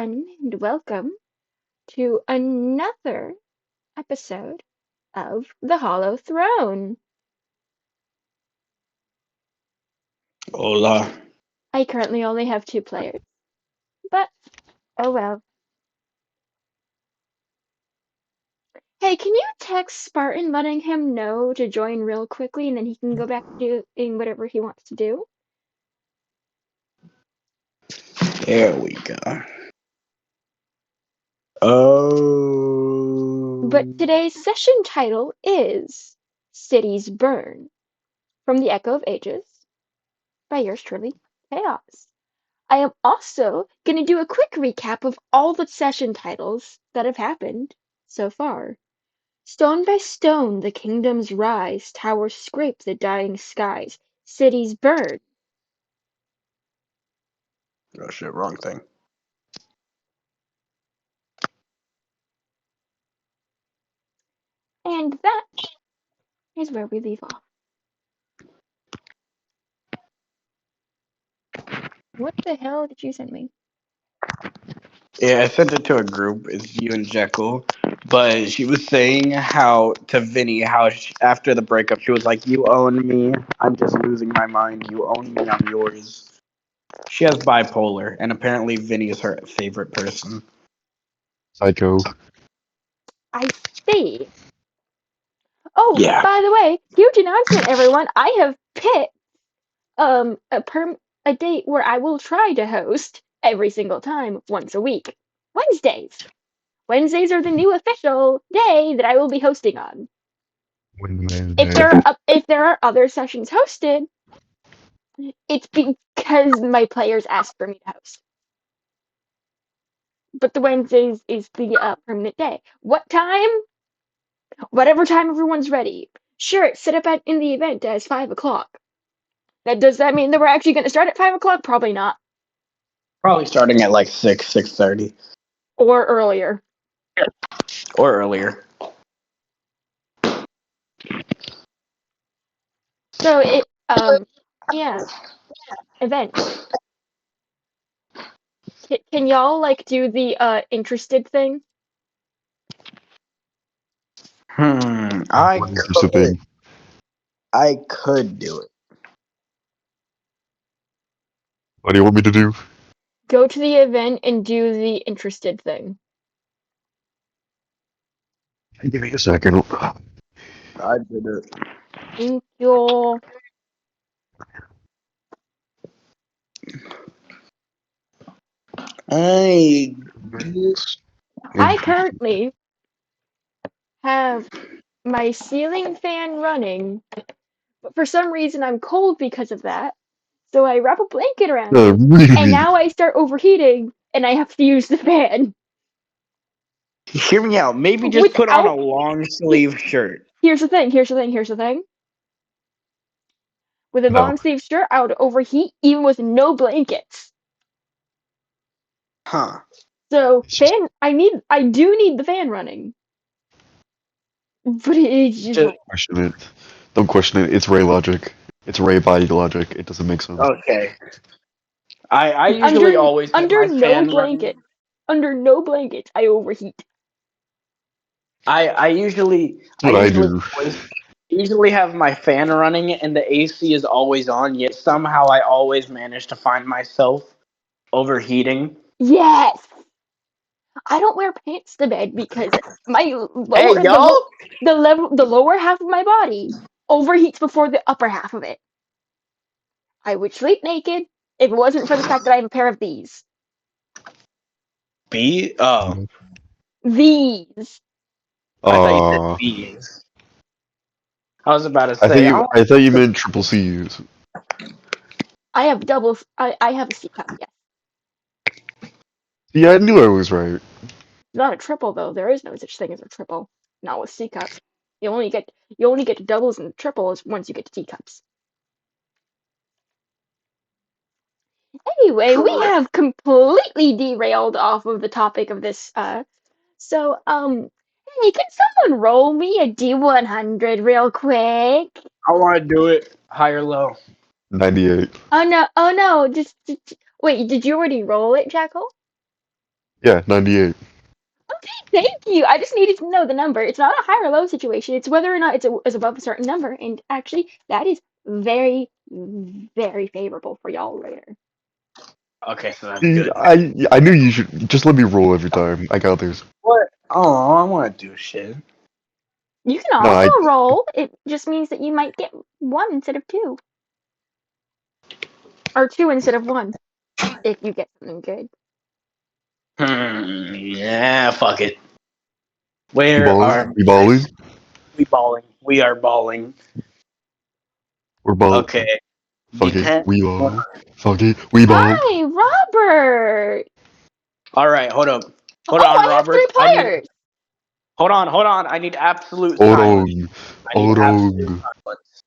everyone, and welcome to another episode of The Hollow Throne. Hola. I currently only have two players, but oh well. Hey, can you text Spartan letting him know to join real quickly and then he can go back to doing whatever he wants to do? There we go. Oh. But today's session title is Cities Burn from the Echo of Ages by yours truly, Chaos. I am also going to do a quick recap of all the session titles that have happened so far. Stone by stone the kingdoms rise, towers scrape the dying skies, cities burn. Oh shit, wrong thing. And that is where we leave off. What the hell did you send me? Yeah, I sent it to a group. It's you and Jekyll. But she was saying how to Vinny, after the breakup, she was like, "You own me. I'm just losing my mind. You own me. I'm yours." She has bipolar, and apparently Vinny is her favorite person. Psycho. I see. Oh, Yeah. by the way, huge announcement, everyone. I have picked a date where I will try to host every single time once a week. Wednesdays. Wednesdays are the new official day that I will be hosting on. If there are other sessions hosted, it's because my players asked for me to host. But the Wednesdays is the permanent day. What time? Whatever time everyone's ready. Sure, it's set up in the event as 5 o'clock. Does that mean that we're actually going to start at 5 o'clock? Probably not. Probably starting at like 6:30. Or earlier. Or earlier. So yeah, event. Can y'all like do the interested thing? I could. I could do it. What do you want me to do? Go to the event and do the interested thing. Give me a second. I did it. Thank you. I I currently have my ceiling fan running, but for some reason I'm cold because of that. So I wrap a blanket around me, and now I start overheating, and I have to use the fan. Hear me out. Maybe just put on a Without long sleeve shirt. Here's the thing. With a No. long sleeve shirt, I would overheat even with no blankets. Huh. So I do need the fan running. But it's just Just, Question it. Don't question it. It's Ray logic. It's Ray body logic. It doesn't make sense. okay. I usually under always have under my no fan running. blanket. Under no blankets, I overheat. I usually That's what I do. usually have my fan running and the AC is always on, yet somehow I always manage to find myself overheating. Yes. I don't wear pants to bed because my Hey lower y'all! the lower half of my body overheats before the upper half of it. I would sleep naked if it wasn't for the fact that I have a pair of these. B? Oh. These. I thought you said Uh, B's. I was about to I think say, I I thought you meant triple C's. I have doubles. I have a C cup. Yes, Yeah, I knew I was right. not a triple though. There is no such thing as a triple. Not with C cups. You only get to doubles and triples once you get to teacups. Anyway, we have completely derailed off of the topic of this. Hey, can someone roll me a D100 real quick? I want to do it high or low. 98. Oh no! Just wait. Did you already roll it, Jackal? Yeah, 98. Okay, thank you. I just needed to know the number. It's not a high or low situation. It's whether or not it's above a certain number. And actually, that is very, very favorable for y'all later. Okay, so that's See, good. I knew you should just let me roll every time. I got this. What? Oh, I want to do shit. You can No, also roll. It just means that you might get one instead of two. Or two instead of one. If you get something good. Yeah, fuck it. we Where balling. are We balling. we balling? We are balling. We're balling. Okay. Fuck it. D10. We ball. Fuck it. We ball. Hi, Robert! All right, hold up. Hold Oh, on, I have Robert. three players! Hold on. I need absolute Hold silence. on. I need Hold absolute on. silence.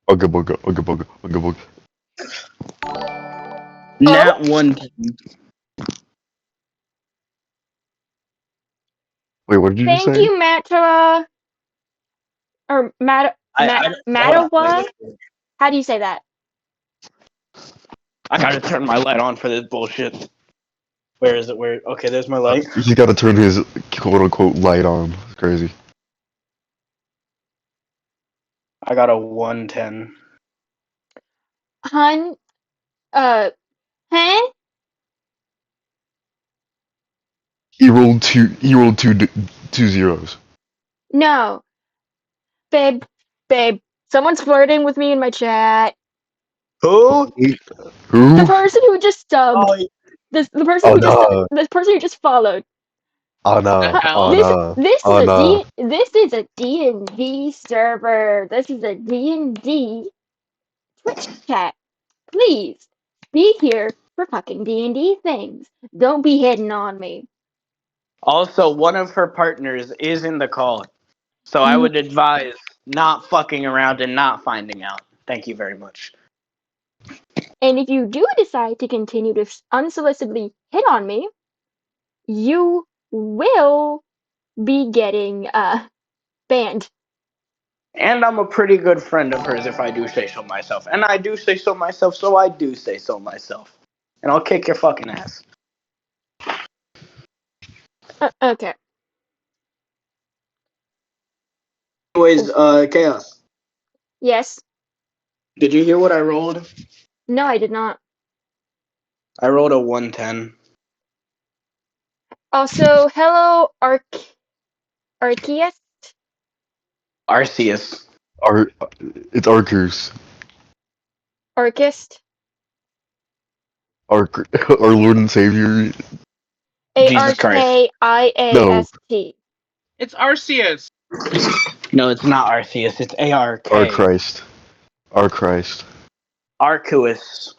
Ugga bugga. Ugga bugga. Ugga bugga. Nat 1. Wait, what did you just Thank say? you, Matawa. Or I hold on. Matawa? Wait. How do you say that? I gotta turn my light on for this bullshit. Where is it? Where? Okay, there's my light. He's got to turn his quote unquote light on. It's crazy. I got a 110. Hun, huh? He rolled two zeros. No. Babe, someone's flirting with me in my chat. Who? Who? The person who just subbed. Oh, The person Oh who just no. the person who just followed. Oh no. Oh This no. this is Oh a no. D&D server. This is a D&D Twitch chat. Please be here for fucking D&D things. Don't be hitting on me. also, one of her partners is in the call, so I would advise not fucking around and not finding out. Thank you very much. And if you do decide to continue to unsolicitedly hit on me, you will be getting banned. And I'm a pretty good friend of hers, if I do say so myself. And I do say so myself, so I do say so myself. And I'll kick your fucking ass. Okay. Anyways, Chaos. Yes. Did you hear what I rolled? No, I did not. I rolled a 110. Also, hello, Arceus. Arceus. It's Arcus. Arcist. Our Lord and Savior. Jesus Christ. ArkIast. It's Arceus. No, it's not Arceus. It's ARK. Our Christ. Our Christ. Arcuus.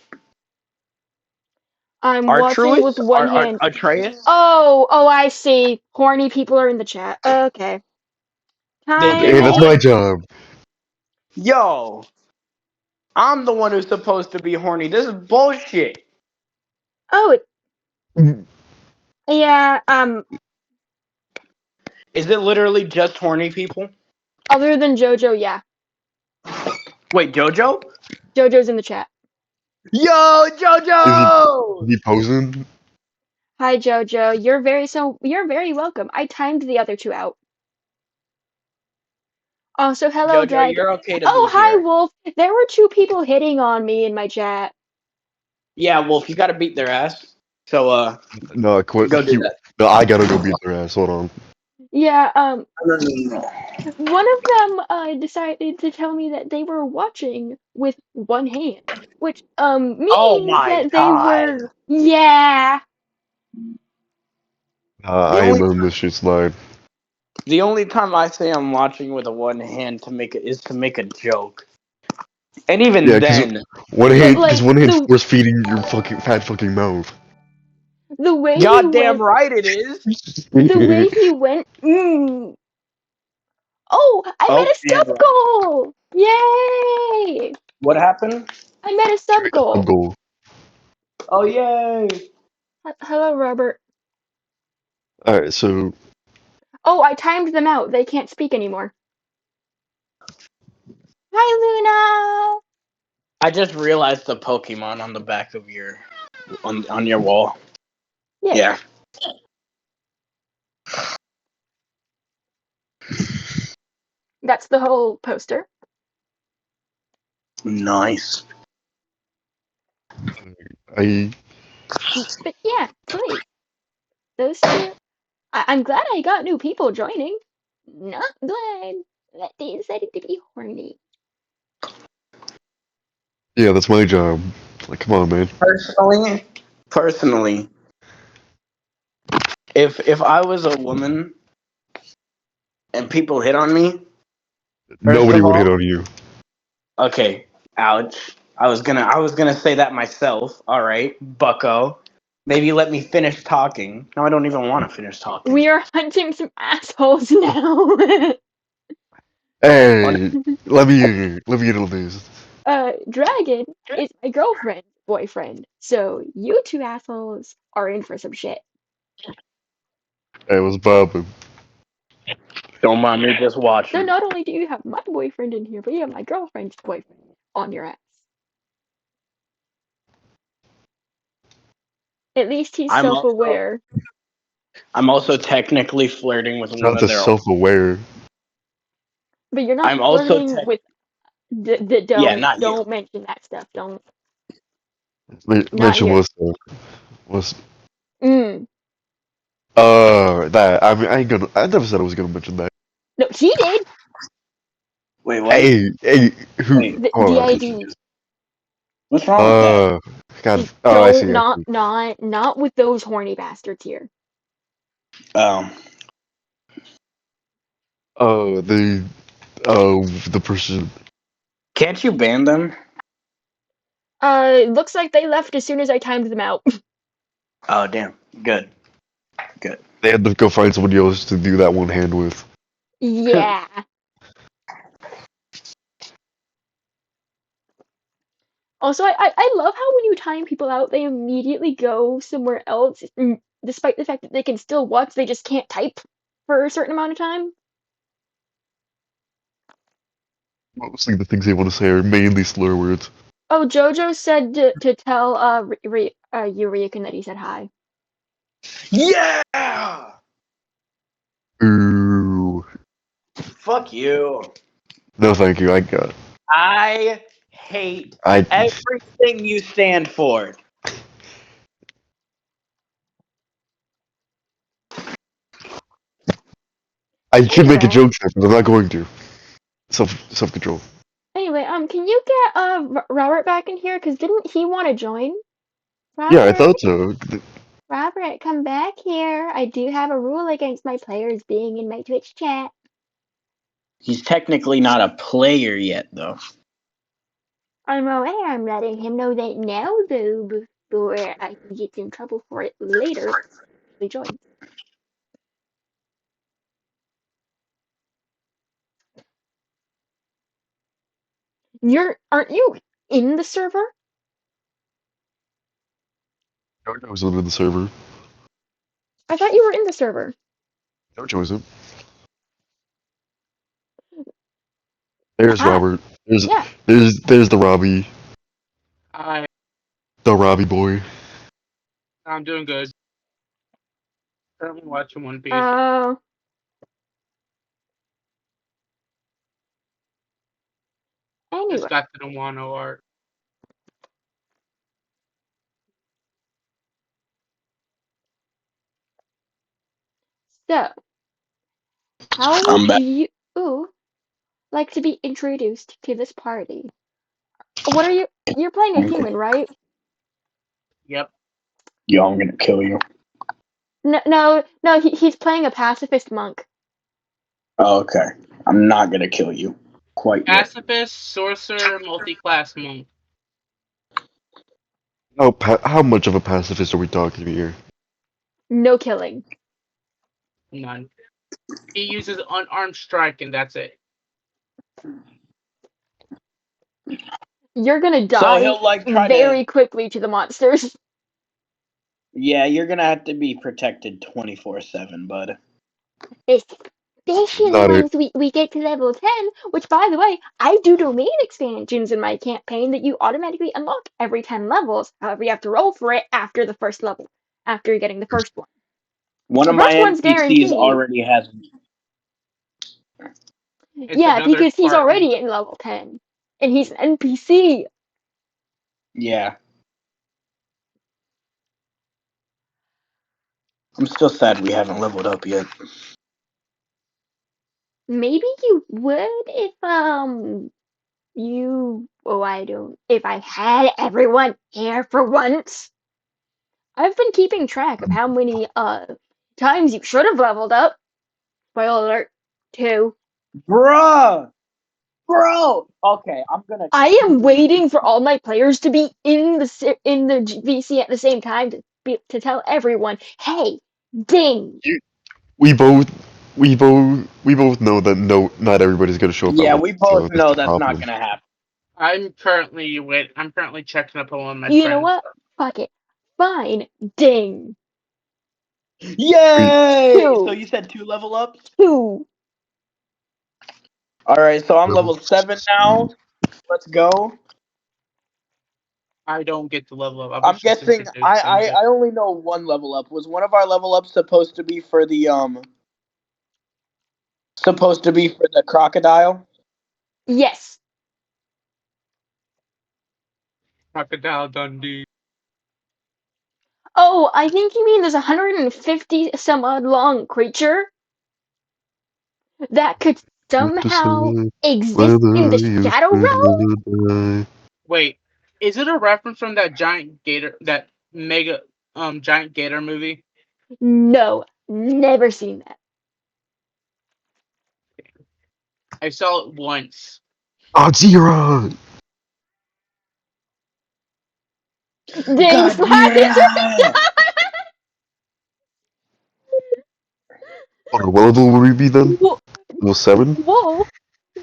I'm watching with Artruus? one hand. Atreus? Oh, I see. Horny people are in the chat. Okay. Hey, that's Timing. my job. Yo! I'm the one who's supposed to be horny. This is bullshit. Oh, yeah. Is it literally just horny people? Other than JoJo, yeah. Wait, JoJo? JoJo's in the chat. Yo, Is JoJo! he posing? Hi, JoJo. You're very welcome. I timed the other two out. Also, hello, JoJo, Dragon. you're okay to Oh, be hi, here. Wolf. There were two people hitting on me in my chat. Yeah, Wolf, you gotta beat their ass. So, No, go do that. no, I gotta go beat their ass. Hold on. Yeah, No. one of them decided to tell me that they were watching with one hand, which Oh means my that they god. were, yeah. The I ain't only letting this shit slide. the only time I say I'm watching with a one hand is to make a joke. And even Yeah, then, Like one hand's force feeding your fucking fat fucking mouth. the way he goddamn went, right it is. the way he went. Oh, I Oh, met a damn sub right. goal! Yay! What happened? I met a sub goal. Goal. Oh, yay. Hello, Robert. Alright, so Oh, I timed them out. They can't speak anymore. Hi, Luna. I just realized the Pokemon on the back of your on your wall. Yeah. Yeah. That's the whole poster. Nice. I But yeah, great. Those two. I'm glad I got new people joining. Not glad that they decided to be horny. yeah, that's my job. Like, come on, man. Personally, if I was a woman and people hit on me, first Nobody of would hit all, on you. okay, ouch. I was gonna say that myself. All right, Bucko. Maybe let me finish talking. No, I don't even want to finish talking. We are hunting some assholes now. Hey, let me handle this. Dragon is my girlfriend's boyfriend, so you two assholes are in for some shit. Hey, what's poppin'? Don't mind me just So watching. not only do you have my boyfriend in here, but you have my girlfriend's boyfriend on your ass. At least he's I'm also self-aware. I'm also technically flirting with It's one not of the their. self-aware. But you're not I'm also flirting with the yeah, not you. don't mention that stuff. Don't not Mention here. what's Mm. that. I mean, I ain't gonna. I never said I was gonna mention that. No, he did. Wait, what? Hey, who? Wait, Hold The on. I'm ID. confused. What's wrong with that? God. Oh, I Don't see. I see. not with those horny bastards here. Um, Oh, the person. can't you ban them? Looks like they left as soon as I timed them out. Oh, damn. Good. Good. They had to go find somebody else to do that one hand with. Yeah. Also, I love how when you time people out, they immediately go somewhere else, despite the fact that they can still watch, they just can't type for a certain amount of time. Mostly the things they want to say are mainly slur words. Oh, Jojo said to tell Yurikan that he said hi. Yeah! Ooh. Fuck you. No, thank you. I got. I hate I. everything you stand for. I should make a Anyway, joke there, but I'm not going to. Self control. anyway, can you get Robert back in here? Cause didn't he want to join? Yeah, I Robert, thought so. Robert, come back here. I do have a rule against my players being in my Twitch chat. He's technically not a player yet, though. I'm aware. I'm letting him know that now, though, before I can get in trouble for it later. He joins. Aren't you in the server? Jojo was under the server. I thought you were in the server. Jojo isn't. There's Ah, Robert. There's yeah. there's the Robbie. I'm The Robbie boy. doing good. Currently watching One Piece. Uh, Just anyway. got to the Wano art. So, how I'm would back. you like to be introduced to this party? What are you? You're playing a human, right? Yep. Yo, I'm gonna kill you. No. He's playing a pacifist monk. Oh, okay. I'm not gonna kill you. Quite yet. Pacifist, sorcerer, multi-class monk. How much of a pacifist are we talking here? No killing. None. He uses unarmed strike, and that's it. You're gonna So die he'll like try to. very quickly to the monsters. Yeah, you're gonna have to be protected 24/7, bud. Especially expansion Not it. once we get to level 10, which, by the way, I do domain expansions in my campaign that you automatically unlock every 10 levels. However, you have to roll for it after the first level, after getting the first one. One The of my first one's NPCs guaranteed. already has. It's Yeah, another because he's Spartan. already in level 10. And he's an NPC. Yeah. I'm still sad we haven't leveled up yet. Maybe you would if, if I had everyone here for once. I've been keeping track of how many, times you should have leveled up. Spoiler alert, 2. Bruh! Bro! Okay, I'm gonna. I am waiting for all my players to be in the VC at the same time to tell everyone, hey, ding! We both know that not everybody's gonna show up at Yeah, once. we So both that's know the that's not problem. gonna happen. I'm currently checking up on my You know friends. what? Fuck it. Fine, ding. Yay! So 2. you said 2 level ups? 2. Alright, so I'm Level level 7 now. Let's go. I don't get to level up. I I'm wish I guessing could do I, some I, good. I only know 1 level up. Was one of our level ups supposed to be for the crocodile? Yes. Crocodile Dundee. Oh, I think you mean there's 150 some odd long creature that could to somehow decide exist in whether the you Shadow Realm? should die. Wait, is it a reference from that giant gator, that mega giant gator movie? No, never seen that. I saw it once. Godzilla! Dang, Flash! Godzilla! Alright, what level will we be then? Wo- Level 7? Wolf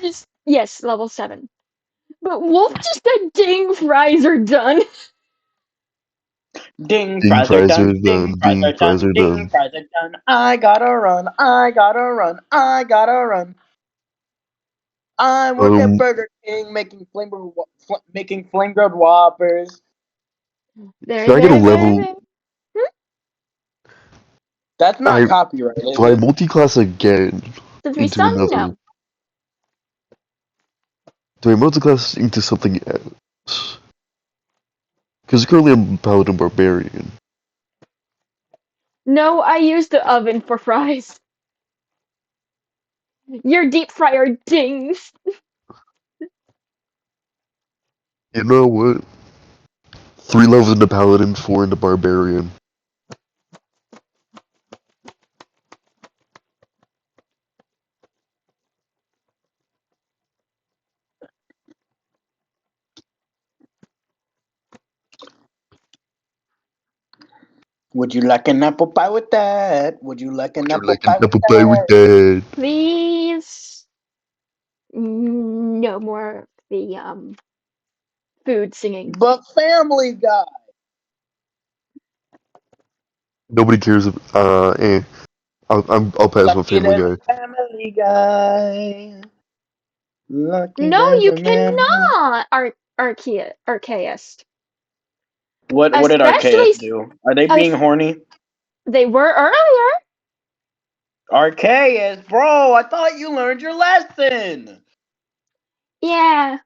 just yes, level 7. But Wolf just said ding, fries are done. Ding, Ding, fries are fries done. are Ding, done. fries Ding, are fries done. are Ding, done. fries are done. I gotta run. I gotta run. I gotta run. I work at Burger King making flame grilled whoppers. Should Very, I get a very, very, level? very. Hmm? That's not I copyright, is Do I it? multi-class again Since we into saw another? no. Do I multi-class into something else? Because currently I'm Paladin Barbarian. No, I used the oven for fries. Your deep fryer dings. You know what? 3 levels into Paladin, 4 into Barbarian. Would you like an apple pie with that? Would you like an Would you apple like an pie with apple pie with that? that? Please. No more of the food singing. But Family Guy. Nobody cares. I'll pass on Lucky Family there's Guy. a Family Guy. Lucky No, there's you a man. cannot, Archaeist. What did Especially, Arceus do? Are they being as horny? they were earlier. Arceus, bro, I thought you learned your lesson. Yeah.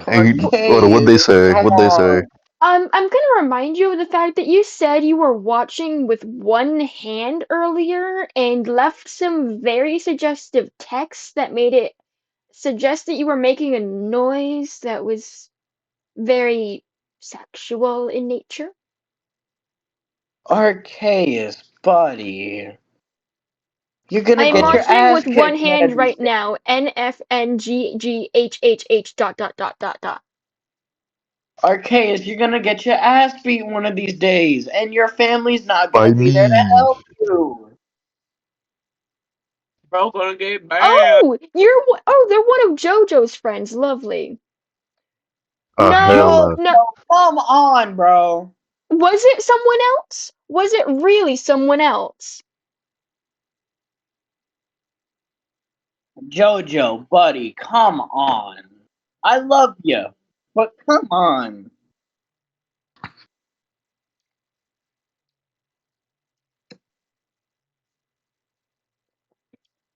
Hey, hold on, what'd they Arceus, say? come What'd they say? on. I'm gonna remind you of the fact that you said you were watching with one hand earlier and left some very suggestive text that made it suggest that you were making a noise that was very sexual in nature. Arceus, buddy. You're I gonna am get your watching ass with one kicked one of hand these right days. now. NFNGGHHH dot dot dot dot dot. Arceus, you're gonna get your ass beat one of these days, and your family's not gonna By be there to me. help you. Bro, gonna get banned. Oh, they're one of JoJo's friends. Lovely. Hell No, Yo, no. no. come on, bro. Was it someone else? Was it really someone else? Jojo, buddy, come on. I love you, but come on.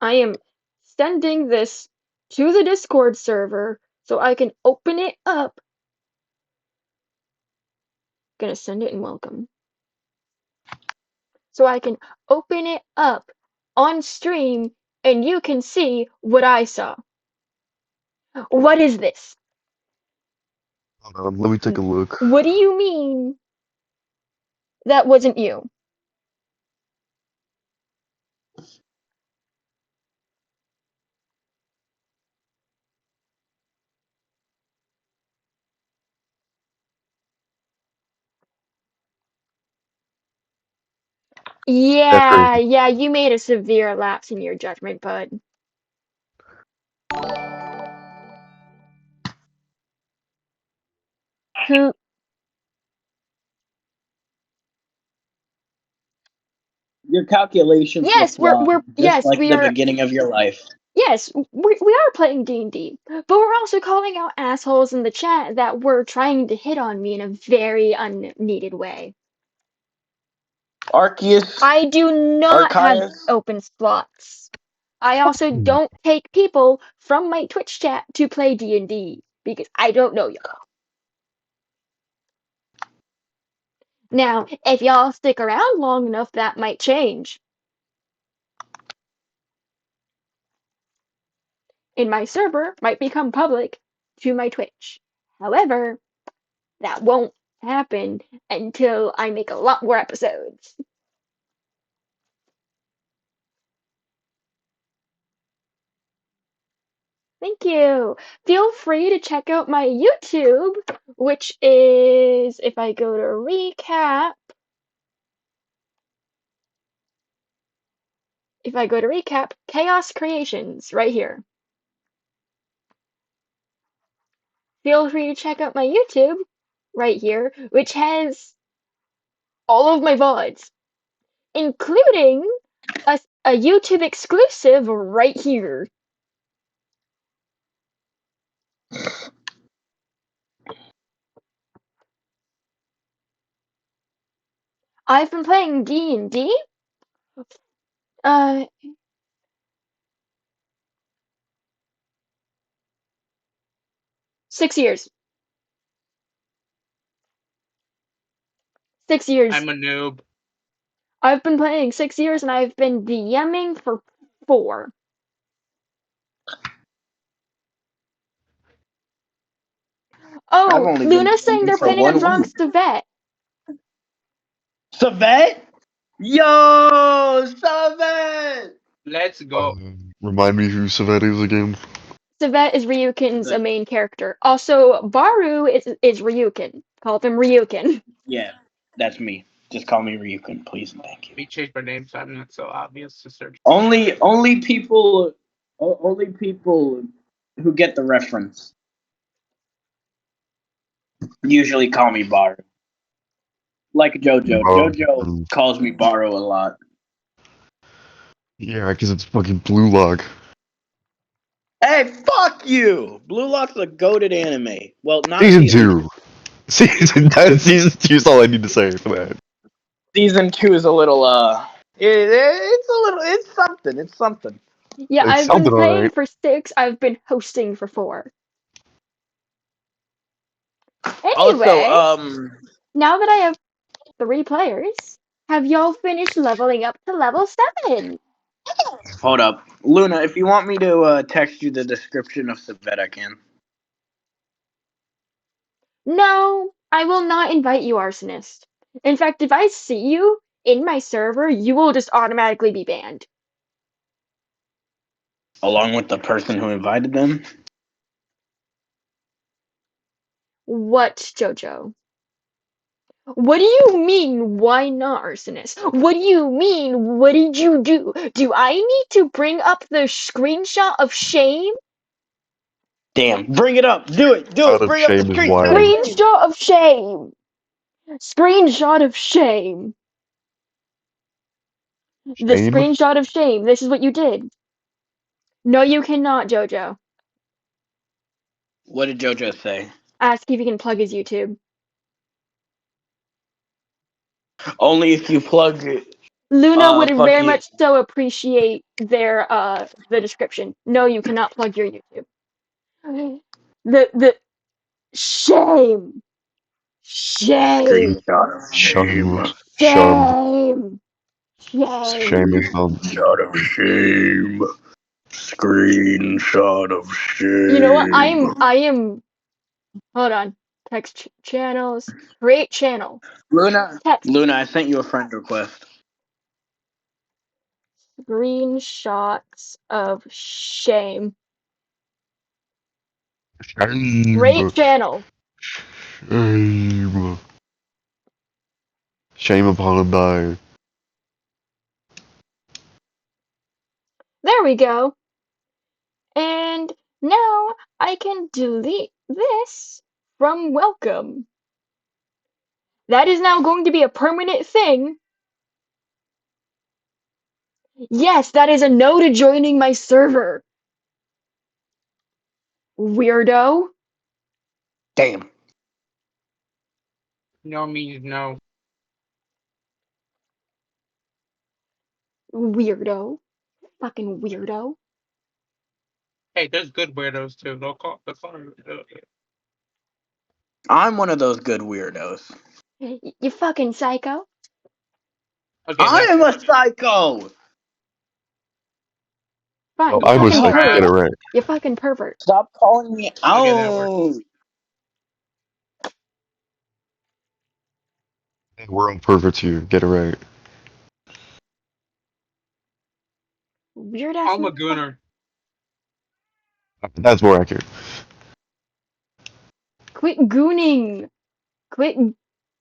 I am sending this to the Discord server so I can open it up. Gonna send it in welcome. So I can open it up on stream and you can see what I saw. What is this? Hold on, let me take a look. What do you mean that wasn't you? That's Yeah, you made a severe lapse in your judgment, bud. Who? Your calculations were Yes, flawed, just yes, like we the are. beginning of your life. Yes, we are playing D&D, but we're also calling out assholes in the chat that were trying to hit on me in a very unneeded way. Arceus, I do not have Arceus. open slots. I also don't take people from my Twitch chat to play D&D because I don't know y'all. Now, if y'all stick around long enough, that might change. And my server might become public to my Twitch. However, that won't happen until I make a lot more episodes. Thank you. Feel free to check out my YouTube, which is, if I go to recap, Chaos Creations, right here. Feel free to check out my YouTube, right here, which has all of my VODs, including a YouTube exclusive right here. I've been playing D&D, 6 years. 6 years. I'm a noob. I've been playing 6 years and I've been DMing for 4. I've Oh, only been Luna's saying DMing they're for planning on 1 Bronx week. to vet. Savet? Yo, Savet! Let's go. Remind me who Savet is again. Savet is Ryukin's main character. Also, Baru is Ryukin. Call him Ryukin. Yeah, that's me. Just call me Ryukun, please and thank you. We changed our name, so I'm not so obvious to search. Only people who get the reference usually call me Baru. Like Jojo. Jojo calls me Baru a lot. Yeah, because it's fucking Blue Lock. Hey, fuck you! Blue Lock's a goated anime. Well, not Season 2. Season 2 is all I need to say for that. Season 2 is a little it's something. It's something. Yeah, It's I've been something playing alright. for 6. I've been hosting for 4. Anyway, Also, now that I have 3 players, have y'all finished leveling up to level 7? hold up. Luna, if you want me to text you the description of Savet, I can. No, I will not invite you, Arsonist. In fact, if I see you in my server, you will just automatically be banned. Along with the person who invited them? What, Jojo? What do you mean, why not, Arsonist? What do you mean, what did you do? Do I need to bring up the screenshot of shame? Damn, bring it up. Do it. Out of Bring up the shame is screen. wild. Screenshot of shame! Screenshot of shame! The Shame? screenshot of shame. This is what you did. No, you cannot, Jojo. What did JoJo say? Ask if he can plug his YouTube. Only if you plug it. Luna would very Fucking. much so appreciate their the description. No, you cannot plug your YouTube. The shame. Shame. Screenshot of shame. Shame. Shame. Shame. Shame. Shame is not. Screenshot of shame. Screenshot of You know what? shame. I am hold on. Text channels. Create channel. Luna, Text. Luna, I sent you a friend request. Screenshots of shame. Shame. Create channel. Shame. Shame upon him die. There we go. And now I can delete this from welcome. That is now going to be a permanent thing. Yes, that is a no to joining my server. Weirdo. Damn. No means no. Weirdo. Fucking weirdo. Hey, there's good weirdos too. Don't call. I'm one of those good weirdos. You fucking psycho. Okay, I that's am a psycho. Fine, Well, you I'm a fucking psycho. pervert. Get it right. You fucking pervert. Stop calling me Okay, that works. out. We're all perverts here. Get it right. Weird ass I'm a motherfucker. gooner. That's more accurate. Quit gooning. Quit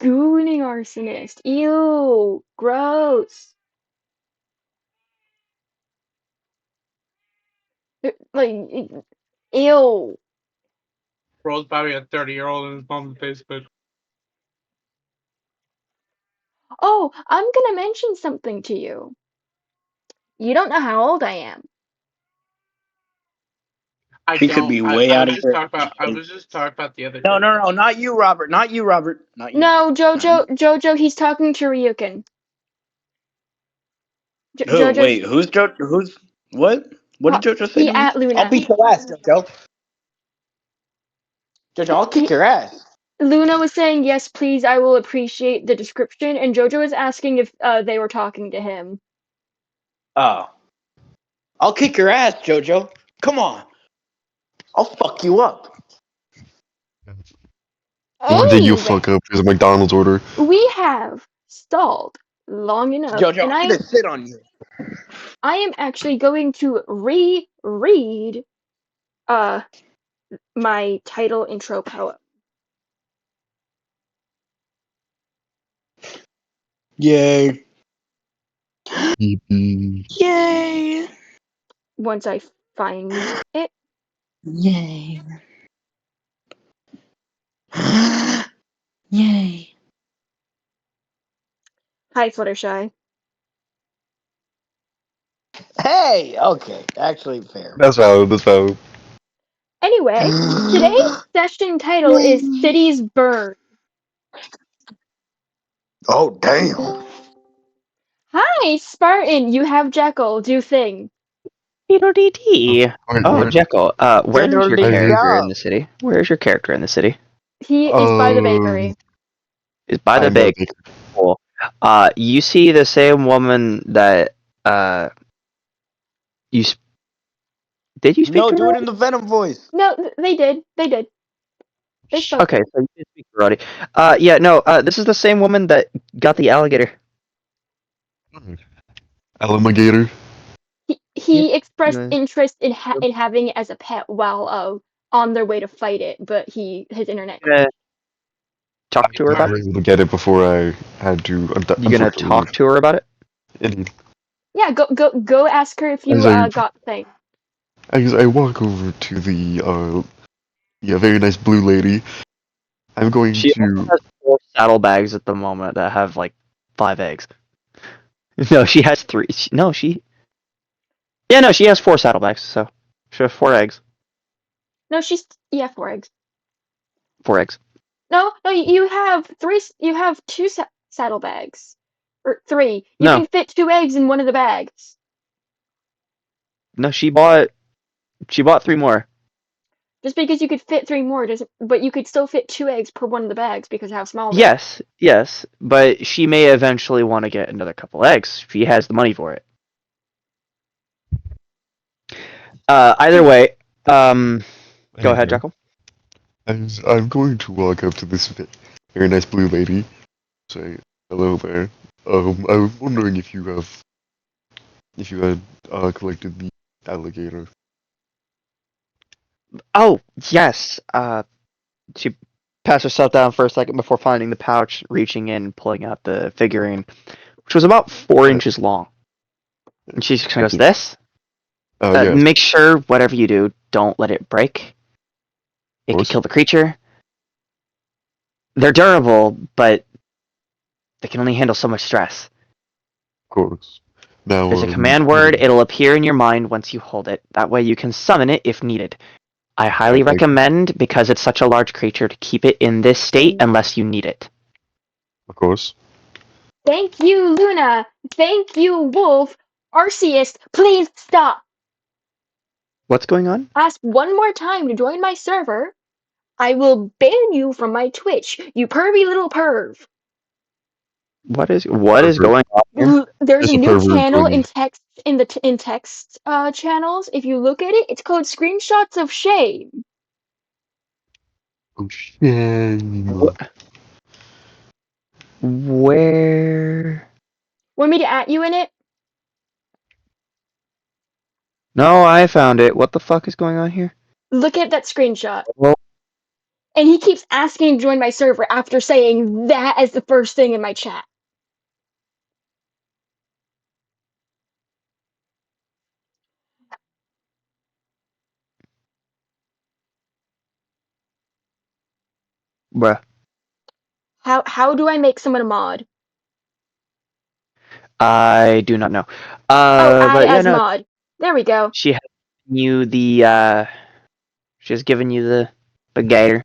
gooning, arsonist. Ew. Gross. Like, ew. Bro's probably a 30-year-old in his mom's Facebook. Oh, I'm gonna mention something to you. You don't know how old I am. I She could don't. be way I out was of just her talking about. I age. was just talking about the other No, day. no, no, not you, Robert. Not you, Robert. Not you. No, Not you. Jojo, he's talking to Ryukin. Who? Jojo's Wait, who's JoJo? Who's what? What did JoJo say he to me? at I'll Luna. beat your ass, JoJo. JoJo, I'll kick He your ass. Luna was saying yes, please. I will appreciate the description, and Jojo was asking if they were talking to him. Oh. I'll kick your ass, JoJo. Come on. I'll fuck you up. Or did you Anyway, fuck up? Here's a McDonald's order. we have stalled long enough, JoJo, and I'm gonna sit on you. I am actually going to reread my title intro poem. Yay. Yippee. Yay. Once I find it. Yay. Yay. Hi, Fluttershy. Hey, okay. Actually, fair. That's valid. That's valid. Anyway, today's session title is Cities Burn. Oh, damn. Hi, Spartan. You have Jekyll. Do thing. Dee. Oh, Where- Jekyll. Where is your Diddle-dee character in dog. the city? Where is your character in the city? He is by the bakery. Is by the I'm bake. big. Cool. You see the same woman that you did you speak No, to do her? it in the Venom voice. No, they did. They did. They spoke. Okay, so you did speak to her already. Yeah, no. This is the same woman that got the alligator. Alligator. He expressed Yeah. interest in having it as a pet while on their way to fight it, but his internet. You gonna talk to her I about was it? able to get it before I had to. You gonna talk to her about it? Indeed. Yeah, go ask her if you As I- got the thing. As I walk over to the very nice blue lady, I'm going She to. also has 4 saddlebags at the moment that have like 5 eggs. No, she has 3. No, she. Yeah, no, she has 4 saddlebags, so she has 4 eggs. No, yeah, 4 eggs. 4 eggs. No, you have three. You have two saddlebags, or three. You No, can fit 2 eggs in one of the bags. no, she bought 3 more. Just because you could fit 3 more doesn't. But you could still fit 2 eggs per one of the bags because of how small they are. Yes, but she may eventually want to get another couple eggs. She has the money for it. Either way, go ahead, Anyway, Jekyll. I'm going to walk up to this very nice blue lady, say hello there. I was wondering if you had collected the alligator. Oh, yes. She passed herself down for a second before finding the pouch, reaching in, pulling out the figurine, which was about 4 inches long. And she just goes, "This? Yes, Make sure whatever you do, don't let it break. of It could course, kill the creature. They're durable, but they can only handle so much stress. of course. Now, There's a command word. It'll appear in your mind once you hold it. That way you can summon it if needed. I highly recommend, because it's such a large creature, to keep it in this state unless you need it." of course. Thank you, Luna. Thank you, Wolf. Arceus, please stop. What's going on? Ask one more time to join my server. I will ban you from my Twitch. You pervy little perv. What is Pervert. going on here? There's a There's a new pervert channel joining. in text in text channels. If you look at it, it's called Screenshots of Shame. Oh, shame. Where? Want me to at you in it? No, I found it. What the fuck is going on here? Look at that screenshot. Well, And he keeps asking to join my server after saying that as the first thing in my chat. bruh. How do I make someone a mod? I do not know. Oh, I But yeah, as no, mod. There we go. she has given you the she has given you the gator.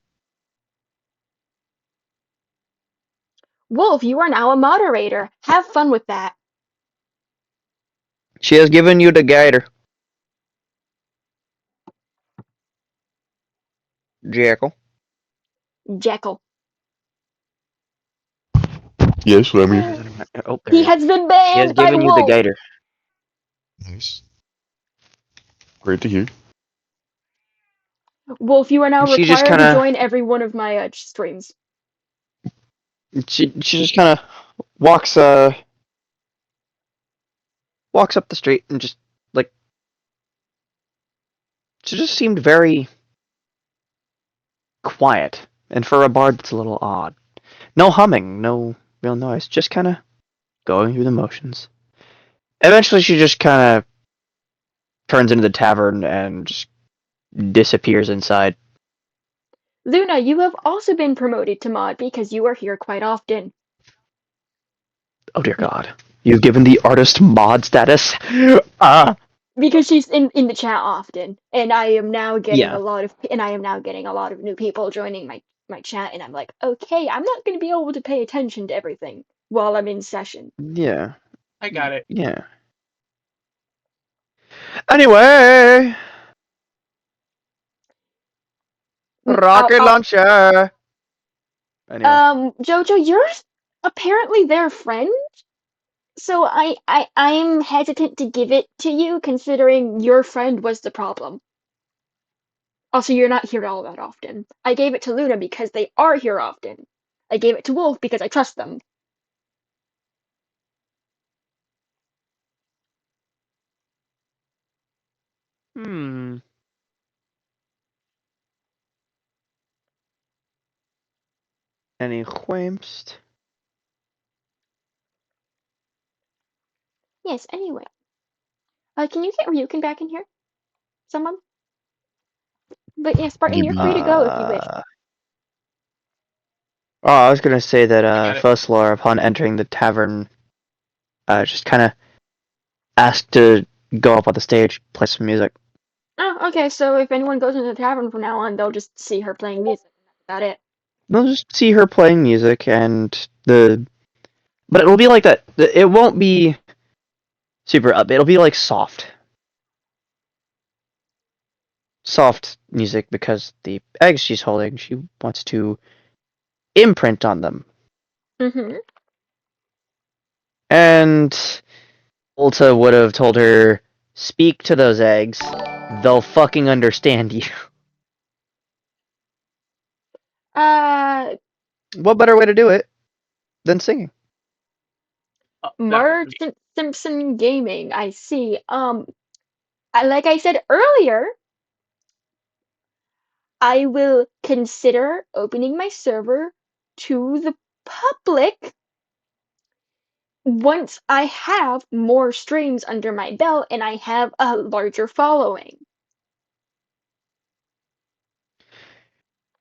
Wolf, you are now a moderator. Have fun with that. She has given you the gator. Jackal. Jekyll. Yes, I'm here. Oh, there He he is. has been She has banned by given you the Wolf. gator. Nice. Great to hear. Wolf, you are now She just required kind to of join every one of my streams. she just kind of walks walks up the street and just like she just seemed very quiet. And for a bard, that's a little odd. No humming, no real noise, just kind of going through the motions. Eventually, she just kind of turns into the tavern and just disappears inside. Luna, you have also been promoted to mod because you are here quite often. Oh dear God! You've given the artist mod status. Ah. Because she's in the chat often, and I am now getting Yeah. a lot of new people joining my chat, and I'm like, okay, I'm not going to be able to pay attention to everything while I'm in session. Yeah. I got it. Yeah. Anyway, rocket I'll, launcher. Anyway, Jojo, you're apparently their friend, so I'm hesitant to give it to you, considering your friend was the problem. Also, you're not here all that often. I gave it to Luna because they are here often. I gave it to Wolf because I trust them. hmm. Any wimps? Yes, anyway. Can you get Ryukin back in here? Someone? But yeah, Spartan, you're Maybe. free to go if you wish. Oh, I was gonna say that got it. Fuslar, upon entering the tavern, just kind of asked to go up on the stage, play some music. Oh, okay. So if anyone goes into the tavern from now on, they'll just see her playing music. That's about it. They'll just see her playing music but it'll be like that. It won't be super up. It'll be like soft music because the eggs she's holding, she wants to imprint on them. Mm-hmm. And Ulta would have told her, speak to those eggs. They'll fucking understand you. What better way to do it than singing? Marge Simpson Gaming. I see. Like I said earlier, I will consider opening my server to the public once I have more streams under my belt and I have a larger following.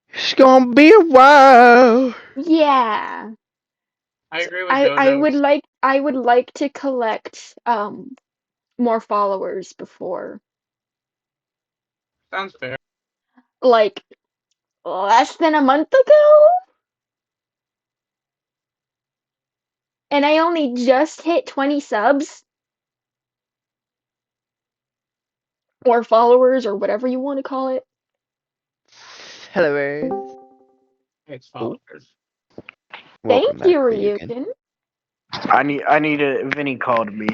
It's gonna be a while. Yeah. I agree with I would like to collect more followers before, Sounds fair. like, less than a month ago, and I only just hit 20 subs or followers or whatever you want to call it. Hello. It's followers. Welcome Thank you, back, Ryukin. Ryukin. I need a. Vinny called me.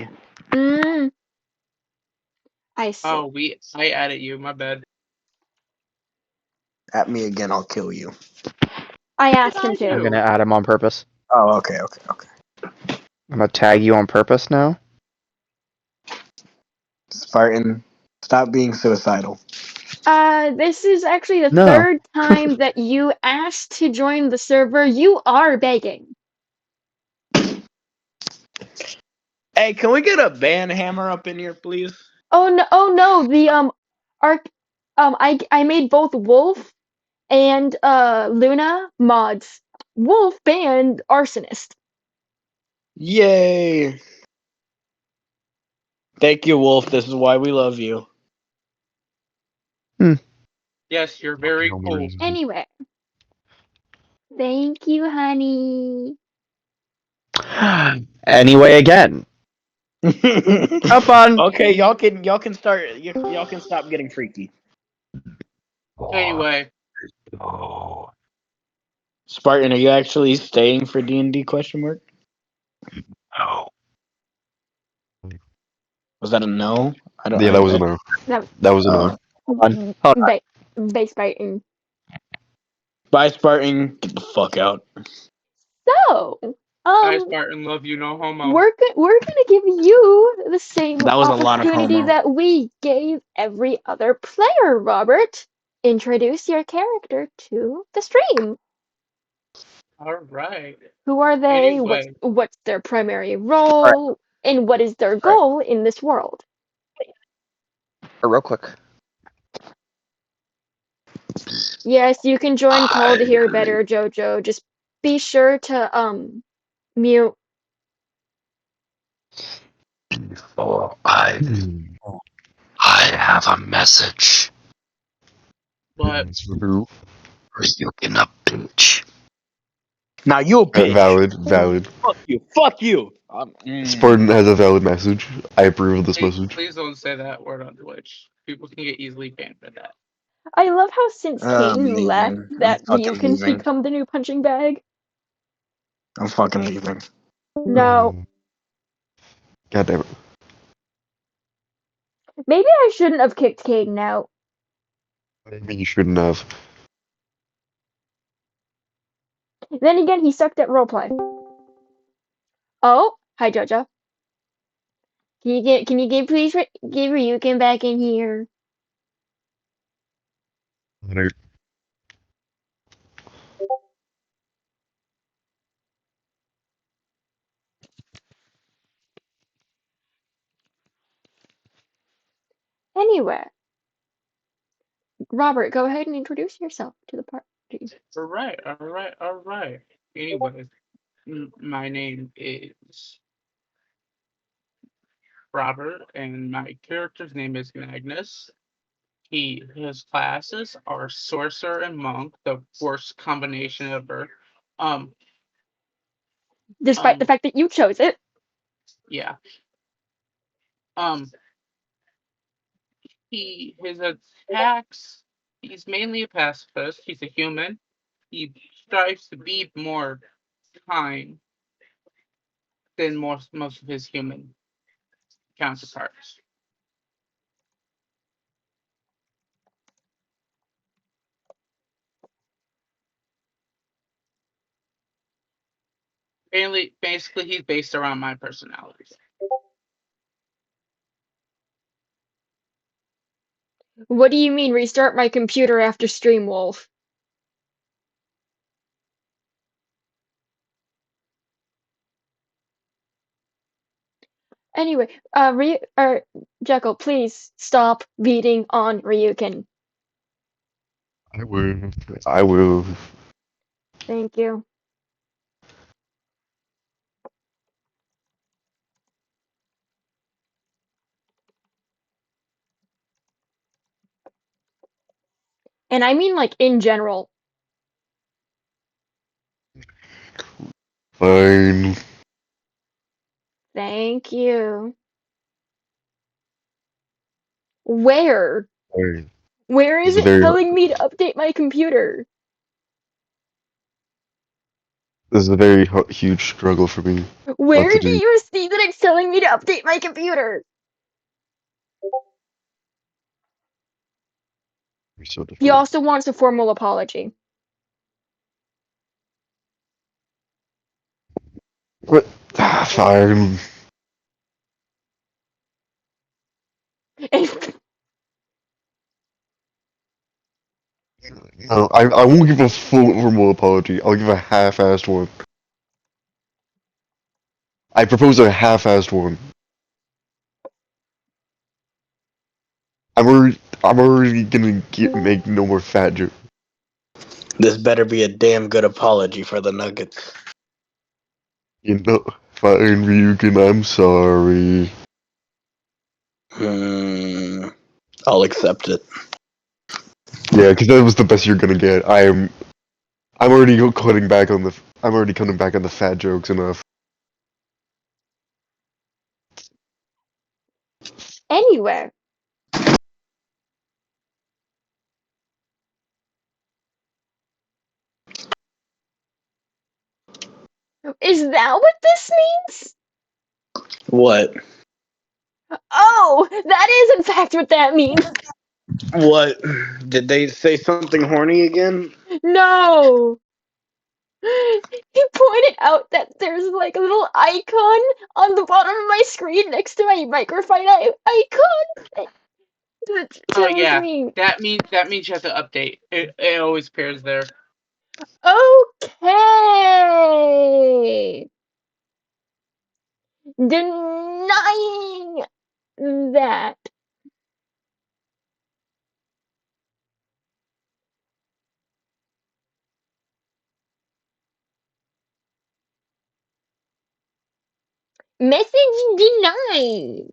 I see. Oh, I added you. My bad. At me again, I'll kill you. I asked him I to. I'm do? gonna add him on purpose. Oh, okay. I'm gonna tag you on purpose now. Spartan, stop being suicidal. This is actually the No. third time that you asked to join the server. You are begging. Hey, can we get a band hammer up in here, please? Oh no, the arc I made both Wolf and Luna mods. Wolf banned Arsonist. Yay! Thank you, Wolf. This is why we love you. Yes, you're very cool. Anyway. Thank you, honey. Anyway, again. Up on. Okay, y'all can start. Y'all can stop getting freaky. Anyway, Spartan, are you actually staying for D&D? Question mark. No. Was that a no? I don't. Yeah, that was a no. That That was a no. Hold on. Hold on. base biting. Bye, Spartan. Get the fuck out. So, I Spartan love you, no homo. we're gonna give you the same That was a lot of opportunity homo. that we gave every other player, Robert. Introduce your character to the stream. All right. Who are they? Anyway. What's their primary role? And what is their goal in this world? Real quick. Yes, you can join Call to Hear Better, Jojo. Just be sure to mute. Before I have a message But Who? for you in a bitch. Now you a bitch. Valid. Fuck you. Fuck you. Spartan has a valid message. I approve of this message. please don't say that word on Twitch. People can get easily banned for that. I love how since I'm Caden left leaving. that I'm fucking Ryukin's leaving. become the new punching bag. I'm fucking leaving. No. God damn it. Maybe I shouldn't have kicked Caden out. Maybe you shouldn't have. Then again, he sucked at roleplay. Oh, hi Jojo. Can you please give Ryukin back in here? Anyway, Robert, go ahead and introduce yourself to the party. All right. Anyway, my name is Robert, and my character's name is Magnus. His classes are sorcerer and monk, the worst combination ever. Despite the fact that you chose it. Yeah. His attacks. He's mainly a pacifist. He's a human. He strives to be more kind than most of his human counterparts. Basically, he's based around my personality. What do you mean restart my computer after Streamwolf? Anyway, Jekyll, please stop beating on Ryukin. I will. I will. Thank you. And I mean like in general. Fine. Thank you. Where? Fine. Where This is is it very. telling me to update my computer? This is a very huge struggle for me. Where to do do. you see that it's telling me to update my computer? You're so He difficult. also wants a formal apology. What? Fine. No, I won't give a full formal apology. I'll give a half-assed one. I propose a half-assed one. I'm already gonna make no more fat jokes. This better be a damn good apology for the Nuggets. You know, fine, Ryukin, I'm sorry. I'll accept it. Yeah, because that was the best you're gonna get. I'm already cutting back on the. I'm already cutting back on the fat jokes enough. Anyway. Is that what this means? What? Oh, that is in fact what that means. What? Did they say something horny again? No. He pointed out that there's like a little icon on the bottom of my screen next to my microphone icon. That tells Yeah. me. That means you have to update. It always appears there. Okay. Denying that. Message denied.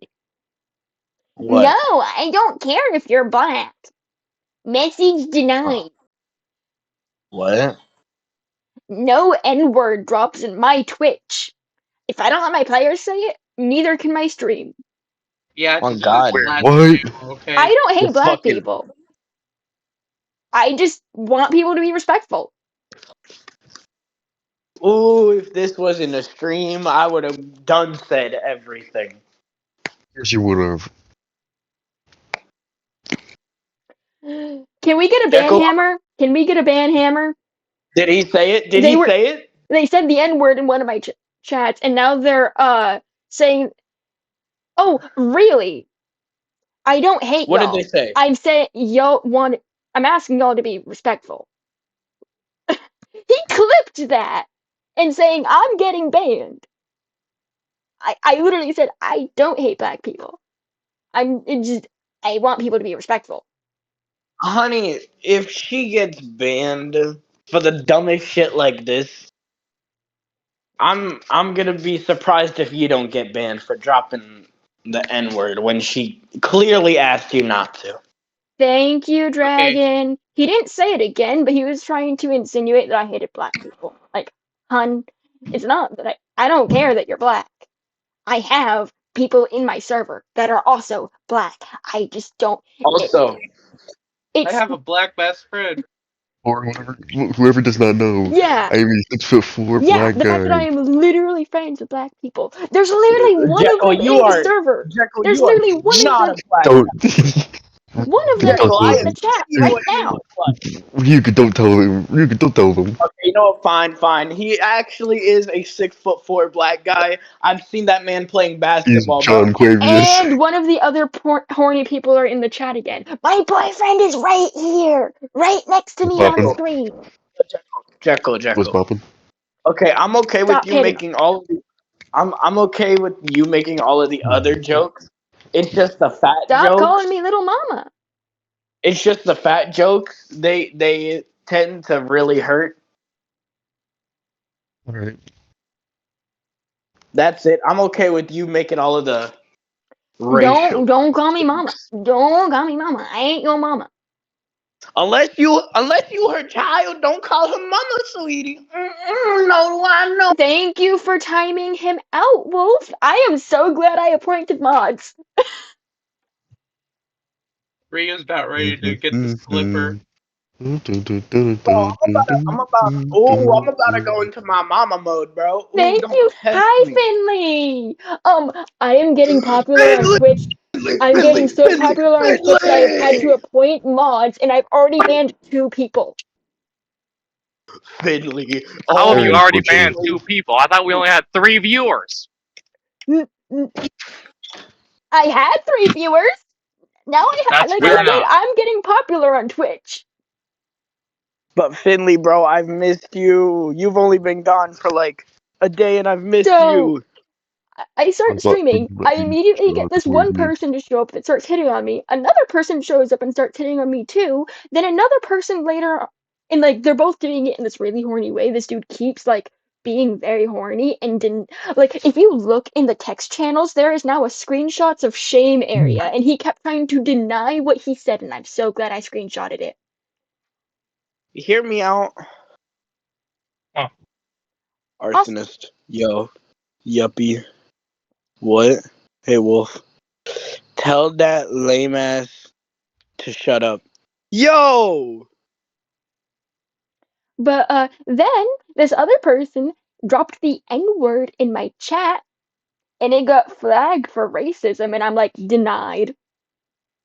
What? No, I don't care if you're black. Message denied. What? No N-word drops in my Twitch. If I don't let my players say it, neither can my stream. Yeah. Oh God. What? Okay. I don't hate You're black fucking- people. I just want people to be respectful. Ooh, if this wasn't a stream, I would have done said everything. Yes, you would have. Can we get a ban Jekyll? hammer? Can we get a ban hammer? Did he say it? Did They he were- say it? They said the N-word in one of my chats, and now they're saying, "Oh, really? I don't hate What y'all. did they say? I'm saying I'm asking y'all to be respectful." He clipped that and saying I'm getting banned. I literally said I don't hate black people. I want people to be respectful. Honey, if she gets banned for the dumbest shit like this, I'm gonna be surprised if you don't get banned for dropping the N-word when she clearly asked you not to. Thank you, Dragon. He didn't say it again, but he was trying to insinuate that I hated black people. Like, hun, it's not that I don't care that you're black. I have people in my server that are also black. I just don't. Also, I It's have a black best friend. Or whoever does not know, yeah. I'm a 6'4" Yeah, black the fact that I guy. am literally friends with black people. There's literally one of Jekyll, them you in the are server. Jekyll, There's you are literally one of not them. a black Don't. One of them Don't is Jekyll, talk I in about the am chat telling you right what you now. look like. Ryuga, don't tell him. Ryuga, don't tell them. Okay, you know what? Fine. He actually is a 6'4" black guy. I've seen that man playing He's basketball, John bro. Quavius. And one of the other horny people are in the chat again. My boyfriend is right here, right next to What's me on poppin'? screen. Jekyll, What's Jekyll. poppin'? Okay, I'm okay with Stop you hitting him. making all of the. I'm okay with you making all of the other jokes. It's just the fat Stop jokes. calling me little mama. It's just the fat jokes. They tend to really hurt. Alright. That's it. I'm okay with you making all of the racial. Don't call me mama. Don't call me mama. I ain't your mama. Unless you her child, don't call her mama, sweetie. No, I know. Thank you for timing him out, Wolf. I am so glad I appointed mods. Rio's about ready to get the slipper. Bro, I'm about to go into my mama mode, bro. Ooh, Thank don't you. test Hi, me. Finley. I am getting popular on Finley, Twitch. I'm getting so popular on Twitch that I've had to appoint mods, and I've already banned 2 people. Finley. How have Very you already unfortunate. banned 2 people? I thought we only had 3 viewers. I had 3 viewers. Now That's like fair I said, enough. I'm getting popular on Twitch. But Finley, bro, I've missed you. You've only been gone for like a day, and I've missed So you. I start streaming. I immediately get this one person. person to show up that starts hitting on me. Another person shows up and starts hitting on me too. Then another person later, and like they're both doing it in this really horny way. This dude keeps like being very horny and didn't like. If you look in the text channels, there is now a screenshots of shame area, and he kept trying to deny what he said, and I'm so glad I screenshotted it. You hear me out? Huh. Arsonist. Yo. Yuppie. What? Hey, Wolf. Tell that lame ass to shut up. Yo! But then this other person dropped the N-word in my chat, and it got flagged for racism, and I'm like, denied.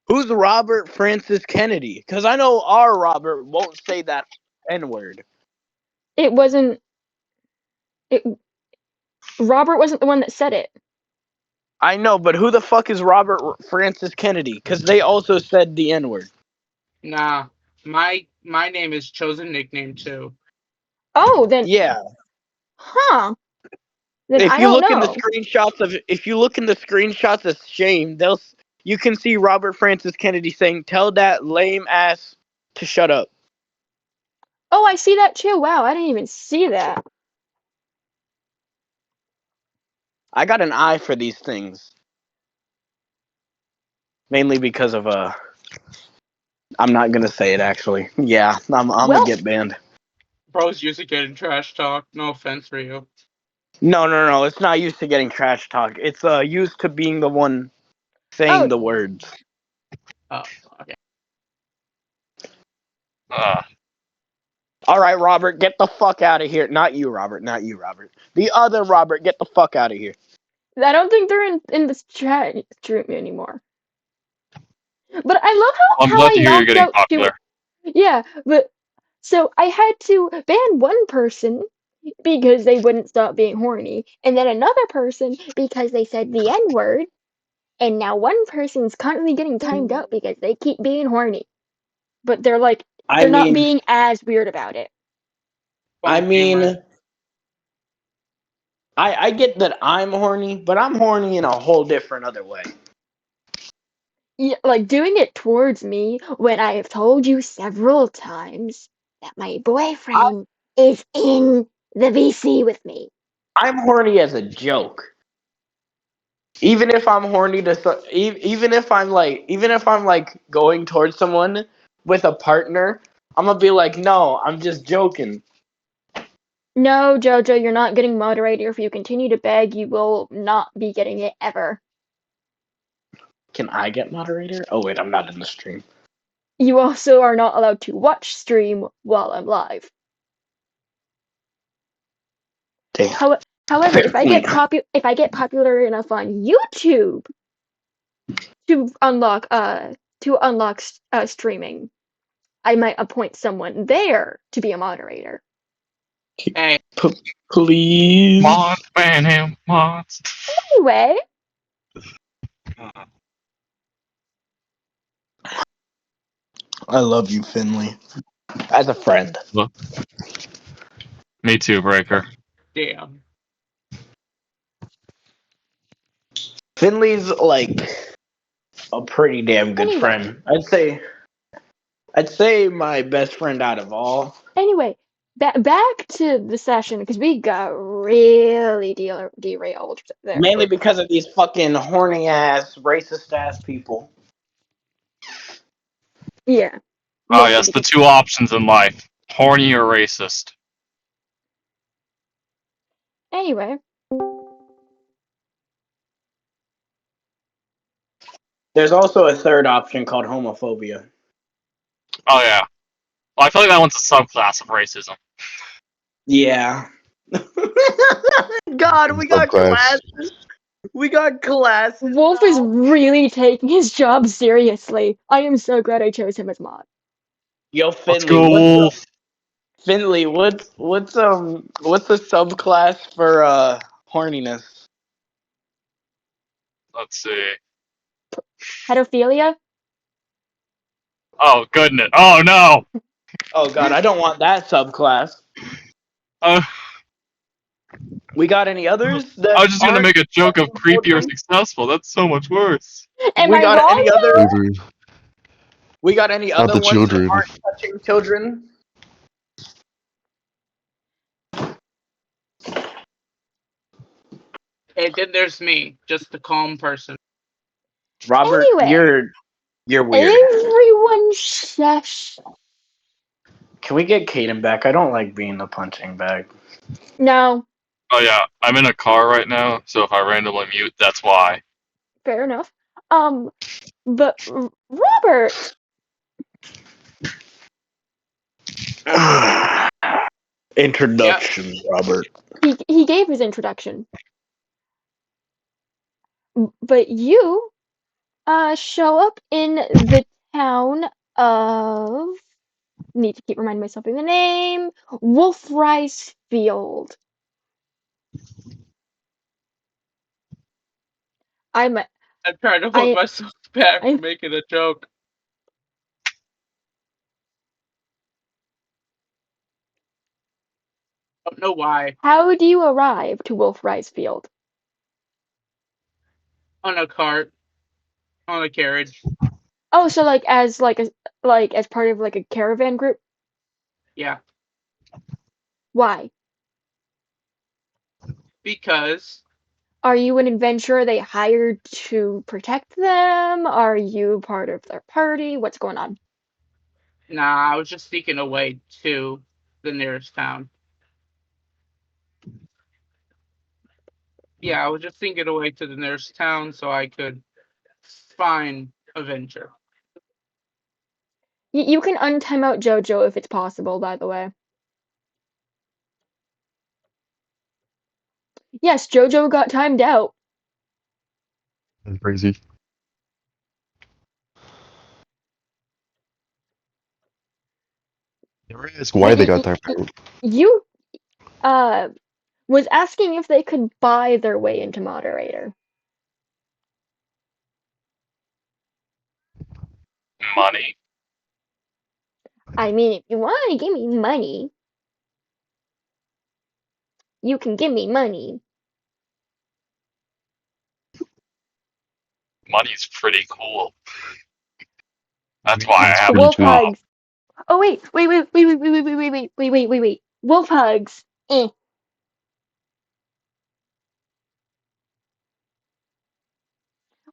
Who's Robert Francis Kennedy? Because I know our Robert won't say that N-word. It wasn't. Robert wasn't the one that said it. I know, but who the fuck is Robert Francis Kennedy? Because they also said the N-word. Nah, my name is chosen nickname too. Oh, then. Yeah. Huh. Then If I you don't look in the know. screenshots of shame, you can see Robert Francis Kennedy saying, "Tell that lame ass to shut up." Oh, I see that too. Wow, I didn't even see that. I got an eye for these things. Mainly because of I'm not gonna say it actually. Yeah, I'm Well, gonna get banned. Bro's used to getting trash talk. No offense, Rio. No. It's not used to getting trash talk. It's used to being the one saying oh, the words. Oh, okay. All right, Robert, get the fuck out of here. Not you, Robert. Not you, Robert. The other Robert, get the fuck out of here. I don't think they're in this chat room anymore. But I love I'm how glad I to hear you're knocked getting out 2. popular. Yeah, but so I had to ban one person because they wouldn't stop being horny, and then another person because they said the N-word, and now one person's constantly getting timed out because they keep being horny. But they're like, I they're not mean, being as weird about it. I Phone camera. mean, I get that I'm horny, but I'm horny in a whole different other way. Yeah, like doing it towards me when I have told you several times that my boyfriend is in the VC with me. I'm horny as a joke. Even if I'm horny even if I'm like going towards someone with a partner, I'm gonna be like, no, I'm just joking. No, Jojo, you're not getting moderator. If you continue to beg, you will not be getting it ever. Can I get moderator? Oh wait, I'm not in the stream. You also are not allowed to watch stream while I'm live. Damn. However, if I get Apparently. popular enough on YouTube to unlock streaming, I might appoint someone there to be a moderator. Hey, Please. Mods, ban him, mods. Anyway, I love you, Finley. As a friend. Me too, Breaker. damn. Finley's like a pretty damn good Anyway. friend. I'd say my best friend out of all. anyway, back to the session because we got really derailed there. Mainly because of these fucking horny ass, racist ass people. Yeah. Oh mostly yes, the because- two options in life: horny or racist. Anyway, There's also a third option called homophobia. Oh yeah. Well, I feel like that one's a subclass of racism. Yeah. God, we got Subclass. classes. We got classes. Wolf is really taking his job seriously. I am so glad I chose him as mod. Yo, Let's Finley, go, Wolf. Finley, what's the subclass for horniness? Let's see. Pedophilia? Oh goodness. Oh no. Oh God, I don't want that subclass. Uh, We got any others? That I was just gonna aren't make a joke of creepy or children? successful. That's so much worse. Am We I got wrong any though? other? Children. We got any Not other the ones children. that aren't touching children? And then there's me, just a calm person. Robert, Anyway. you're weird. Everyone shush. Can we get Caden back? I don't like being the punching bag. No, Oh yeah, I'm in a car right now, so if I randomly mute, that's why. fair enough. But Robert, Introduction, Robert. he gave his introduction. But you show up in the town of, need to keep reminding myself of the name, Wolfrise Field. I'm trying to hold myself back I- from making a joke. I don't know why. How do you arrive to Wolfrise Field? On a cart. On a carriage. Oh, so as part of like a caravan group? Yeah. Why? Because Are you an adventurer they hired to protect them? Are you part of their party? What's going on? I was just sneaking away to the nearest town. Yeah, I was just sneaking away to the nearest town so I could find a venture. You can untime out Jojo if it's possible, by the way. Yes, Jojo got timed out. That's crazy. Never ask why they got that out. You was asking if they could buy their way into moderator. Money. I mean, if you want to give me money, you can give me money. Money's pretty cool. That's why I have a Wolf job. hugs. Oh wait. Wolf hugs. Eh.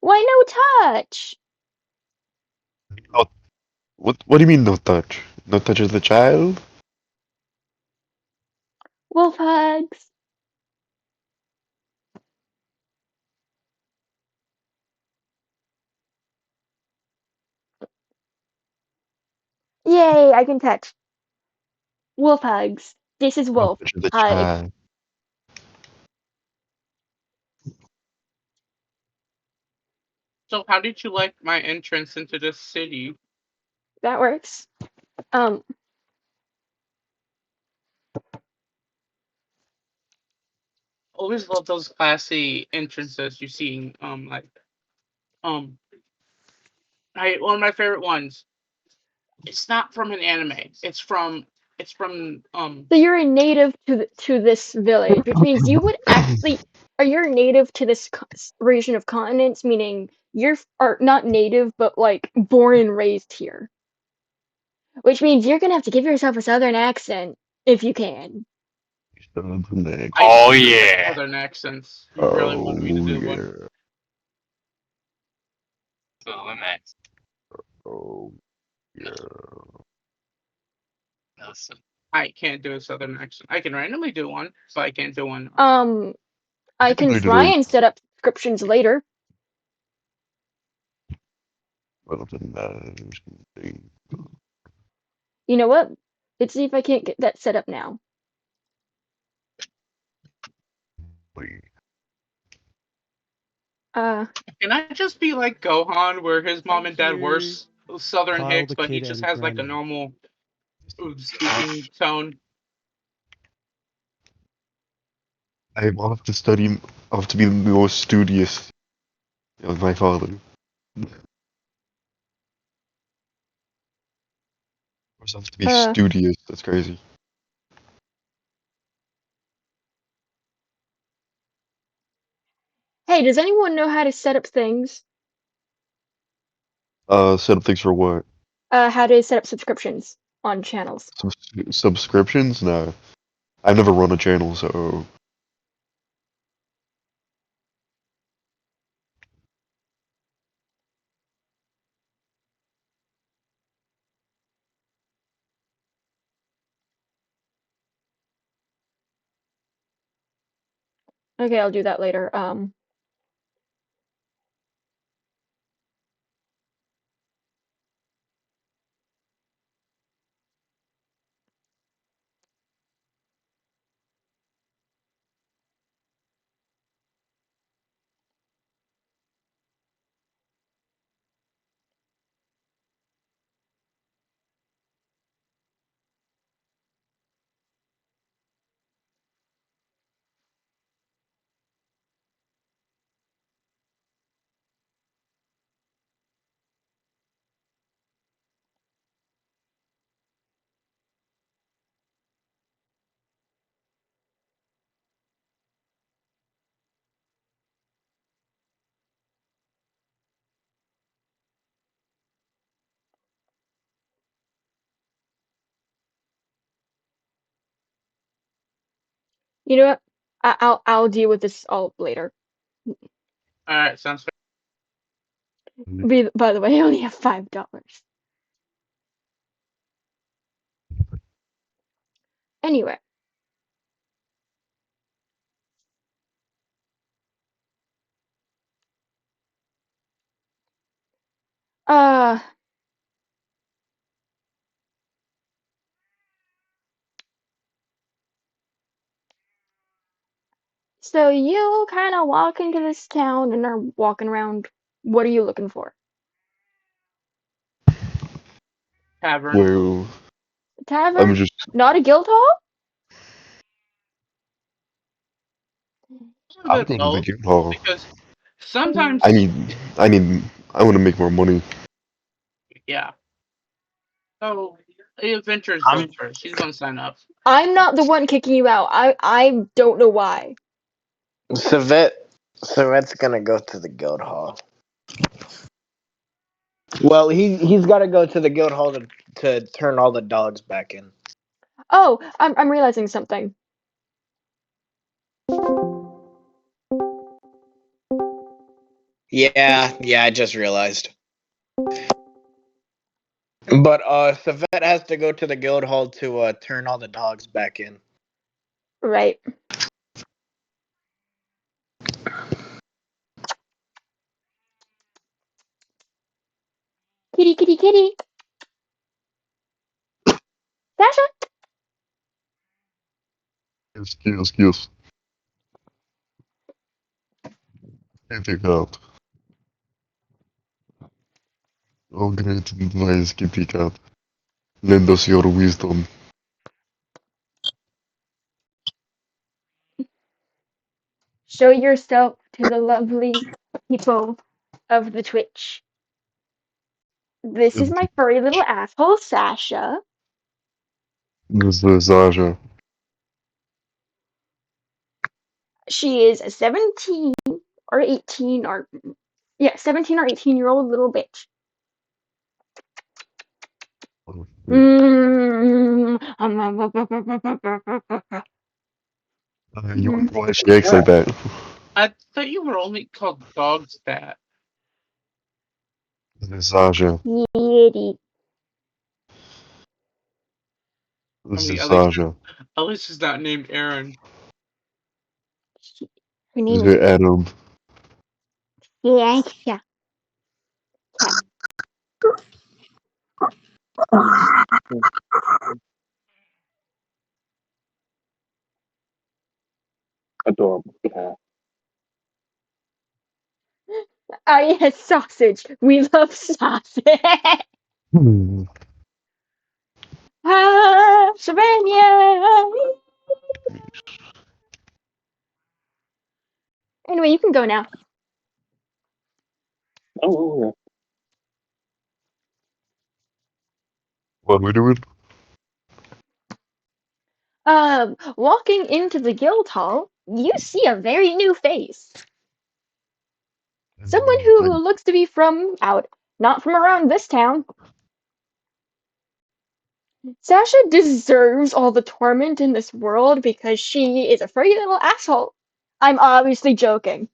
Why no touch? What do you mean no touch? No touch of the child? Wolf hugs. Yay, I can touch. Wolf hugs. This is No Wolf. touch of the Hug. child. So, how did you like my entrance into this city? That works. Um, Always love those classy entrances you see. Um, one of my favorite ones. It's not from an anime. It's from. so you're a native to this village, which means you would actually are you a native to this region of continents, meaning are not native but like born and raised here. Which means you're gonna have to give yourself a southern accent if you can. Son of the neck. I Oh do have yeah. southern accents. You really Oh want me to do one? yeah. So next. Oh yeah. Listen. I can't do a southern accent. I can randomly do one, but I can't do one. I can I did try it. and set up subscriptions later. Well, then that is You know what? Let's see if I can't get that set up now. Can I just be like Gohan, where his mom and dad were Southern Kyle Hicks, the but he Kid just Eddie has like a Brandon. normal speaking tone? I'll have to study. I'll have to be more studious, like my father. Of course, I have to be studious. That's crazy. Hey, does anyone know how to set up things? Set up things for what? How to set up subscriptions on channels. Subscriptions? No, I've never run a channel, so Okay, I'll do that later. You know what? I'll deal with this all later. All right, sounds fair. By the way, I only have $5. Anyway. Uh, so you kind of walk into this town and are walking around. What are you looking for? Tavern. well, A tavern? I'm just. Not a guild hall? A I bit would go to the both, guild hall. because I sometimes, mean, I mean, I want to make more money. yeah. So, Adventures I'm goes first. She's gonna sign up. I'm not the one kicking you out. I don't know why. Savet's gonna go to the guild hall. Well, he's got to go to the guild hall to turn all the dogs back in. Oh, I'm realizing something. Yeah, I just realized. But Savette has to go to the guild hall to turn all the dogs back in. Right. Kitty, kitty, kitty. Sasha. Yes. Anything out. Oh, great, nice, Kitty Cat. Lend us your wisdom. Show yourself to the lovely people of the Twitch. This is my furry little asshole, Sasha. This is Sasha. She is a 17 or 18 or 17 or 18-year-old little bitch. You wonder why she acts like that. I thought you were only called dogs that. This is Sasha. Kitty. This I is mean, Sasha. at least it's not named Aaron. Her This name is is Adam. Sasha. Adorable cat. Oh yes, sausage. We love sausage. Ah, Savannah. Anyway, you can go now. Oh, what are we doing? Walking into the guild hall, you see a very new face. Someone who looks to be not from around this town. Sasha deserves all the torment in this world because she is a furry little asshole. I'm obviously joking.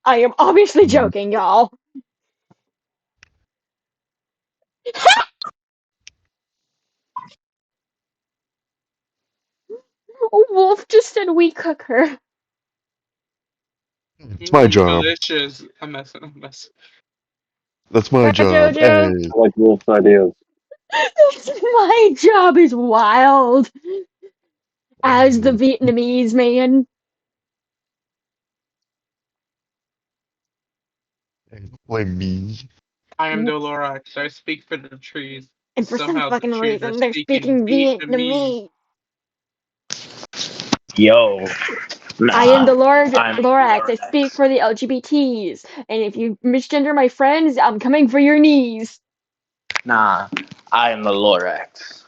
I am obviously joking, y'all. Wolf just said we cook her. It's my job. Delicious. I'm messing. That's my job. Jojo. Hey. I like Wolf's ideas. My job is wild. As the Vietnamese man. Hey, don't blame me. I am the Lorax. I speak for the trees. And for some Somehow the fucking trees are reason, they're speaking speaking Vietnamese. Vietnamese. Yo. I am the I'm Lorax. I speak for the LGBTs. And if you misgender my friends, I'm coming for your knees. Nah, I am the Lorax.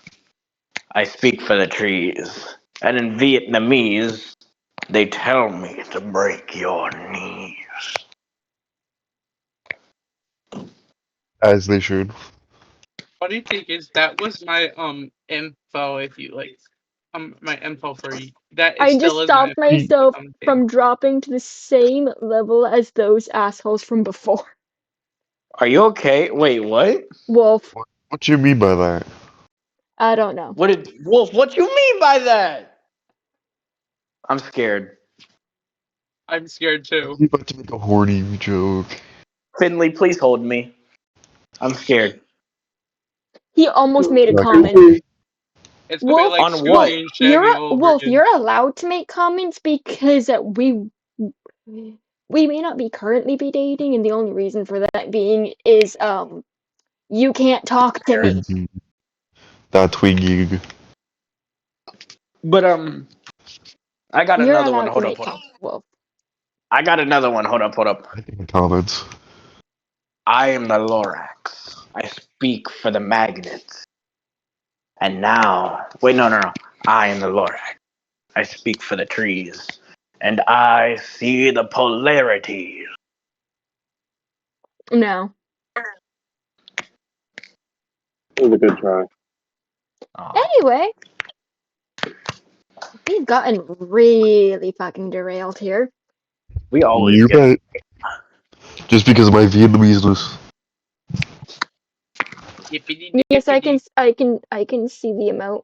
I speak for the trees. And in Vietnamese, they tell me to break your knees. As they should. Funny thing is that was my info. If you like, my info for you. That is I just still is my stopped info. myself from dropping to the same level as those assholes from before. Are you okay? Wait, what? Wolf. What do you mean by that? I don't know. Wolf, what you mean by that? I'm scared. I'm scared too. You about to make a horny joke. Finley, please hold me. I'm scared. He almost made a Like, comment. It's gonna be Wolf, like On Scooby what? and Shaggy all over Wolf, again. you're allowed to make comments because we may not be currently be dating, and the only reason for that being is you can't talk to me. Twinkie. That Twinkie. But I got You're another one. allowed to Hold up, make hold up. comments, Wolf. I got another one. Hold up. I think comments. I am the Lorax. I speak for the magnets. And now, wait, no. I am the Lorax. I speak for the trees. And I see the polarities. No. It was a good try. Anyway, we've gotten really fucking derailed here. We always You get. bet. Just because of my Vietnameseness. Yippity Yes, I dippity. can see the emote.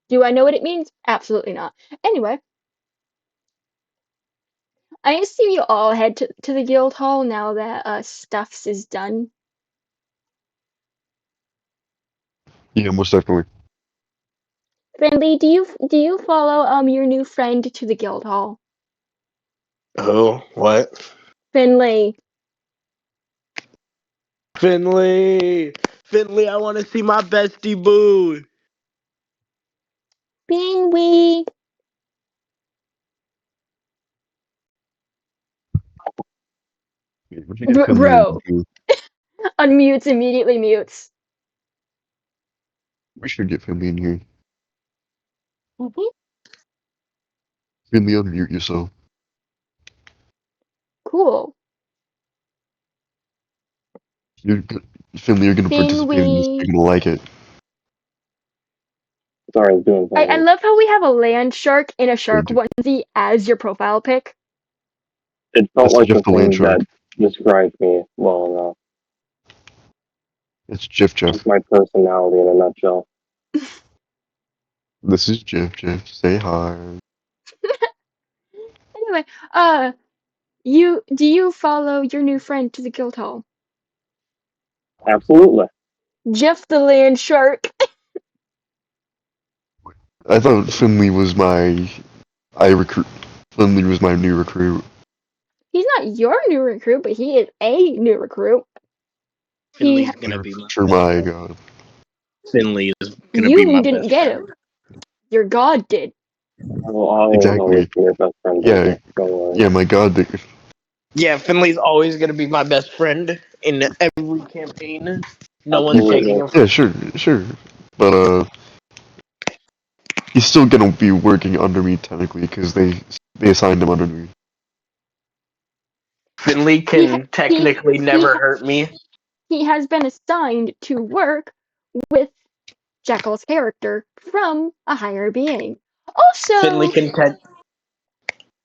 Do I know what it means? Absolutely not. Anyway, I assume you all head to the guild hall now that Stuffs is done. Yeah, most definitely. Friendly, do you follow your new friend to the guild hall? Who? What? Finley. Finley! Finley, I want to see my bestie boo! Finley. Yeah, we should get Finley in Bro. here. Unmutes, immediately mutes. We should get Finley in here. Mhm. Finley, unmute yourself. Cool. Finley, you're gonna participate in this. Finley. You're gonna like it. Sorry, I was doing I something. love how we have a land shark in a shark Dude, onesie as your profile pic. It felt That's like Jeff the the Land thing Shark. that described me well enough. It's Jeff. It's my personality in a nutshell. This is Jeff. Jeff, say hi. Anyway, do you follow your new friend to the guild hall? Absolutely. Jeff the land shark. I thought Finley was my. Finley was my new recruit. He's not your new recruit, but he is a new recruit. Finley's gonna be my For best my friend. god. Finley is gonna be my You didn't best get friend. him. Your god did. I'll always Exactly. be your best friend. Yeah. Don't worry. Yeah, my god, dude. Yeah, Finley's always gonna be my best friend in every campaign. No one's Absolutely. taking him. Yeah, sure. But, he's still gonna be working under me, technically, because they assigned him under me. Finley can technically never hurt me. He has been assigned to work with Jekyll's character from a higher being. Also, Finley can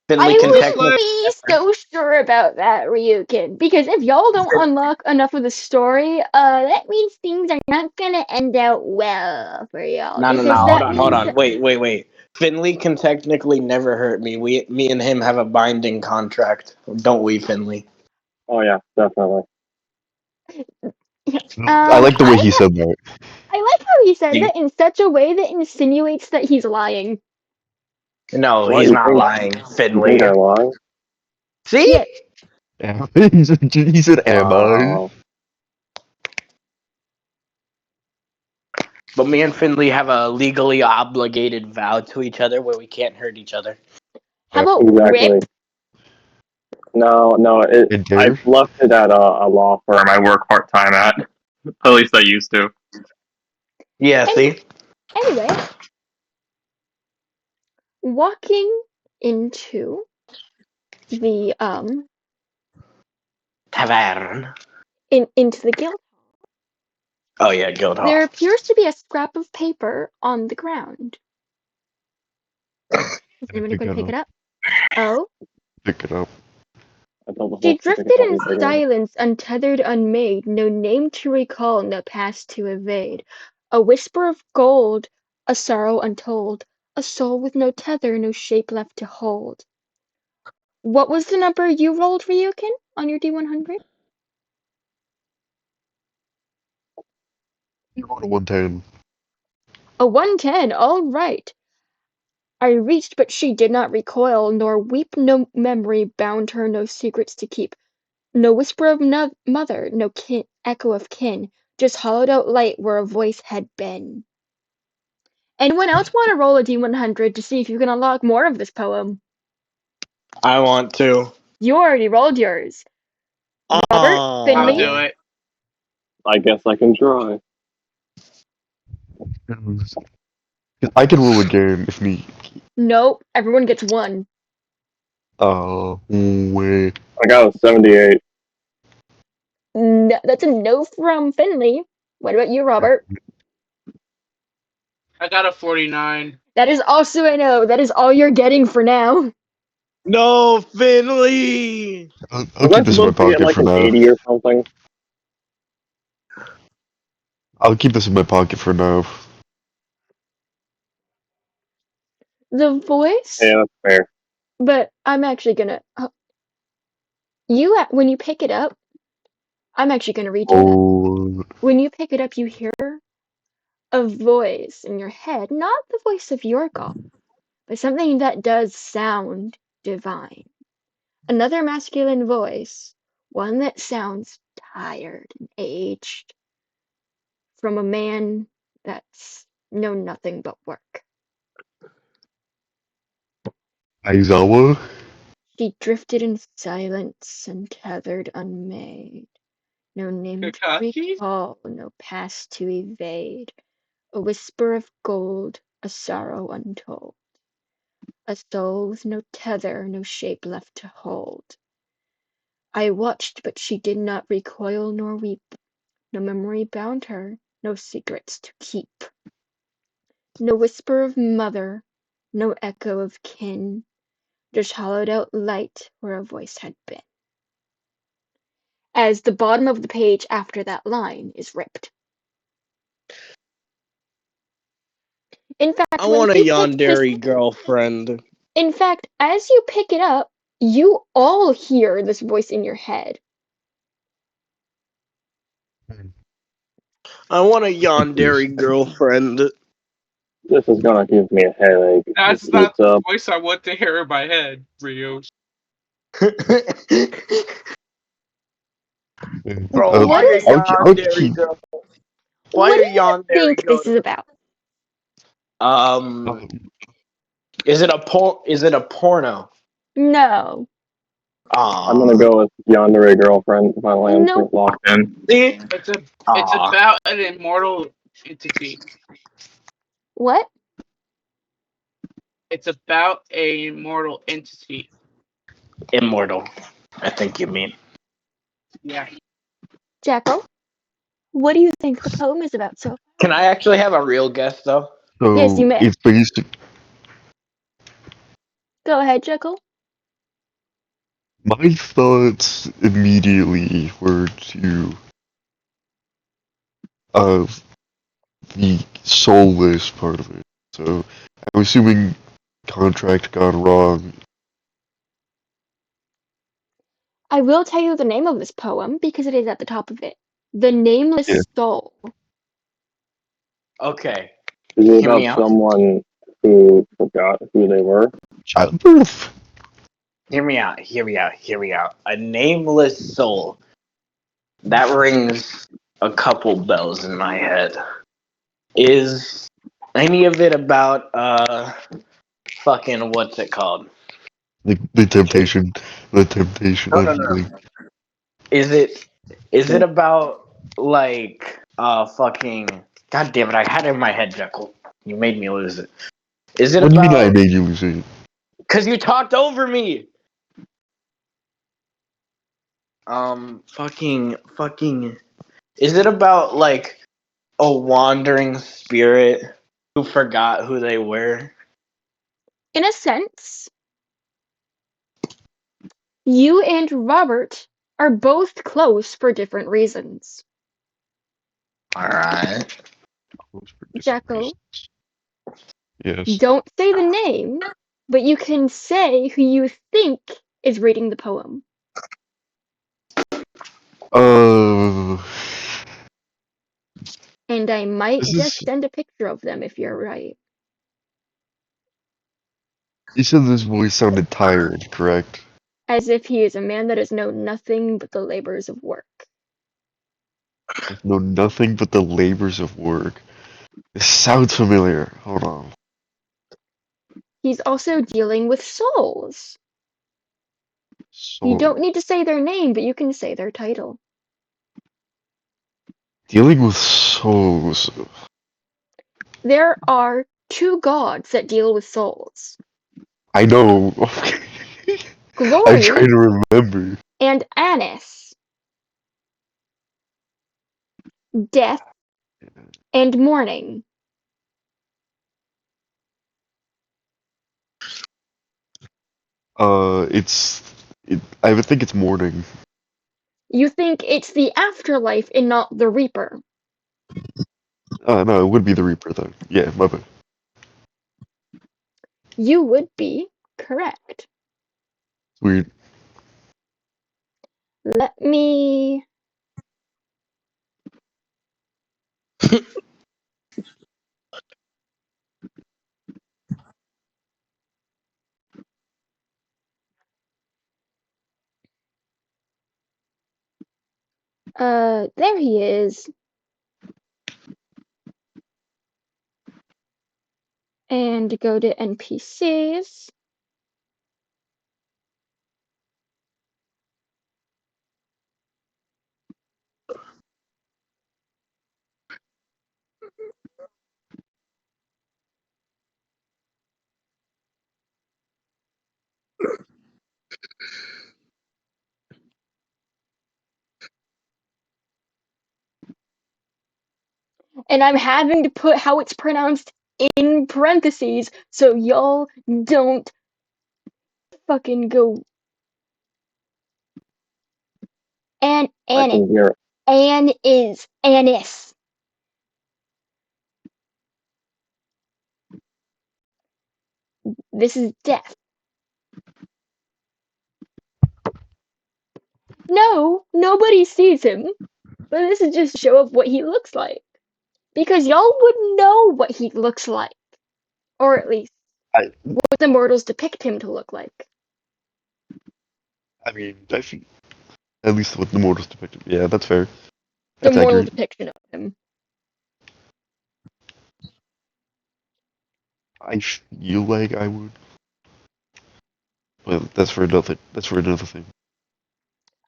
I technically. wouldn't be so sure about that, Ryukin, because if y'all don't unlock enough of the story, that means things are not gonna end out well for y'all. No. Because Hold that on. means that Wait. Finley can technically never hurt me. Me and him have a binding contract, don't we, Finley? Oh yeah, definitely. I like the way he said that. I like how he said You- that in such a way that insinuates that he's lying. No, What, he's you not think- lying, You Finley. think I lie? See? Yeah, He said, am I? Wow. But me and Finley have a legally obligated vow to each other where we can't hurt each other. how about Exactly. Rip? No. And I Dave? left it at a law firm I work part time at. At least I used to. Yeah, see? Anyway, walking into the Tavern. into the guild, Oh yeah, Guildhall. there appears to be a scrap of paper on the ground. Is anybody going to pick it up? Oh, Pick it up. I told the she whole drifted thing in about me. silence, untethered, unmade, no name to recall, no past to evade. A whisper of gold, a sorrow untold, a soul with no tether, no shape left to hold. What was the number you rolled, Ryukin, on your D100? You rolled a 110. A 110, all right. I reached, but she did not recoil, nor weep, no memory bound her, no secrets to keep. No whisper of mother, no echo of kin, just hollowed out light where a voice had been. Anyone else want to roll a D100 to see if you can unlock more of this poem? I want to. You already rolled yours. Robert, I'll Finley, do it. I guess I can try. I can roll again if me. nope, everyone gets one. Oh, wait. I got a 78. No, that's a no from Finley. What about you, Robert? I got a 49. That is also a no. That is all you're getting for now. No, Finley. I'll Was I keep this in my supposed to get pocket like for an now. 80 or something? I'll keep this in my pocket for now. The voice, Yeah, that's fair. but I'm actually gonna. When you pick it up, I'm actually gonna read you that. Oh, When you pick it up, you hear a voice in your head, not the voice of your god, but something that does sound divine. Another masculine voice, one that sounds tired and aged, from a man that's known nothing but work. Aizawa? She drifted in silence, untethered, unmade. No name to Kakashi? recall, no past to evade. A whisper of gold, a sorrow untold. A soul with no tether, no shape left to hold. I watched, but she did not recoil nor weep. No memory bound her, no secrets to keep. No whisper of mother, no echo of kin, just hollowed out light where a voice had been. As the bottom of the page after that line is ripped. In fact, I when want a he picked this, yandere girlfriend. in fact, as you pick it up, you all hear this voice in your head. I want a yandere girlfriend. This is gonna give me a headache. That's not the voice I want to hear in my head, Ryu. Bro, why What are is I'll yandere keep. girl? Why what are do you yandere think this girls? is about? Is it a porno? No. I'm gonna go with Yandere Girlfriend. Final answer Nope. locked in. See? It's about an immortal entity. What? It's about a immortal entity. Immortal, I think you mean. Yeah. Jacko? What do you think the poem is about so? Can I actually have a real guess though? Yes, you So may. it's based. Go ahead, Jekyll. My thoughts immediately were to the soulless part of it. So I'm assuming contract gone wrong. I will tell you the name of this poem because it is at the top of it. The Nameless Yeah. Soul. Okay. Is it Hear me about out. someone who forgot who they were? Childbirth. Hear me out. Hear me out. Hear me out. A nameless soul. That rings a couple bells in my head. Is any of it about fucking what's it called? The temptation. The temptation. No, I no, feel no. Is it about like fucking God damn it, I had it in my head, Jekyll. You made me lose it. Is it What do you mean I about made you lose it? cause you talked over me? Fucking is it about like a wandering spirit who forgot who they were? In a sense, you and Robert are both close for different reasons. Alright. Jekyll, Yes. don't say the name, but you can say who you think is reading the poem. Uh. And I might This just is. send a picture of them if you're right. You said this voice sounded tired, correct? As if he is a man that has known nothing but the labors of work. Know nothing but the labors of work. This sounds familiar. Hold on. He's also dealing with souls. You So, don't need to say their name, but you can say their title. dealing with souls. There are two gods that deal with souls. I know. I'm Glory trying to remember. and Anis. death, and mourning. I would think it's morning. You think it's the afterlife and not the Reaper. No, it would be the Reaper though. Yeah, my bad. You would be correct. Weird. Let me. There he is. And go to NPCs. And I'm having to put how it's pronounced in parentheses so y'all don't fucking go. I can hear it. Anis. This is death. No, nobody sees him. But this is just to show up what he looks like. Because y'all would know what he looks like. Or at least what the mortals depict him to look like. I mean, I think at least what the mortals depicted. Yeah, that's fair. The That's mortal accurate. depiction of him. I feel like I would. Well, that's for another. That's for another thing.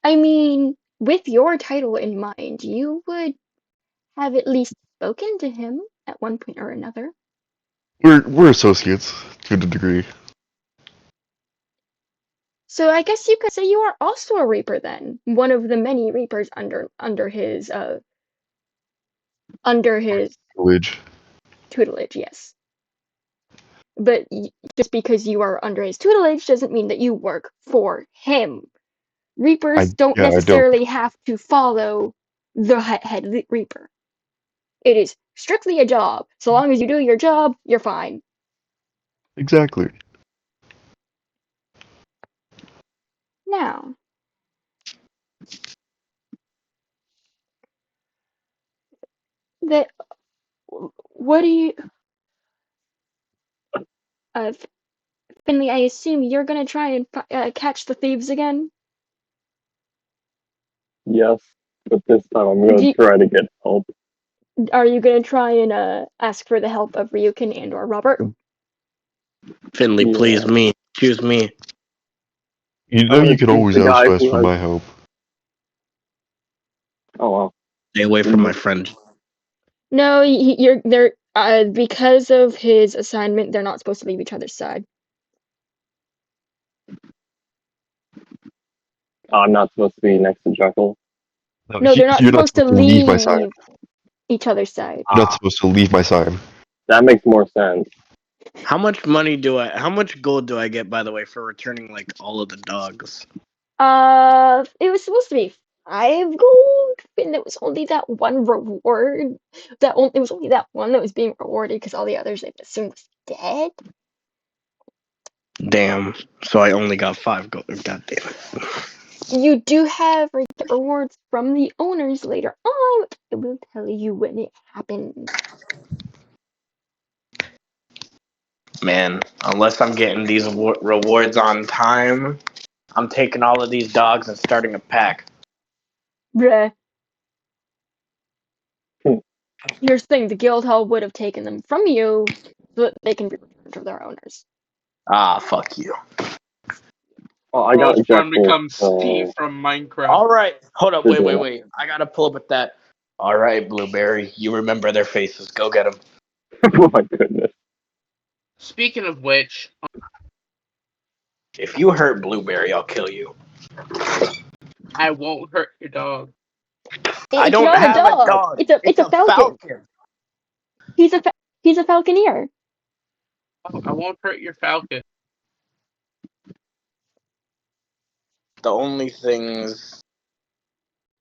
I mean, with your title in mind, you would have at least spoken to him at one point or another. We're associates to a degree. So I guess you could say you are also a Reaper then. One of the many Reapers under his Village. tutelage, yes. But just because you are under his tutelage doesn't mean that you work for him. Reapers don't I don't. necessarily have to follow the head Reaper. It is strictly a job. So long as you do your job, you're fine. Exactly. Now, what do you, uh, Finley? I assume you're gonna try and catch the thieves again. Yes, but this time I'm going to try to get help. Are you gonna try and ask for the help of Ryukin and or Robert? Finley, Yeah. please, me. Choose me. You know you can always the guy ask who for has- my help. Oh well. Stay away from my friend. No, they're because of his assignment, they're not supposed to leave each other's side. I'm not supposed to be next to Jekyll. No, they're not You're not supposed to leave my side. leave each other's side. You're not supposed to leave my side. That makes more sense. How much gold do I get, by the way, for returning like all of the dogs? It was supposed to be 5 gold, and it was only that one reward. It was only that one that was being rewarded because all the others I assumed was dead. Damn. So I only got 5 gold. God damn it. You do have rewards from the owners later on. I will tell you when it happens. Man, unless I'm getting these rewards on time, I'm taking all of these dogs and starting a pack. Bruh. Here's the thing, the guild hall would have taken them from you so that they can be returned to their owners. Ah, fuck you. Oh, I got Rose Farm Jekyll. becomes Steve from Minecraft. Alright, hold up, Good wait. I gotta pull up with that. Alright, Blueberry, you remember their faces. Go get them. Oh my goodness. Speaking of which, If you hurt Blueberry, I'll kill you. I won't hurt your dog. I It's don't not a have a dog. dog. It's a falcon. He's a falconeer. Oh, I won't hurt your falcon. The only things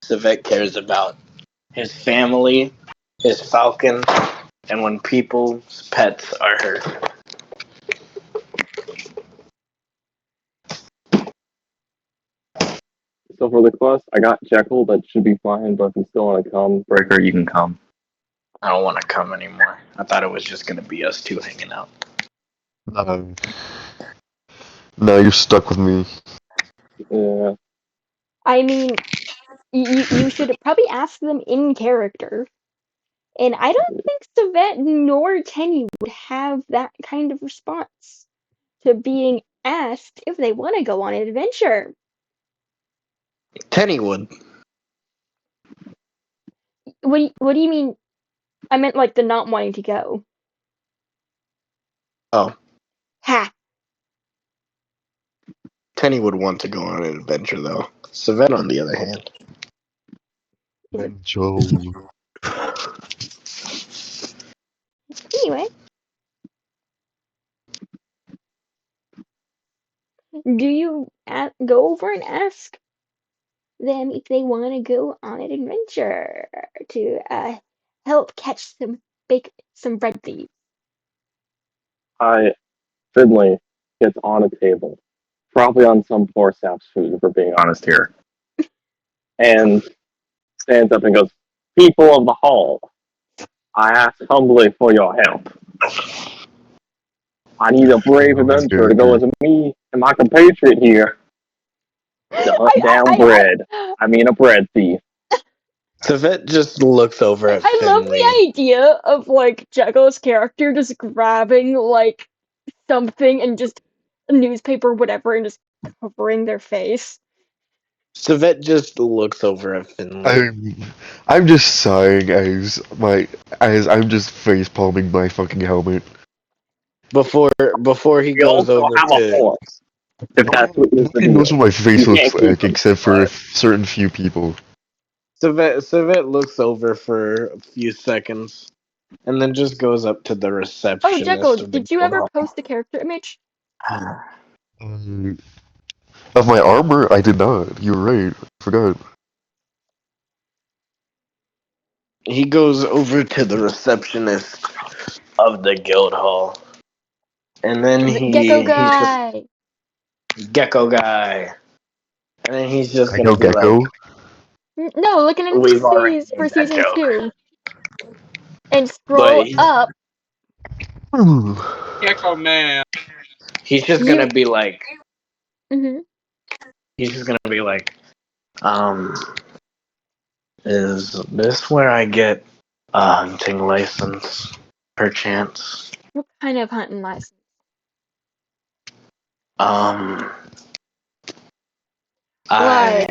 Civet cares about: his family, his falcon, and when people's pets are hurt. So for the quest, I got Jekyll. That should be fine. But if you still want to come, Breaker, you can come. I don't want to come anymore. I thought it was just gonna be us two hanging out. Now you're stuck with me. Yeah. I mean, you should probably ask them in character. And I don't think Savet nor Tenny would have that kind of response to being asked if they want to go on an adventure. Tenny would. What do you mean? I meant like the not wanting to go. Oh, Ha! Tenny would want to go on an adventure though. Civet, on the other hand. Joe. Anyway, do you go over and ask them if they want to go on an adventure to help catch some bread thieves? Finley gets on a table, probably on some poor sap's food, if we're being honest here, and stands up and goes, "People of the hall, I ask humbly for your help. I need a brave adventurer to go with me and my compatriot here to hunt down bread. I mean, a bread thief." Civet just looks over at I love Finley. the idea of like Jekyll's character just grabbing like something and just a newspaper, whatever, and just covering their face. Civet just looks over at Finley. I'm just sighing as I'm just face palming my fucking helmet. Before he We goes also over have a to horse, if that's what you're Nobody knows what my face You looks can't keep like them, except for but- certain few people. Civet looks over for a few seconds and then just goes up to the Oh, receptionist Jekyll, of the did you guild ever hall. post a character image? Of my armor, I did not. You're right. I forgot. He goes over to the receptionist of the guild hall. And then Gecko he's guy. just Gecko guy. And then he's just I gonna know be like, Gecko. No, look at we've already NPCs for made that season joke. 2. And But scroll up. Gecko man. he's just You. gonna be like, Mhm. is this where I get a hunting license, perchance? What kind of hunting license? I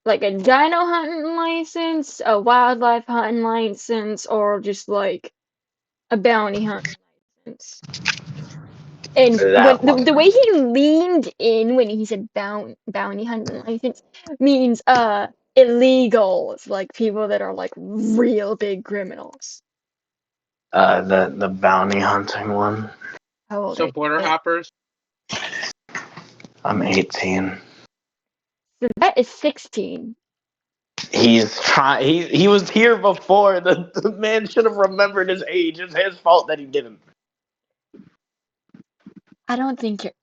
Like a dino hunting license, a wildlife hunting license, or just like a bounty hunting license. And when that one. the way he leaned in when he said bounty hunting license means illegals, like people that are like real big criminals. The bounty hunting one. How old So are border you? hoppers. I'm 18. So that is 16. He's trying. He was here before. The man should have remembered his age. It's his fault that he didn't. I don't think you're.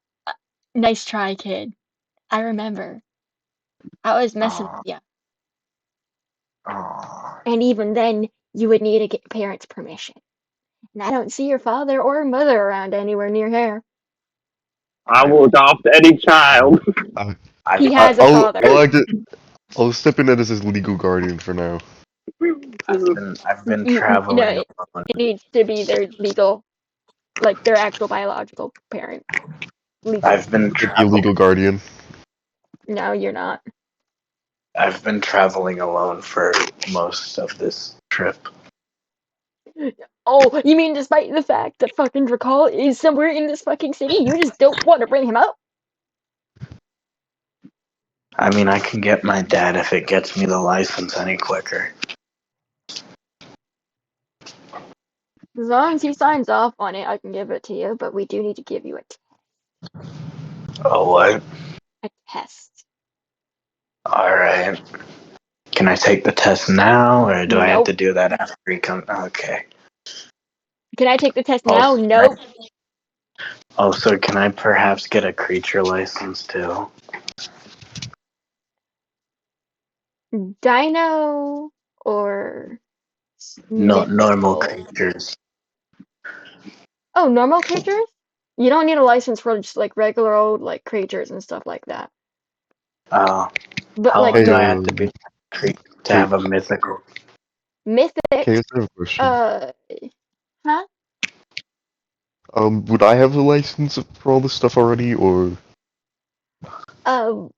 Nice try, kid. I remember. I was messing with you. And even then, you would need to get parents' permission. And I don't see your father or mother around anywhere near here. I will adopt any child. He has a father. I'll step in as his legal guardian for now. I've been traveling. No, it needs to be their legal, like their actual biological parent. Legal. I've been Your legal guardian. No, you're not. I've been traveling alone for most of this trip. Oh, you mean despite the fact that fucking Drakal is somewhere in this fucking city, you just don't want to bring him up? I mean, I can get my dad if it gets me the license any quicker. As long as he signs off on it, I can give it to you, but we do need to give you Oh, what? a test. Alright. Can I take the test now, or do I have Nope. to do that after he comes? Okay. Can I take the test now? Also, Nope. Also, can I perhaps get a creature license too? Dino or No, normal mythical? creatures. Oh, normal creatures? You don't need a license for just like regular old like creatures and stuff like that. How But like long do I the have to be to Wait, have a mythical? mythic, okay, I have a question. huh? Would I have a license for all this stuff already, or Um,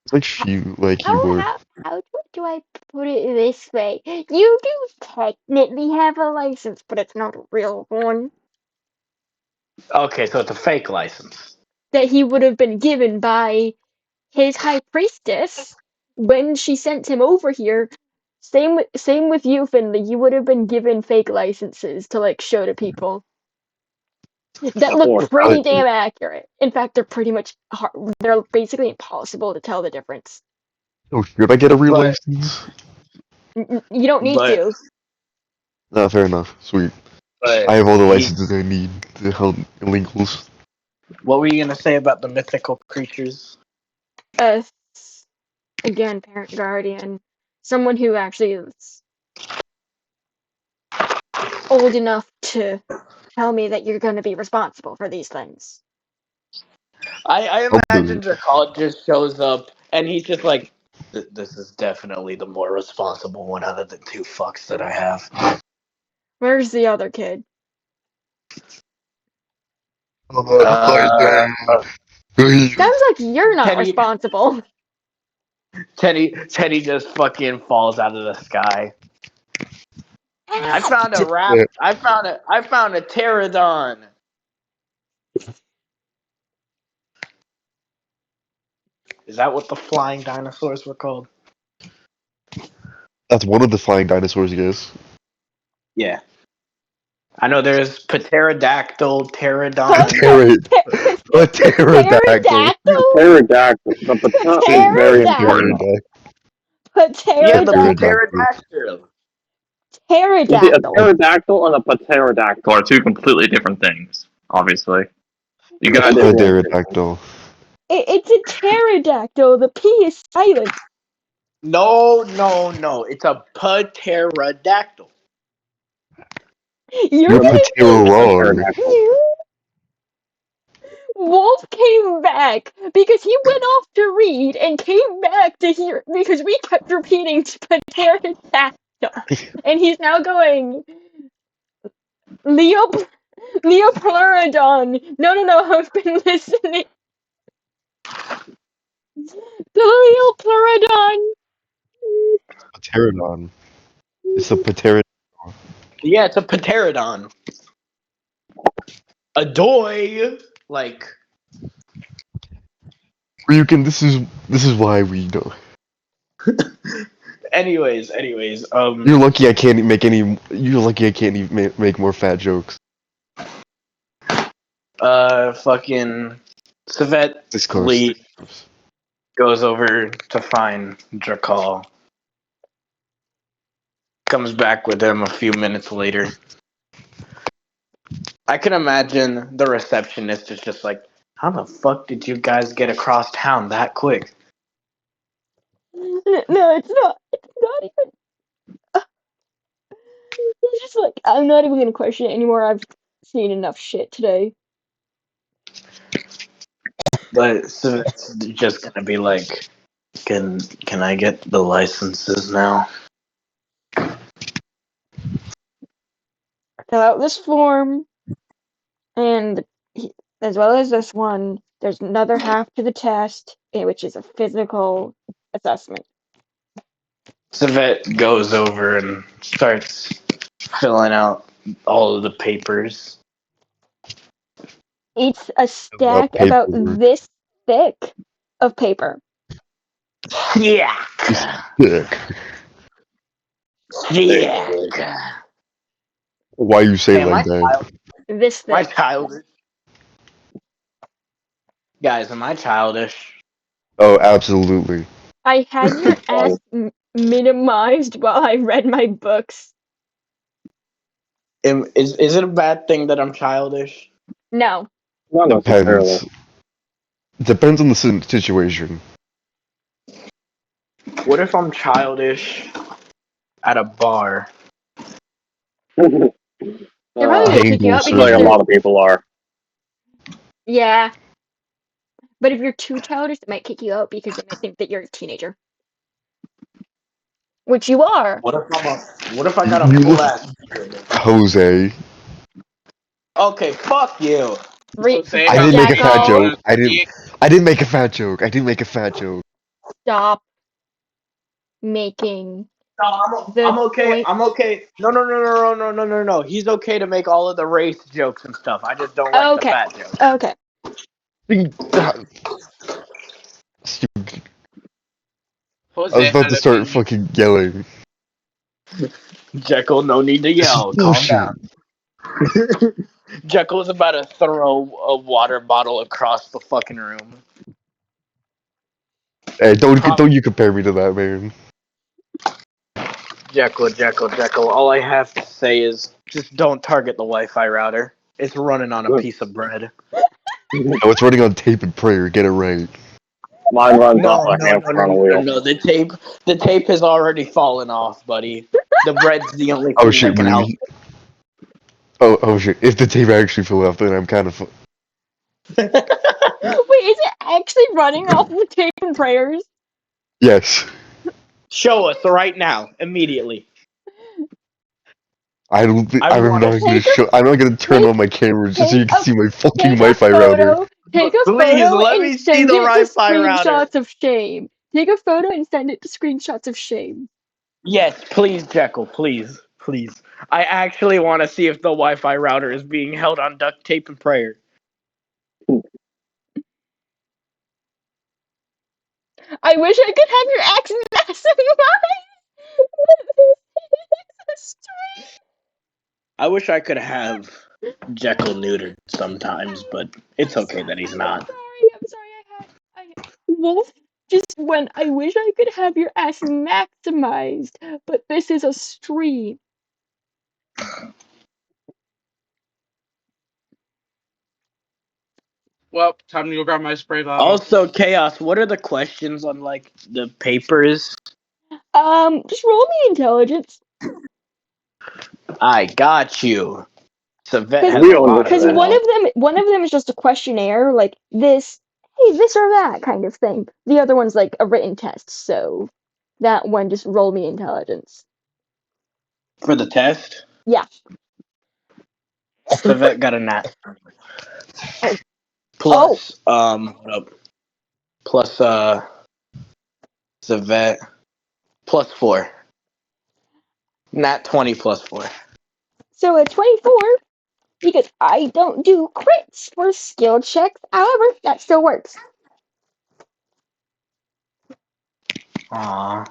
it's like you were? how do I put it this way? You do technically have a license, but it's not a real one Okay, so it's a fake license. that he would have been given by his high priestess when she sent him over here. Same with you, Finley. You would have been given fake licenses to like show to people that Of look course. pretty damn accurate. In fact, they're pretty much they're basically impossible to tell the difference. Oh, should I get a real But- license? You don't need But to. No, fair enough. Sweet. but I have all the he- licenses I need to help illegals. what were you gonna say about the mythical creatures? Uh, Again, parent guardian, someone who actually is old enough to tell me that you're going to be responsible for these things. I Okay. imagine Drakal just shows up and he's just like, this is definitely the more responsible one out of the two fucks that I have. Where's the other kid? Sounds like you're not Teddy- responsible. Teddy just fucking falls out of the sky. I found a rap. I found a pterodon. Is that what the flying dinosaurs were called? That's one of the flying dinosaurs, yes. Yeah. I know there's pterodactyl, pterodon. A pterodactyl. Pterodactyl. The pata is very important. Yeah, the Pterodactyl. pterodactyl. You see, a Pterodactyl. pterodactyl and a pterodactyl are two completely different things, obviously. You gotta A differentiate. pterodactyl. It's a pterodactyl. The P is silent. No. It's a pterodactyl. You're You're wrong. Pterodactyl. Wolf came back because he went off to read and came back to hear because we kept repeating pterodactyl. And he's now going Leopleurodon. No, I've been listening. The Leopleurodon. A pterodon. It's a pterodon. Yeah, it's a pterodon. Adoy. Like, Ryukin, this is why we know. anyways. You're lucky I can't make any. You're lucky I can't even make more fat jokes. Fucking Savet Discourse. Lee goes over to find Drakal. Comes back with him a few minutes later. I can imagine the receptionist is just like, how the fuck did you guys get across town that quick? No, it's not. It's not even. He's just like, I'm not even gonna question it anymore. I've seen enough shit today. But so it's just gonna be like, can I get the licenses now? Fill out this form, and as well as this one, there's another half to the test, which is a physical assessment. Savet goes over and starts filling out all of the papers. It's a stack about paperwork. this thick of paper. Yeah. Dick. Yeah. Why you say Hey, it like that? This Am I thick. childish? Guys, am I childish? Oh, absolutely. I had your ass minimized while I read my books. Is it a bad thing that I'm childish? No. Not necessarily. Depends. Depends on the situation. What if I'm childish at a bar? They're probably gonna kick you out because Like a they're lot of people are. yeah. But if you're too childish, they might kick you out because they might think that you're a teenager. Which you are. What if I got a You full look, ass? Jose. Okay, fuck you. Jose, I how didn't make a come you fat don't Jacko, wanna joke. I speak? didn't make a fat joke. I didn't make a fat joke. stop making No, the I'm okay. point. I'm okay. No. He's okay to make all of the race jokes and stuff. I just don't like the Okay. fat jokes. Okay. Stupid. I was Jose about had to an start opinion. fucking yelling. Jekyll, no need to This is yell. Calm bullshit. down. Jekyll is about to throw a water bottle across the fucking room. Hey, don't you compare me to that, man. Jekyll. All I have to say is just don't target the Wi-Fi router. It's running on a piece of bread. Oh, it's running on tape and prayer. Get it right. Mine runs off a hamster on a wheel. No. The tape has already fallen off, buddy. The bread's the only Oh thing shit, that can help. really? Oh shit. If the tape actually fell off, then I'm kind of. Wait, is it actually running off of tape and prayers? Yes. Show us right now, immediately. I don't. I I'm want not to gonna Take a show. I'm not gonna turn take on my camera just so take you can a see my fucking take a Wi-Fi router. photo. Take a Please, photo let and me see send the it to Wi-Fi router. screenshots of shame. Take a photo and send it to screenshots of shame. Yes, please, Jekyll, please. I actually want to see if the Wi-Fi router is being held on duct tape and prayer. I wish I could have your accent maximized. I wish I could have Jekyll neutered sometimes, but it's okay that he's not. I'm sorry. Wolf just went. I wish I could have your ass maximized, but this is a stream. Well, time to go grab my spray bottle. Also, Chaos, what are the questions on, like, the papers? Just roll me intelligence. I got you. Savet Because has a lot of Because that. one of them is just a questionnaire, like this, hey, this or that kind of thing. The other one's like a written test, so that one just roll me intelligence. For the test? Yeah. Savet got a nat. Oh. Plus, hold up. Plus, Savet. Plus 4. Nat 20 plus 4. So a 24, because I don't do crits for skill checks. However, that still works. Aww.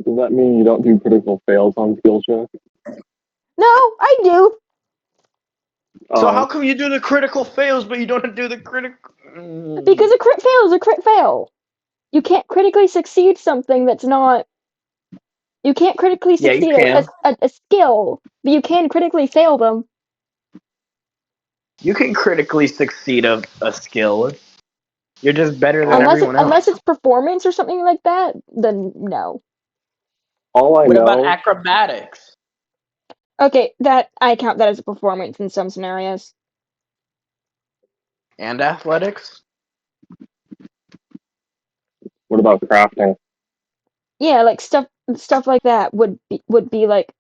does that mean you don't do critical fails on skill check? No, I do. So how come you do the critical fails, but you don't do the critical... Because a crit fail is a crit fail. You can't critically succeed something that's not. You can't critically Yeah, you succeed can. a skill, but you can critically fail them. You can critically succeed a skill. You're just better than everyone else. Unless it's performance or something like that, then no. All I What know. about acrobatics? Okay, that I count that as a performance in some scenarios. And athletics? What about crafting? Yeah, like stuff like that would be like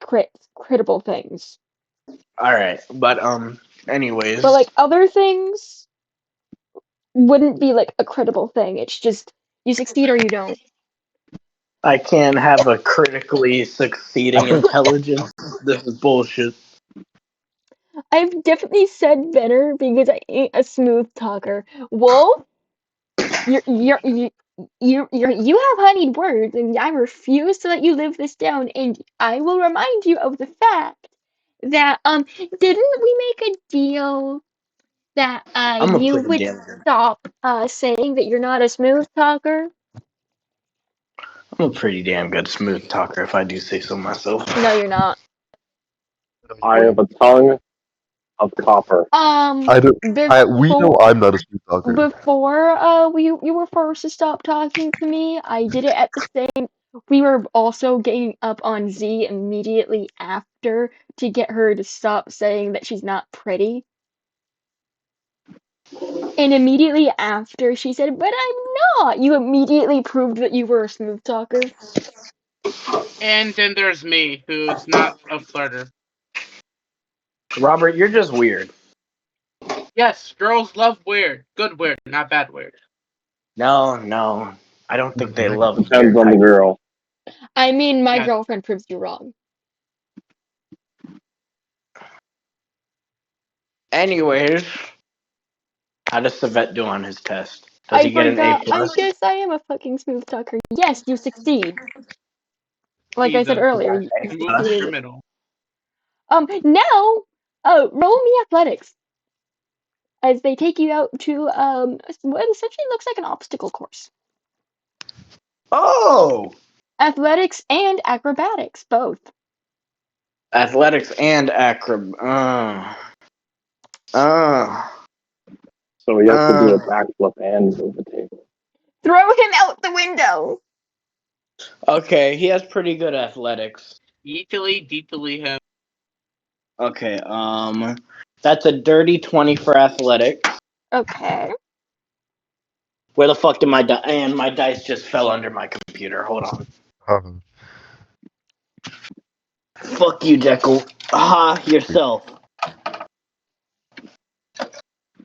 critable things. Alright, but anyways. But like other things wouldn't be like a critable thing. It's just you succeed or you don't. I can't have a critically succeeding intelligence. This is bullshit. I've definitely said better because I ain't a smooth talker. Wolf, you have honeyed words, and I refuse to let you live this down. And I will remind you of the fact that didn't we make a deal that I'm a you pretty would damn good. stop saying that you're not a smooth talker? I'm a pretty damn good smooth talker, if I do say so myself. No, you're not. I have a tongue of copper. I don't. We know Before I'm not a smooth talker. you were forced to stop talking to me, I did it at the same. We were also getting up on Z immediately after to get her to stop saying that she's not pretty. And immediately after she said, "But I'm not," you immediately proved that you were a smooth talker. And then there's me, who's not a flirter. Robert, you're just weird. Yes, girls love weird. Good weird, not bad weird. No. I don't think they love Depends weird. on the girl. I mean, my Yeah. girlfriend proves you wrong. Anyways, how does Savette do on his test? Does I he get an A forgot. I plus? guess I am a fucking smooth talker. Yes, you succeed. Like I He's said a earlier, you smooth succeeded. criminal. Now, roll me athletics as they take you out to what essentially looks like an obstacle course. Oh, Athletics and acrobatics, both. athletics and acrob. So he has to do a backflip and move the table. Throw him out the window. Okay, he has pretty good athletics. Deeply him. Okay, that's a dirty 20 for athletics. Okay. Where the fuck did my dice? And my dice just fell under my computer. Hold on. Fuck you, Jekyll. Ha, yourself.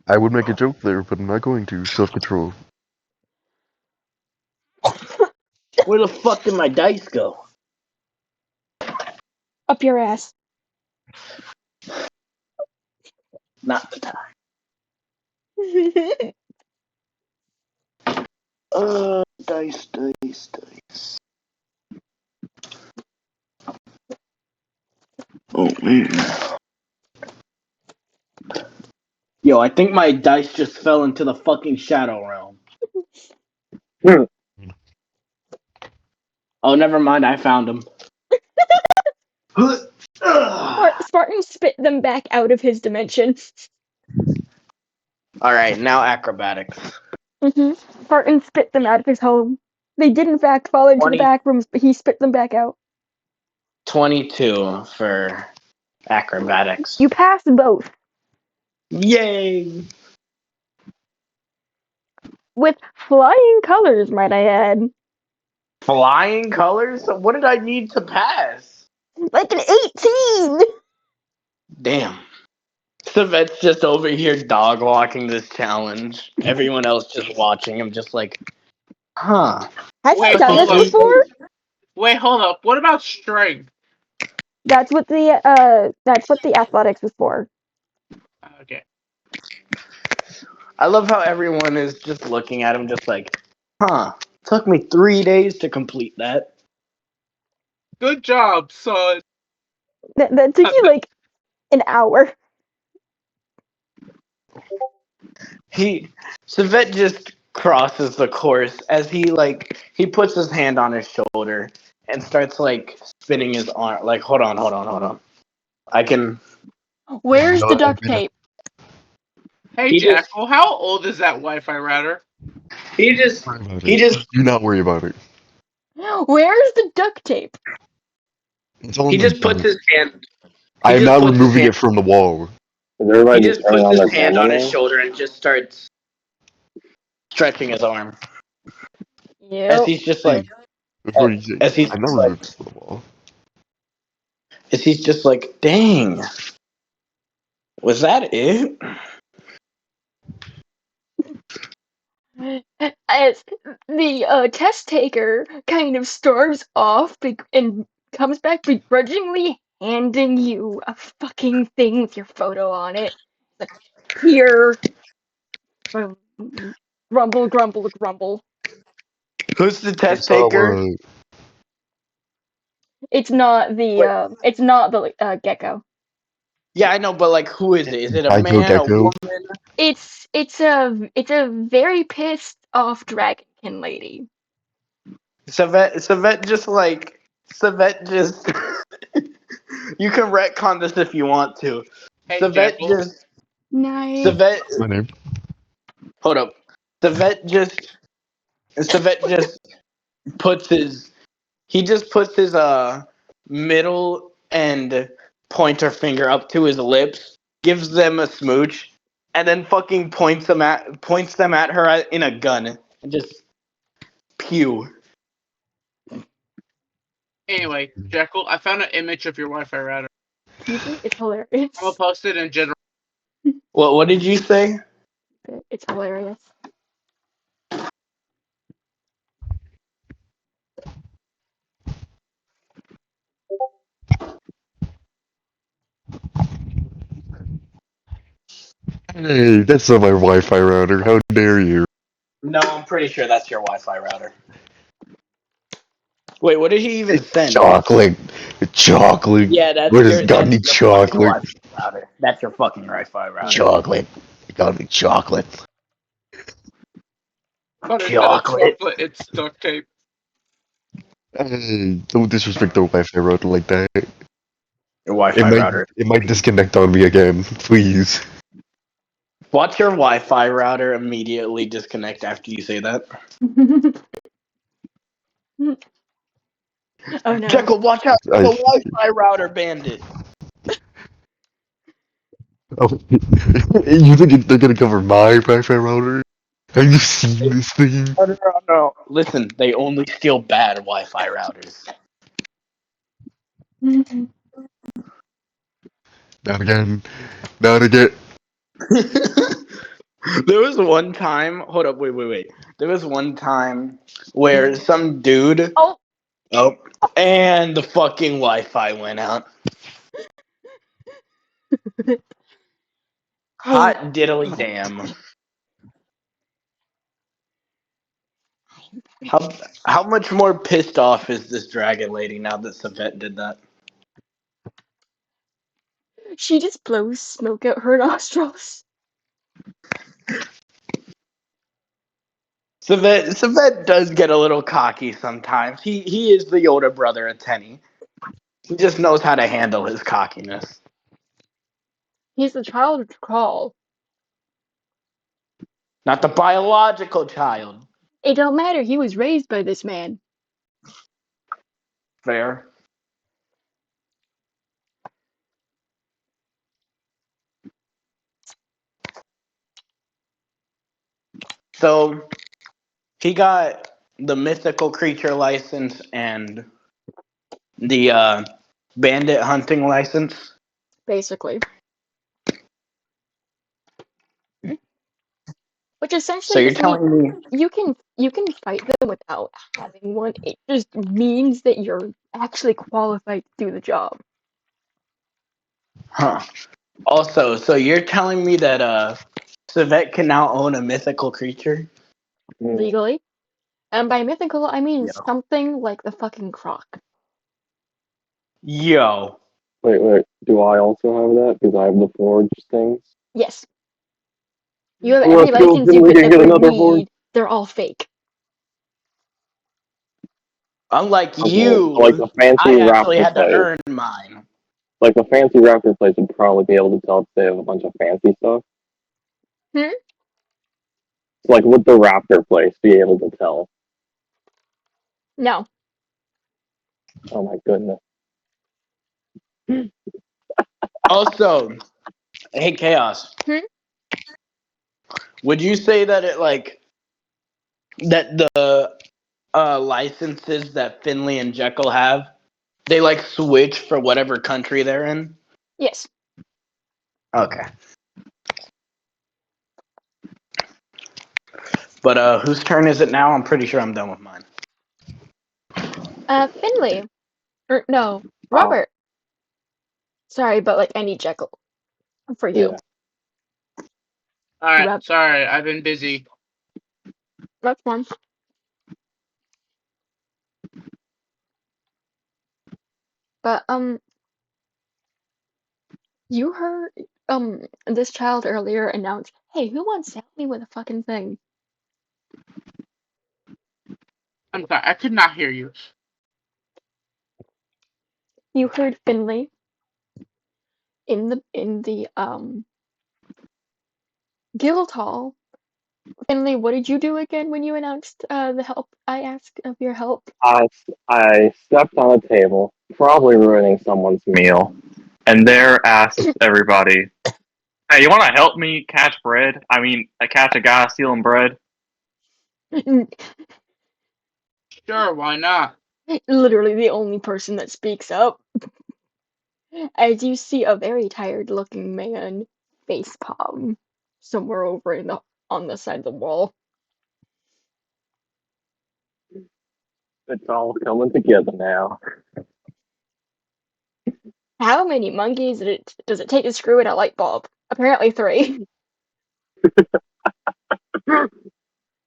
I would make a joke there, but I'm not going to. Self-control. Where the fuck did my dice go? Up your ass. Not the time. Dice. Oh man. Yo, I think my dice just fell into the fucking shadow realm. Oh, never mind. I found him. Spartan spit them back out of his dimension. All right, now acrobatics. Spartan spit them out of his home. They did in fact fall into the 20. back rooms, but he spit them back out. 22 for acrobatics. You passed both. Yay! With flying colors, might I add. Flying colors? What did I need to pass? Like an 18! Damn. Savette's just over here dog walking this challenge. Everyone else just watching him, just like, huh. Have you Wait, done this hold up. before? Wait, hold up. What about strength? That's what the athletics was for. Okay. I love how everyone is just looking at him, just like, huh. Took me 3 days to complete that. Good job, son. That took you like an hour. Savette just crosses the course as he puts his hand on his shoulder and starts like spinning his arm. Like, hold on. I can. Where's the duct tape? Hey, He just- Jackal, how old is that Wi-Fi router? He just. Do not worry about it. Where's the duct tape? It's all He in just my puts phone. his hand. I am just not puts his removing hand- it from the wall. Is everybody He just turning puts on his their hand on camera his now? shoulder and just starts stretching his arm. As Yep. he's just like. Before you say, As he's I'm not like. removing it from the wall. As he's just like, dang. Was that it? As the test taker kind of storms off and comes back begrudgingly handing you a fucking thing with your photo on it. Like, here. Grumble, grumble, grumble. Who's the test It's taker? It's not the gecko. Yeah, I know, but like, who is it? Is it a Geico man, a Gecko. woman? It's a very pissed off dragonkin lady. Savette just. You can retcon this if you want to. Hey, Savette Jekyll. just. Nice. Savette. That's my name. Hold up. Savette just puts his. He just puts his middle and pointer finger up to his lips, gives them a smooch, and then fucking points them at her in a gun and just pew. Anyway, Jekyll, I found an image of your Wi-Fi router. It's hilarious. I'm gonna post it in general. What did you say? It's hilarious. Hey, that's not my Wi-Fi router. How dare you? No, I'm pretty sure that's your Wi-Fi router. Wait, what did he even send? Chocolate. Chocolate. Yeah, that's Where does your got me fucking chocolate? Wi-Fi router. That's your fucking Wi-Fi router. Chocolate. It got me chocolate. But instead of Chocolate. chocolate, it's duct tape. Hey, don't disrespect the Wi-Fi router like that. Your Wi-Fi router. It might disconnect on me again. Please. Watch your Wi-Fi router immediately disconnect after you say that. Oh no. Jekyll, watch out for I, the Wi-Fi router bandit. oh, you think they're gonna cover my Wi-Fi router? Have you seen this thing? No. Listen, they only steal bad Wi-Fi routers. Not again. Not again. There was one time. Hold up, wait. There was one time where some dude. Oh. Oh, and the fucking Wi-Fi went out. Hot diddly damn. How much more pissed off is this dragon lady now that Savette did that? She just blows smoke out her nostrils. Savette does get a little cocky sometimes. He is the older brother of Tenny. He just knows how to handle his cockiness. He's the child of Crawl. Not the biological child. It don't matter. He was raised by this man. Fair. So he got the mythical creature license and the bandit hunting license. Basically. Which So essentially you're just means telling me, you can fight them without having one. It just means that you're actually qualified to do the job. huh? Also, so you're telling me that Savette can now own a mythical creature? Legally. And by mythical, I mean Yeah. something like the fucking croc. Yo. Wait. Do I also have that? Because I have the forge things. Yes. You have Let's every go, license you then we could can get ever another forge. need. They're all fake. Unlike Okay, you, so like the fancy I actually raptor had to place. earn mine. Like the fancy raptor place would probably be able to tell if they have a bunch of fancy stuff. Hmm? Like, would the raptor place be able to tell? No. Oh my goodness. Also, hey Chaos. Hmm? Would you say that that the licenses that Finley and Jekyll have, they like switch for whatever country they're in? Yes. Okay. But whose turn is it now? I'm pretty sure I'm done with mine. Finley. No. Robert. Sorry, but like I need Jekyll for you. Yeah. Alright, Rub. sorry, I've been busy. That's fine. But you heard this child earlier announce, "Hey, who wants to help me with a fucking thing?" I'm sorry, I could not hear you. You heard Finley in the guild hall. Finley, what did you do again when you announced the help I asked of your help? I stepped on a table, probably ruining someone's meal, and there asked everybody, "Hey, you want to help me catch bread? I mean, catch a guy stealing bread?" Sure, why not? Literally the only person that speaks up. As you see a very tired looking man face palm somewhere over on the side of the wall. It's all coming together now. How many monkeys does it take to screw in a light bulb? Apparently 3.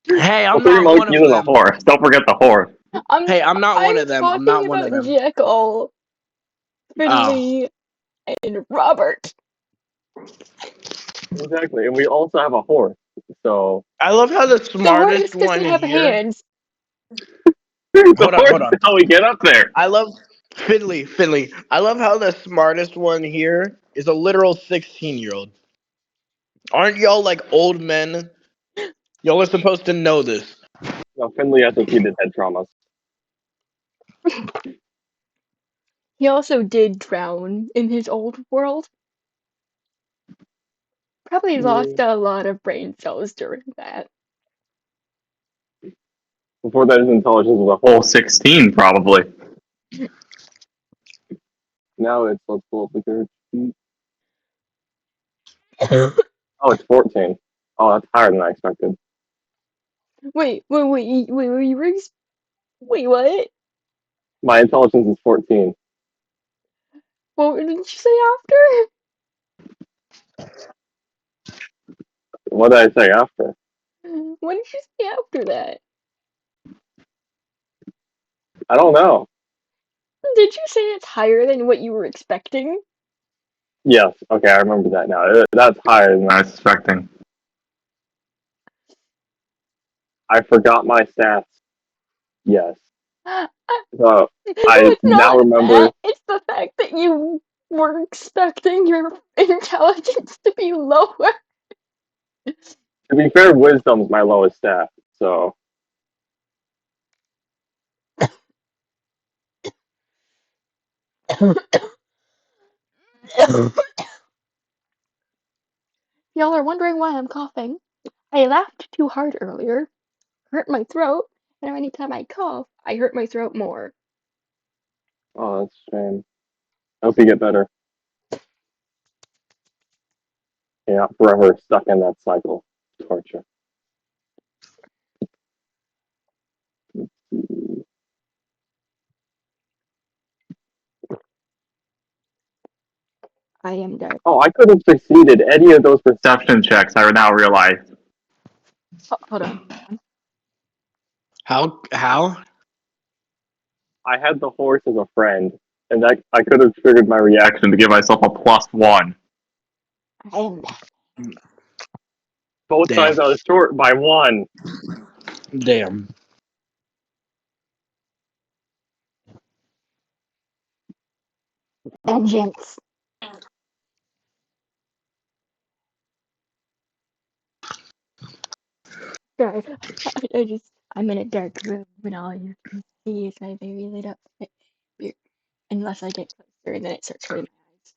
Hey, Well, I'm 3 not one monkeys of and a them. horse. Don't forget the horse. Hey, I'm not one I'm of them. I'm talking not one of about them. Jekyll, Oh. Finley, and Robert. Exactly, and we also have a horse. So I love how the The smartest horse doesn't one have here. hands. the Hold on, horse hold on. is how we get up there. I love Finley. I love how the smartest one here is a literal 16-year-old. Aren't y'all like old men? Y'all are supposed to know this. No, Finley has repeated head traumas. He also did drown in his old world. Probably lost a lot of brain cells during that. Before that, his intelligence was a whole 16, probably. Now it's, let's pull up the good sheet. Oh, it's 14. Oh, that's higher than I expected. Wait, you were wait, what? My intelligence is 14. What did you say after? What did I say after? What did you say after that? I don't know. Did you say it's higher than what you were expecting? Yes, okay, I remember that now. That's higher than I was expecting. I forgot my stats. Yes. So I It's now not remember. that. It's the fact that you were expecting your intelligence to be lower. To be fair, wisdom's my lowest stat. So Y'all are wondering why I'm coughing. I laughed too hard earlier, hurt my throat, and anytime I cough, I hurt my throat more. oh, that's a shame. I hope you get better. You're not forever stuck in that cycle of torture. I am dark. Oh, I could have succeeded any of those perception checks. I now realize. Hold on. How? I had the horse as a friend, and that I could have triggered my reaction to give myself a +1. I am Both Damn. times I was short by 1. Damn. vengeance. Sorry, I'm in a dark room and all you can see is my very lit up beard. Unless I get closer and then it starts hurting my eyes.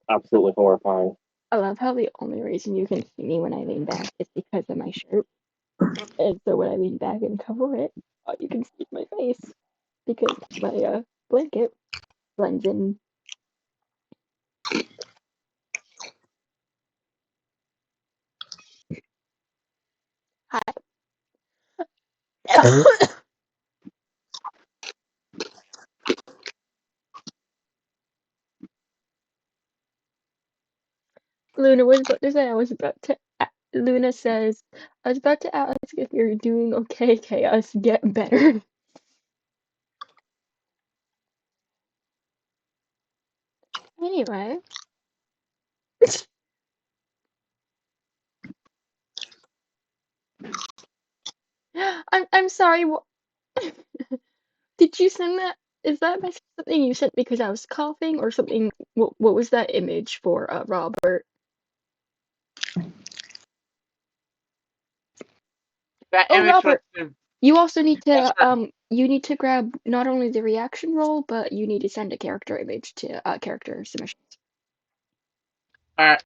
Absolutely horrifying. I love how the only reason you can see me when I lean back is because of my shirt. And so when I lean back and cover it, all you can see is my face. Because my blanket blends in. Hi. Luna was about to say. Luna says, I was about to ask if you're doing okay, Chaos. Get better. Anyway. I'm sorry. Did you send that? Is that message something you sent because I was coughing or something? What was that image for, Robert? That Oh, image was Robert, you also need Yes, to you need to grab not only the reaction roll, but you need to send a character image to character submissions. Alright.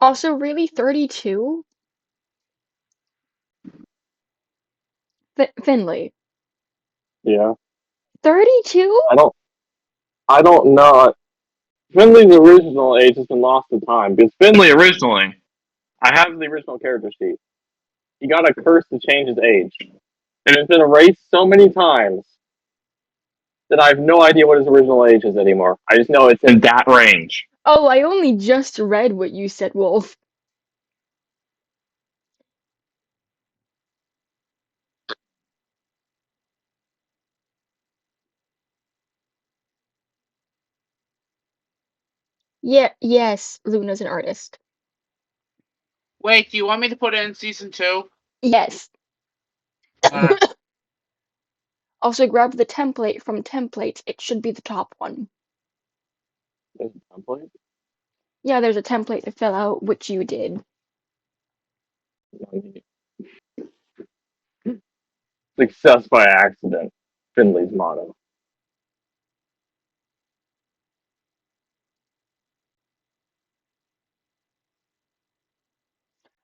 Also, really, 32? Finley. Yeah. 32? I don't know. Finley's original age has been lost to time because Finley originally, I have the original character sheet. He got a curse to change his age, and it's been erased so many times that I have no idea what his original age is anymore. I just know it's in that range. Oh, I only just read what you said, Wolf. Yeah, yes, Luna's an artist. Wait, do you want me to put it in season 2? Yes. Alright. Also, grab the template from templates. It should be the top one. There's a template? Yeah, there's a template to fill out, which you did. Success by accident. Finley's motto.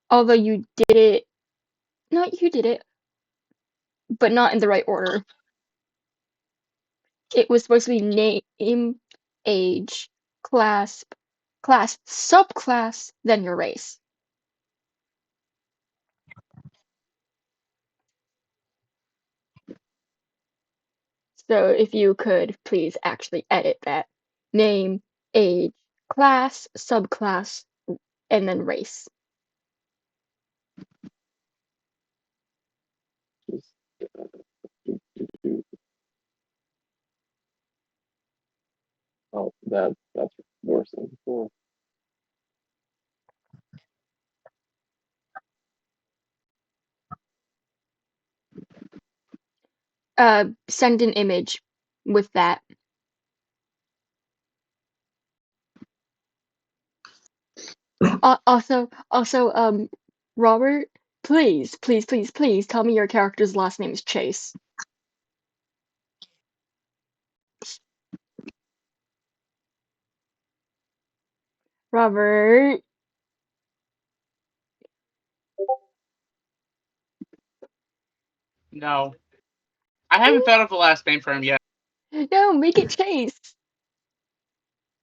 Although you did it. No, you did it. But not in the right order. It was supposed to be name, age, class, subclass, then your race. So if you could please actually edit that. Name, age, class, subclass, and then race. Oh, that's worse than before. Send an image with that. Also, Robert, please tell me your character's last name is Chase. Robert. No. I haven't thought of a last name for him yet. No, make it Chase.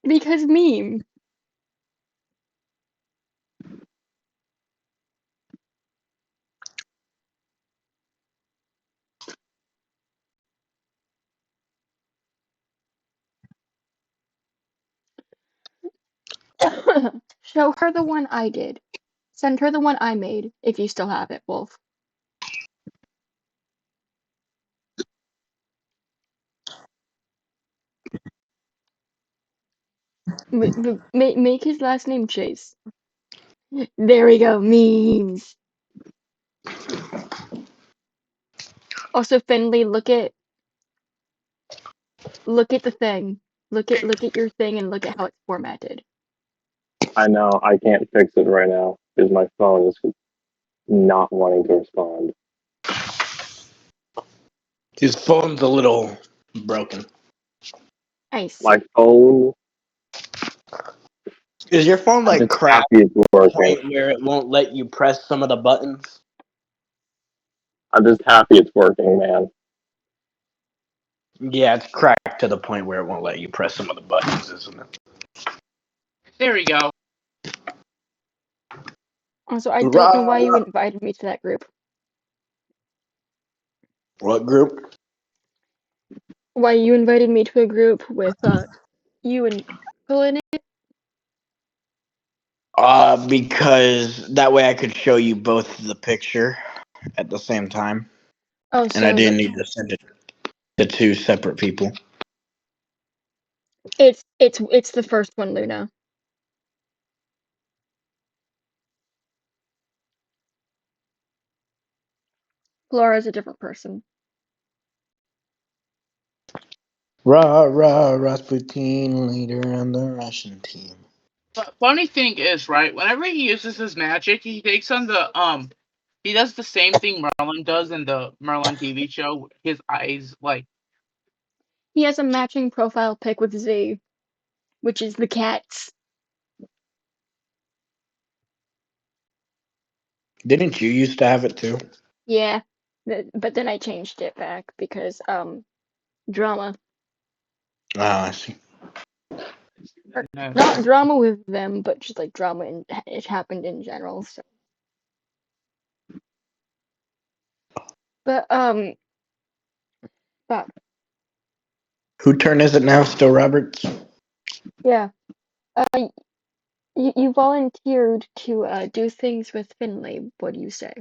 Because meme. Show her the one I did. Send her the one I made, if you still have it, Wolf. Make his last name Chase. There we go, memes. Also, Finley, look at the thing. Look at your thing and look at how it's formatted. I know, I can't fix it right now because my phone is not wanting to respond. His phone's a little broken. Nice. My phone. Is your phone I'm like just crap happy it's to the working. point where it won't let you press some of the buttons? I'm just happy it's working, man. Yeah, it's cracked to the point where it won't let you press some of the buttons, isn't it? There we go. Also, I don't know why you invited me to that group. What group? Why you invited me to a group with you and Phil in it? Because that way I could show you both the picture at the same time, Oh, and I so didn't need to send it to two separate people. it's the first one, Luna. Laura's a different person. Rasputin, leader on the Russian team. But funny thing is, right, whenever he uses his magic, he takes on the he does the same thing Merlin does in the Merlin TV show. His eyes, like, He has a matching profile pic with Z, which is the cat's. Didn't you used to have it too? Yeah, but then I changed it back because drama. Oh, I see. Or, no. not drama with them, but just like drama and it happened in general. So, but Bob, Who turn is it now? Still Roberts? yeah, you volunteered to do things with Finley. What do you say?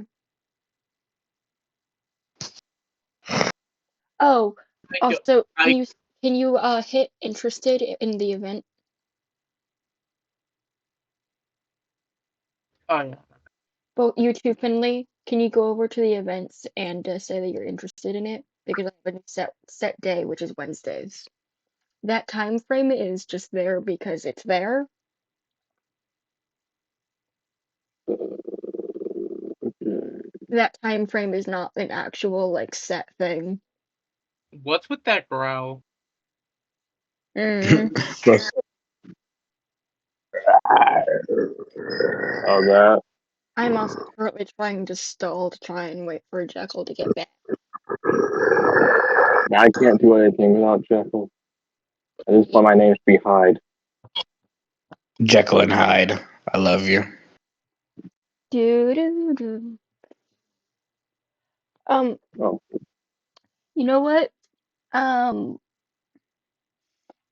Oh, also, I can you hit interested in the event? oh yeah. Well, you too, Finley. Can you go over to the events and say that you're interested in it? Because I have a new set day, which is Wednesdays. That time frame is just there because it's there. That time frame is not an actual like set thing. What's with that growl? Mm. Just- On that. I'm also currently trying to stall to try and wait for Jekyll to get back. I can't do anything without Jekyll. At this point, my name should be Hyde. Jekyll and Hyde. I love you. Do do do. Oh, You know what? Um,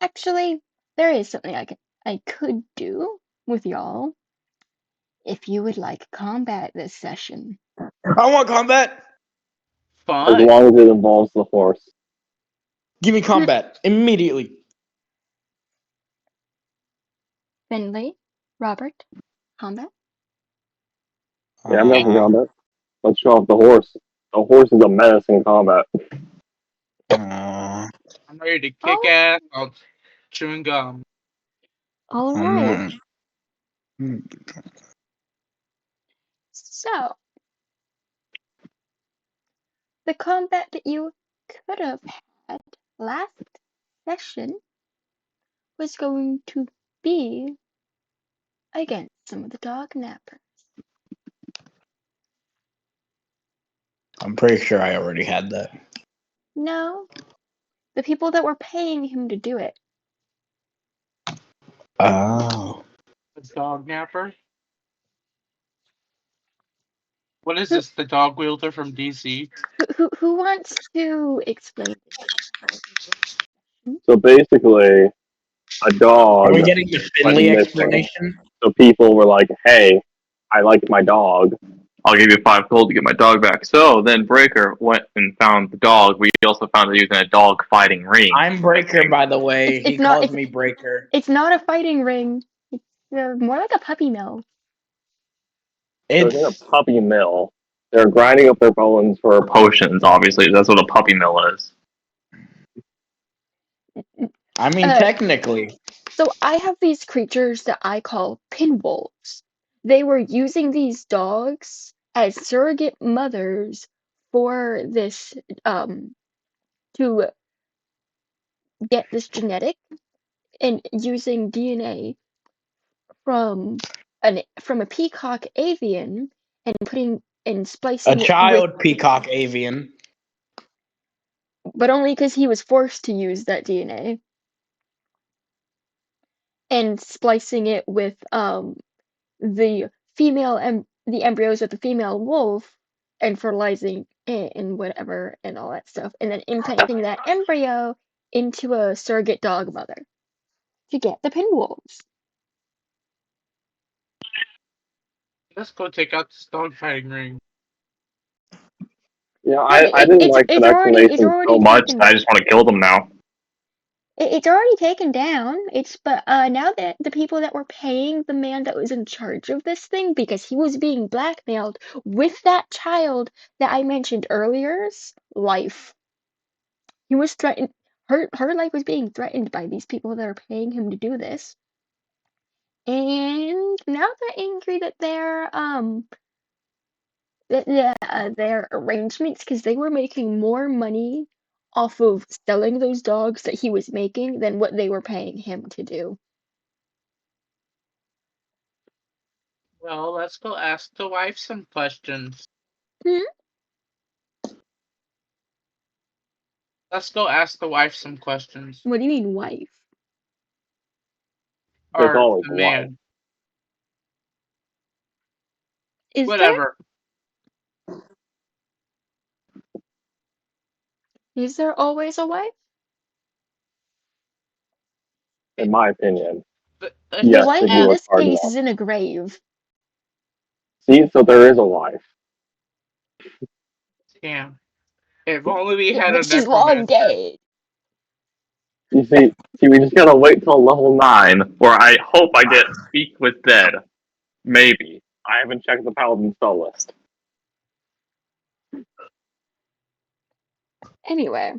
Actually, there is something I could do with y'all if you would like combat this session. I want combat. as Fun. long as it involves the horse. Give me combat immediately. Finley, Robert, combat. Yeah, I'm down for combat. Let's show off the horse. The horse is a menace in combat. Aw. I'm ready to kick Oh. ass. I'll chewing gum. All right. So, the combat that you could have had last session was going to be against some of the dog nappers. I'm pretty sure I already had that. No, the people that were paying him to do it. Oh. The dog napper. What is this? The dog wielder from DC? Who wants to explain this? So basically, a dog Are we getting the Finley went missing. explanation? So people were like, "Hey, I like my dog. I'll give you 5 gold to get my dog back." So then Breaker went and found the dog. We also found that he was in a dog fighting ring. I'm Breaker, by the way. It's He not- calls me Breaker. It's not a fighting ring. It's more like a puppy mill. They're in a puppy mill. They're grinding up their bones for potions, obviously. That's what a puppy mill is. I mean, technically. So I have these creatures that I call pinwolves. They were using these dogs as surrogate mothers for this to get this genetic and using DNA from a peacock avian and putting and splicing A it child peacock avian. but only because he was forced to use that DNA. And splicing it with the female the embryos of the female wolf and fertilizing it and whatever and all that stuff, and then implanting that embryo into a surrogate dog mother to get the pinwolves. Let's go take out this dog fighting ring. Yeah, No, I didn't like it's that already explanation so much. taken I just want to kill them now. It's already taken down. But now that the people that were paying the man that was in charge of this thing, because he was being blackmailed with that child that I mentioned earlier's life. He was threatened. Her life was being threatened by these people that are paying him to do this. And now they're angry that their arrangements, because they were making more money off of selling those dogs that he was making than what they were paying him to do. Well, let's go ask the wife some questions. Hmm? Let's go ask the wife some questions. What do you mean, wife? There's Or always the a wife. man. Is Whatever. there? Is there always a wife? In my opinion. The Yes, The wife if you in look this hard case enough. is in a grave. See, so there is a wife. Damn. If only we Yeah, had a but she's long necromancer. dead. You see, we just gotta wait till level 9, where I hope I get Speak with Dead. Maybe. I haven't checked the Paladin spell list. Anyway.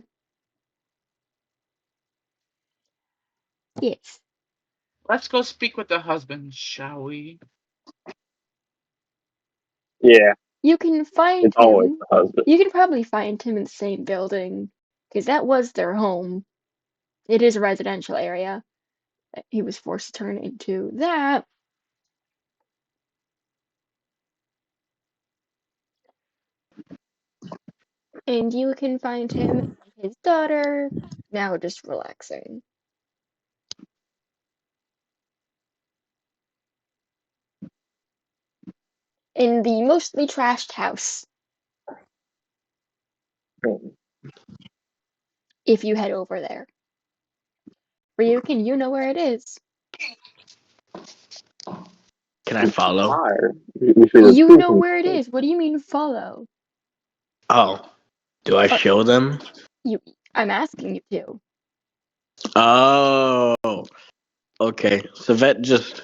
Yes. Let's go speak with the husband, shall we? Yeah, You can find it's always him. the husband. You can probably find him in the same building, because that was their home. It is a residential area. He was forced to turn into that. And you can find him and his daughter now just relaxing. In the mostly trashed house. If you head over there. Ryukin, you know where it is. Can I follow? Fire. We should You recruit know him. where it is. What do you mean follow? Oh, do I show them? I'm asking you to. Oh, okay. So Vet just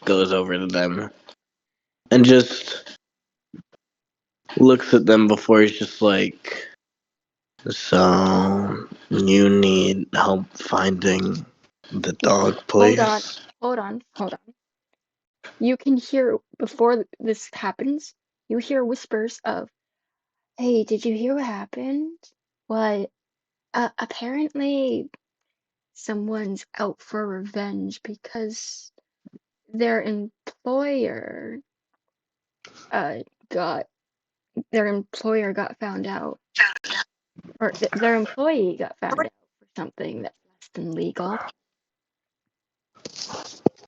goes over to them and just looks at them before he's just like, so you need help finding the dog place? Hold on. You can hear, before this happens, you hear whispers of, hey, did you hear what happened? What? Apparently someone's out for revenge because their employer got found out, or their employee got found out for something that's less than legal.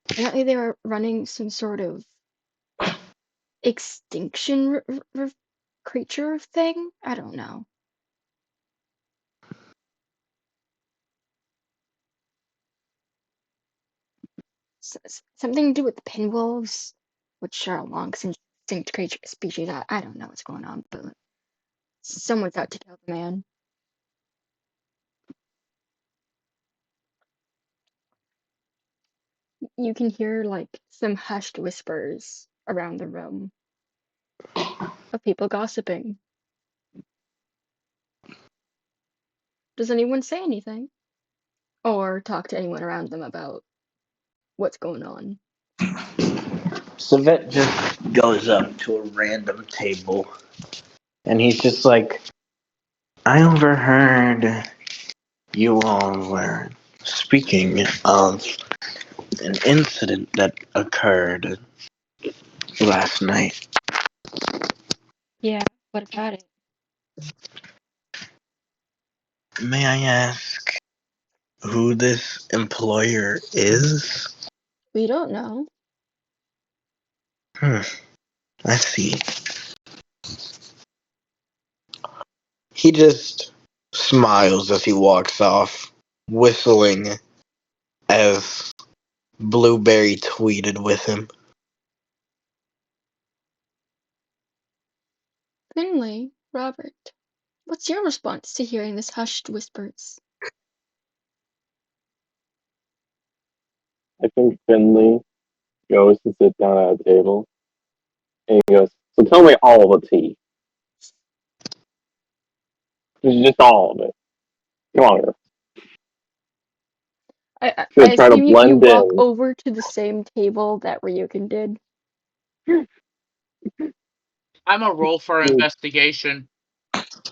Apparently they were running some sort of extinction creature thing. I don't know. Something to do with the pinwolves, which are a long extinct creature species. I don't know what's going on, but someone's out to kill the man. You can hear like some hushed whispers around the room of people gossiping. Does anyone say anything? Or talk to anyone around them about what's going on? So Vet just goes up to a random table and he's just like, I overheard you all were speaking of an incident that occurred last night. Yeah, what about it? May I ask who this employer is? We don't know. Let's see. He just smiles as he walks off, whistling as Blueberry tweeted with him. Finley, Robert, what's your response to hearing this hushed whispers? I think Finley goes to sit down at a table, and he goes, "So tell me all the tea. Just all of it. Come on, girl. I Gonna try to assume you blend walk in. over to the same table that Ryukin did. I'm a roll for He's investigation.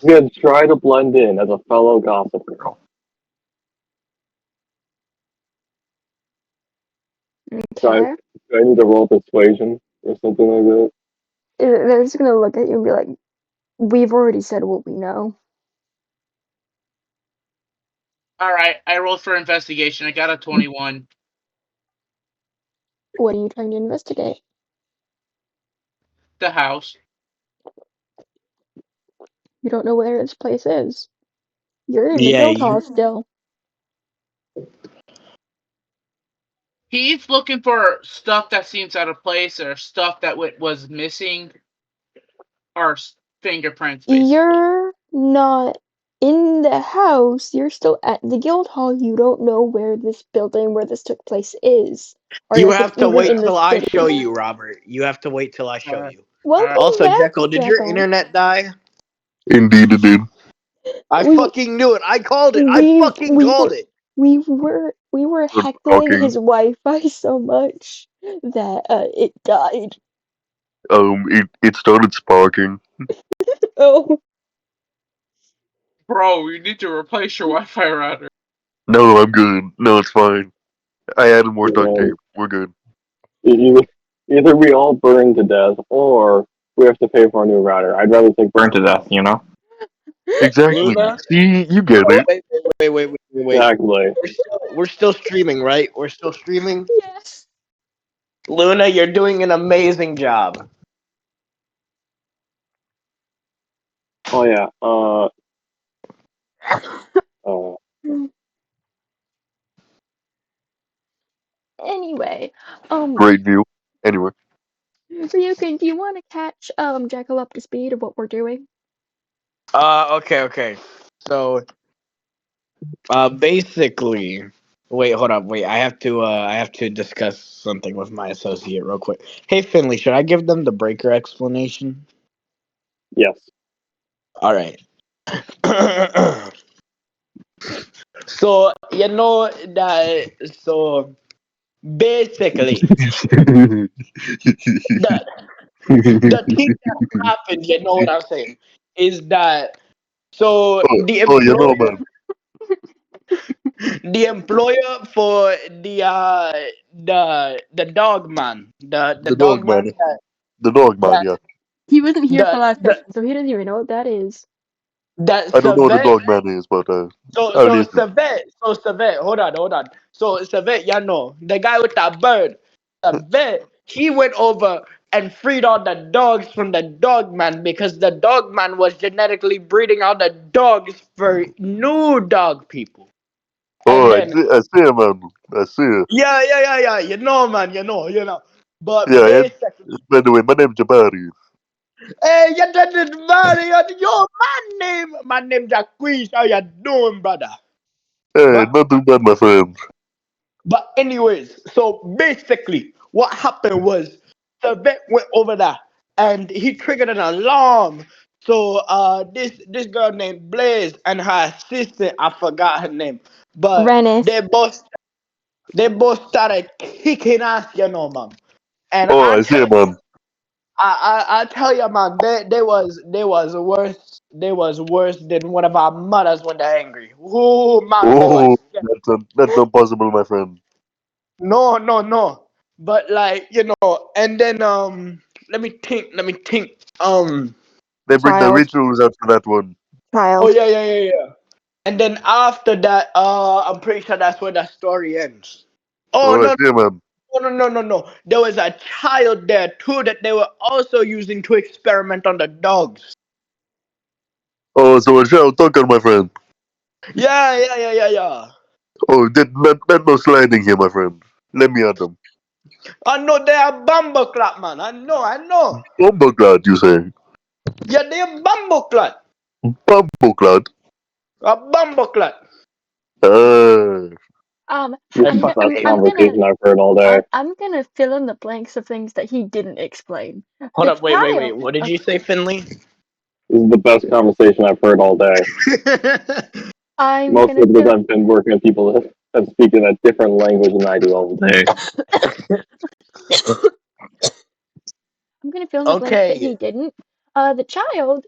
gonna try to blend in as a fellow gossip girl. Do I, Okay. do I need to roll persuasion or something like that? They're just gonna look at you and be like, we've already said what we know. Alright, I rolled for investigation. I got a 21. What are you trying to investigate? The house. You don't know where this place is. You're in the Yeah, guild hall still. He's looking for stuff that seems out of place or stuff that was missing or fingerprints, basically. You're not in the house. You're still at the guild hall. You don't know where this building where this took place is. Or you if it's have to even wait in the till I city. show you, Robert. You have to wait till I show Alright. you. Welcome Also, back, Jekyll, did your internet die? Indeed, it did. I We- fucking knew it. I called it. I we- fucking we called were- it. We were Good heckling talking. his Wi-Fi so much that it died. It started sparking. Oh, Bro, you need to replace your Wi-Fi router. No, I'm good. No, it's fine. I added more duct Yeah. tape. We're good. Either we all burn to death, or we have to pay for a new router. I'd rather take burn to death, you know? Exactly. Luna? See, you get Oh, it. wait. Exactly. We're still streaming, right? We're still streaming. yes. Luna, you're doing an amazing job. Oh yeah. Anyway, Great view. Anyway. Ryukin, do you want to catch Jekyll up to speed of what we're doing? Okay. So, basically, wait, hold up, wait. I have to discuss something with my associate real quick. Hey, Finley, should I give them the breaker explanation? Yes. All right. So you know that. So basically, the thing that happened, you know what I'm saying, is that so you know, man. the employer for the dog man, the dog man The dog man, that yeah. He wasn't here for last that session, so he doesn't even know what that is. that I don't know what the Savet. dog man is, but So I'll so listen. Savet, hold on. So Savet, you know, the guy with that bird, Savet, he went over and freed all the dogs from the dog man because the dog man was genetically breeding out the dogs for new dog people. And Oh, I then see it, man. I see it. yeah, you know, man, you know. But Yeah, basically, by the way, my name's Jabari. hey, you did it, man. Yo, my name Jacquees. How you doing, brother? Hey, But not too bad, my friend. But anyways, so basically, what happened was the vet went over there and he triggered an alarm. So this girl named Blaze and her assistant, I forgot her name, but Rennis. they both started kicking ass, you know, man. And Oh, I see it, man. I tell you, man, they was worse than one of our mothers when they're angry. Ooh, man, they Oh, was. that's impossible, my friend. No. But like, and then let me think. They bring the Child. rituals out for that one. Oh Child. yeah. And then after that, I'm pretty sure that's where the story ends. Oh Oh, I no, see it, man. No. There was a child there too that they were also using to experiment on the dogs. Oh, so a child talker, my friend. Yeah. Oh, that no sliding here, my friend. Let me at them. I know they are bumbleclot, man. I know. Bumbleclad, you say? Yeah, they are bumbleclot. Bumbleclad? A bumbleclot. This I'm is the gonna, best I'm gonna, conversation I've heard all day. I'm gonna fill in the blanks of things that he didn't explain. Hold The up, wait. child- What did you say, Finley? This is the best conversation I've heard all day. I'm Mostly gonna because fill. I've been working with people that speak in a different language than I do all day. I'm gonna fill in the blanks that Okay. he didn't. The child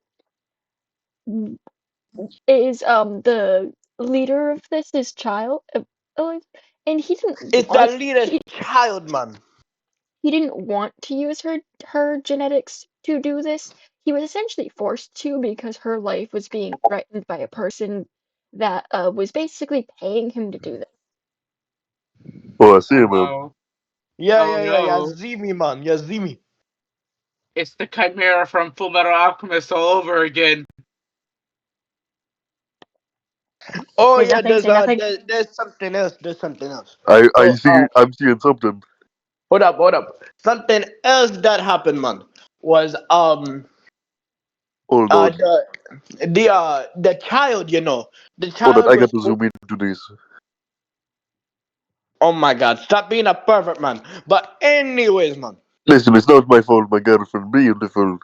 is the leader of this is child, and he didn't It's want a leader's child, man. he didn't want to use her genetics to do this. He was essentially forced to because her life was being threatened by a person that was basically paying him to do this. Oh, I see him, man. Oh, Yeah. no. Zimi, man. Yeah, Zimi. It's the Chimera from Fullmetal Alchemist all over again. Oh Say yeah, nothing, say nothing. there's something else. There's something else. I'm So seeing something. hold up. Something else that happened, man, was Hold on. the child, the Hold on, child I got was. to zoom into this. Oh my God! Stop being a pervert, man. But anyways, man. Listen, it's not my fault, my girlfriend being the fool.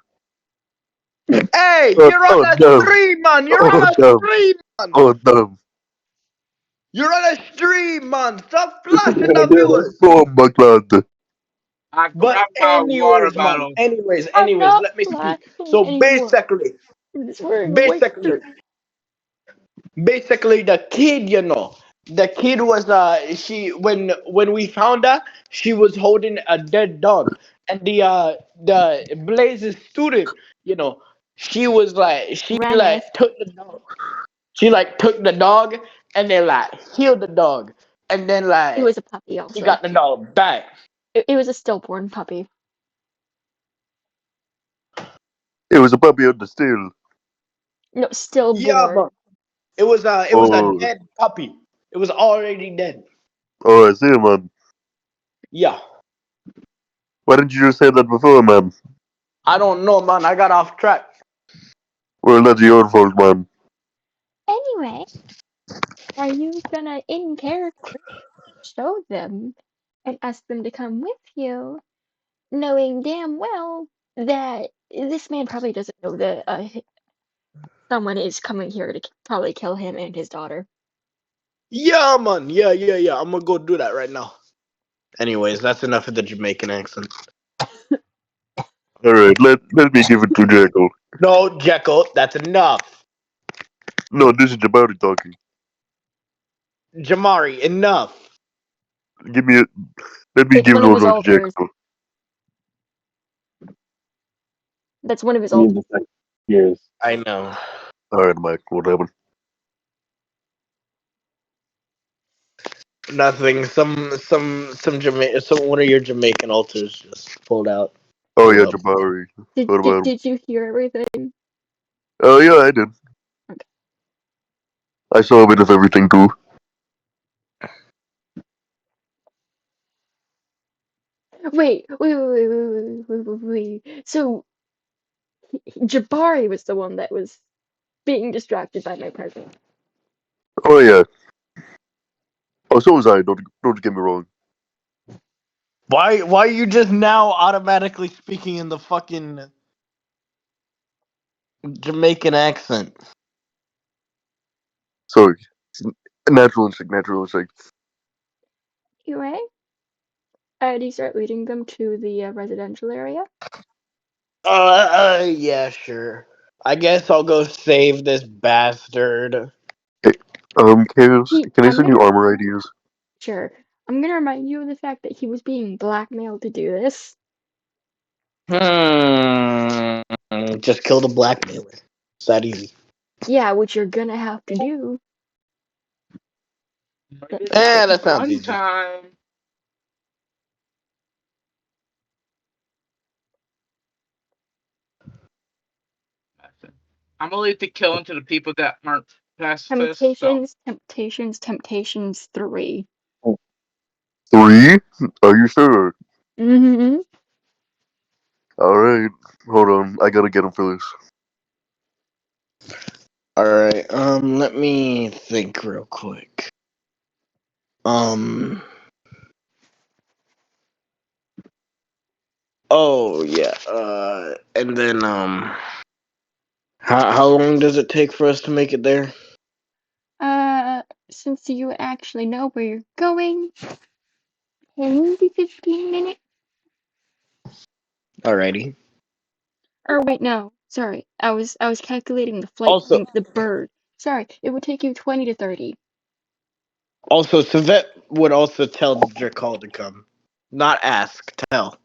Hey, Oh, you're on oh, a damn. stream, man. You're Oh, on a damn. stream, man. Oh, damn. You're on a stream, man. Stop This is flashing gonna the do. viewers. Bumbleclad. I But grabbed my water man. bottle. I'm Anyways, not let me speak. flashing So anymore. I'm just wearing a white basically, shirt. basically, the kid, the kid was she when we found her, she was holding a dead dog, and the Blaze's student, she was like Reneth. took the dog. She took the dog and then healed the dog, and then It was a puppy she also. got the dog back. It was a stillborn puppy. It was a puppy on the still. No, Yeah, stillborn. but it was a Oh, dead puppy. It was already dead. oh, I see, man. Yeah. Why didn't you just say that before, man? I don't know, man. I got off track. Well, that's your fault, man. Anyway, are you gonna in character show them and ask them to come with you, knowing damn well that this man probably doesn't know that someone is coming here to probably kill him and his daughter. Yeah, man. Yeah. I'm gonna go do that right now. Anyways, that's enough of the Jamaican accent. Alright, let me give it to Jekyll. No, Jekyll, that's enough. No, this is Jabari talking. Jamari, enough. Give me it. Let me It's give one of his Lolo to alters. Jekyll. That's one of his I need alters. the second years. I know. Alright, Mike, what happened? Nothing. Some Jamaican, some one of your Jamaican alters just pulled out. Oh, yeah, Pulled up. Jabari. Did, What did, about him? did you hear everything? Oh, yeah, I did. Okay. I saw a bit of everything, too. Wait. So Jabari was the one that was being distracted by my presence. Oh, yeah. Oh, so was I, don't get me wrong. Why are you just now automatically speaking in the fucking Jamaican accent? Sorry. Natural instinct. Anyway, do you start leading them to the residential area? Yeah, sure. I guess I'll go save this bastard. Hey, Chaos, can I I'm send you gonna armor ideas? Sure. I'm gonna remind you of the fact that he was being blackmailed to do this. Just kill the blackmailer. It's that easy. Yeah, which you're gonna have to do. I did That sounds one easy. time. I'm gonna leave the killing to the people that aren't pacifists. So Temptations 3. 3? Are you sure? Mm-hmm. Alright. Hold on. I gotta get him for this. Alright, let me think real quick. Oh, yeah, and then, how long does it take for us to make it there? Since you actually know where you're going, 10 to 15 minutes. Alrighty. Or wait, no, sorry. I was calculating the flight Also, length of the bird. Sorry, it would take you 20 to 30. Savet would also tell Drakal to come. Not ask, tell.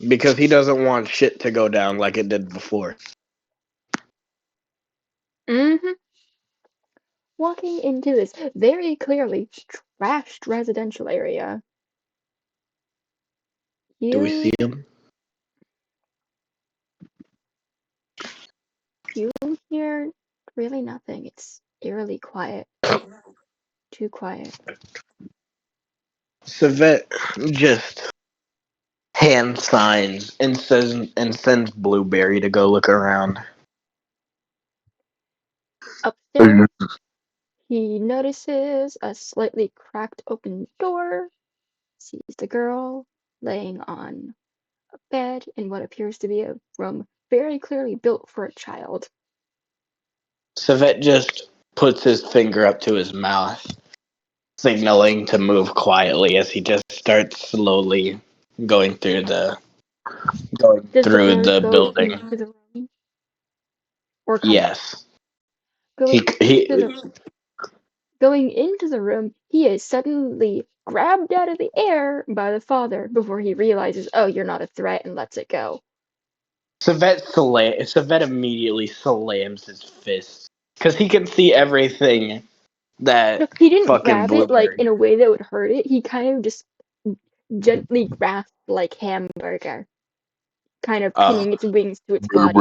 Because he doesn't want shit to go down like it did before. Mm-hmm. Walking into this very clearly trashed residential area. Do we see him? You hear really nothing. It's eerily quiet. Too quiet. Savet just hand signs and sends Blueberry to go look around. Upstairs, he notices a slightly cracked open door, sees the girl laying on a bed in what appears to be a room very clearly built for a child. Savet just puts his finger up to his mouth, signaling to move quietly as he just starts slowly going through the Does the bird go building. into the room? Or come out? Yes. Going into the room, he is suddenly grabbed out of the air by the father before he realizes, oh, you're not a threat, and lets it go. Savet immediately slams his fist because he can see everything that No, he didn't fucking grab it like Blueberry. in a way that would hurt it. He kind of just gently grasped like hamburger, kind of pinning its wings to its body.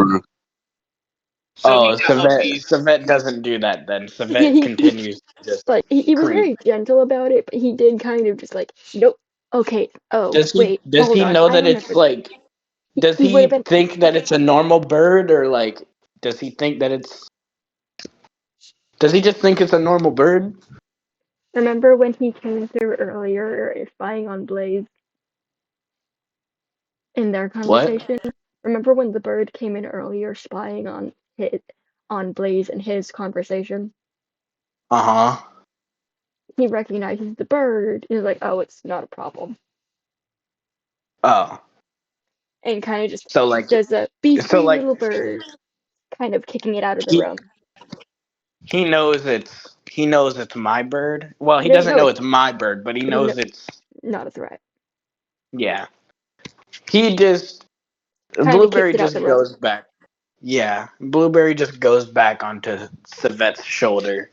so he knows he's Savet doesn't do that then. Yeah, Savet continues to just like he was creep. very gentle about it, but he did kind of just like, nope, okay, oh wait, Does hold he on, know I that it's remember. like does He would he have been. think that it's a normal bird or like does he think that it's does he just think it's a normal bird? Remember when he came through earlier, spying on Blaze in their What? conversation? Remember when the bird came in earlier, spying on Blaze and his conversation? Uh-huh. He recognizes the bird. He's like, oh, it's not a problem, Oh. and kind of just So like does a be free little bird, kind of kicking it out of the he room. he knows it's my bird. Well, He he doesn't doesn't know know it's it's my bird, but he knows it's not a threat. yeah. He just Kind of kicks Blueberry it out just the room. goes back. Yeah, Blueberry just goes back onto Savet's shoulder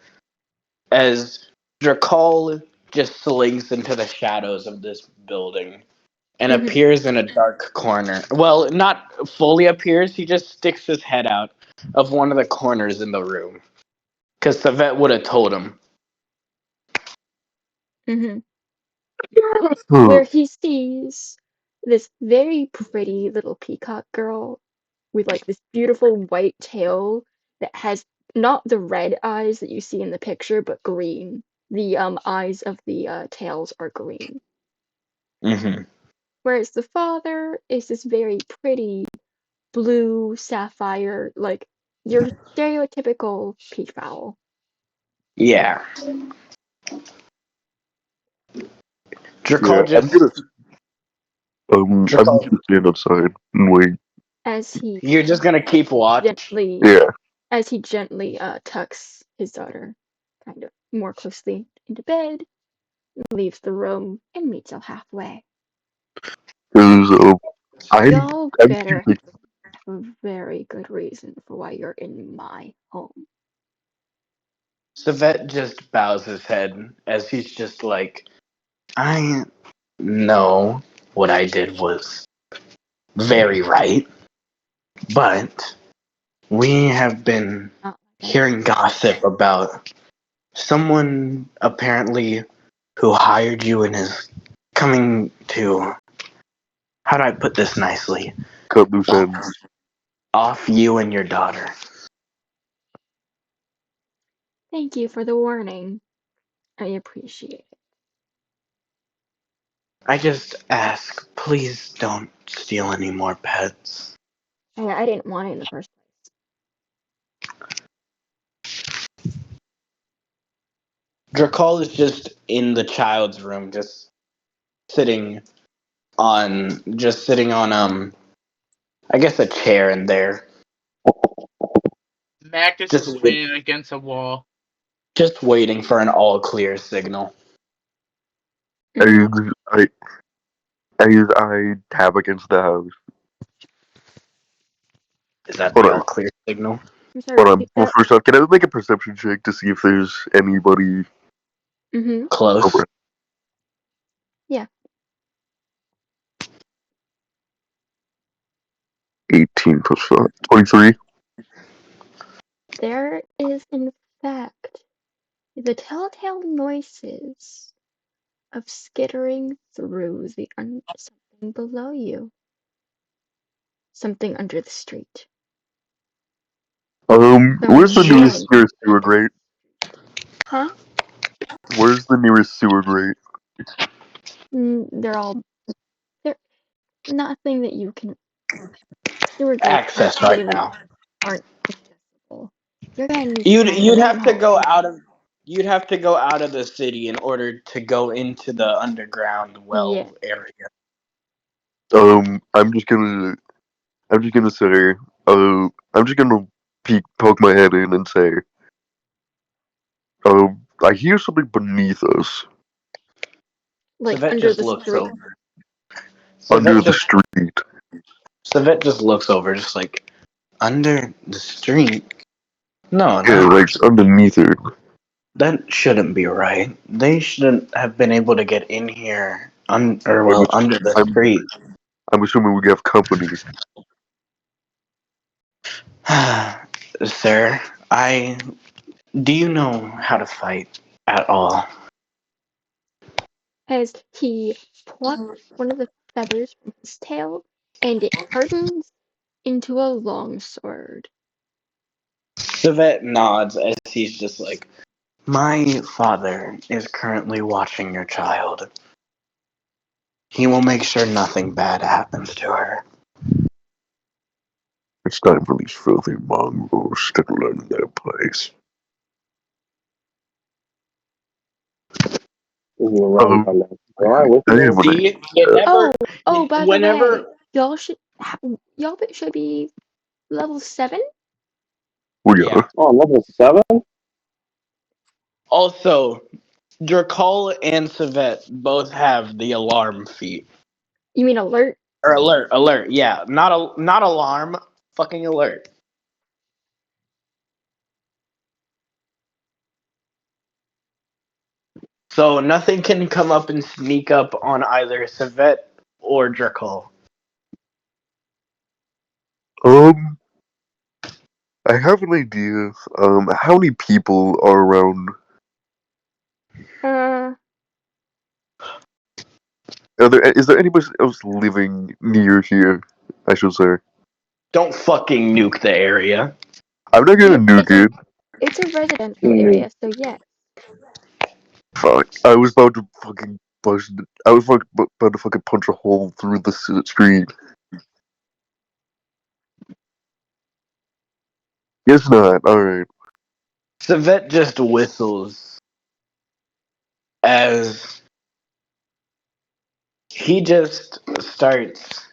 as Drakal just slinks into the shadows of this building and Mhm. appears in a dark corner. Well, not fully appears, he just sticks his head out of one of the corners in the room. Because Savet would have told him. Mhm. Where he sees this very pretty little peacock girl with like this beautiful white tail that has not the red eyes that you see in the picture, but green. The eyes of the tails are green. Mm-hmm. Whereas the father is this very pretty blue sapphire, like your stereotypical peafowl. Yeah. Yeah, Drakal just. I'm Drakal, gonna stand outside and wait. As he you're just gonna keep watch? gently Yeah. tucks his daughter kind of more closely into bed, leaves the room, and meets her halfway. Because Y'all I'm better keeping. have a very good reason for why you're in my home. Savet just bows his head as he's just like, I know what I did was very right. But we have been hearing gossip about someone apparently who hired you and is coming to, how do I put this nicely? Cut loose ends. Off you and your daughter. Thank you for the warning. I appreciate it. I just ask, please don't steal any more pets. I didn't want it in the first place. Drakal is just in the child's room, just sitting on I guess a chair in there. Mac is just leaning against a wall. Just waiting for an all clear signal. I tap against the house. Is that Hold the on. all clear signal? I'm sorry, Hold on. repeat Well, that. first off, can I make a perception check to see if there's anybody Close? over? Yeah. 18 plus 5. 23. There is, in fact, the telltale noises of skittering through something below you. Something under the street. Where's the nearest Someone sewer grate? Huh? Where's the nearest sewer grate? They're nothing that you can. Sewer gates Access right now. aren't accessible. You're gonna need You'd have to help. go out of the city in order to go into the underground well area. I'm just gonna say, I'm just gonna poke my head in and say, I hear something beneath us. Like Savet under just the looks street? over. Under the street. Savet just looks over, just like, under the street? No, Yeah, like underneath it. that shouldn't be right. They shouldn't have been able to get in here, under the street. I'm assuming we have company. Sir, do you know how to fight at all? As he plucks one of the feathers from his tail, and it hardens into a long sword. Savet nods as he's just like, my father is currently watching your child. He will make sure nothing bad happens to her. It's time for these filthy mongrels to learn their place. This is a wrong time now. All right, with you. See, it never. By whenever, the way, y'all should be level 7? We are. Oh, level 7? Also, Drakal and Savet both have the alarm feat. You mean alert? Or alert, yeah. Not alarm, fucking alert. So nothing can come up and sneak up on either Savet or Drakal. I have an idea. How many people are around? Is there anybody else living near here? I should say. Don't fucking nuke the area. I'm not gonna nuke it. It's a residential area, so yes. Fuck! I was about to fucking bust. I was about to fucking punch a hole through the screen. Guess not. All right. Savet just whistles as he just starts.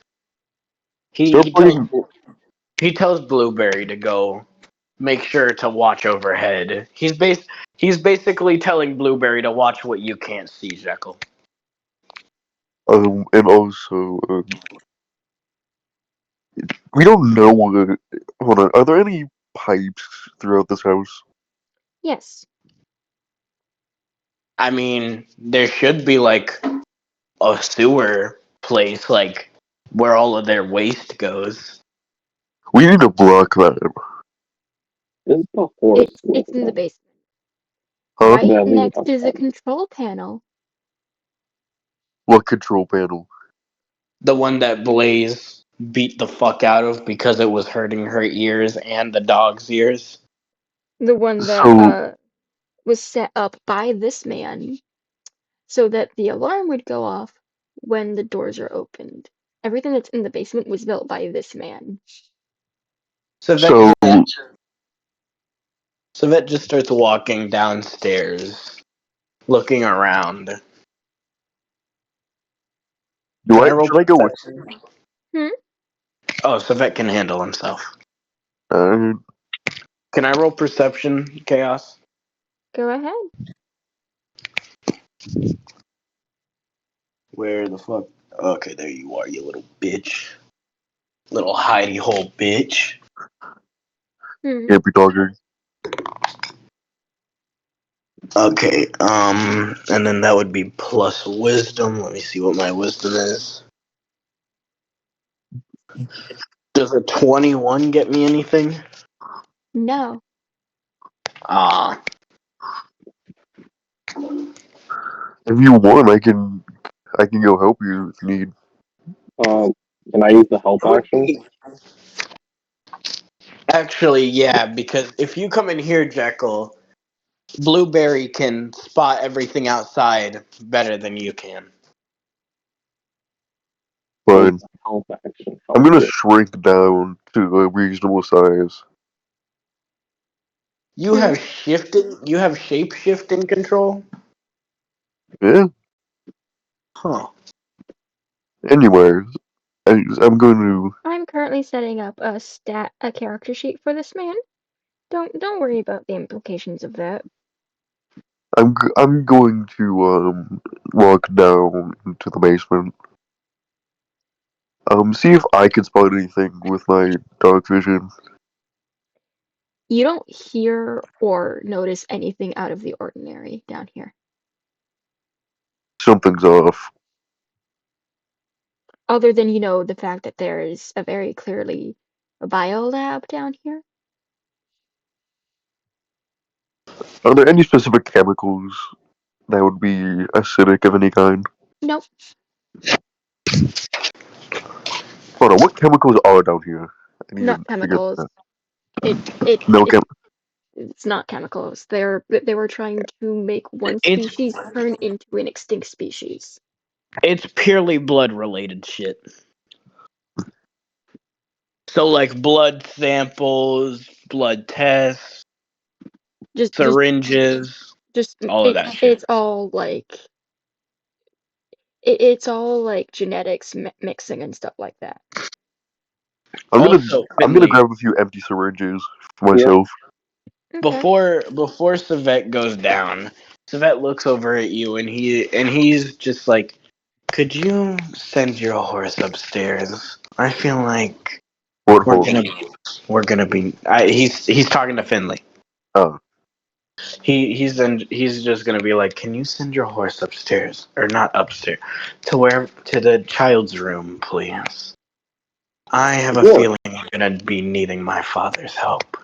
He tells Blueberry to go make sure to watch overhead. He's basically telling Blueberry to watch what you can't see, Jekyll. And also, we don't know what. Hold on. Are there any pipes throughout this house? Yes. I mean, there should be like a sewer place, like where all of their waste goes. We need to block that. Is the horse It's in the livable? basement. Huh? Right Yeah, leave it next to the outside. control panel. What control panel? The one that Blaze beat the fuck out of because it was hurting her ears and the dog's ears. The one that So, was set up by this man so that the alarm would go off when the doors are opened. Everything that's in the basement was built by this man. Savette just starts walking downstairs, looking around. Can I roll should I go with? perception? Hmm? Oh, Savette can handle himself. Uh, Can I roll perception, Chaos? Go ahead. Where the fuck? Okay, there you are, you little bitch. Little hidey hole bitch. Hmm. can't be talking. Okay, and then that would be plus wisdom. Let me see what my wisdom is. Does a 21 get me anything? No. Ah, If you want, I can go help you if you need. Can I use the help action? actually, yeah, because if you come in here, Jekyll, Blueberry can spot everything outside better than you can. Use But the help action. I'm Help gonna you. shrink down to a reasonable size. You Hmm. have you have shape shifting control? Yeah. Huh. Anyways, I'm going to. I'm currently setting up a character sheet for this man. Don't worry about the implications of that. I'm going to walk down into the basement. See if I can spot anything with my dark vision. You don't hear or notice anything out of the ordinary down here. Something's off. Other than, the fact that there is a very clearly a biolab down here. Are there any specific chemicals that would be acidic of any kind? Nope. Hold on, what chemicals are down here? I need Not to figure chemicals. that. It it No it chem. it's not chemicals. They were trying to make one It's species turn into an extinct species. it's purely blood related shit. So like blood samples, blood tests, Just syringes, all of that shit. it's all like it's all like genetics mixing and stuff like that. Also, I'm gonna Finley, grab a few empty syringes for Yeah. myself. Okay. before Savette goes down, Savette looks over at you and he's just like, could you send your horse upstairs? I feel like What we're horse? gonna be. He's talking to Finley. Oh, He's just gonna be like, can you send your horse upstairs or not upstairs to the child's room, please? I have a Sure. feeling we're gonna be needing my father's help.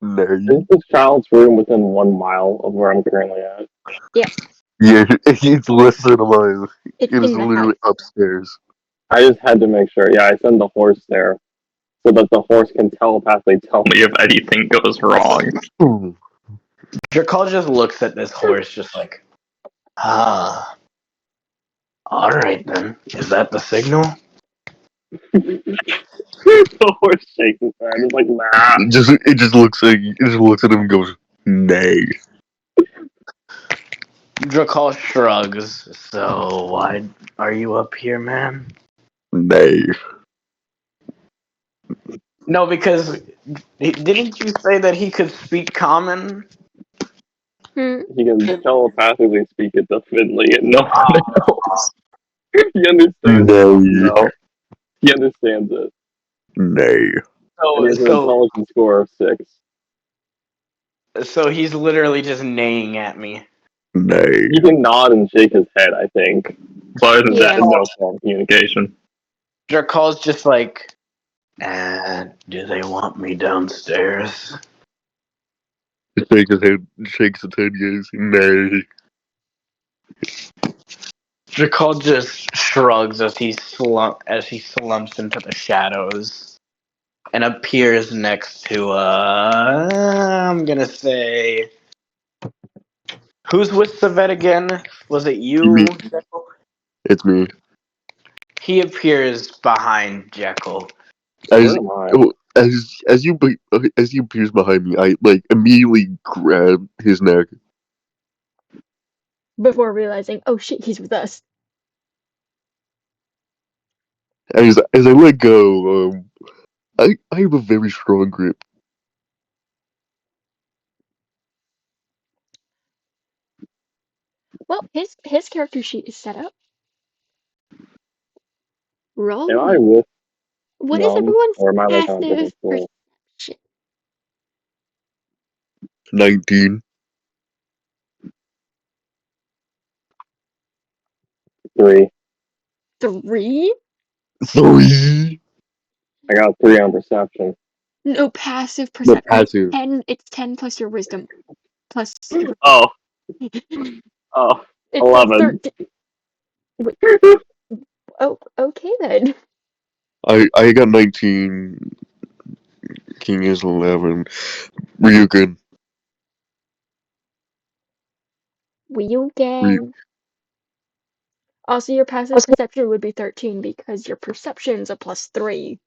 no. Is this child's room within 1 mile of where I'm currently at? Yes. Yeah, it's less than a mile. It's It is in the literally house. upstairs. I just had to make sure. Yeah, I send the horse there so that the horse can telepathically tell me if anything goes wrong. Ooh. Drakal just looks at this horse, just like, ah, all right then. Is that the signal? The horse shakes his head. It's like, nah. It just looks at him and goes, nay. Drakal shrugs. So why are you up here, man? Nay. No, because didn't you say that he could speak common? Hmm. He can telepathically speak it to Finley and no one else. He understands it. Nay. No. He understands it. Nay. And he has an intelligence score of 6. So he's literally just neighing at me. Nay. He can nod and shake his head, I think. But other than that, Yeah. no form of communication. Drakal's just like, do they want me downstairs? Shakes his head, yes. Nay. Drakal just shrugs as he slumps into the shadows and appears next to I'm gonna say, who's with Savet again? Was it you, Me. Jekyll? It's me. He appears behind Jekyll. As Where am I? as he appears behind me, I like immediately grab his neck. Before realizing, oh shit, he's with us. As I let go, I have a very strong grip. Well, his character sheet is set up. Roll. Am I with What is Num? everyone's Or am I like on a passive different floor? perception? 19. 3. 3? 3. I got 3 on perception. No, passive The perception. passive. It's 10 plus your wisdom. Plus Oh. Oh. it's 11. 13. Wait, oh, okay then. I got 19. King is 11. Ryukin. Ryugen. Also, your passive perception would be 13 because your perception's a plus 3.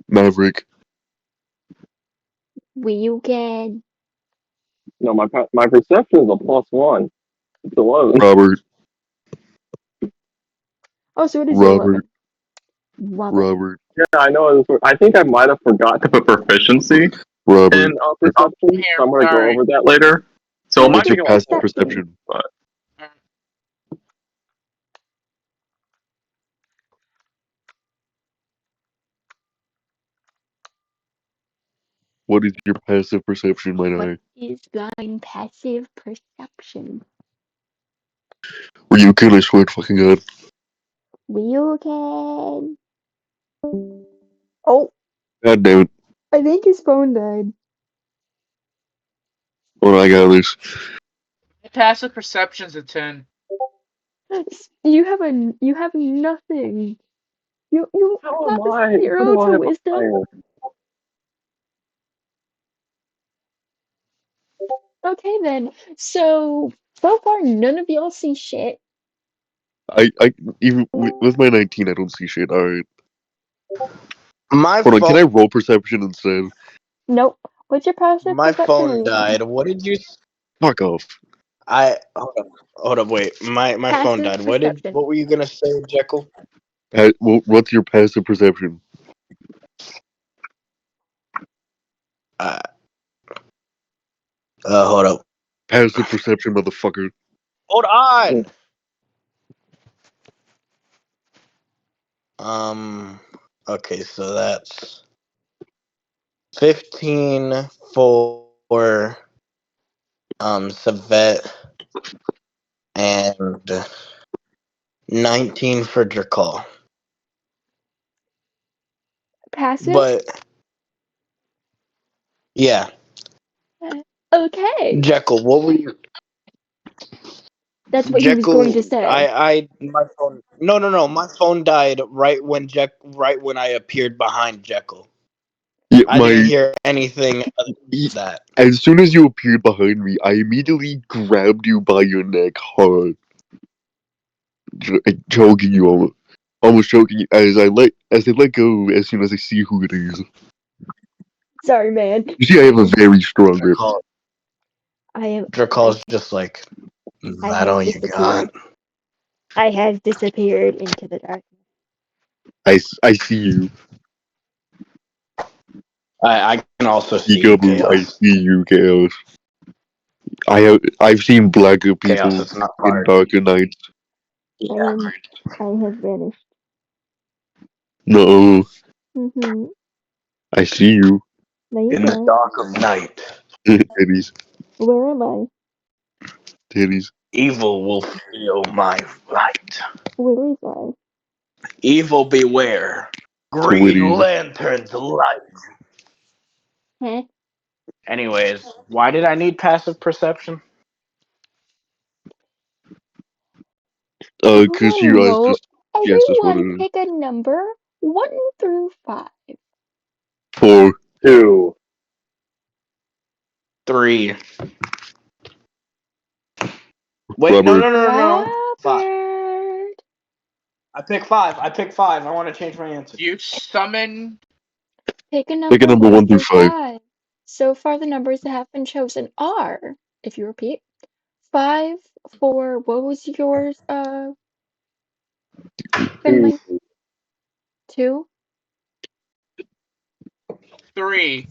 Maverick. Ryugen. No, my perception is a +1. It's 11. Robert. Oh, so it is Robert. 11. Robert. Yeah, I know. I think I might have forgot to put proficiency Robert. in perception. Here, So I'm going to go sorry. over that later. So it might What's be your only passive 14, perception? but What is your passive perception, my What eye? is thine passive perception? Ryukin, I swear to fucking god. Ryugen. Oh, God damn it. I think his phone died. Oh, I got this. My passive perception's a 10. You have nothing. You how have am I? 0 How do I to have wisdom. higher? Okay then. So far none of y'all see shit. I even with my 19, I don't see shit. Alright. My Hold on, can I phone, roll perception instead? Nope. What's your passive my perception? phone Ryugen? died. What did you? Fuck off. Hold up, wait. My phone Passive died. perception. What were you gonna say, Jekyll? What's your passive perception? Hold up. Passive perception, motherfucker. Hold on. Okay, so that's 15 for Savet and 19 for Drakal. Passive? But yeah, Okay. Jekyll, what were you? That's what he was going to Jekyll, say. my phone. No. My phone died right when I appeared behind Jekyll. Yeah, I didn't hear anything other than that. As soon as you appeared behind me, I immediately grabbed you by your neck hard, choking you, almost choking you. As I let go, as soon as I see who it is. Sorry, man. You see, I have a very strong grip. Drakal's just like, is I that have all you got? disappeared. I have disappeared into the dark. I see you, I can also see you, Peekaboo. I Chaos. see you, Chaos. I've seen blacker Chaos, people it's not in hard. darker nights. Yeah. I have vanished. No, Mm-hmm. I see you. No, you In the don't. dark of night. Titties, Where am I? titties. Evil will feel my light. What is that? Evil beware. Green Twitty. Lantern's light. Huh? Anyways, why did I need passive perception? Cause you guys Roll. just Everyone wanted pick a number 1 through 5. 4. 2. 3. Wait, no. Robert. 5. I pick 5. I want to change my answer. You summon. Pick a number, Pick a number 1 through 5. 5. So far, the numbers that have been chosen are, if you repeat, 5, 4. What was yours, Finley? 2. 3.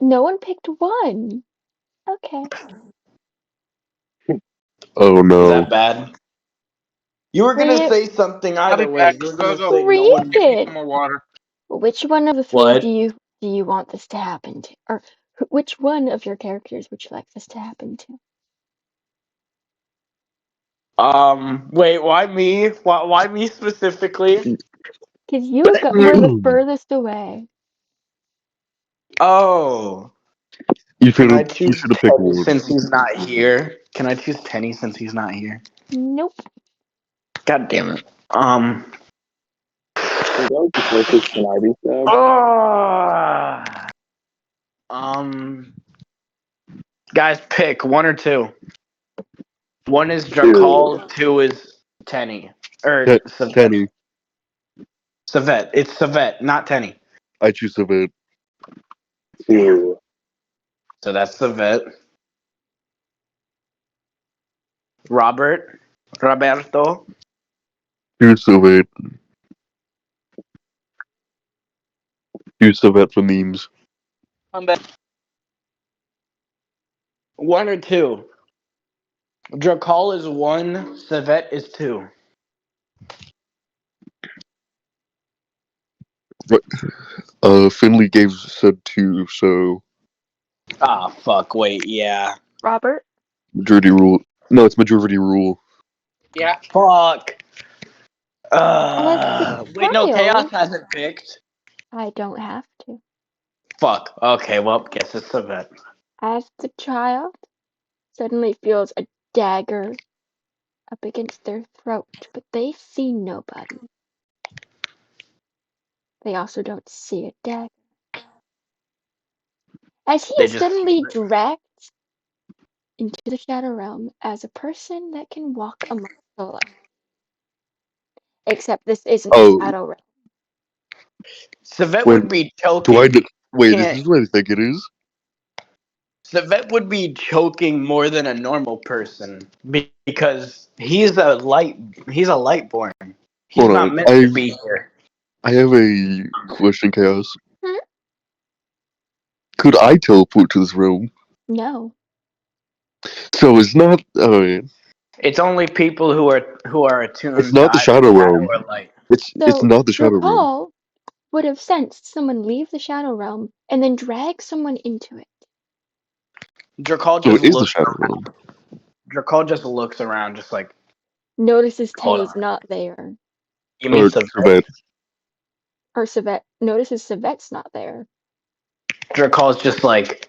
No one picked 1. Okay. Oh Is no. that bad? You were gonna Read say something I'll either be way. back. You were gonna Go. say no Read one. Get me it. some more water. Which one of the 3 What? do you want this to happen to? Or which one of your characters would you like this to happen to? Wait, why me? Why me specifically? Because you were the furthest away. Oh. You Can I should choose have picked Tenny 1. since he's not here? Can I choose Tenny since he's not here? Nope. God damn it. Can those versus Snivy Stab? Guys, pick 1 or 2. 1 is 2. Drakal, 2 is Tenny. Or Savet. Tenny. Savet. It's Savet, not Tenny. I choose Savet. 2. So that's Savet. Roberto. Choose Savet. Choose Savet for memes. I'm back. 1 or 2. Drakal is 1, Savet is 2. Finley said 2, so Ah, fuck, wait, yeah. Robert? majority rule. No, it's majority rule. Yeah. Fuck. As the Wait, no, Chaos child, hasn't picked. I don't have to. Fuck. Okay, well, guess it's Savet. As the child suddenly feels a dagger up against their throat, but they see nobody. They also don't see a dagger. As he They is just suddenly dragged into the Shadow Realm as a person that can walk amongst the light. Except this isn't the Oh, Shadow Realm. Savet Wait, would be do I? choking. Wait, Can't- this is what I think it is. Savet would be choking more than a normal person because he's a lightborn. He's Hold not on, meant to be here. I have a question, Chaos. Hmm? Could I teleport to this room? No. So it's not. Alright. It's only people who are attuned It's not to the either Shadow shadow Realm. or light. It's So not the Shadow Realm. Drakal would have sensed someone leave the Shadow Realm and then drag someone into it. Drakal So just it is the looks Shadow around. Realm. Drakal just looks around, just like, Notices hold Tay's on. not there. You mean Or Savet? Savet. Or Savet notices Savet's not there. Drakal's just like,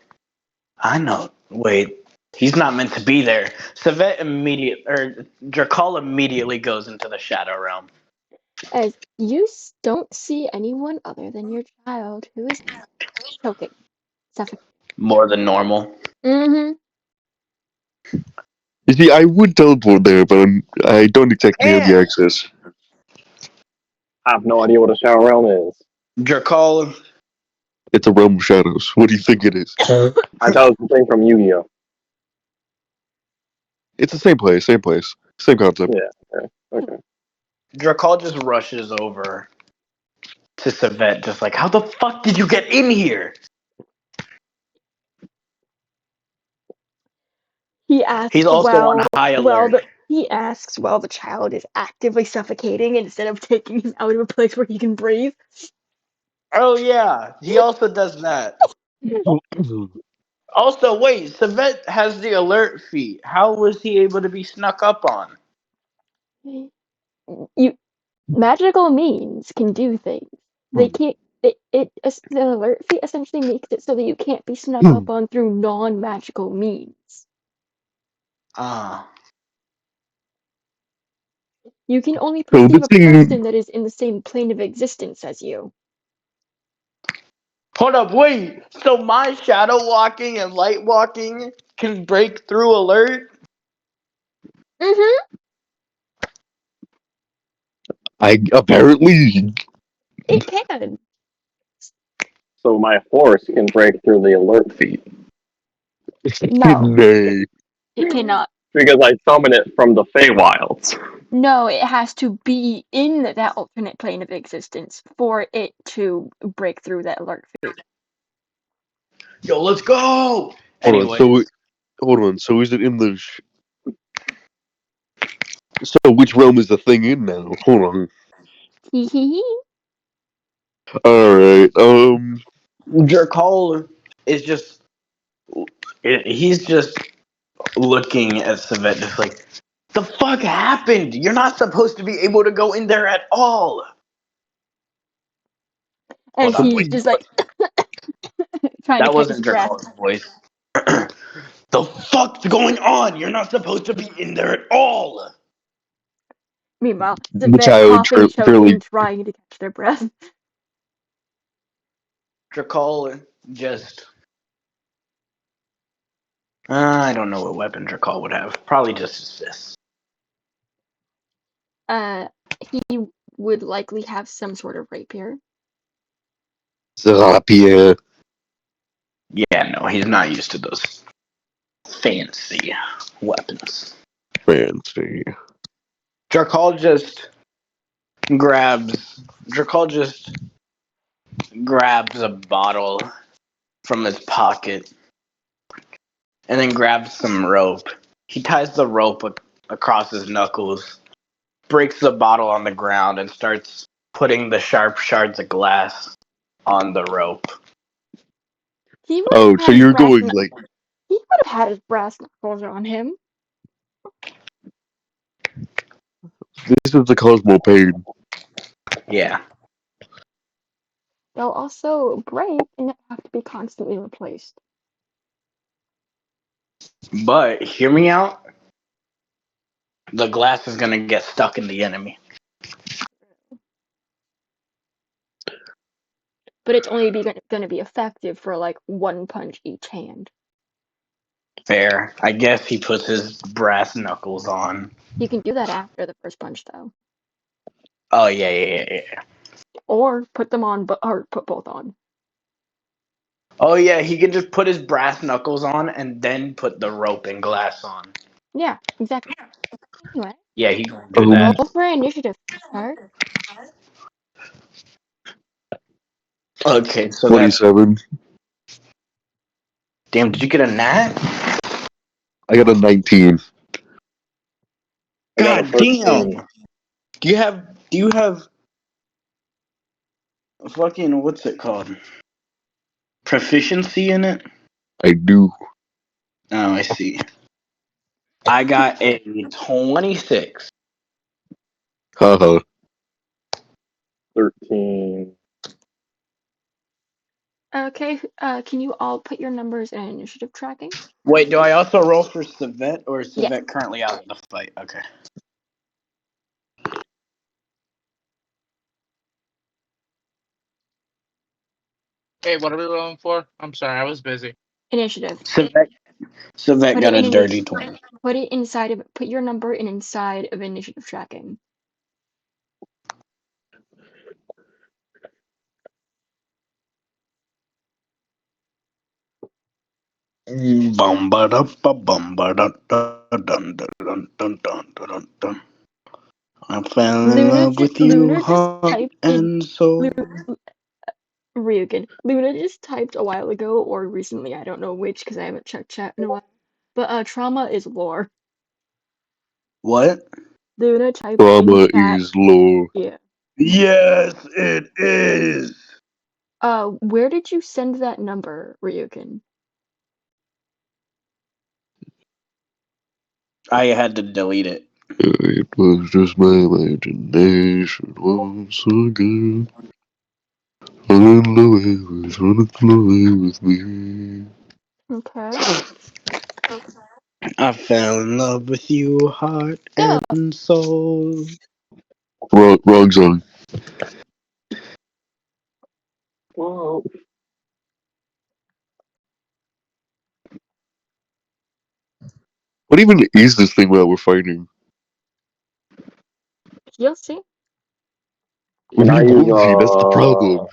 I know. Wait, he's not meant to be there. Drakal immediately goes into the Shadow Realm. As you don't see anyone other than your child who is choking. Suffocating. More than normal. Mm-hmm. You see, I would teleport there, but I don't exactly have the access. I have no idea what a Shadow Realm is. Drakal, It's a realm of shadows. What do you think it is? I thought it was the thing from Yu-Gi-Oh! It's the same place, same concept. Yeah. Okay. Drakal just rushes over to Savet, just like, how the fuck did you get in here? He asks He's also on high alert. He asks while the child is actively suffocating instead of taking him out of a place where he can breathe. Oh yeah, he also does that. Also, wait, Savet has the alert feat. How was he able to be snuck up on? You magical means can do things. They can't. The alert feat essentially makes it so that you can't be snuck up on through non-magical means. Ah. You can only So perceive this a thing, person that is in the same plane of existence as you. Hold up, wait. So my shadow walking and light walking can break through alert? Mm-hmm. I apparently. It can. So my horse can break through the alert feed No, Nay. it cannot. because I summon it from the Feywilds. No, it has to be in that alternate plane of existence for it to break through that alert feed. Yo, let's go! Hold on. So is it in the? So which realm is the thing in now? Hold on. Hee hee hee. All right. Jerkal is just. He's just looking at Savet, just like, the fuck happened? You're not supposed to be able to go in there at all. And Hold on, he's wait. just like trying to That catch his wasn't breath. Jerkal's voice. The fuck's going on? You're not supposed to be in there at all. Meanwhile, the Which vet I would coughing, fairly. choking, trying to catch their breath. Jerkal just. I don't know what weapon Jerkal would have. Probably just his fists. He would likely have some sort of rapier. Rapier. Yeah, no, he's not used to those fancy weapons. Fancy. Jerkal just grabs. Jerkal just grabs a bottle from his pocket and then grabs some rope. He ties the rope across his knuckles, breaks the bottle on the ground, and starts putting the sharp shards of glass on the rope. He would Oh, have so had his you're brass. going like. He would have had his brass knuckles on him. This is the Cosmo Pain. Yeah. They'll also break and have to be constantly replaced. But hear me out. The glass is gonna get stuck in the enemy. But it's only going to be effective for like one punch each hand. Fair. I guess he puts his brass knuckles on. You can do that after the first punch, though, Oh yeah. or put them on, or put both on. Oh yeah, he can just put his brass knuckles on and then put the rope and glass on. Yeah, exactly. Anyway, Yeah, he can do that. roll for initiative, sir. Okay, so that's 27. damn. Did you get a nat? I got a 19. I got a God 13. damn. Do you have fucking what's it called? Proficiency in it? I do. Oh, I see. I got a 26. Haha. 13. Okay, can you all put your numbers in initiative tracking? Wait, do I also roll for Savet, or is Yes. Savet currently out of the fight? Okay. Hey, what are we rolling for? I'm sorry, I was busy. Initiative. Savet Put got it a in dirty 20. Put it inside of. Put your number inside of initiative tracking. Bum ba da ba bum ba da da dun dun dun dun dun dun dun. I fell in love with you, Luna just heart typed in. and soul. Ryugen. Luna just typed a while ago or recently. I don't know which because I haven't checked chat in a while. But trauma is lore. What? Luna typed in Trauma chat. is lore. Yeah. Yes, it is. Where did you send that number, Ryugen? I had to delete it. It was just my imagination once again. Running away was running away with me. Okay. I fell in love with you, heart Go. and soul. Wrong song. Well, What even is this thing that we're fighting? You'll see. We can I need use Wolfie, that's the problem.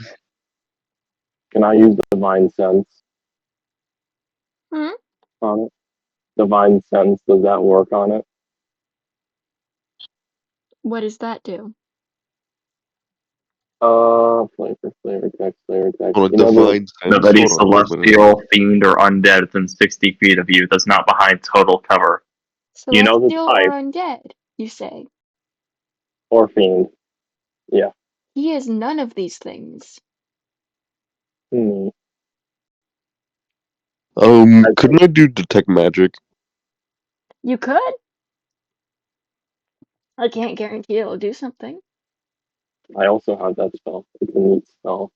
can I use divine sense Hmm? on it? Divine sense, does that work on it? What does that do? Flavor text. On a You know divine sense. Nobody Hold on a minute. celestial, fiend, or undead within 60 feet of you that's not behind total cover. You know the Celestial or type, undead, you say? or fiend. Yeah. He is none of these things. Hmm. Couldn't I do detect magic? You could. I can't guarantee it'll do something. I also have that spell. It's a neat spell.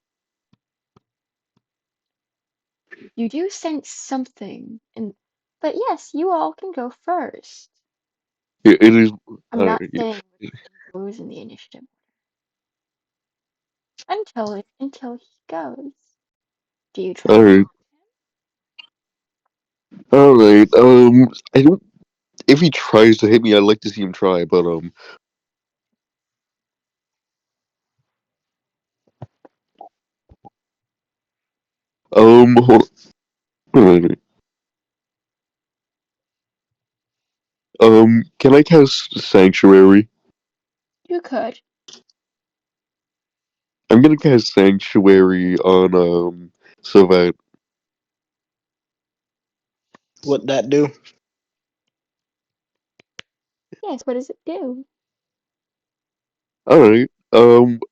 You do sense something, but yes, you all can go first. It is. I'm not Alright, saying which one goes in the initiative until he goes. Do you try? alright. Alright, I don't. If he tries to hit me, I'd like to see him try, but, hold on. Can I cast Sanctuary? You could. I'm gonna cast Sanctuary on, Savant. What'd that do? Yes. What does it do? Alright.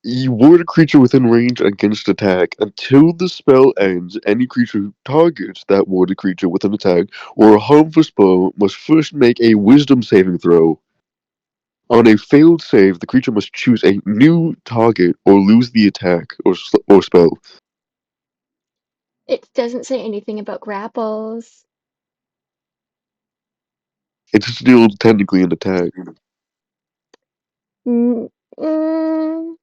You ward a creature within range against attack. Until the spell ends, any creature who targets that warded creature with an attack or a harmful spell must first make a wisdom saving throw. On a failed save, the creature must choose a new target or lose the attack or spell. It doesn't say anything about grapples. It's still technically an attack. Mm, mm,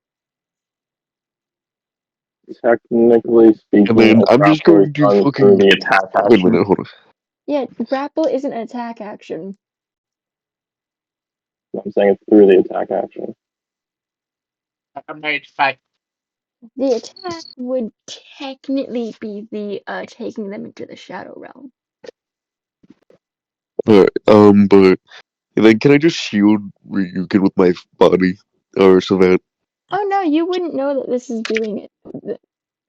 Technically And speaking, then a I'm just grapple is going to done through fucking. the attack Wait a action. minute, hold on. yeah, grapple isn't an attack action. I'm saying it's through the attack action. I'm ready to fight. The attack would technically be the taking them into the shadow realm. But then can I just shield Ryukin with my body? Or so that. Oh no, you wouldn't know that this is doing it.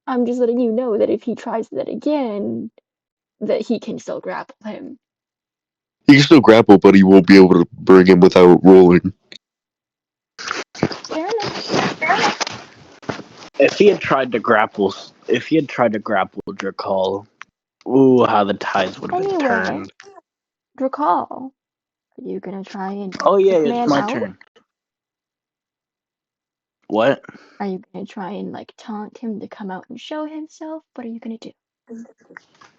I'm just letting you know that if he tries that again, that he can still grapple him. He can still grapple, but he won't be able to bring him without rolling. Fair enough. If he had tried to grapple Drakal, ooh, how the tides would have been Anyway, turned. Drakal, are you gonna try and Oh take yeah, this it's man my out? turn. What? Are you gonna try and like taunt him to come out and show himself? What are you gonna do?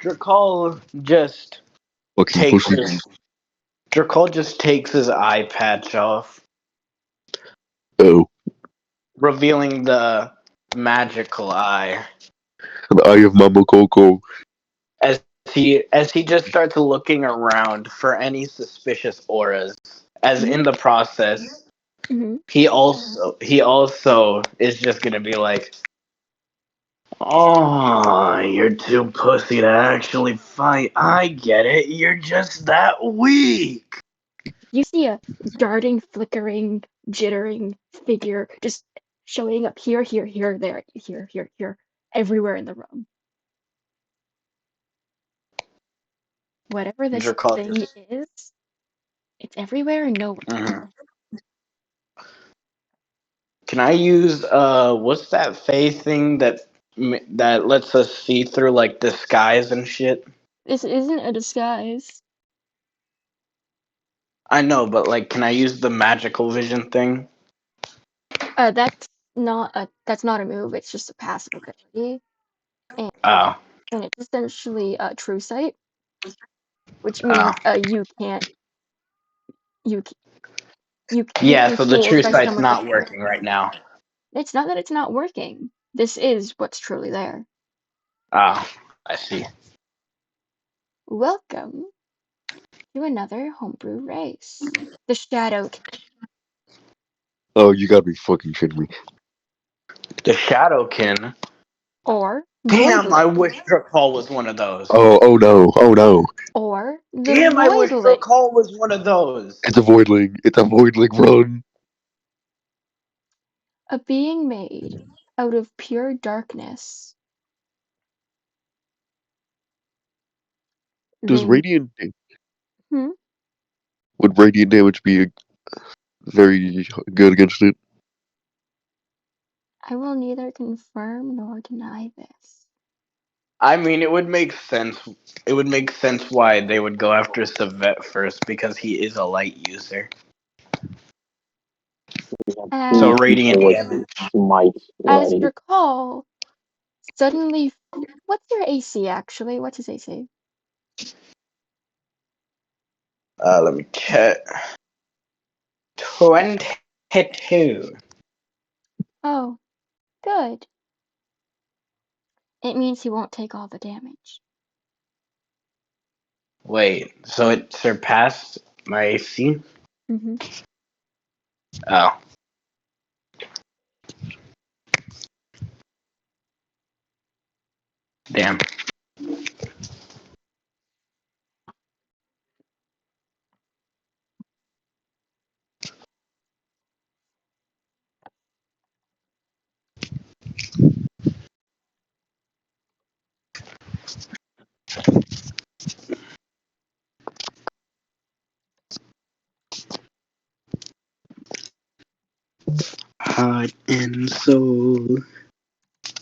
Drakal just Fucking takes pussy. his Drakal just takes his eye patch off, Oh. revealing the magical eye. The Eye of Mama Coco. As he just starts looking around for any suspicious auras. As Mhm. in the process, Mhm. he also is just gonna be like, "Oh, you're too pussy to actually fight. I get it. You're just that weak." You see a darting, flickering, jittering figure just showing up here, here, everywhere in the room. Whatever this Drakal thing just. is, it's everywhere and nowhere. Mhm. Can I use what's that Fey thing that lets us see through like disguise and shit? This isn't a disguise. I know, but like, can I use the magical vision thing? That's not a move. It's just a passive ability, and Oh, it's essentially a true sight, which oh. means you can't you Yeah, can so see the it true by sight's someone not different. working right now. It's not that it's not working. This is what's truly there. Oh, I see. Welcome to another homebrew race. The Shadow Oh, you gotta be fucking shitting me. The Shadowkin. or Damn, I Voidling wish Drakall was one of those. Oh no, oh no. or the Damn, I wish Voidling. Drakall was one of those. It's a voidling. It's a voidling, run. A being made out of pure darkness. Does They radiant hmm? would radiant damage be very good against it? I will neither confirm nor deny this. I mean, it would make sense. It would make sense why they would go after Savet first because he is a light user. So As radiant damage. Might as ready. Drakall suddenly, what's your AC actually? What's his AC? Let me check. 22. Oh, good. It means he won't take all the damage. Wait, so it surpassed my AC? Mm-hmm. Oh. Damn. Heart and soul.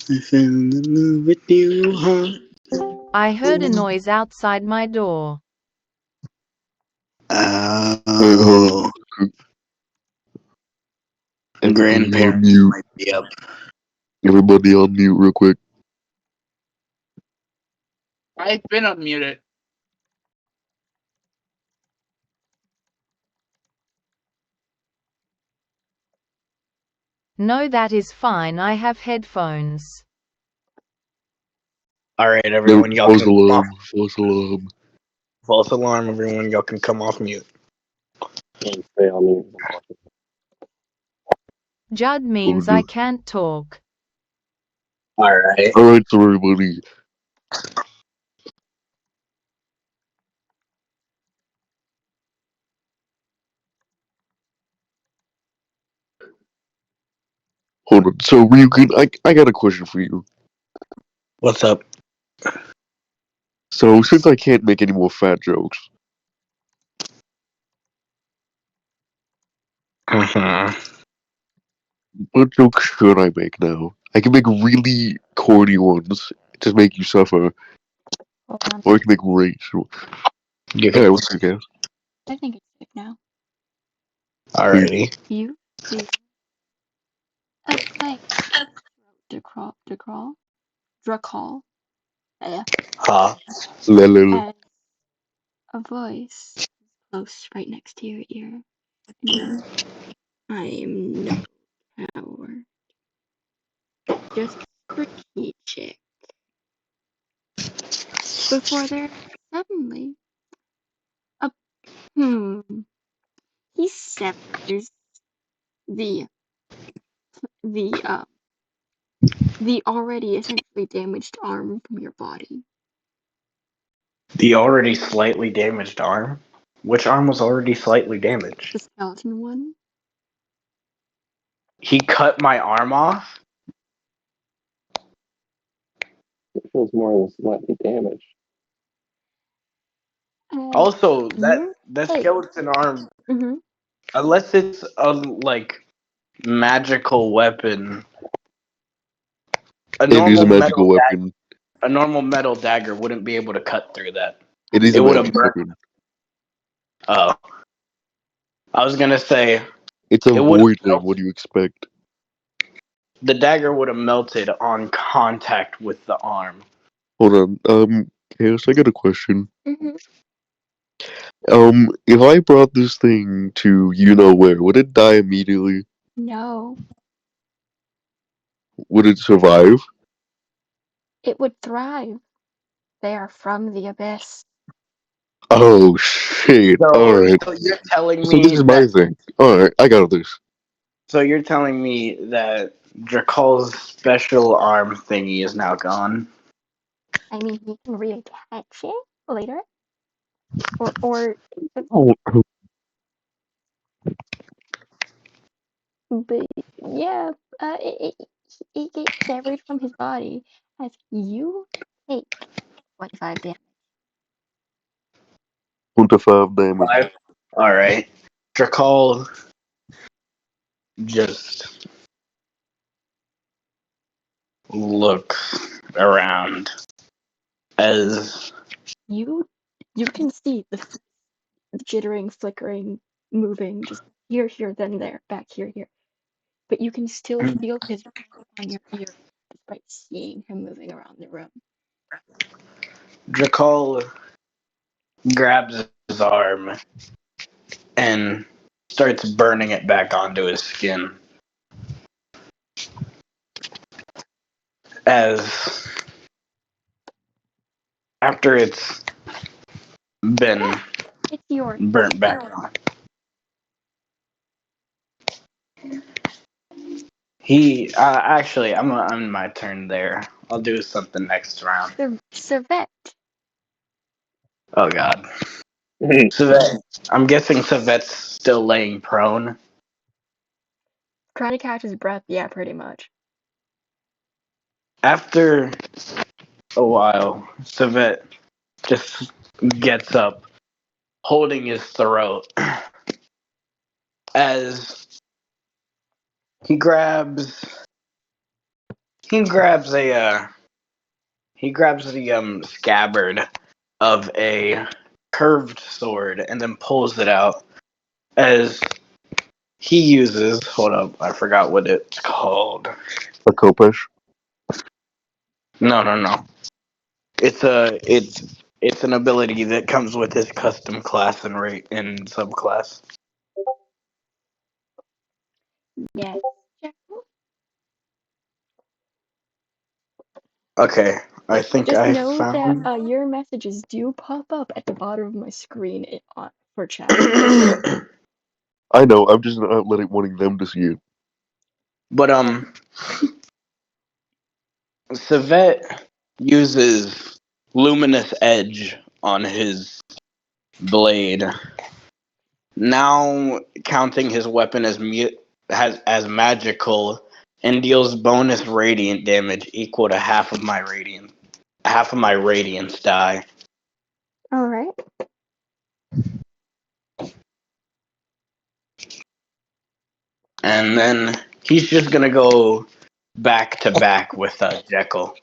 I fell in love with you, huh? I heard a noise outside my door. Hold Oh. on. Everybody on Grandparents mute. might be up. Everybody on mute real quick. I've been unmuted. No, that is fine. I have headphones. Alright, No, everyone, y'all false can come off. alarm. False alarm. False alarm, everyone, y'all can come off mute. And stay on mute. Judd means I can't talk. Alright. Alright, so everybody. Hold on. So Ryukin, I got a question for you. What's up? So since I can't make any more fat jokes, what jokes should I make now? I can make really corny ones to make you suffer, Hold on. or I can make racial. You Yeah, can. what's your guess? I think it's safe now. Alrighty. You see a play. Drakall. Huh? Lelele. As a voice close right next to your ear. And I am no power. Just strategic. Before there suddenly a he severs the the the already essentially damaged arm from your body. The already slightly damaged arm? Which arm was already slightly damaged? The skeleton one. He cut my arm off? It feels more than slightly damaged. Also, You that hey. skeleton arm, Mm-hmm. unless it's a like magical weapon, a It is a normal magical weapon. a normal metal dagger wouldn't be able to cut through that. It is It a would have magic burned. weapon. Oh, I was gonna say It's a it would void ring. have What do you expect? the dagger would have melted on contact with the arm. Hold on. Chaos, I got a question. Hmm. If I brought this thing to you know where, would it die immediately? No, Would it survive? it would thrive. They are from the abyss. Oh shit! All So, right. so you're telling So this me is that my thing. All right, I got this. so you're telling me that Drakal's special arm thingy is now gone. I mean, he can reattach it later, or, Oh, but yeah, it gets severed from his body as you take 25 damage. 25 damage. All right, Drakal just looks around as You can see the jittering, flickering, moving, just here, then there, back here. But you can still feel his breath on your ear despite seeing him moving around the room. Drakal grabs his arm and starts burning it back onto his skin. As after it's been It's yours. burnt back on, he actually I'm on my turn there. I'll do something next round. Savette. Oh God, Savet. I'm guessing Savet's still laying prone. Trying to catch his breath, yeah, pretty much. After a while, Savet just gets up, holding his throat, as he grabs he grabs a he grabs the scabbard of a curved sword and then pulls it out as he uses. Hold up, I forgot what it's called. A Kopesh. No. It's an ability that comes with his custom class and rate and subclass. Yes. Okay, I think Just I know that found. your messages do pop up at the bottom of my screen for chat. I know. I'm just not wanting them to see it. But Savet uses luminous edge on his blade, now counting his weapon as magical, and deals bonus radiant damage equal to half of my radiance die. All right. And then he's just gonna go back to back with Jekyll.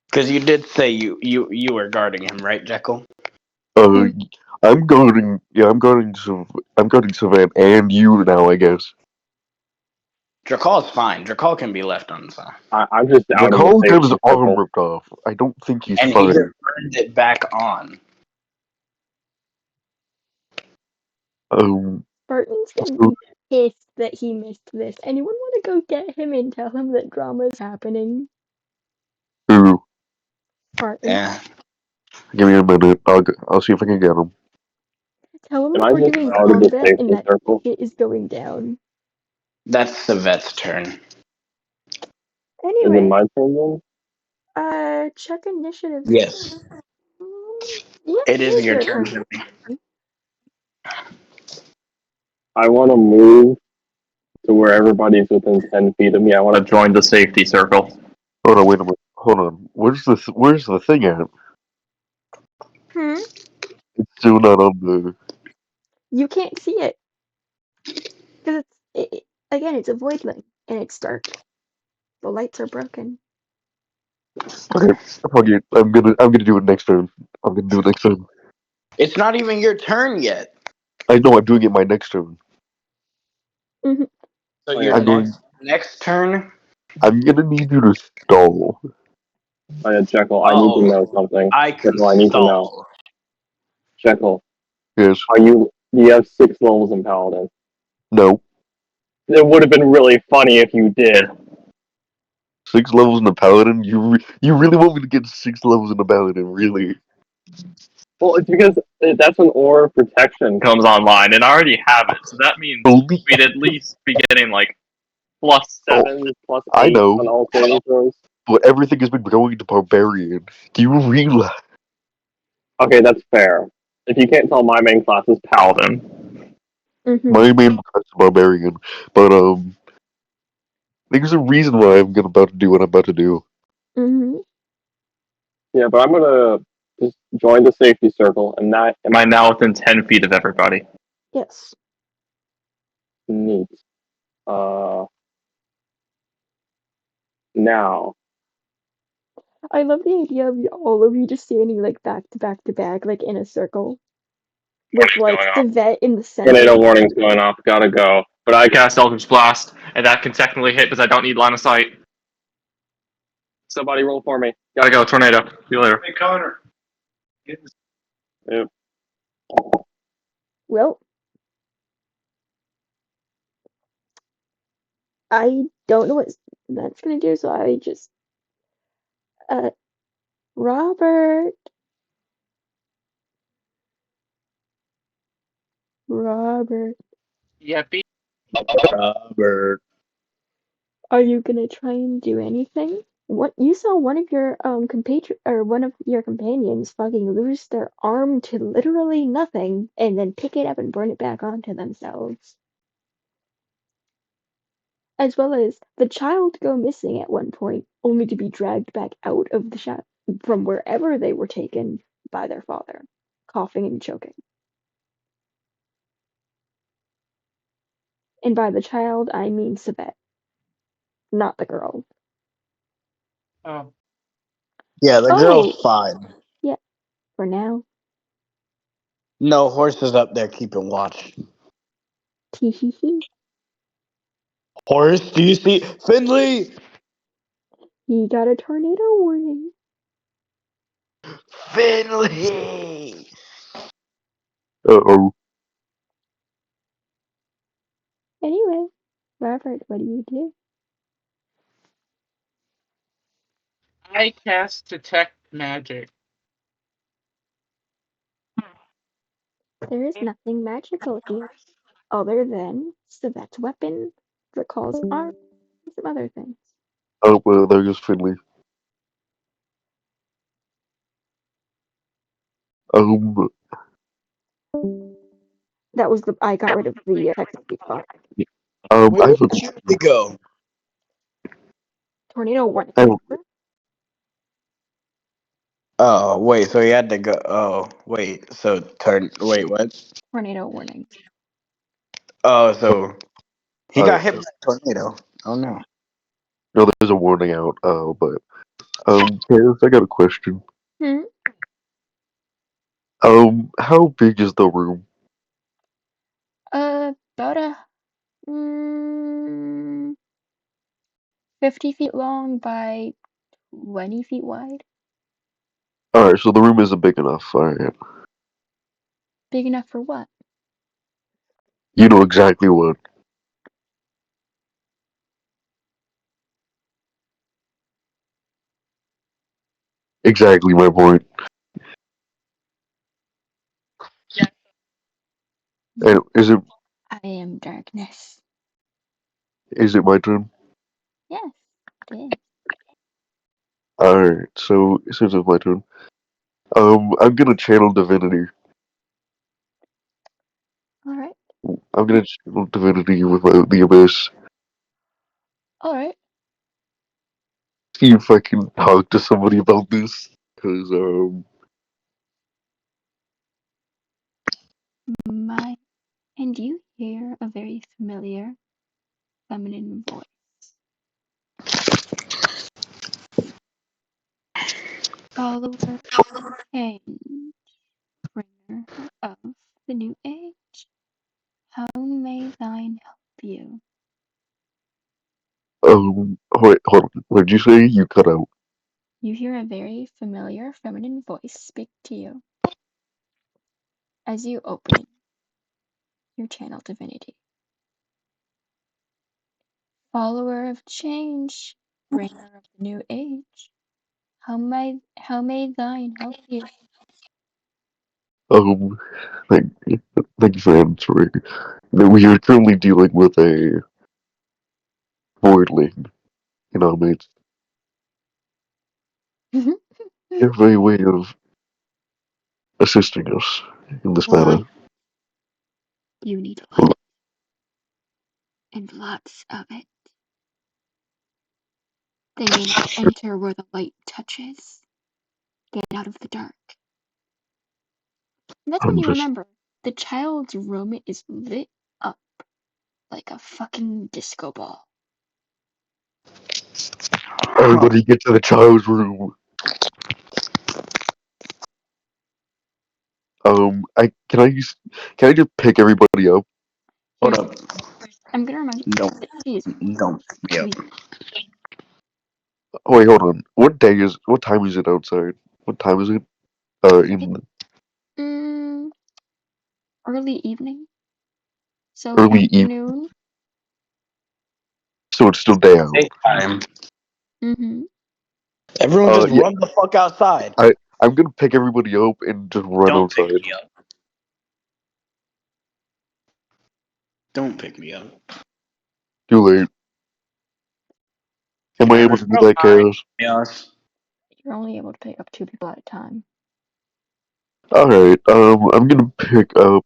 Because you did say you were guarding him, right, Jekyll? Uh, I'm guarding. Yeah, I'm guarding Savannah and you now. I guess. Drakal's fine. Drakal can be left on the side. I'm just out of the Nicole got his safety arm circle. ripped off. I don't think he's And he just fine. burned it back on. Barton's gonna So, be pissed that he missed this. Anyone want to go get him and tell him that drama is happening? who? Barton. Yeah. Give me a minute. I'll see if I can get him. Tell him Am that I we're just doing out of the combat and safety that circle? shit is going down. That's Savet's turn. Is it Anyway, my turn then? check initiative. Yes. Yeah, It it is is your your turn. turn. I want to move to where everybody's within 10 feet of me. I want to Join the safety circle. Hold on, wait a minute. Hold on. Where's the thing at? Hmm? It's still not on the. You can't see it. Because again, it's a void link and it's dark. The lights are broken. Okay, fuck it. I'm gonna do it next turn. I'm gonna do it next turn. It's not even your turn yet. I know I'm doing it my next turn. Mhm. So Oh, your yeah. I'm going. next turn. I'm gonna need you to stall. Oh, yeah, Jekyll, I need to know something. I can Jekyll, I need to know. stall. Jekyll, Yes. do you have 6 levels in Paladin? No. It would have been really funny if you did. 6 levels in a paladin. You really want me to get 6 levels in a paladin? Really? Well, it's because that's when Aura of Protection Comes online, and I already have it, so that means Believe- we'd at least be getting like plus Oh, 7 plus I 8 know. on all saving throws. But everything has been going to barbarian. Do you realize? Okay, that's fair. If you can't tell, my main class is Paladin. Mhm. My main class is barbarian, but there's a reason why I'm about to do what I'm about to do. Mhm. Yeah, but I'm gonna just join the safety circle, and that Am I now within 10 feet of everybody? Yes. neat. Now, I love the idea of all of you just standing like back to back to back, like in a circle, with Warning's like going off. Civet in the tornado center. warning's going off. Gotta go. But I cast Eldritch Blast, and that can technically hit because I don't need line of sight. Somebody roll for me. Gotta go, tornado. See you later. Hey Connor. Yep. Well, I don't know what that's gonna do, so I just uh Robert. Robert, Yeppy. Robert. are you gonna try and do anything? What you saw one of your one of your companions fucking lose their arm to literally nothing and then pick it up and burn it back onto themselves. As well as the child go missing at one point, only to be dragged back out of the shop from wherever they were taken by their father, coughing and choking. And by the child, I mean Sabet, not the girl. Oh, Yeah, the girl's Oh, fine. yeah, for now. No horses up there keeping watch. Teehee. Horse, do you see Finley? He got a tornado warning. Finley. Uh-oh. Anyway, Robert, what do you do? I cast Detect Magic. There is nothing magical here, other than Sabet's weapon, Drakal's arm, and some other things. Oh, well, there goes Finley. Um, That was I got rid of the text speak box. Wait, I where have a did you go? Tornado warning. I have, Oh, wait, so he had to go. Oh, wait, so turn. Wait, what? Tornado warning. Oh, so he got alright. hit by a tornado. Oh, no. No, there's a warning out. But Karis, I got a question. Hmm. How big is the room? About a 50 feet long by 20 feet wide. Alright, so the room isn't big enough. Alright. Big enough for what? You know exactly what. Exactly my point. And I am darkness. is it my turn? Yes, it is. Alright, so since it's my turn, I'm gonna channel divinity. Alright. I'm gonna channel divinity with the abyss. Alright. See if I can talk to somebody about this. Cause And you hear a very familiar feminine voice. Follower change, bringer of the new age. How may thine help you? Wait, hold on. What did you say? You cut out. You hear a very familiar feminine voice speak to you as you open your channel divinity. Follower of change, bringer of the new age. How may thine help you? Thank you for answering. We are currently dealing with a voidling in our midst. You have a way of assisting us in this matter. You need light, and lots of it. They may not enter where the light touches. Get out of the dark. And that's when I'm you just. remember the child's room is lit up like a fucking disco ball. Everybody get to the child's room. Can I just pick everybody up? Hold up. I'm gonna remind you Don't that she is yeah. sleeping. Oh, wait, hold on. What time is it outside? What time is it? In Mm, early evening. So early evening, afternoon. so it's still day out. Daytime. Mm-hmm. Everyone just Yeah, run the fuck outside. I'm gonna pick everybody up and just run Don't pick outside. me up. Don't pick me up. Too late. Am I able to do that, Chaos? Yes. You're only able to pick up 2 people at a time. Alright, I'm gonna pick up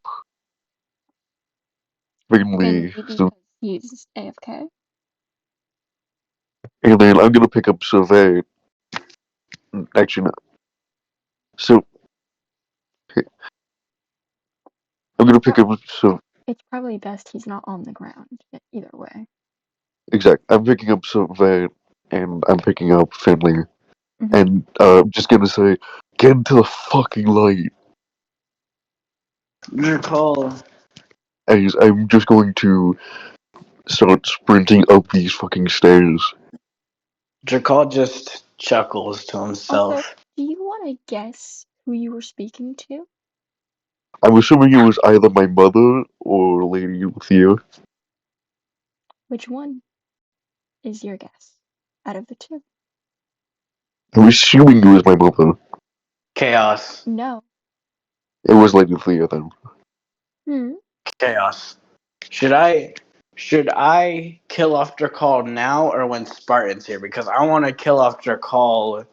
Finley, Finley because he's AFK. and then I'm gonna pick up Sylvain. Actually, no. So, I'm gonna pick up It's probably best he's not on the ground either way. I'm picking up Sylvain, and I'm picking up Finley. Mhm. And I'm just gonna say, get into the fucking light. Recall. As I'm just going to start sprinting up these fucking stairs. Drakal just chuckles to himself. Also, do you want to guess who you were speaking to? I'm assuming it was either my mother or Lady Luthia. Which one is your guess out of the two? I'm assuming it was my mother. Chaos. No. It was Lady Luthia then. Chaos. Should I kill off Drakal now or when Spartan's here? Because I want to kill off Drakal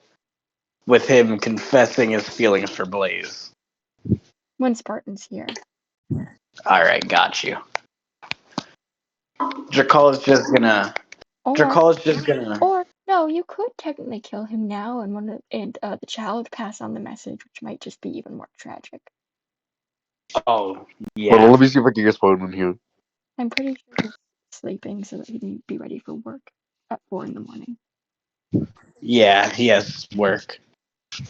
with him confessing his feelings for Blaze. When Spartan's here. Alright, got you. Drakal is just gonna. Or no, you could technically kill him now, and the child pass on the message, which might just be even more tragic. Oh Hold on, yeah. let me see if I can get Spawn in here. I'm pretty sure he's sleeping so that he can be ready for work at 4 in the morning. Yeah, he has work.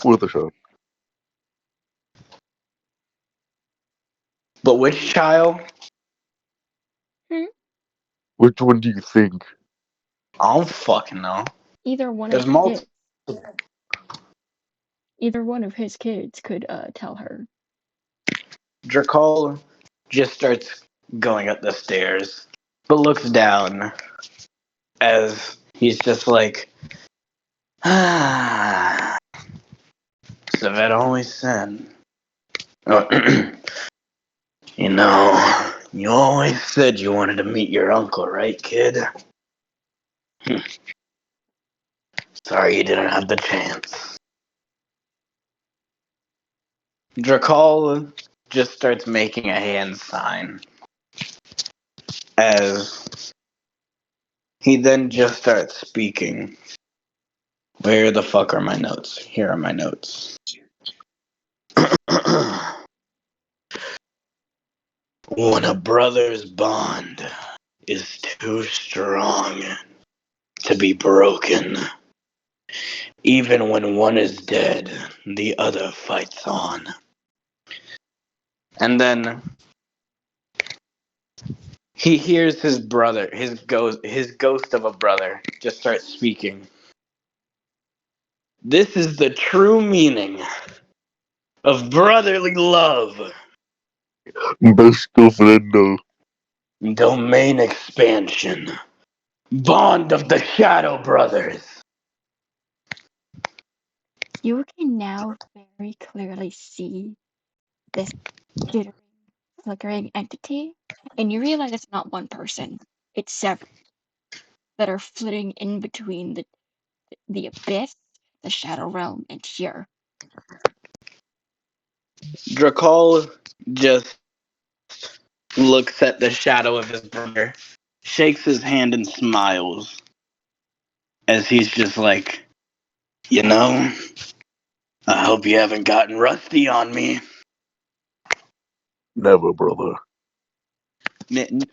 Worth a shot. But which child? Which one do you think? I don't fucking know. Either one There's of multiple. either one of his kids could tell her. Drakal just starts going up the stairs, but looks down as he's just like, ah. Savette always said, you know, you always said you wanted to meet your uncle, right, kid? Sorry you didn't have the chance. Drakal just starts making a hand sign as he then just starts speaking. Where the fuck are my notes? Here are my notes. When a brother's bond is too strong to be broken, Even when one is dead, the other fights on. And then he hears his brother, his ghost of a brother, just start speaking. This is the true meaning of brotherly love. Best friendo. Domain expansion. Bond of the Shadow Brothers. You can now very clearly see this jittering, flickering entity, and you realize it's not one person. It's several that are flitting in between the abyss, the Shadow Realm, and here. Drakal just looks at the shadow of his brother, shakes his hand and smiles as he's just like, you know, I hope you haven't gotten rusty on me. Never, brother.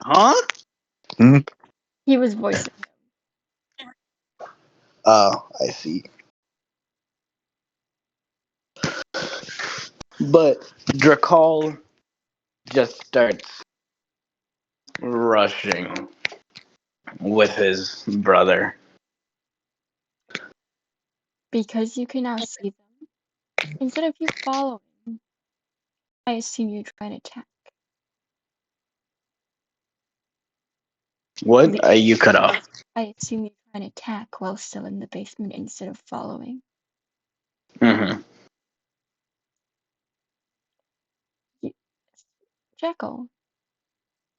Huh? He was voicing him. Oh, I see. But Drakal just starts rushing with his brother. Because you can now see them, instead of you following, I assume you try and attack. What? You cut off. I assume you try and attack while still in the basement instead of following. Mm-hmm. Jekyll,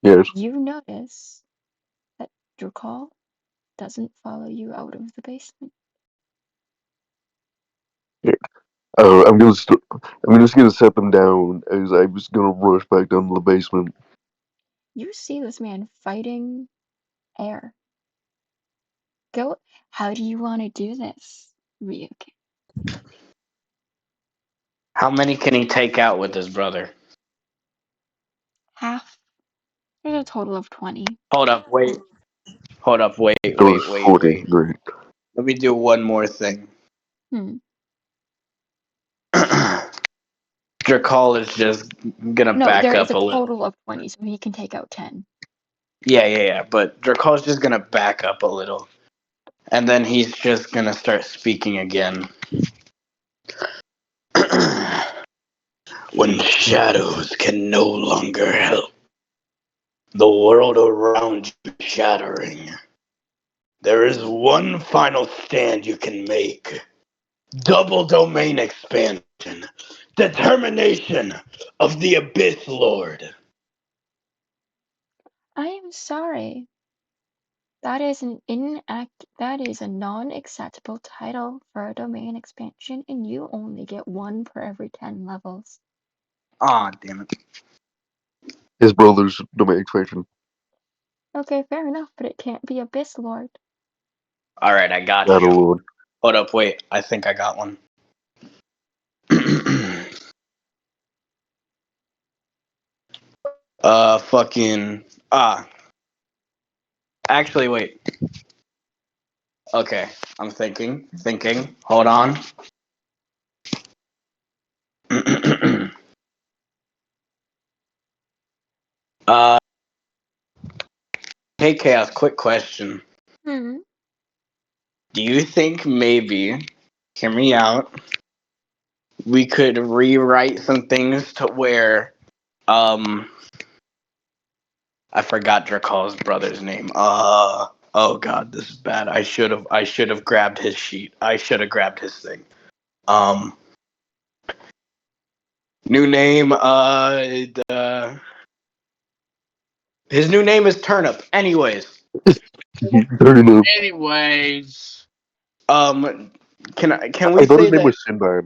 Yes. you notice that Drakal doesn't follow you out of the basement. I'm just gonna set them down as I'm just gonna rush back down to the basement. You see this man fighting air. Go. How do you want to do this, Ryuki? How many can he take out with his brother? Half. There's a total of 20. Hold up, wait. Hold up, wait. There's 40. Great. Let me do one more thing. Drakal is just gonna No, back there is up a a little. total of 20, so he can take out 10. Yeah. But Drakal's just gonna back up a little. And then he's just gonna start speaking again. When shadows can no longer help, the world around you shattering, there is one final stand you can make. Double domain expansion. Determination of the Abyss Lord. I am sorry. That is that is a non-acceptable title for a domain expansion, and you only get one per every 10 levels. Aw, damn it. His brother's domain expansion. Okay, fair enough, but it can't be Abyss Lord. Alright, I got Shadow you. Lord. Hold up, wait. I think I got one. Fucking. Actually, wait. Okay, I'm thinking. Hold on. uh, hey, Chaos, quick question. Hmm. Do you think maybe, hear me out, we could rewrite some things to where, I forgot Drakal's brother's name. Oh god, this is bad. I should have grabbed his sheet. I should have grabbed his thing. New name, his new name is Turnip. Anyways. Turnip. Anyways. Can I we thought say his name that was Sinbad.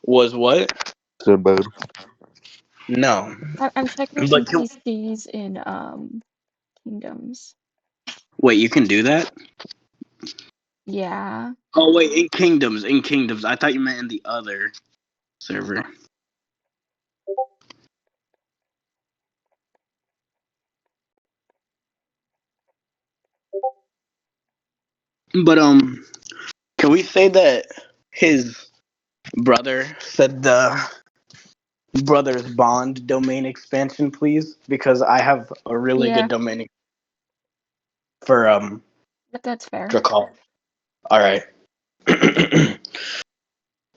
was what? Sinbad. No. I'm checking But NPCs in Kingdoms. wait, you can do that? Yeah. Oh wait, in Kingdoms. I thought you meant in the other server. But Can we say that his brother said the brothers bond domain expansion, please? Because I have a really Yeah. good domain for But that's fair. Drakal. All right.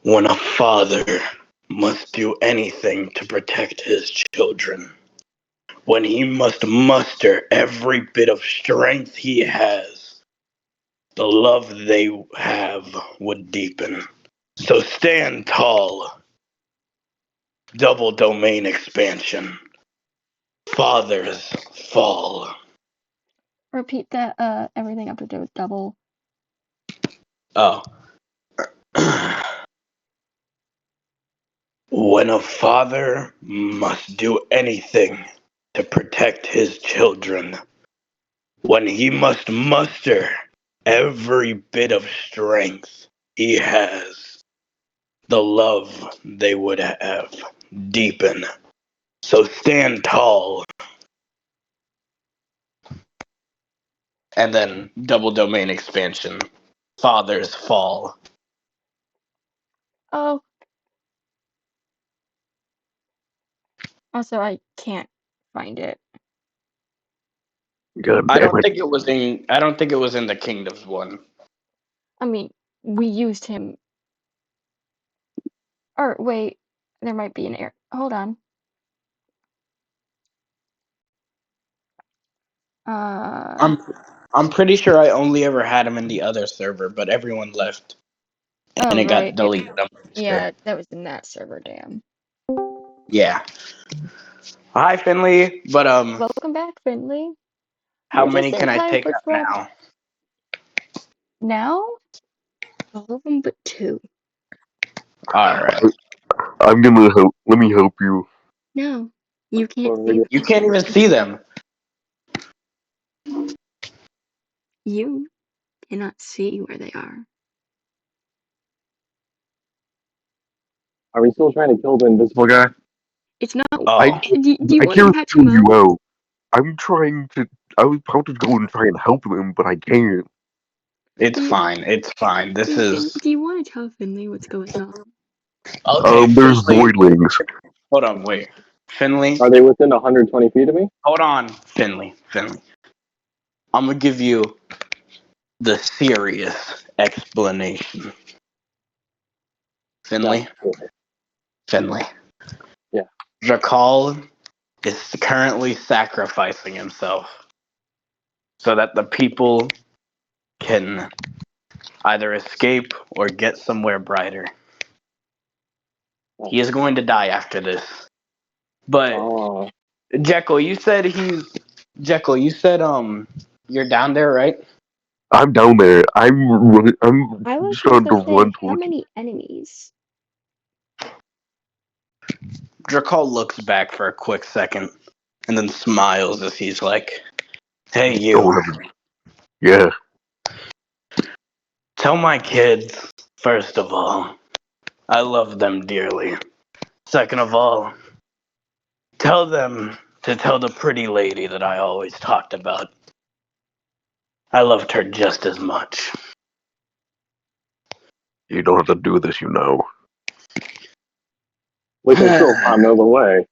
When a father must do anything to protect his children, when he must muster every bit of strength he has, the love they have would deepen. So stand tall. Double domain expansion. Fathers fall. Repeat that, everything up to double. Oh. When a father must do anything to protect his children, when he must muster every bit of strength he has, the love they would have deepen. So stand tall. And then double domain expansion. Fathers fall. Oh. Also, I can't find it. God I damn don't it. think it was in the Kingdoms one. I mean, we used him. Or wait, there might be an error. Hold on. I'm pretty sure I only ever had him in the other server, but everyone left and Oh, it got right. deleted. I'm pretty sure. Yeah, that was in that server, damn. Yeah. Hi Finley, but Welcome back, Finley. how You're many just in can I time take for out 12. now? Now? All of them but 2. All right. I'm gonna help. Let me help you. No, you can't see them. You can't even see them. You cannot see where they are. Are we still trying to kill the invisible guy? It's not. Oh. Do you I want to can't catch kill him you out? out. I'm trying to. I was about to go and try and help them, but I can't. It's Do you, fine. It's fine. This is do you want to tell Finley what's going on? okay. There's Finley, voidlings. hold on, wait. Finley, Are they within 120 feet of me? hold on. Finley. I'm gonna give you the serious explanation. Finley. Finley. Yeah. Drakal is currently sacrificing himself so that the people can either escape or get somewhere brighter. He is going to die after this. But Oh, Jekyll, you said you're down there, right? I'm down there. I'm I was just starting to gonna say, run how towards you. many enemies? Drakal looks back for a quick second and then smiles as he's like, "Hey you, Yeah. tell my kids, first of all, I love them dearly. Second of all, tell them to tell the pretty lady that I always talked about. I loved her just as much." You don't have to do this, you know. we can still find another way.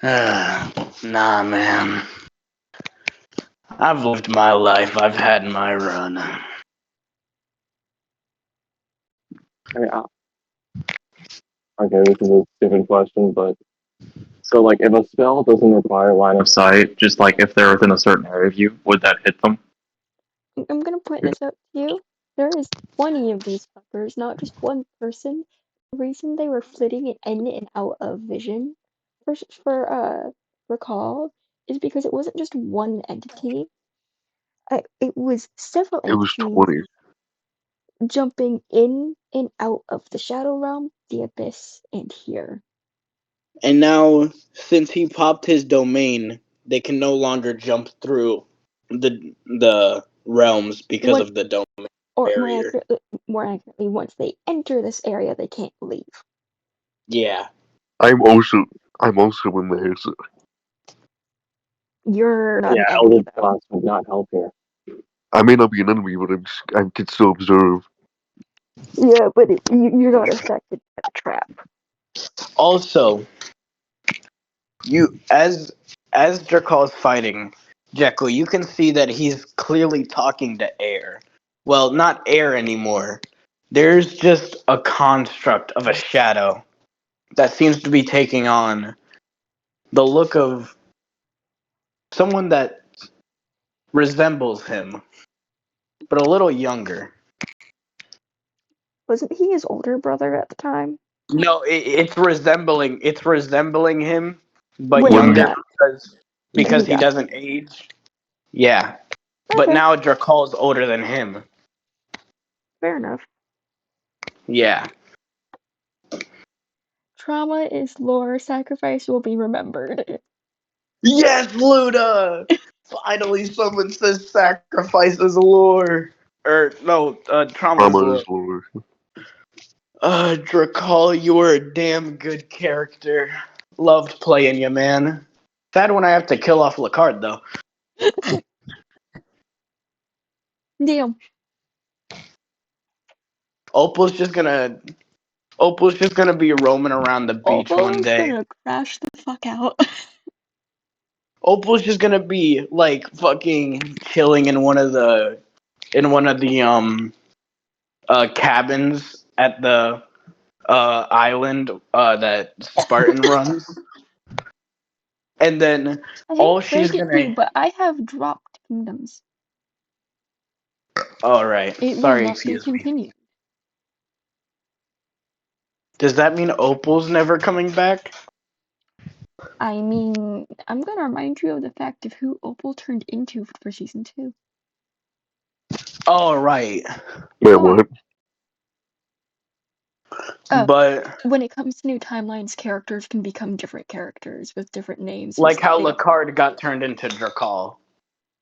Nah, man. I've lived my life. I've had my run. I mean, okay, this is a stupid question, but so like, if a spell doesn't require line of sight, just like if they're within a certain area of you, would that hit them? I'm gonna point this out to you. There is 20 of these fuckers, not just one person. The reason they were flitting in and out of vision for recall is because it wasn't just one entity. It was several It was entities 20. jumping in and out of the Shadow Realm, the Abyss, and here. And now, since he popped his domain, they can no longer jump through the realms because of the domain Or barrier. more accurately, once they enter this area, they can't leave. Yeah. I'm also in there. So You're not Yeah, an enemy, Eldritch though. Blast would not help here. I may not be an enemy, but I can still observe. Yeah, but you're not affected by the trap. Also, you as Drakal's fighting Jekyll, you can see that he's clearly talking to air. Well, not air anymore. There's just a construct of a shadow that seems to be taking on the look of someone that resembles him, but a little younger. Wasn't he his older brother at the time? No, it's resembling him, but When he younger got because he doesn't age. Yeah, but okay, now Drakal's older than him. fair enough. Yeah. Trauma is lore. Sacrifice will be remembered. Yes, Luda! Finally, someone says sacrifice is lore. Or no, trauma's Trauma lore. is lower. Drakal, you were a damn good character. Loved playing you, man. Sad when I have to kill off Lacard, though. Damn. Opal's just gonna be roaming around the beach one Opal's day. gonna crash the fuck out. Opal's just gonna be like fucking chilling in one of the cabins at the island that Spartan runs. And then I hate all to she's break it to you, gonna but I have dropped kingdoms. Alright. It will Sorry, not be excuse me. continued. Does that mean Opal's never coming back? I mean, I'm gonna remind you of the fact of who Opal turned into for season 2. Alright. Yeah, Come on. what? But When it comes to new timelines, characters can become different characters with different names. like how Lacard got turned into Drakal.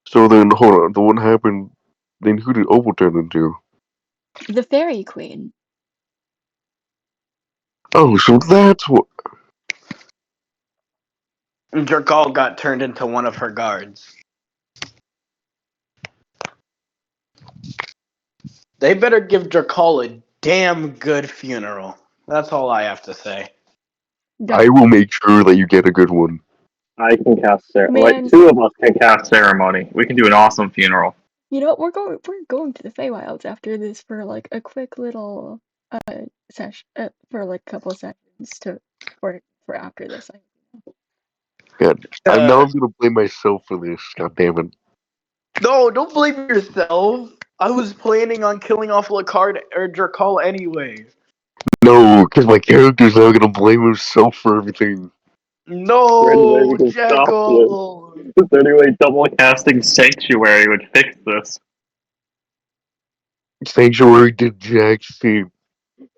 So then, hold on. The one happened. Then who did Opal turn into? The Fairy Queen. Oh, so that's what. Drakal got turned into one of her guards. They better give Drakal a damn good funeral. That's all I have to say. I will make sure that you get a good one. I can cast ceremony. Man. Wait, two of us can cast ceremony. We can do an awesome funeral. You know what? We're going to the Feywilds after this for like a quick little session for like a couple of sessions for after this. God, I'm now gonna blame myself for this. God damn it. No, don't blame yourself. I was planning on killing off Lacard or Drakal anyway. No, because my character's now gonna blame himself for everything. No, Jekyll. Is there any way double casting Sanctuary would fix this? Sanctuary did jack shit.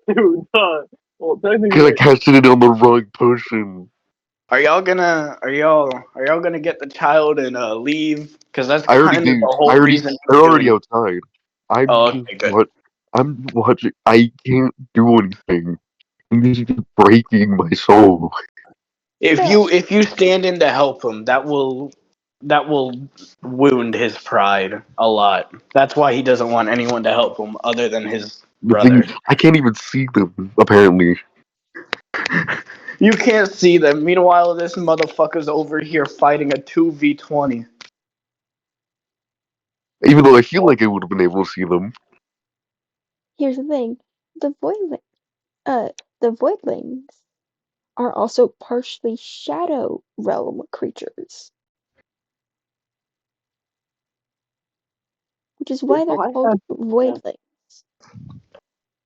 Dude, well, Because I technically, casted it on the wrong person. Are y'all gonna get the child and leave? Because that's I already kind of did. the whole reason. They're already outside. Okay, good. I'm watching. I can't do anything. This is breaking my soul. If you stand in to help him, that will wound his pride a lot. That's why he doesn't want anyone to help him other than his The brother. thing is, I can't even see them. Apparently, You can't see them. Meanwhile, this motherfucker's over here fighting a 2v20. even though I feel like I would have been able to see them. Here's the thing: the Voidlings are also partially Shadow Realm creatures, which is why they're called Voidlings.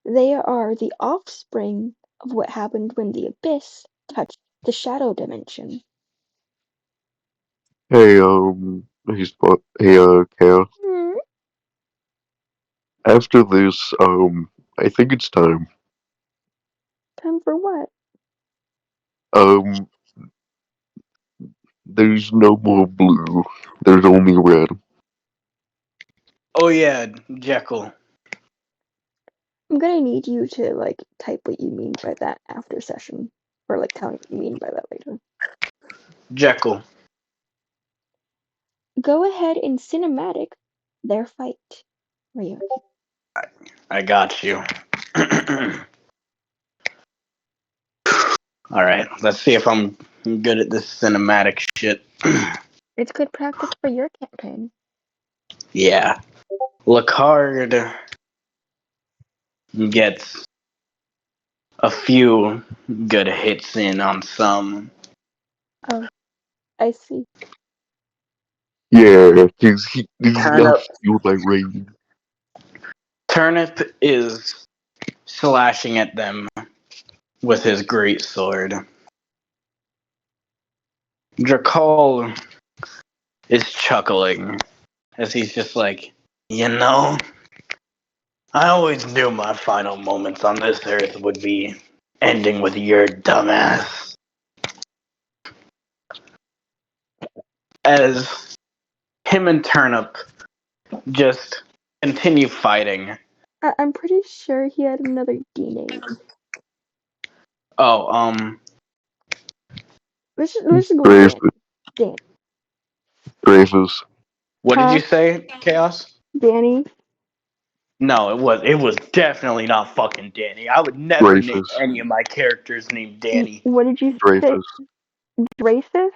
They are the offspring of what happened when the Abyss touched the Shadow Dimension. Hey, Chaos. After this, I think it's time. Time for what? There's no more blue. There's only red. Oh yeah, Jekyll. I'm gonna need you to like type what you mean by that after session, or like tell me what you mean by that later. Jekyll. Go ahead in cinematic their fight or yours. I got you. Alright, let's see if I'm good at this cinematic shit. It's good practice for your campaign. Yeah. Lacard gets a few good hits in on some. Oh, I see. Yeah, he's not Turnip fueled by rain. Turnip is slashing at them with his great sword. Drakal is chuckling as he's just like, you know, I always knew my final moments on this earth would be ending with your dumbass. As him and Turnip just continue fighting. I'm pretty sure he had another D name. Oh, Let's just go with Dreyfus. Dan. Dreyfus. what did Huh? you say, Chaos? Danny. No, it was definitely not fucking Danny. I would never name Dreyfus. any of my characters named Danny. What did you say? Dreyfus. Dreyfus?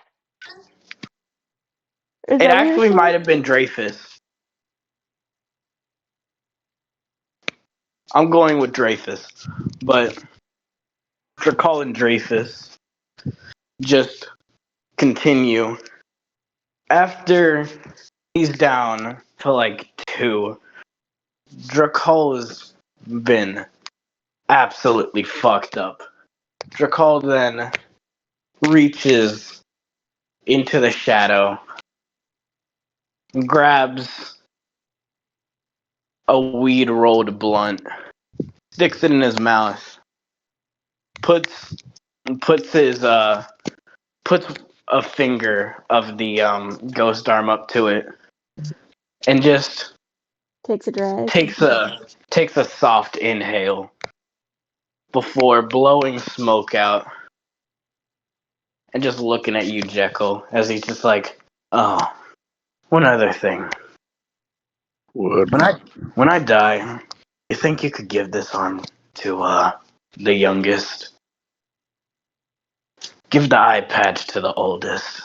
Is It that what you're actually saying? might have been Dreyfus. I'm going with Dreyfus, but for calling Dreyfus, just continue. After he's down to like 2, Drakal has been absolutely fucked up. Drakal then reaches into the shadow, grabs a weed rolled blunt, sticks it in his mouth, puts his puts a finger of the ghost arm up to it, and just Takes a drag. takes a soft inhale before blowing smoke out and just looking at you, Jekyll, as he's just like, oh, one other thing. What? When I die, you think you could give this arm to the youngest? Give the eye patch to the oldest.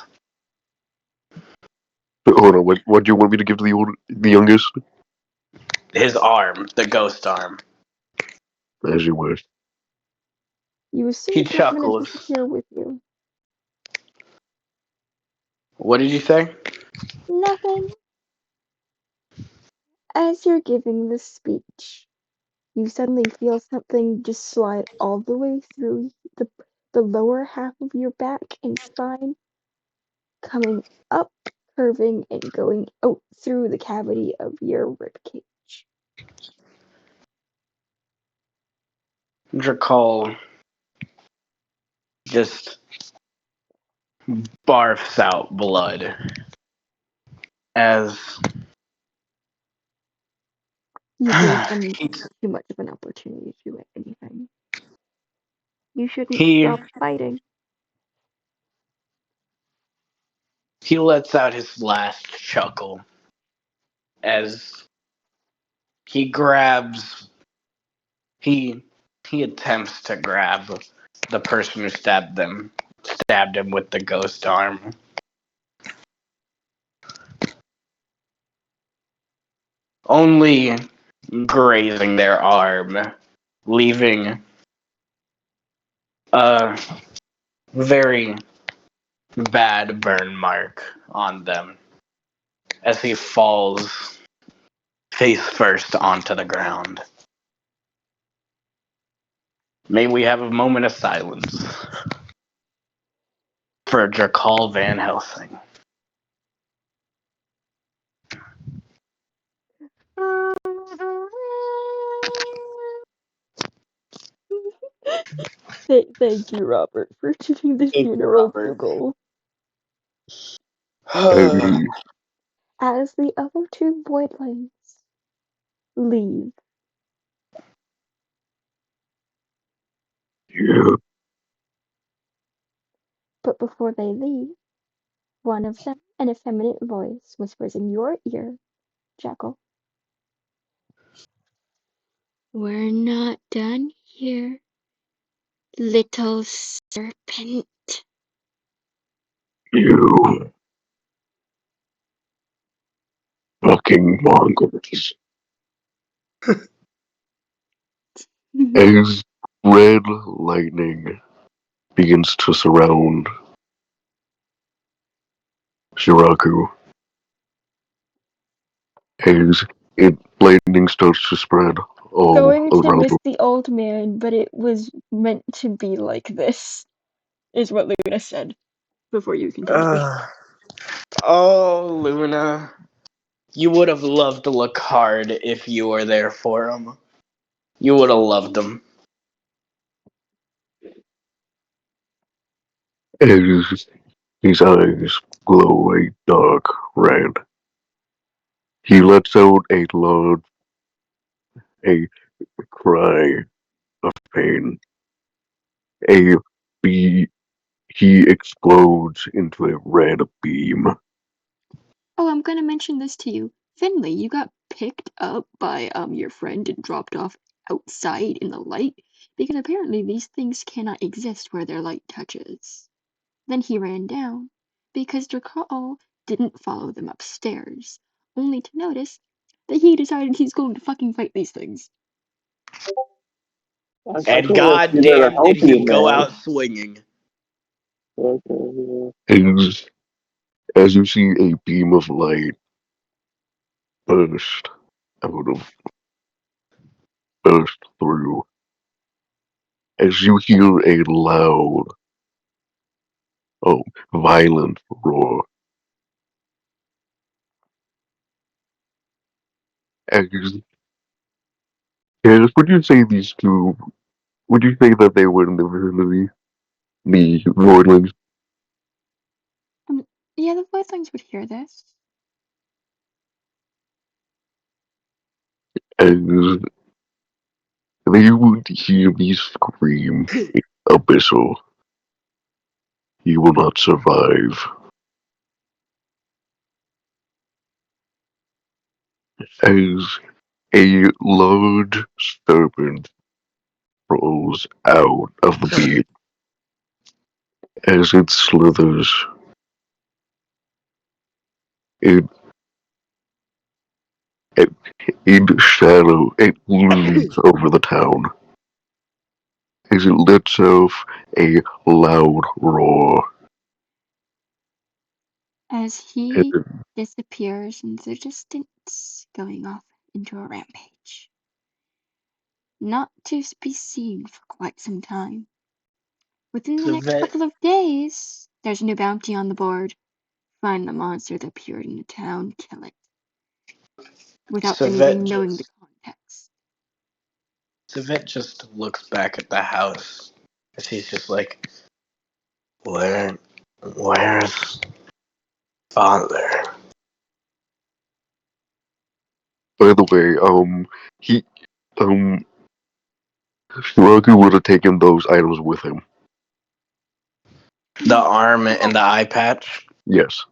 Hold on, what do you want me to give to the youngest? His arm, the ghost arm. As you wish. You assume He Chapman is chuckles. here with you. What did you say? Nothing. As you're giving this speech, you suddenly feel something just slide all the way through the lower half of your back and spine, coming up, curving, and going out through the cavity of your ribcage. Drakal just barfs out blood as You gave them he, too much of an opportunity to do anything. You shouldn't he stop fighting. he lets out his last chuckle as he grabs he he attempts to grab the person who stabbed him with the ghost arm. Only grazing their arm, leaving a very bad burn mark on them as he falls face first onto the ground. May we have a moment of silence for Drakal Van Helsing. Thank you, Robert, for doing the Thank you, funeral Robert. bugle. Hey, As the other two voidlings leave, yeah. but before they leave, one of them, in a feminine voice, whispers in your ear, Jekyll. We're not done here, little serpent. You fucking mongols. As red lightning begins to surround Shiraku, as lightning starts to spread all Going to around miss the old man, but it was meant to be like this, is what Luna said before you continued. Oh, Luna. You would have loved Lacard if you were there for him. You would have loved him. as his eyes glow a dark red. He lets out a loud a cry of pain. A be he explodes into a red beam. Oh, I'm gonna mention this to you. Finley, you got picked up by your friend and dropped off outside in the light because apparently these things cannot exist where their light touches. Then he ran down because Drakal didn't follow them upstairs, only to notice that he decided he's going to fucking fight these things. I And couldn't have been there to goddamn did help he you, go man. out swinging. As as you see a beam of light burst out of burst through, as you hear a loud, violent roar. As Yes, would you say these two? Would you say that they were in the vicinity, the Voidlings? Yeah, the Voidlings would hear this. As they would hear me scream, "Abyssal, you will not survive." As a large serpent rolls out of the beam, as it slithers, it, it in shadow, it looms over the town. As it lets off a loud roar. As As he it disappears into the distance, going off into a rampage. Not to be seen for quite some time. Within the next Savet, couple of days, there's a new bounty on the board. Find the monster that appeared in the town, kill it. Without them even knowing the context. Savet just looks back at the house. She's just like, where's father? By the way, he, um, Shiraku would have taken those items with him. The arm and the eye patch. Yes.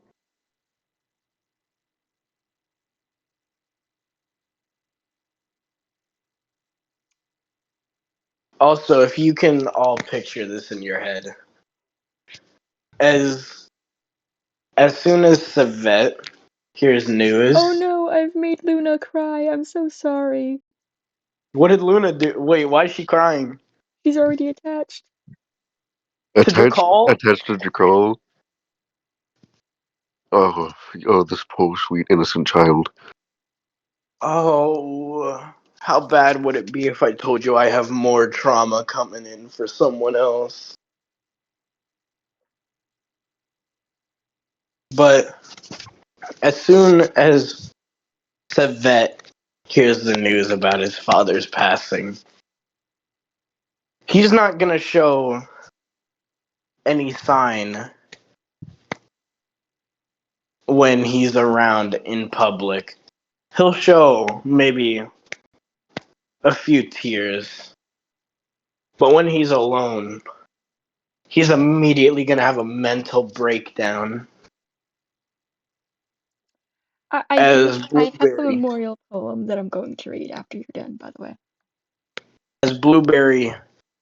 Also, if you can all picture this in your head, as soon as Savet hears news, Oh no, I've made Luna cry. I'm so sorry. what did Luna do? Wait, why is she crying? She's already attached. To Drakal? Attached to Jakal. Oh, this poor sweet innocent child. Oh, how bad would it be if I told you I have more trauma coming in for someone else? But as soon as Savet hears the news about his father's passing, he's not gonna show any sign when he's around in public. He'll show maybe a few tears. But when he's alone, he's immediately gonna have a mental breakdown. I as have the Blueberry. memorial poem that I'm going to read after you're done, by the way. As Blueberry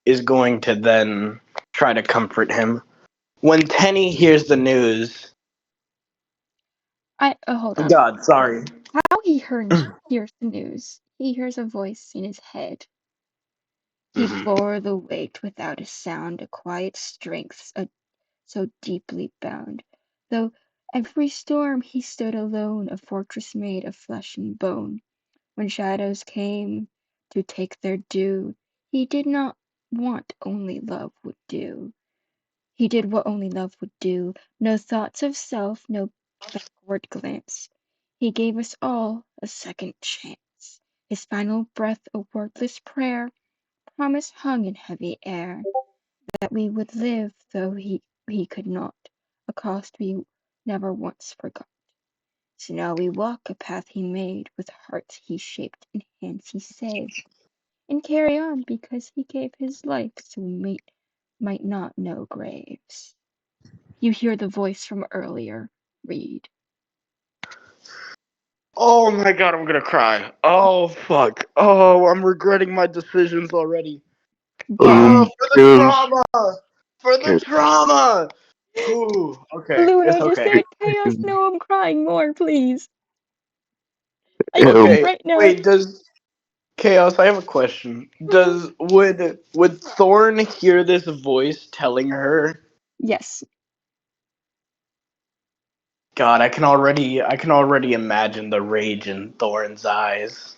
is going to then try to comfort him. When Tenny hears the news, Hold on. God, sorry. How he hears the news. He hears a voice in his head. He bore the weight without a sound, a quiet strength so deeply bound. Though every storm he stood alone, a fortress made of flesh and bone. When shadows came to take their due, he did not want only love would do. He did what only love would do. No thoughts of self, no backward glance. He gave us all a second chance. His final breath, a wordless prayer, promise hung in heavy air, that we would live though he could not, a cost we never once forgot. So now we walk a path he made, with hearts he shaped and hands he saved, and carry on because he gave his life so we might not know graves. You hear the voice from earlier. Read. Oh my God, I'm gonna cry. Oh fuck. Oh, I'm regretting my decisions already. Dang. For the Yes. trauma. For the Okay. trauma. Ooh, okay, Luna, it's just okay. say it. Chaos. No, I'm crying more, please. I can't Okay, right now. wait, does Chaos, I have a question. Would Thorn hear this voice telling her? Yes. God, I can already imagine the rage in Thorn's eyes.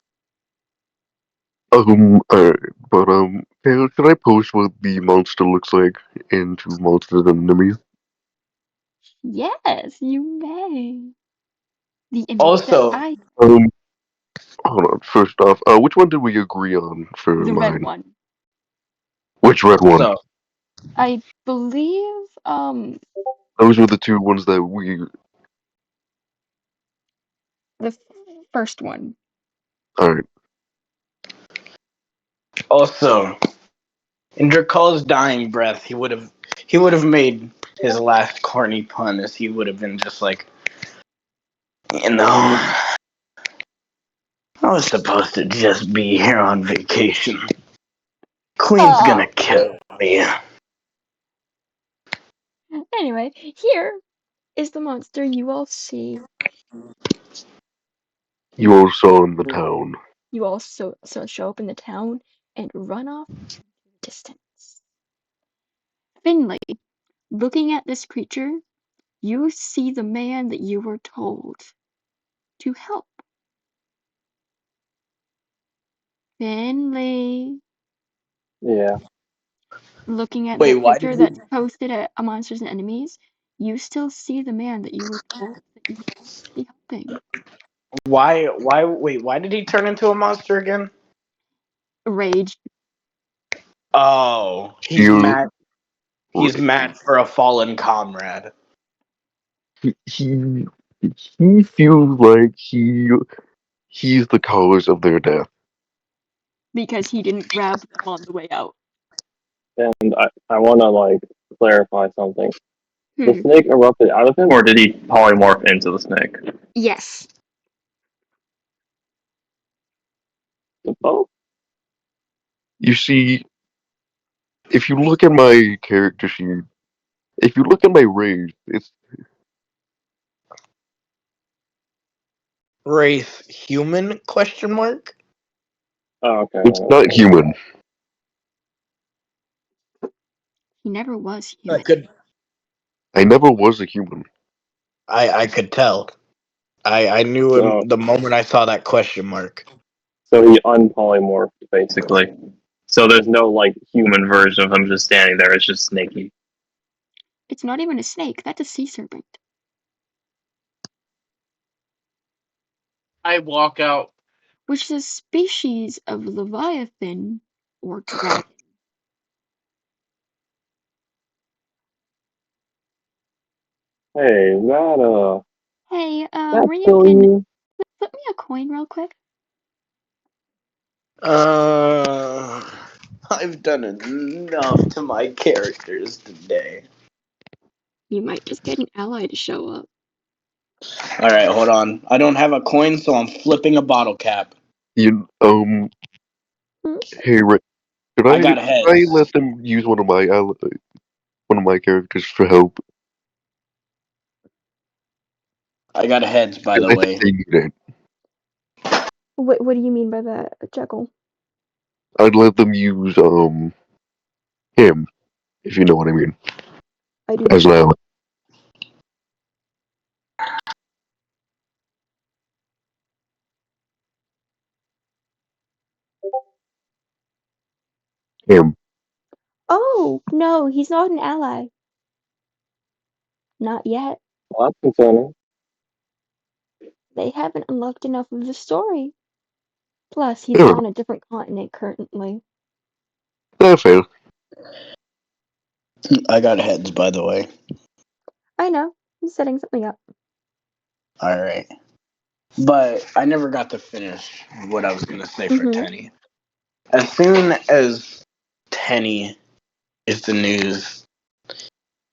But can I post what the monster looks like into Monsters and Enemies? Yes, you may. The image that Also, I. Um, hold on. First off, which one did we agree on for The red mine? one. Which red one? so I believe, Those were the two ones that we. the first one. Alright. also, in Drakal's dying breath, he would have made his last corny pun as he would have been just like, you know, I was supposed to just be here on vacation. Queen's gonna kill me. Anyway, here is the monster you all see. You all saw in the town. You all so show up in the town and run off into the distance. Finley, looking at this creature, you see the man that you were told to help. Finley, Yeah. looking at Wait, that why picture did that's you? posted at Monsters and Enemies, you still see the man that you were told that you were supposed to be helping. Why? Why? Wait, why did he turn into a monster again? Rage. Oh, he's You. mad. He's mad for a fallen comrade. He feels like he's the cause of their death. Because he didn't grab them on the way out. And I want to clarify something. The Hmm. snake erupted out of him. Or did he polymorph into the snake? Yes. Oh, You see, if you look at my character sheet, if you look at my rage, it's Wraith human? Question mark. okay. not human. He never was I human. could. I never was a human. I could tell. I knew him So, the moment I saw that question mark. so he unpolymorphed basically. Basically. So there's no human version of him just standing there. It's just snaky. It's not even a snake, that's a sea serpent. I walk out. Which is a species of leviathan or dragon. Hey, Hey, that's Ryukin, silly. flip me a coin real quick. I've done enough to my characters today. You might just get an ally to show up. All right, hold on. I don't have a coin, so I'm flipping a bottle cap. You Hmm? hey, should I I got heads. let them use one of my characters for help? I got heads, by the I think way. they need it. What do you mean by that, Jekyll? I'd let them use him, if you know what I mean, I do as not. an ally. Him. Oh, no, he's not an ally. Not yet. Well, that's concerning. They haven't unlocked enough of the story. Plus, he's Yeah, on a different continent currently. that's fair. I got heads, by the way. I know. I'm setting something up. All right. But I never got to finish what I was going to say for Mm-hmm. Tenny. As soon as Tenny is the news,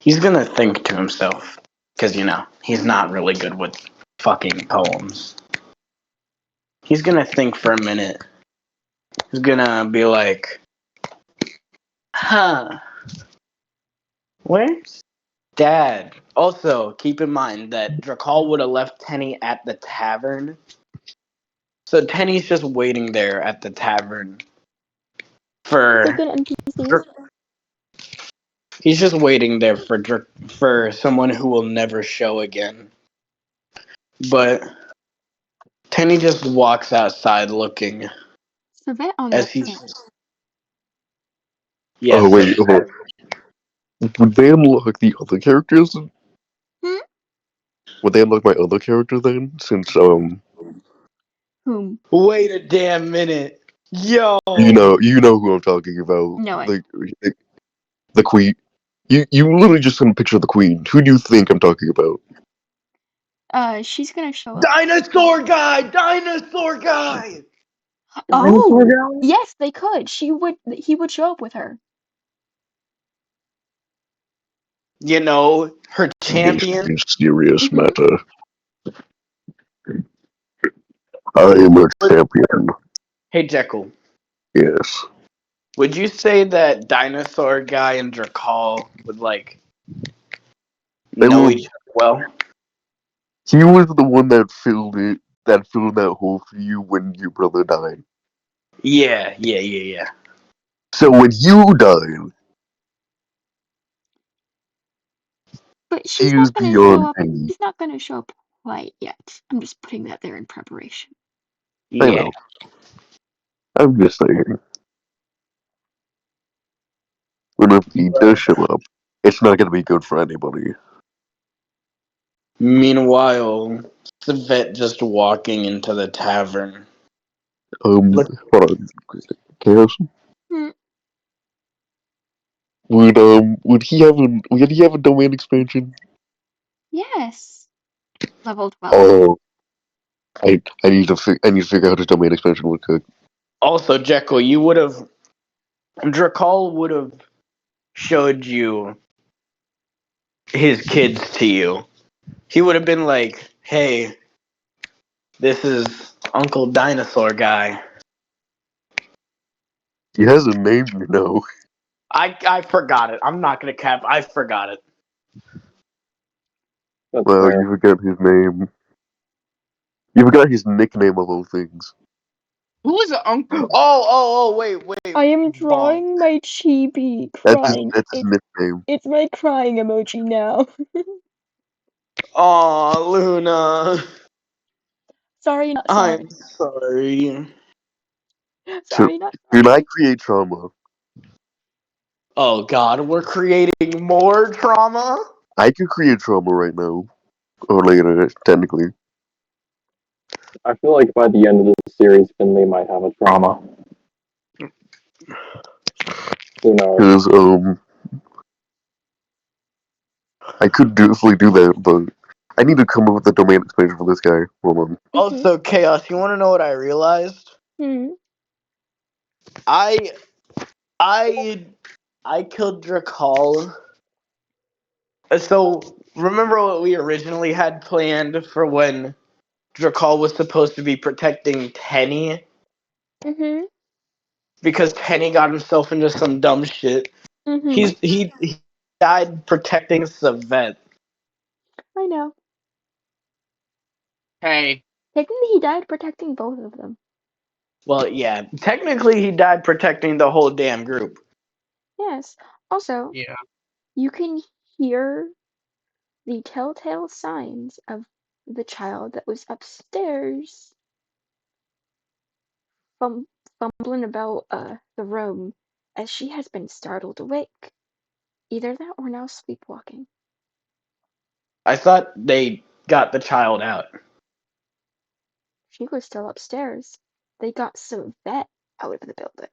he's going to think to himself. Because, he's not really good with fucking poems. He's going to think for a minute. He's going to be like, huh, where's Dad? Also, keep in mind that Drakal would have left Tenny at the tavern. So Tenny's just waiting there at the tavern They're for good NPCs. he's just waiting there for someone who will never show again. But Tenny just walks outside looking Servet on as the he's other hand. Oh yes. wait, would they unlock the other characters? Hmm? Would they unlock my other character then? Since Whom? Wait a damn minute, yo. you know who I'm talking about. No, The queen. You literally just sent a picture of the queen. Who do you think I'm talking about? she's gonna show up. Dinosaur guy, dinosaur guy. Dinosaur Oh! guy? Yes, they could. He would show up with her. Her This champion. is serious Mm-hmm. matter. I am a champion. Hey Jekyll, Yes. would you say that dinosaur guy and Drakal would They know were. each other well? He was the one that filled it. That filled that hole for you when your brother died. Yeah. So when you died, But he she's is not gonna show beyond up. pain. He's not gonna show up quite yet. I'm just putting that there in preparation. I Yeah. know. I'm just saying. Whenever he does show up, it's not gonna be good for anybody. Meanwhile, Savet just walking into the tavern. Look, Hold on. Chaos? Hmm. Would he have a domain expansion? Yes. Level 12. Oh, I need to figure out his domain expansion real quick. also, Jekyll, Drakal would have showed you his kids to you. He would have been like, "Hey, this is Uncle Dinosaur guy." He has a name, you know. I forgot it. I'm not gonna cap. I forgot it. That's Well, fair. you forgot his name. You forgot his nickname of all things. Who is Uncle? Wait. I am Bonk. drawing my chibi That's crying. his nickname. It's my crying emoji now. Aw, Luna. Sorry, not sorry. I'm sorry. So, Sorry, not should I sorry. create trauma? Oh God, we're creating more trauma. I could create trauma right now. Or later, technically. I feel like by the end of the series, Finley might have a trauma. Who knows? Because, I could definitely do that, but I need to come up with a domain expansion for this guy. Hold on. Also, Chaos, you want to know what I realized? Hmm. I I killed Drakal. So remember what we originally had planned for when Drakal was supposed to be protecting Penny? Mm-hmm. Because Penny got himself into some dumb shit. Mm-hmm. He died protecting Savette. I know. Hey, Technically, he died protecting both of them. Well, yeah, technically he died protecting the whole damn group. Yes. Also, yeah. you can hear the telltale signs of the child that was upstairs fumbling about the room as she has been startled awake. Either that or now sleepwalking. I thought they got the child out. She was still upstairs. They got Savette out of the building.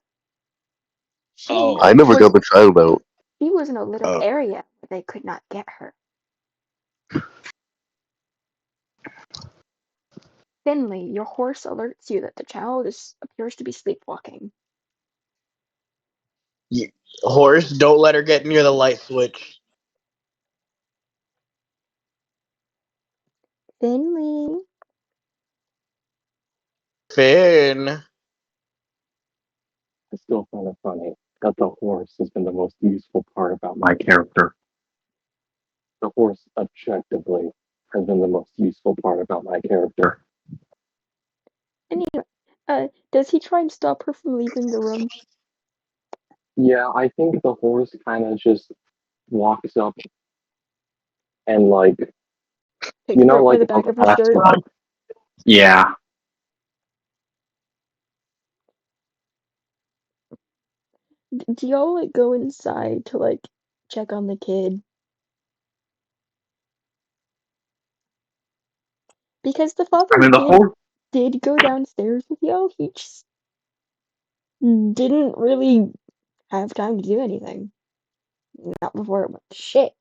She I never was got the child out. she was in a little Oh. area where they could not get her. Finley, your horse alerts you that the child appears to be sleepwalking. Horse, don't let her get near the light switch. Finley. Finn. I still find it funny that the horse has been the most useful part about my character. The horse objectively has been the most useful part about my character. Anyway, does he try and stop her from leaving the room? Yeah, I think the horse kind of just walks up and like Takes her up by like the on back the of her left shirt. side. Yeah. Do y'all like go inside to like check on the kid? Because the I father mean, the whole. did go downstairs with y'all. He just didn't really have time to do anything. Not before it went to shit.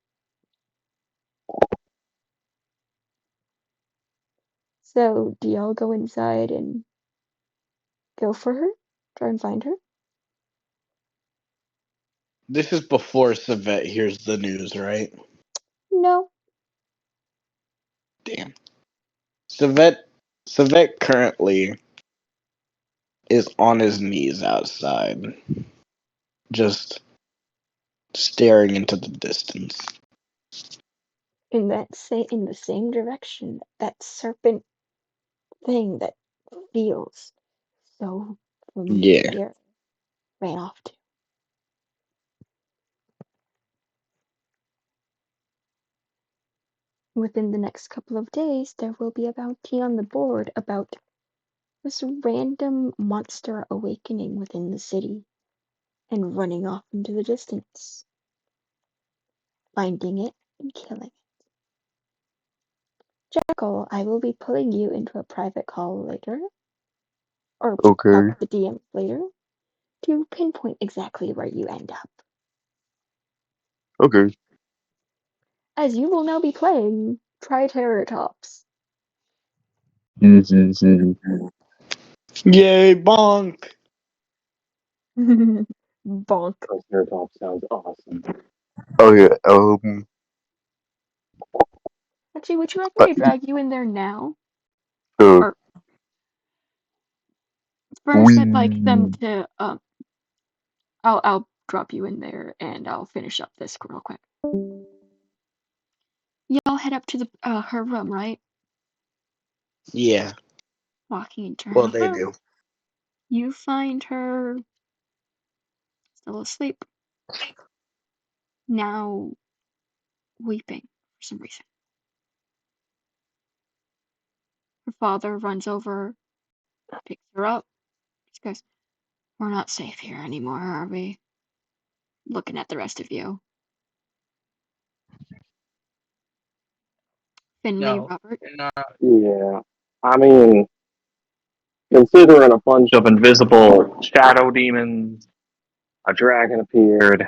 So, do y'all go inside and go for her? Try and find her? This is before Savette hears the news, right? No. Damn. Savette currently is on his knees outside, just staring into the distance. In the same direction that serpent thing that feels so Yeah. familiar ran off to. Within the next couple of days, there will be a bounty on the board about this random monster awakening within the city and running off into the distance, finding it and killing it. Jackal, I will be pulling you into a private call later, or talk Okay. with the DM later, to pinpoint exactly where you end up. Okay. As you will now be playing Triceratops. Mm-hmm. Yay, bonk! Bonk. Triceratops sounds awesome. Oh yeah. Actually, would you like me I, to drag you in there now? uh, Or first, I'd like them we. to I'll drop you in there and I'll finish up this real quick. Y'all head up to the her room, right? Yeah. Walking into Well, her they room, do. you find her still asleep, now weeping for some reason. Her father runs over, picks her up, just goes, "We're not safe here anymore, are we?" Looking at the rest of you. Finley, No, Robert. you're not. Yeah, I mean, considering a bunch of invisible shadow demons, a dragon appeared,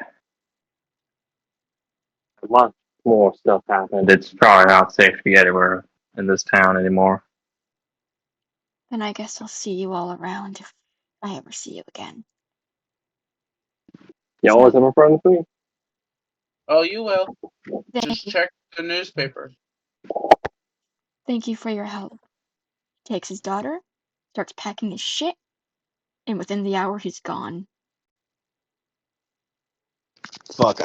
much more stuff happened. It's probably not safe to be anywhere in this town anymore. Then I guess I'll see you all around if I ever see you again. You It's always not have a friend with me? Oh, you will. Thank Just you. check the newspaper. Thank you for your help. He takes his daughter, starts packing his shit, and within the hour he's gone. Fuck.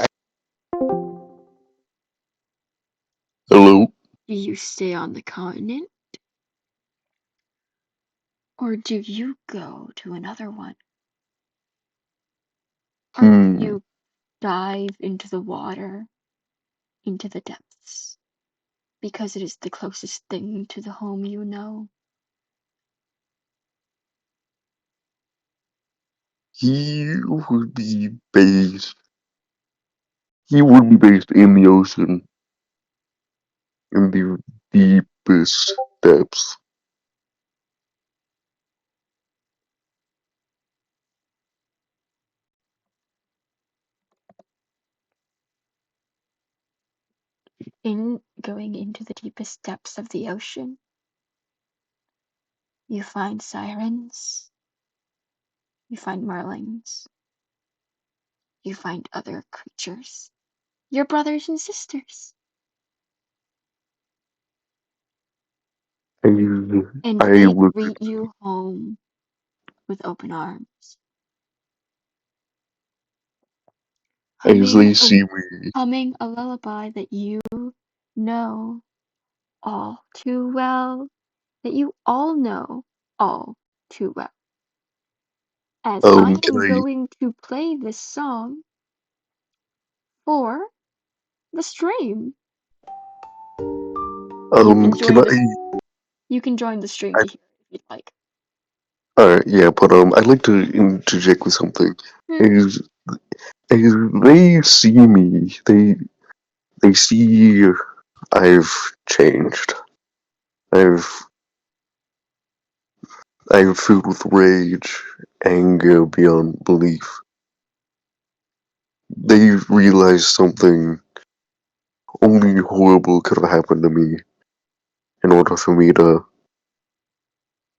Hello? Do you stay on the continent? Or do you go to another one? Or do you dive into the water, into the depths? Because it is the closest thing to the home you know. He would be based. He would be based in the ocean, in the deepest depths. In going into the deepest depths of the ocean, you find sirens, you find merlins, you find other creatures, your brothers and sisters, and I they would. greet you home with open arms. As they see me, Humming a lullaby that you know all too well, that you all know all too well. As I can am I, going to play this song for the stream. You can join the stream to hear it if you'd like. alright, yeah, but, I'd like to interject with something. As they see me, they see I've changed. I'm filled with rage, anger beyond belief. They realize something only horrible could have happened to me in order for me to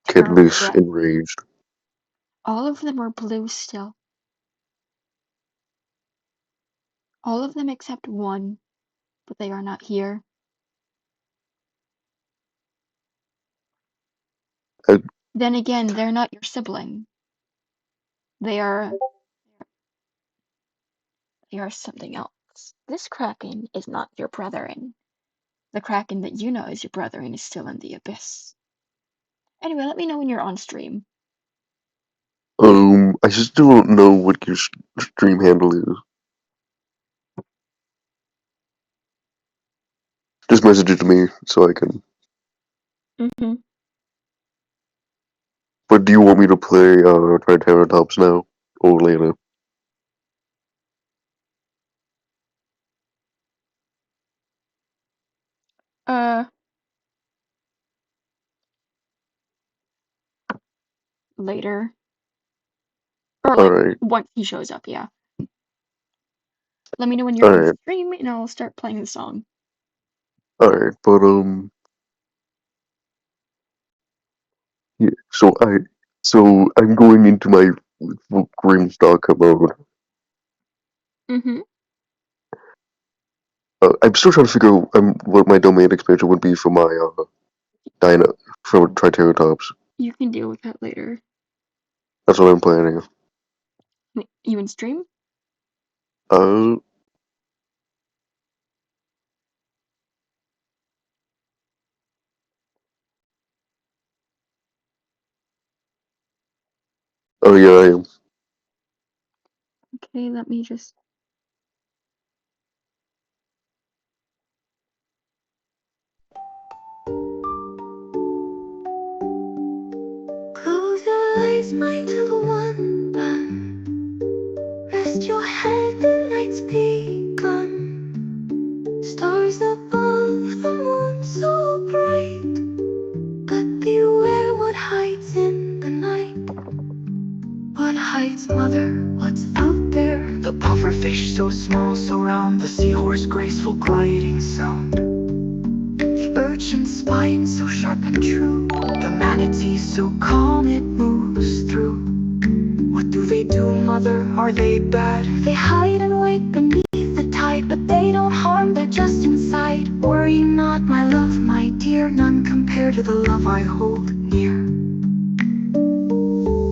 get Turn this red. enraged. All of them are blue still. All of them except one, but they are not here. Then again, they're not your sibling. They are something else. This Kraken is not your brethren. The Kraken that you know is your brethren is still in the abyss. Anyway, let me know when you're on stream. I just don't know what your stream handle is. Just message it to me so I can. Mm-hmm. But do you want me to play Triceratops now or later? Later. Or Alright, once he shows up, yeah. Let me know when you're on alright, stream and I'll start playing the song. alright, but yeah, so I'm going into my Grimstalker mode. Mm-hmm. I'm still trying to figure out what my domain expansion would be for my for Triceratops. You can deal with that later. That's what I'm planning. Wait, you in stream? Oh yeah, I am. Okay, let me just... Close your eyes, my little one. Rest your head, the night's begun. Stars above, the moon so bright. But beware what hides in the night. What hides, mother? What's out there? The pufferfish so small, so round. The seahorse graceful gliding sound. The urchin's spine so sharp and true. The manatee so calm it moves through. What do they do, mother? Are they bad? They hide and wait beneath the tide, but they Worry not, my love, my dear, none compared to the love I hold near.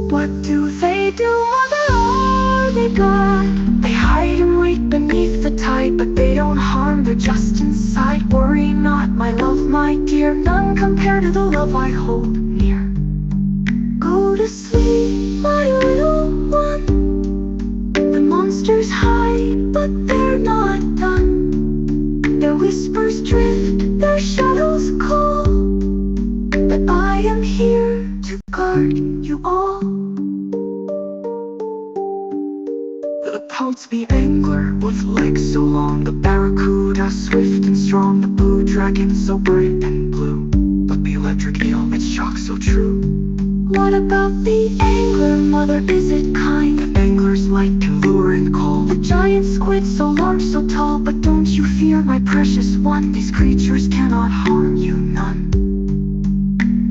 What do? Mother, are they God? They hide and wait beneath the tide, but they don't harm, they're just inside. Worry not, my love, my dear, none compared to the love I hold near. Go to sleep, my little one. The monsters hide, but they're not done. Their whispers drift, their shadows call, but I am here to guard you all. The Pounceby angler with legs so long, the barracuda swift and strong, the blue dragon so bright and blue, but the electric eel, its shock so true. What about the angler, mother, is it kind? The angler's light can lure and call, the giant squid so large, so tall, but don't you fear, my precious one, these creatures cannot harm you none.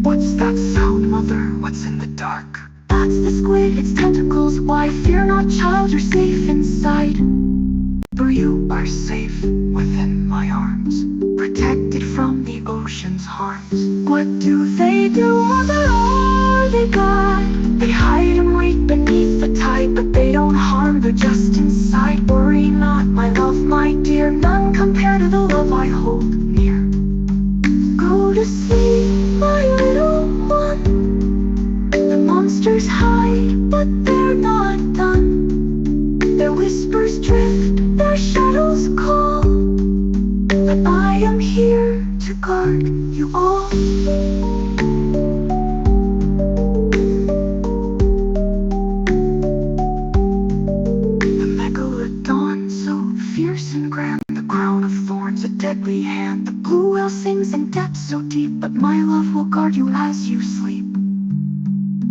What's that sound, mother? What's in the dark? That's the squid, its tentacles. Why fear not, child, you're safe inside. For you are safe within my arms, protected from the ocean's harms. What do? Mother, are they God? They hide and wait beneath the tide, but they don't harm, they're just inside. Worry not, my love, my dear, none compared to the love I hold near. Go to sleep, my little one. The monsters hide, but they're not done. Their whispers drift, their shadows call, but I am here to guard you all. The megalodon, so fierce and grand, the crown of thorns, a deadly hand. The blue whale sings in depths so deep, but my love will guard you as you sleep.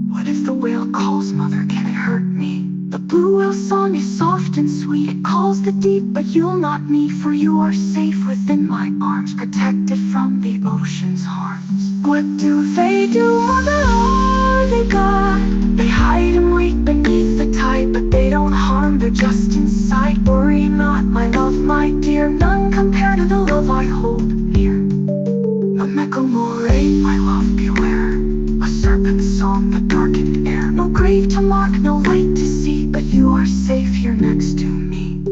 What if the whale calls, mother, can it hurt me? The blue whale's song is soft and sweet, it calls the deep, but you'll not me, for you are safe within my arms, protected from the ocean's harms. What do? Mother, are they God? They hide and wait beneath the tide, but they don't harm, they're just inside. Worry not, my love, my dear, none compared to the love I hold near. A mechamore, my love, beware. A serpent's song, the darkened air. No grave to mark, no light to see, but you are safe here next to me.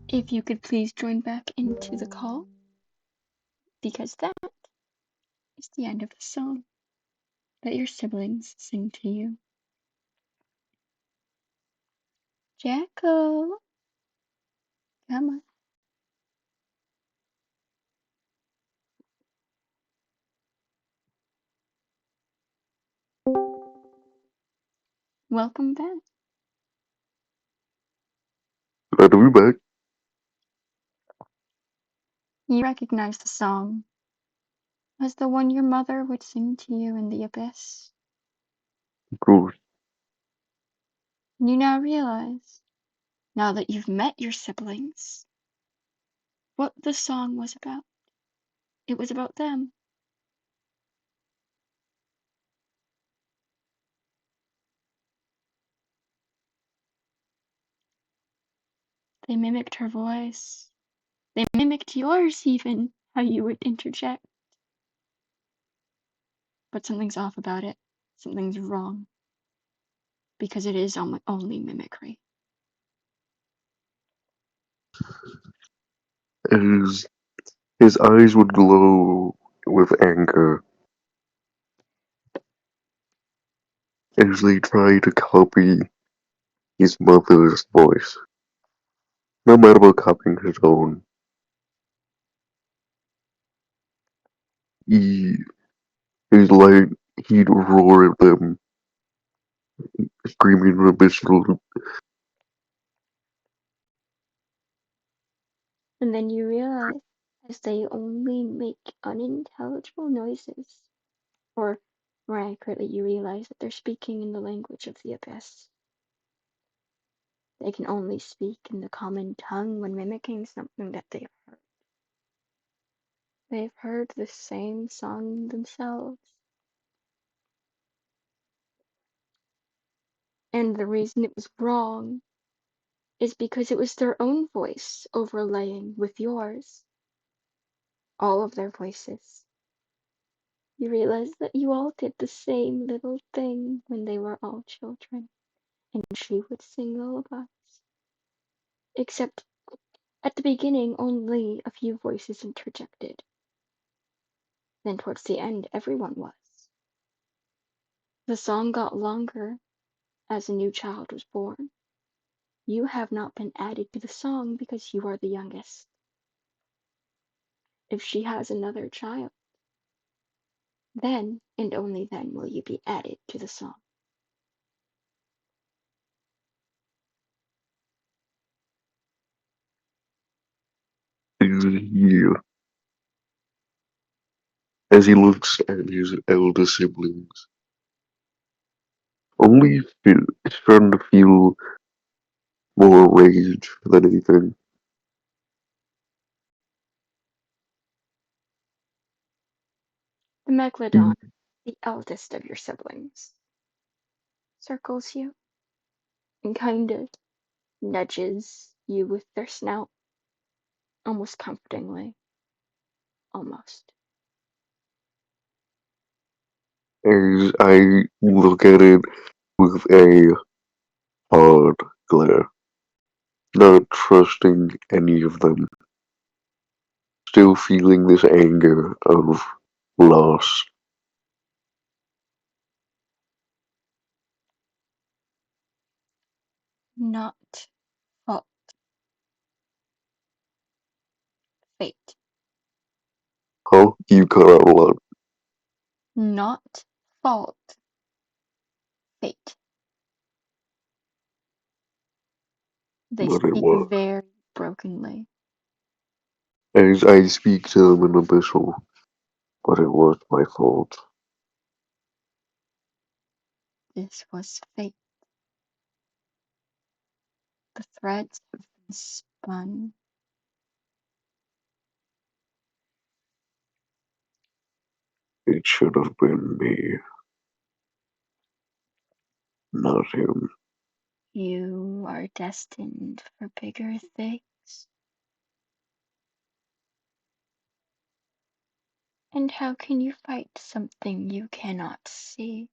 If you could please join back into the call, because that is the end of the song that your siblings sing to you. Jackal, come on. Welcome back. Glad to be back. You recognize the song as the one your mother would sing to you in the abyss. Of course. You now realize, now that you've met your siblings, what the song was about. It was about them. They mimicked her voice. They mimicked yours even, how you would interject. But something's off about it. Something's wrong. Because it is only mimicry. His eyes would glow with anger as they tried to copy his mother's voice. No matter about copying his own. He, his light, he'd roar at them, screaming abysmal. And then you realize, as they only make unintelligible noises, or more accurately, you realize that they're speaking in the language of the abyss. They can only speak in the common tongue when mimicking something that they have heard. They've heard the same song themselves. And the reason it was wrong is because it was their own voice overlaying with yours. All of their voices. You realize that you all did the same little thing when they were all children, and she would sing lullabies. Except at the beginning, only a few voices interjected. Then towards the end, everyone was. The song got longer as a new child was born. You have not been added to the song because you are the youngest. If she has another child, then and only then will you be added to the song. As he looks at his elder siblings, only is starting to feel more rage than anything. The Megalodon, the eldest of your siblings, circles you and kind of nudges you with their snout, almost comfortingly. Almost. As I look at it with a hard glare, not trusting any of them, still feeling this anger of loss. Not fault. Fate. Huh? You cut out a lot. Not fault. Fate. They But it speak was. very brokenly. As I speak to them in Abyssal, but it was my fault. This was fate. The threads have been spun. It should have been me, not him. You are destined for bigger things. And how can you fight something you cannot see?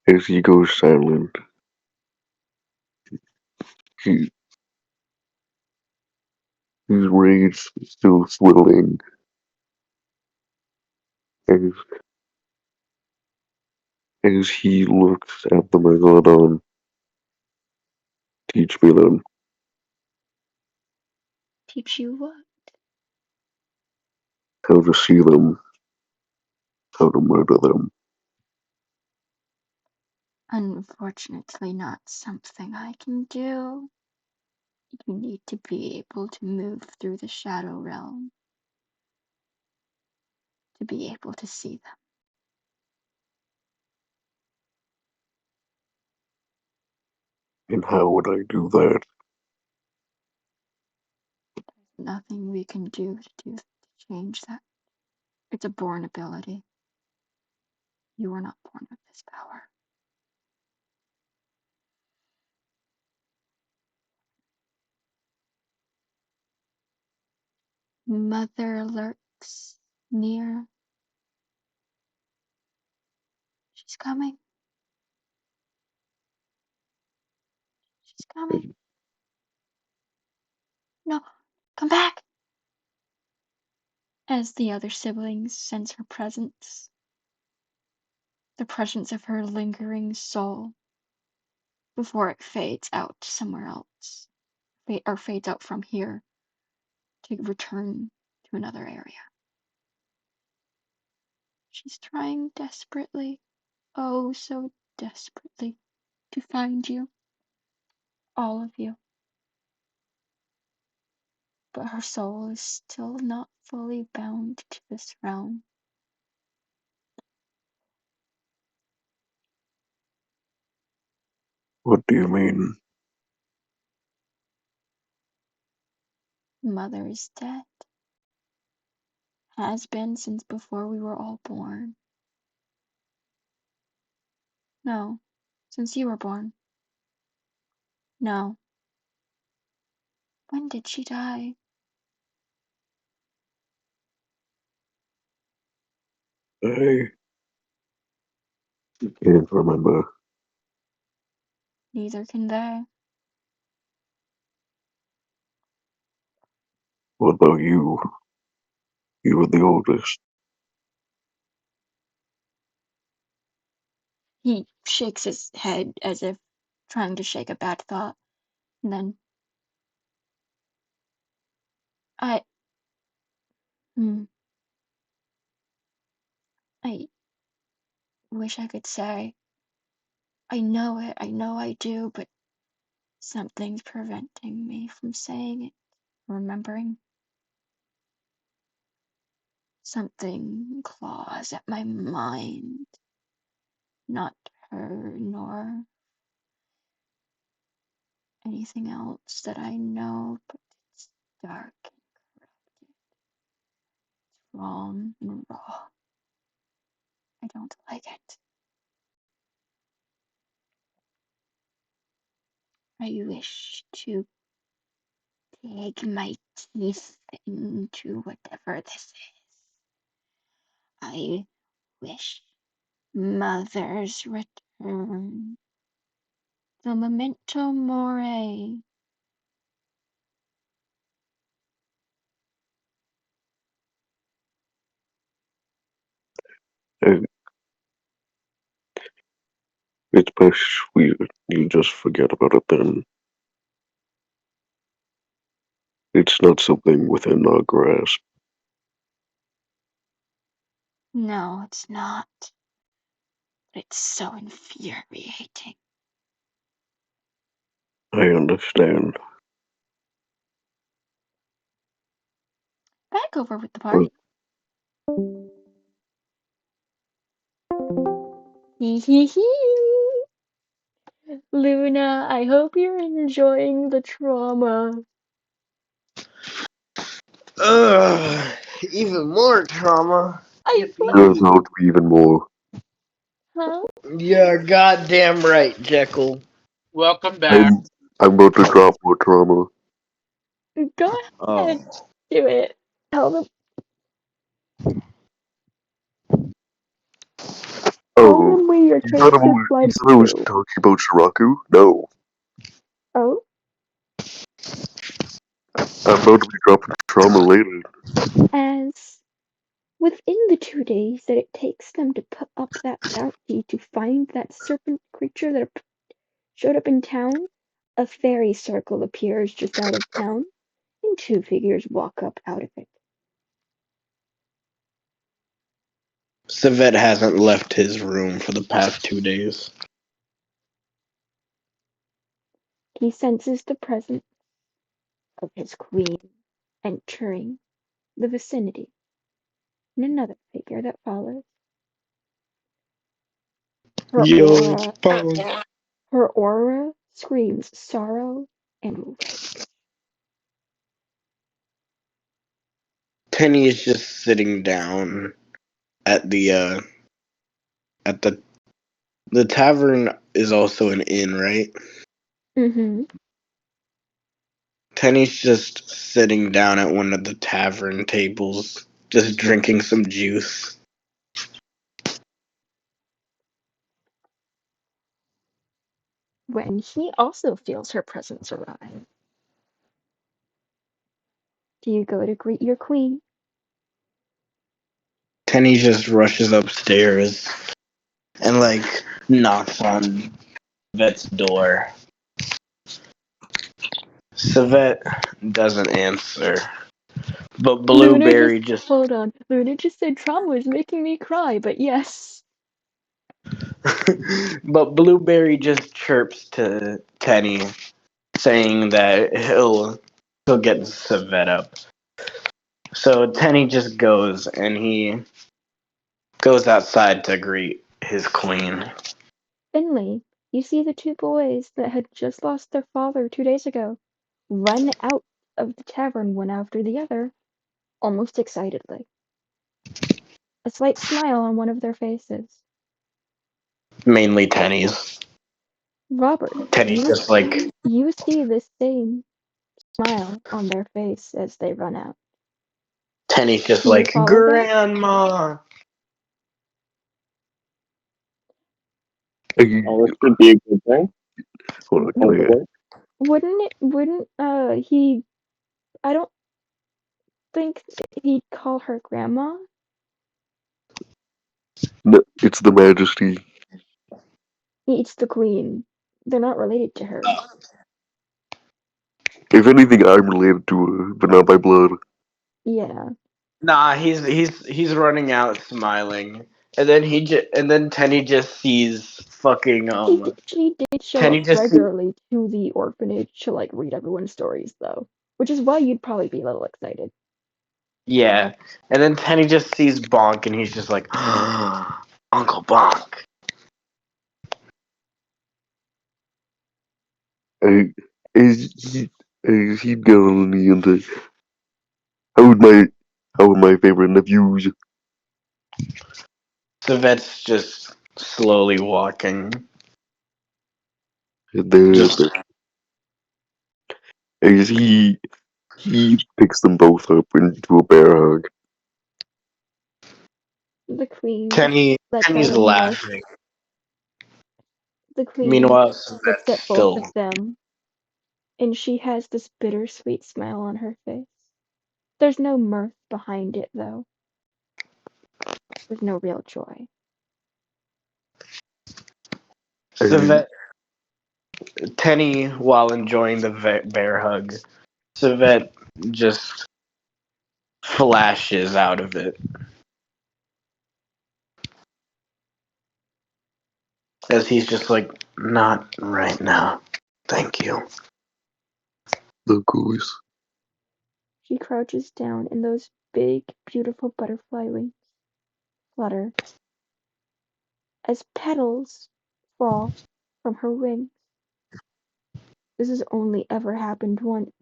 As he goes silent, he, his rage still swelling as, as he looks at the Megalodon. Teach me then Teach you what? how to see them, how to murder them. Unfortunately, not something I can do. You need to be able to move through the shadow realm to be able to see them. And how would I do that? Nothing we can do to change that. It's a born ability. You were not born with this power. Mother lurks near. She's coming. She's coming. No, come back! As the other siblings sense her presence, the presence of her lingering soul, before it fades out somewhere else, or fades out from here to return to another area. She's trying desperately, oh so desperately, to find you, all of you. But her soul is still not fully bound to this realm. What do you mean? Mother is dead. Has been since before we were all born. No, since you were born. No. When did she die? I can't remember. Neither can they. What about you? You were the oldest. He shakes his head as if trying to shake a bad thought. And then I I wish I could say. I know it, I know I do, but something's preventing me from saying it, remembering. Something claws at my mind. Not her, nor anything else that I know, but it's dark and corrupted. It's wrong and raw. I don't like it. I wish to dig my teeth into whatever this is. I wish Mother's return. The memento mori. And it's best you just forget about it then. It's not something within our grasp. No, it's not. It's so infuriating. I understand. Back over with the But party. Hee hee hee. Luna, I hope you're enjoying the trauma. Ugh, even more trauma. I turns out to be even more. Huh? You're goddamn right, Jekyll. Welcome back. I'm about to drop more trauma. Go ahead. Do it. Tell them. Tell Oh, them where your you thought transfer flight you is thought I was to. talking about Shiraku? No. Oh? I'm about to be dropping trauma later. As within the 2 days that it takes them to put up that bounty to find that serpent creature that showed up in town, a fairy circle appears just out of town, and 2 figures walk up out of it. Savet hasn't left his room for the past 2 days. He senses the presence of his queen entering the vicinity, and another figure that follows. Her Yo, it's aura, Paul. her aura screams sorrow and rage. Penny is just sitting down at the tavern is also an inn, right? Mm-hmm. Penny's just sitting down at one of the tavern tables, just drinking some juice. When he also feels her presence arrive. Do you go to greet your queen? Penny just rushes upstairs and knocks on Savet's door. Savet doesn't answer. But Blueberry just hold on. Luna just said trauma is making me cry, but yes. but Blueberry just chirps to Penny, saying that he'll get Savet up. So Tenny just goes and he goes outside to greet his queen. Finley, you see the 2 boys that had just lost their father 2 days ago run out of the tavern one after the other, almost excitedly. a slight smile on one of their faces. Mainly Tenny's. Robert, Tenny's just like, you see the same smile on their face as they run out. Tenny's just Do you like, follow them? Grandma. Oh, this could be a good thing. Hold on, can I, Wouldn't he, I don't think he'd call her grandma. no, it's the Majesty. It's the queen. They're not related to her. If anything, I'm related to her, but not by blood. Yeah. Nah, he's running out smiling. And then Tenny just sees fucking She did show Tenny up just regularly to the orphanage to like read everyone's stories though. Which is why you'd probably be a little excited. Yeah. And then Tenny just sees Bonk and he's just like, Uncle Bonk. I, is he going into how would my favorite nephews? Savette's just slowly walking. There, Just as he picks them both up into a bear hug. The queen lets out Tenny's a mush. laughing. The queen Meanwhile, looks Savette's at both still of them, and she has this bittersweet smile on her face. There's no mirth behind it, though. There's no real joy. Savette Tenny, while enjoying the bear hug, Savette just flashes out of it. As he's just like, not right now. Thank you. Of course. She crouches down, and those big, beautiful butterfly wings flutter as petals fall from her wings. This has only ever happened once.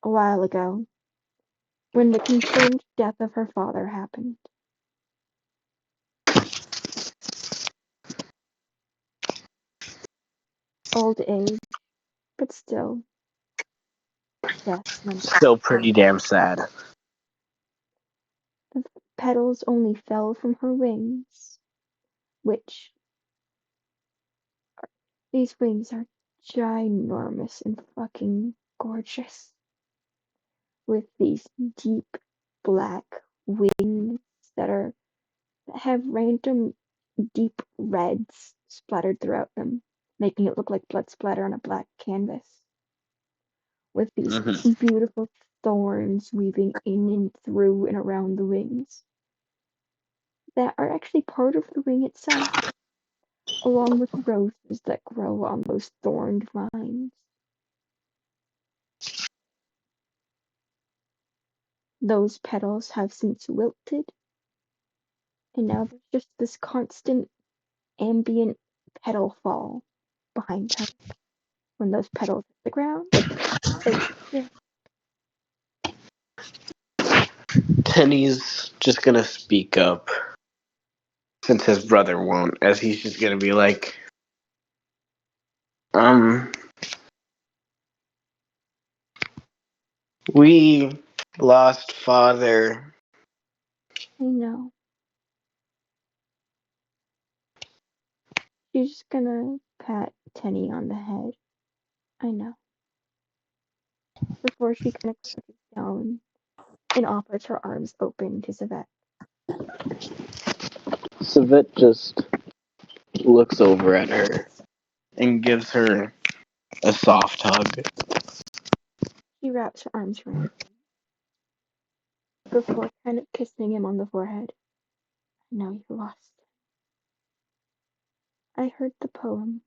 A while ago, when the confirmed death of her father happened. Old age, but still, death meant Still pretty damn sad. the petals only fell from her wings, which these wings are ginormous and fucking gorgeous. With these deep black wings that have random deep reds splattered throughout them, making it look like blood splatter on a black canvas. With these beautiful thorns weaving in and through and around the wings that are actually part of the wing itself, along with roses that grow on those thorned vines. Those petals have since wilted, and now there's just this constant ambient petal fall behind her. When those petals hit the ground, they shift. Tenny's just gonna speak up since his brother won't, as he's just gonna be like, we lost father. I know. She's just gonna pat Tenny on the head. I know. Before she kind of crouches down and offers her arms open to Savette. Savette just looks over at her and gives her a soft hug. She wraps her arms around him before kind of kissing him on the forehead. I know you lost. I heard the poem.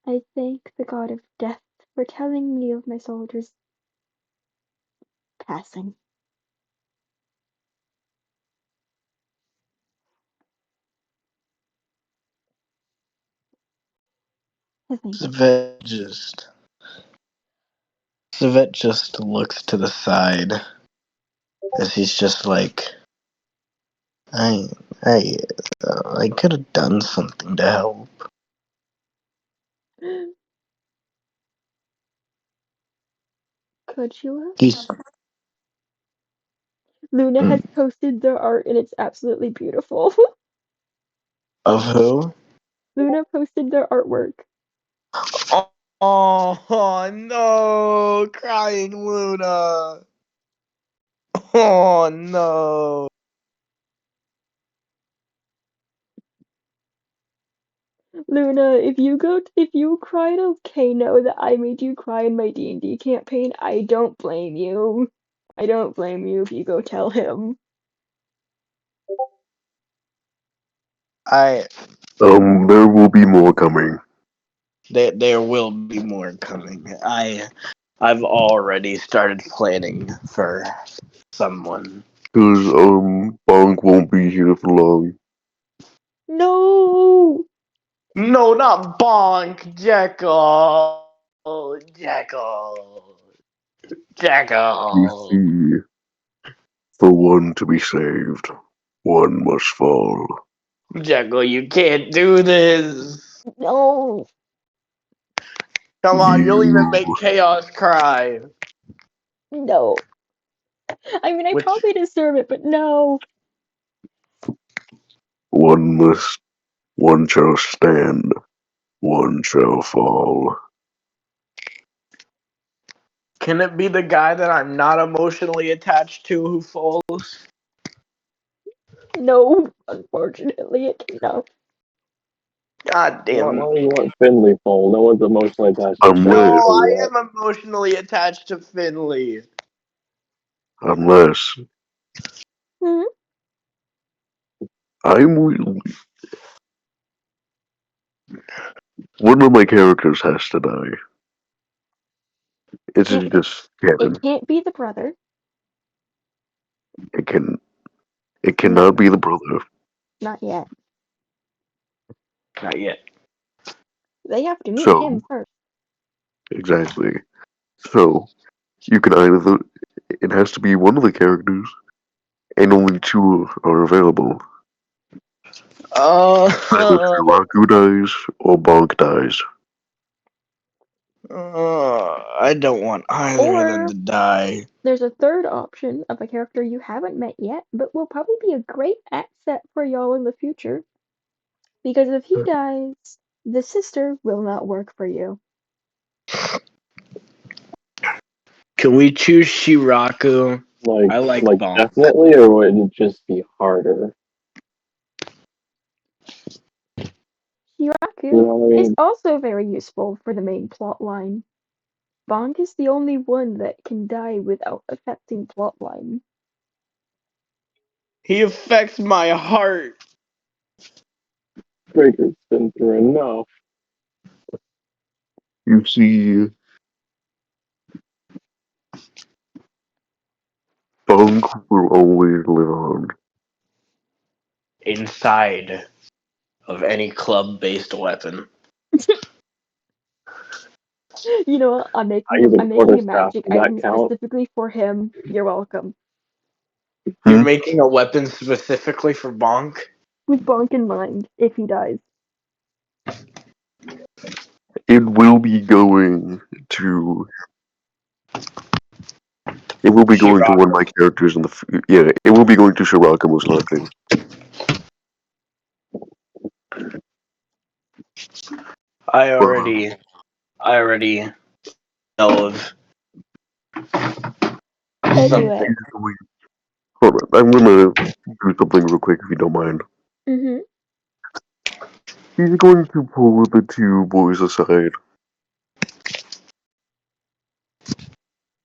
I thank the god of death for telling me of my soldiers' passing. I thank you. Savette just Civet just looks to the side as he's just like, I could have done something to help. Could you have? He's Luna has posted their art and it's absolutely beautiful. of who? Luna posted their artwork. Oh no, crying Luna. Oh no. Luna, if you cried, okay, know that I made you cry in my D&D campaign. I don't blame you. I don't blame you if you go tell him. There will be more coming. There will be more coming. I've already started planning for someone. Cause Bonk won't be here for long. No! No, not Bonk, Jekyll. Jekyll. You Jekyll. see, for one to be saved, one must fall. Jekyll, you can't do this. No! Come on, you'll even You, make Chaos cry. No. I mean, I Which probably deserve it, but no. one shall stand, one shall fall. can it be the guy that I'm not emotionally attached to who falls? No, unfortunately, it cannot. God damn. Why do you want Finley full? No one's emotionally attached to Unless, No, Finley I yet. am emotionally attached to Finley. unless Hmm? I'm one of my characters has to die. It's It, just canon. it can't be the brother. It Not cannot be yet. the brother. Not yet. Not yet. They have to meet him So first. exactly. So you can either it has to be one of the characters, and only two are available. Either Shiraku dies or Bonk dies. I don't want either of them Or to die. there's a third option of a character you haven't met yet, but will probably be a great asset for y'all in the future. Because if he dies, the sister will not work for you. Can we choose Shiraku? I like Like Bonk. definitely, or would it just be harder? Hiraku You know what I is mean? also very useful for the main plot line. Bonk is the only one that can die without affecting plotline. He affects my heart. Breaker's been through enough. You see, Bonk will always live on. Inside of any club-based weapon. You know what? I'm I making use a I'm making a quarterstaff. magic Does that item count? specifically for him. You're welcome. You're making a weapon specifically for Bonk? With Bonk in mind, if he dies. It will be going to. It will be going to one of my characters in the. Yeah, it will be going to Shiraka most likely. I already know of Anyway. Hold on, I'm gonna do something real quick if you don't mind. Mhm. He's going to pull the two boys aside.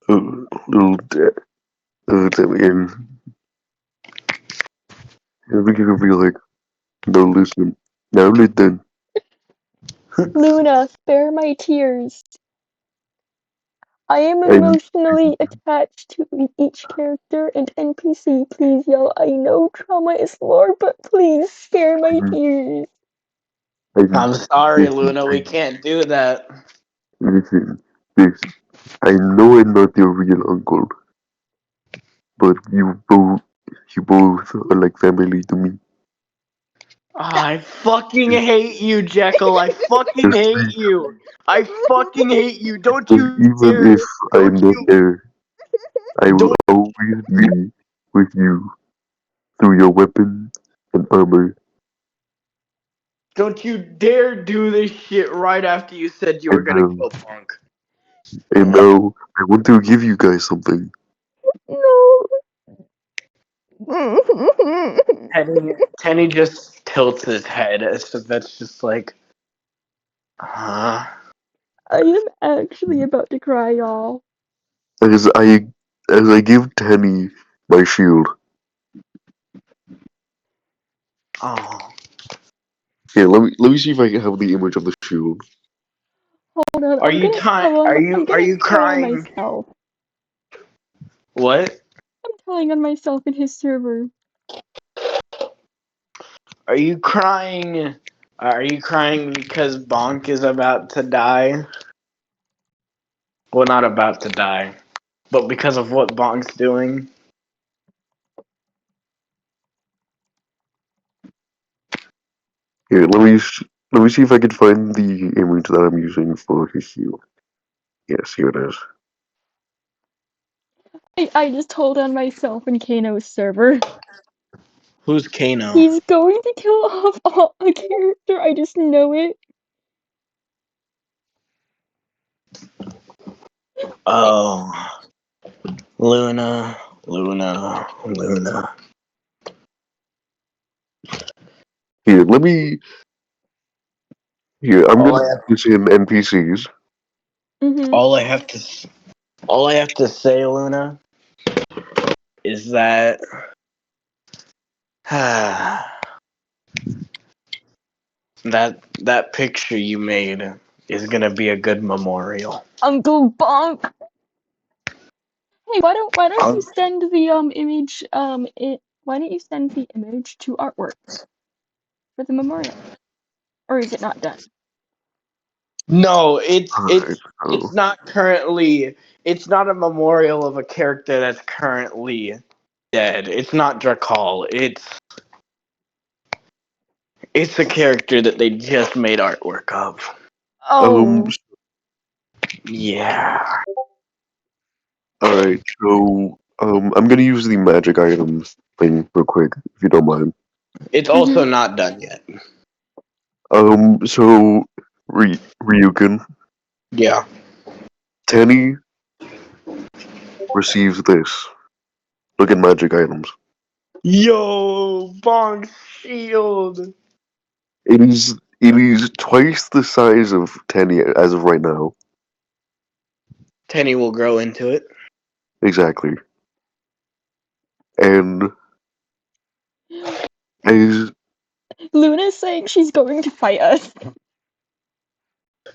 Little and we're gonna be like, no, listen, now listen. Luna, spare my tears. I am I'm emotionally attached to each character and NPC. Please, y'all. I know trauma is lore, but please spare my tears. I'm sorry, Luna, we can't do that. listen. This I know I'm not your real uncle, but you both are like family to me. I fucking hate you, Jekyll. I fucking Just hate you. I fucking hate you. Don't because you even if dare. I'm Don't not you. there, I will Don't. always be with you through your weapon and armor. Don't you dare do this shit right after you said you were And gonna kill Punk. now I want to give you guys something. No. Tenny just tilts his head as if that's just like, huh? I am actually about to cry, y'all. As I give Tenny my shield. Oh. Here, let me see if I can have the image of the shield. Hold on, Are you I'm are gonna you tell on crying? myself. What? I'm telling on myself in his server. Are you crying? Are you crying because Bonk is about to die? Well, not about to die, but because of what Bonk's doing. Here, let me see if I can find the image that I'm using for his shield. Yes, here it is. I just told on myself in Kano's server. Who's Kano? He's going to kill off a character, I just know it. Oh, Luna. Here, let me. Here, I'm All gonna I put this in NPCs. Mm-hmm. all I have to say, Luna, is that that picture you made is gonna be a good memorial. Uncle Bonk. Hey, why don't you Um, send the image why don't you send the image to Artworks for the memorial? Or is it not done? no, Alright, it's so not currently. It's not a memorial of a character that's currently dead. It's not Drakal. It's a character that they just made artwork of. Oh. Yeah. alright, so I'm gonna use the magic items thing real quick, if you don't mind. It's Mm-hmm. also not done yet. So Ryukin, Yeah. Tenny receives this. Look at magic items. Yo, Bonk's shield. It is twice the size of Tenny as of right now. Tenny will grow into it. Exactly. And as Luna's saying she's going to fight us.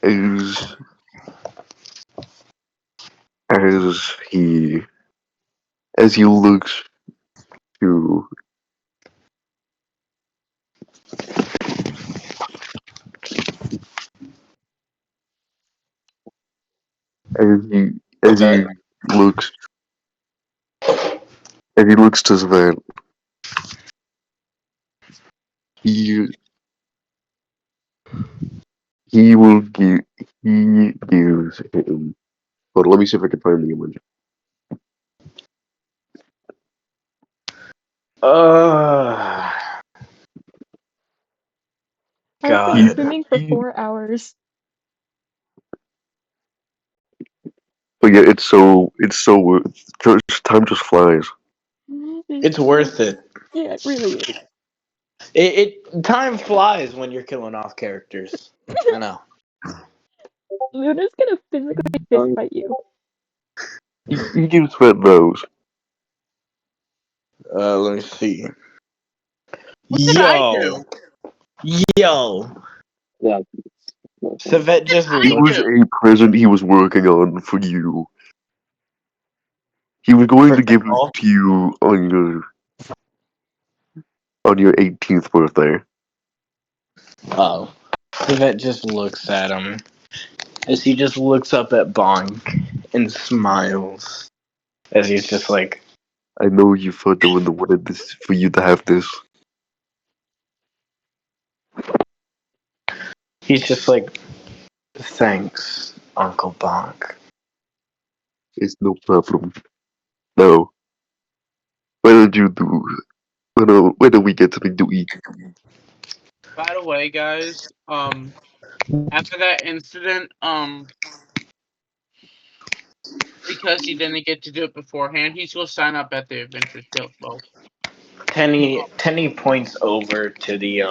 as as he as he looks to as he as he Okay. looks as he looks to Sven, he he will give he gives him. Hold on, let me see if I can find the image. I've been He, God. swimming for he 4 hours. but yeah, it's so worth. Time just flies. It's worth it. Yeah, it really is. It time flies when you're killing off characters. I know. Luna's gonna physically fist fight you. He gives Sven those. Let me see. What did I do? Yo. Yeah. Savet What did just I It was looked do? a present he was working on for you. He was going for to the give it call. to you on your 18th birthday. Oh. Savet just looks at him as he just looks up at Bonk and smiles as he's just like, I know you thought they would have wanted this for you to have this. he's just like, thanks, Uncle Bonk. It's no problem. Now, why don't you do? Why don't we get something to eat? By the way, guys, after that incident, because he didn't get to do it beforehand, he's gonna sign up at the Adventures Guild. Tenny points over to the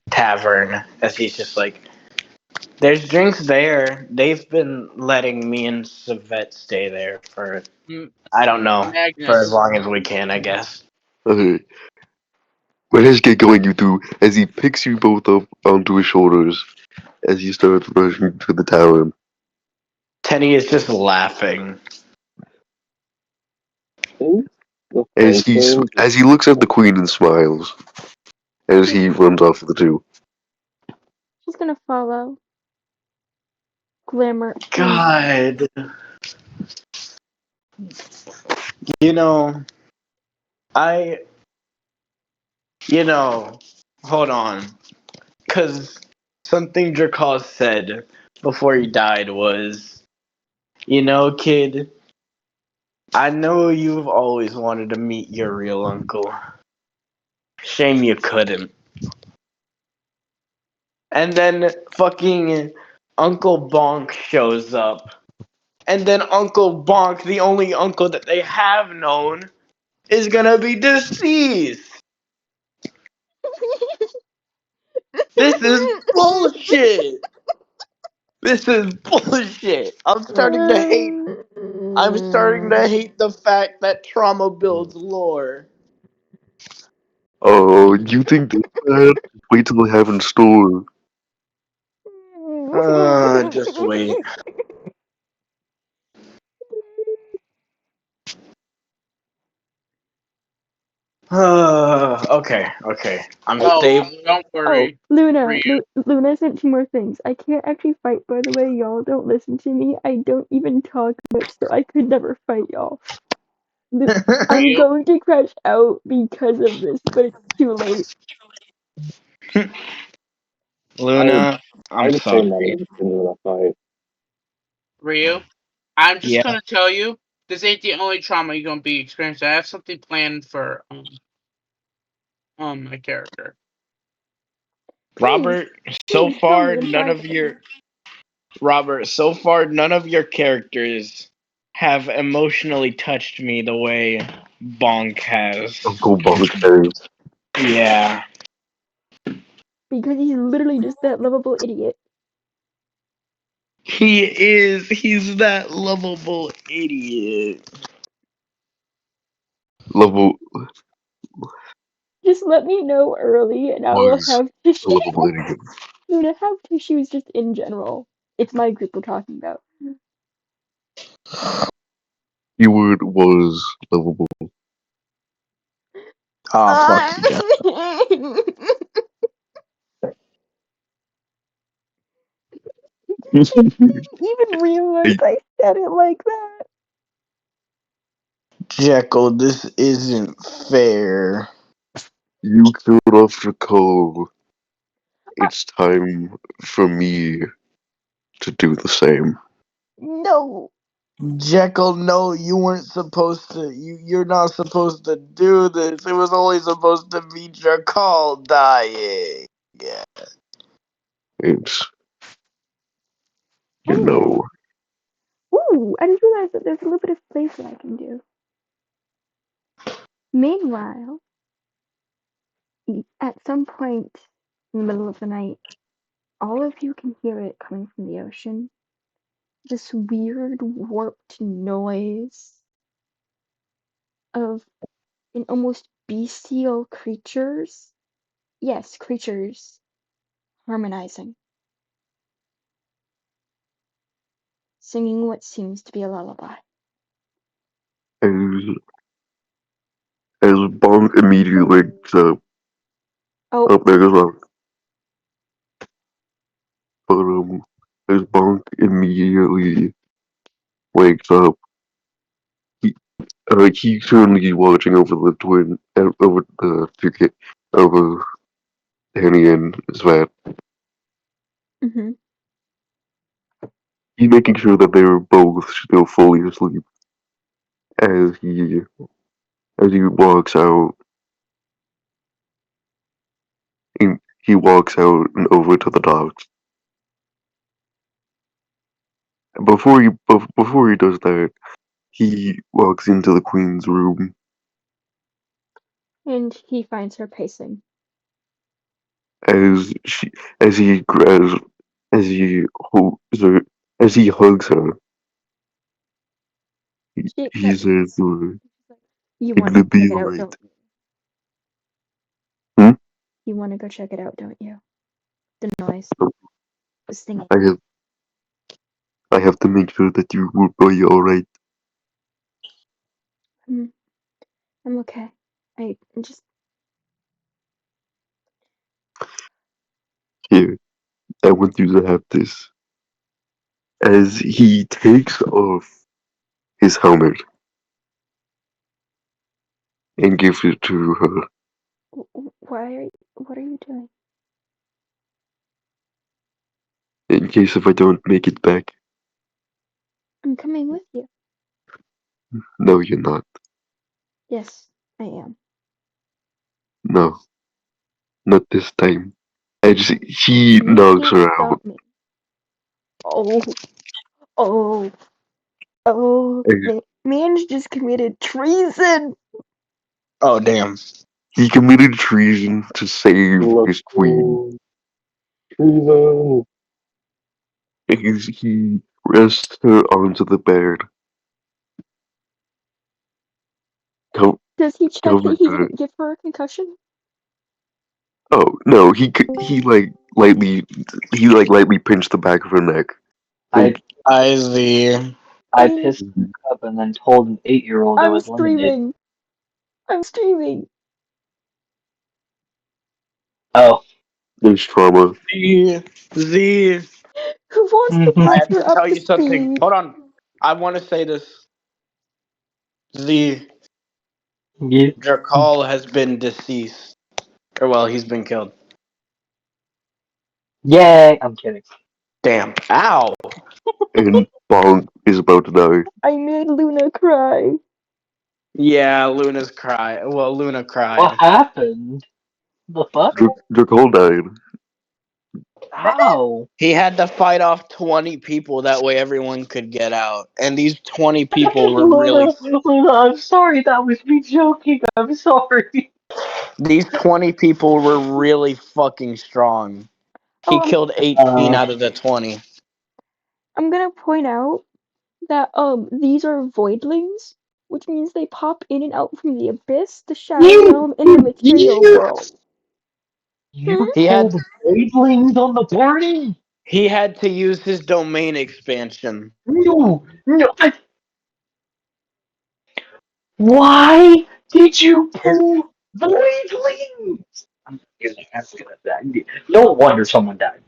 tavern as he's just like, there's drinks there. They've been letting me and Savette stay there for, I don't know, for as Magnus. long as we can, I guess. Okay. Well, let's get going, you two. As he picks you both up onto his shoulders, as you start rushing to the tavern. Tenny is just laughing. As he looks at the queen and smiles, as he runs off with the two. She's gonna follow. Glimmer. God. You know, I. You know, hold on. Because something Drakos said before he died was, you know, kid, I know you've always wanted to meet your real uncle. Shame you couldn't. And then fucking Uncle Bonk shows up. And then Uncle Bonk, the only uncle that they have known, is gonna be deceased. This is bullshit. This is bullshit. I'm starting to hate the fact that trauma builds lore. Oh, you think they bad? Wait till they have in store. Just wait. Okay. I'm stable. Don't worry. Luna, Luna sent 2 more things. I can't actually fight, by the way. Y'all don't listen to me. I don't even talk much, so I could never fight y'all. I'm going to crash out because of this, but it's too late. Luna, I'm I'd say sorry. money into that fight. Ryu, I'm just Yeah. gonna tell you, this ain't the only trauma you're gonna be experiencing. I have something planned for my character. Robert, so far none of your characters have emotionally touched me the way Bonk has. Uncle Bonk has. Yeah. Because he's literally just that lovable idiot. He is. He's that lovable idiot. Lovable Just let me know early and I will was have a tissues. lovable idiot. Luna, have tissues just in general. It's my group we're talking about. Keyword was lovable. Oh, fuck you, Even realize I said it like that. Jekyll, this isn't fair. You killed off Jacob. It's time for me to do the same. No. Jekyll, no, you weren't supposed to. You're not supposed to do this. It was only supposed to be Jekyll dying. Yeah. It's Oh yeah. Ooh, I just realized that there's a little bit of place that I can do. Meanwhile, at some point in the middle of the night, all of you can hear it coming from the ocean. This weird, warped noise of an almost bestial creatures. Yes, creatures harmonizing. Singing what seems to be a lullaby. as Bonk immediately wakes up. Oh, There goes Bonk. But as Bonk immediately wakes up. He's currently watching over the over the ticket, over Danny and Svat. Mm-hmm. He's making sure that they're both still fully asleep as he walks out. He walks out and over to the docks. Before he does that, he walks into the queen's room And he finds her pacing. as she as he as as he holds her as he hugs her. She He accepts. says, You "It's want to gonna be check it out, alright." don't you? Hmm? You want to go check it out, don't you? The noise. The singing. I have to make sure that you will be alright. I'm okay. I just. Here, I want you to have this. As he takes off his helmet and gives it to her, What are you doing? in case if I don't make it back. I'm coming with you. No, you're not. Yes, I am. No, not this time. As he You knocks can't her out, stop me. Oh, oh, oh. and Man's just committed treason. Oh damn. he committed treason to save Let's his queen. go. Treason. As he rests her onto the bed, Does he check that covers he her. didn't give her a concussion? Oh no, he lightly pinched the back of her neck. I Izzy. I I'm, pissed in a cup and then told an 8-year-old it I'm was lemonade. streaming. I'm streaming. Oh. There's trauma. Z. Who wants to I catch have to her up tell to you something. speed? Hold on. I want to say this. Z. Yeah. Drakal has been deceased. Or well, he's been killed. Yay! I'm kidding. Damn. Ow. And Bonk is about to die. I made Luna cry. Yeah, Luna's cry. Well, Luna cried. What happened? The fuck? Drakal died. Ow! He had to fight off 20 people. That way everyone could get out. And these 20 people were really. Luna, I'm sorry. That was me joking. I'm sorry. These 20 people were really fucking strong. He killed 18 out of the 20. I'm gonna point out that these are voidlings, which means they pop in and out from the abyss, the shadow realm, and the material world. You He had pulled wavelengths on the party? he had to use his domain expansion. No, why did you pull the wavelengths? I'm asking that. No wonder someone died.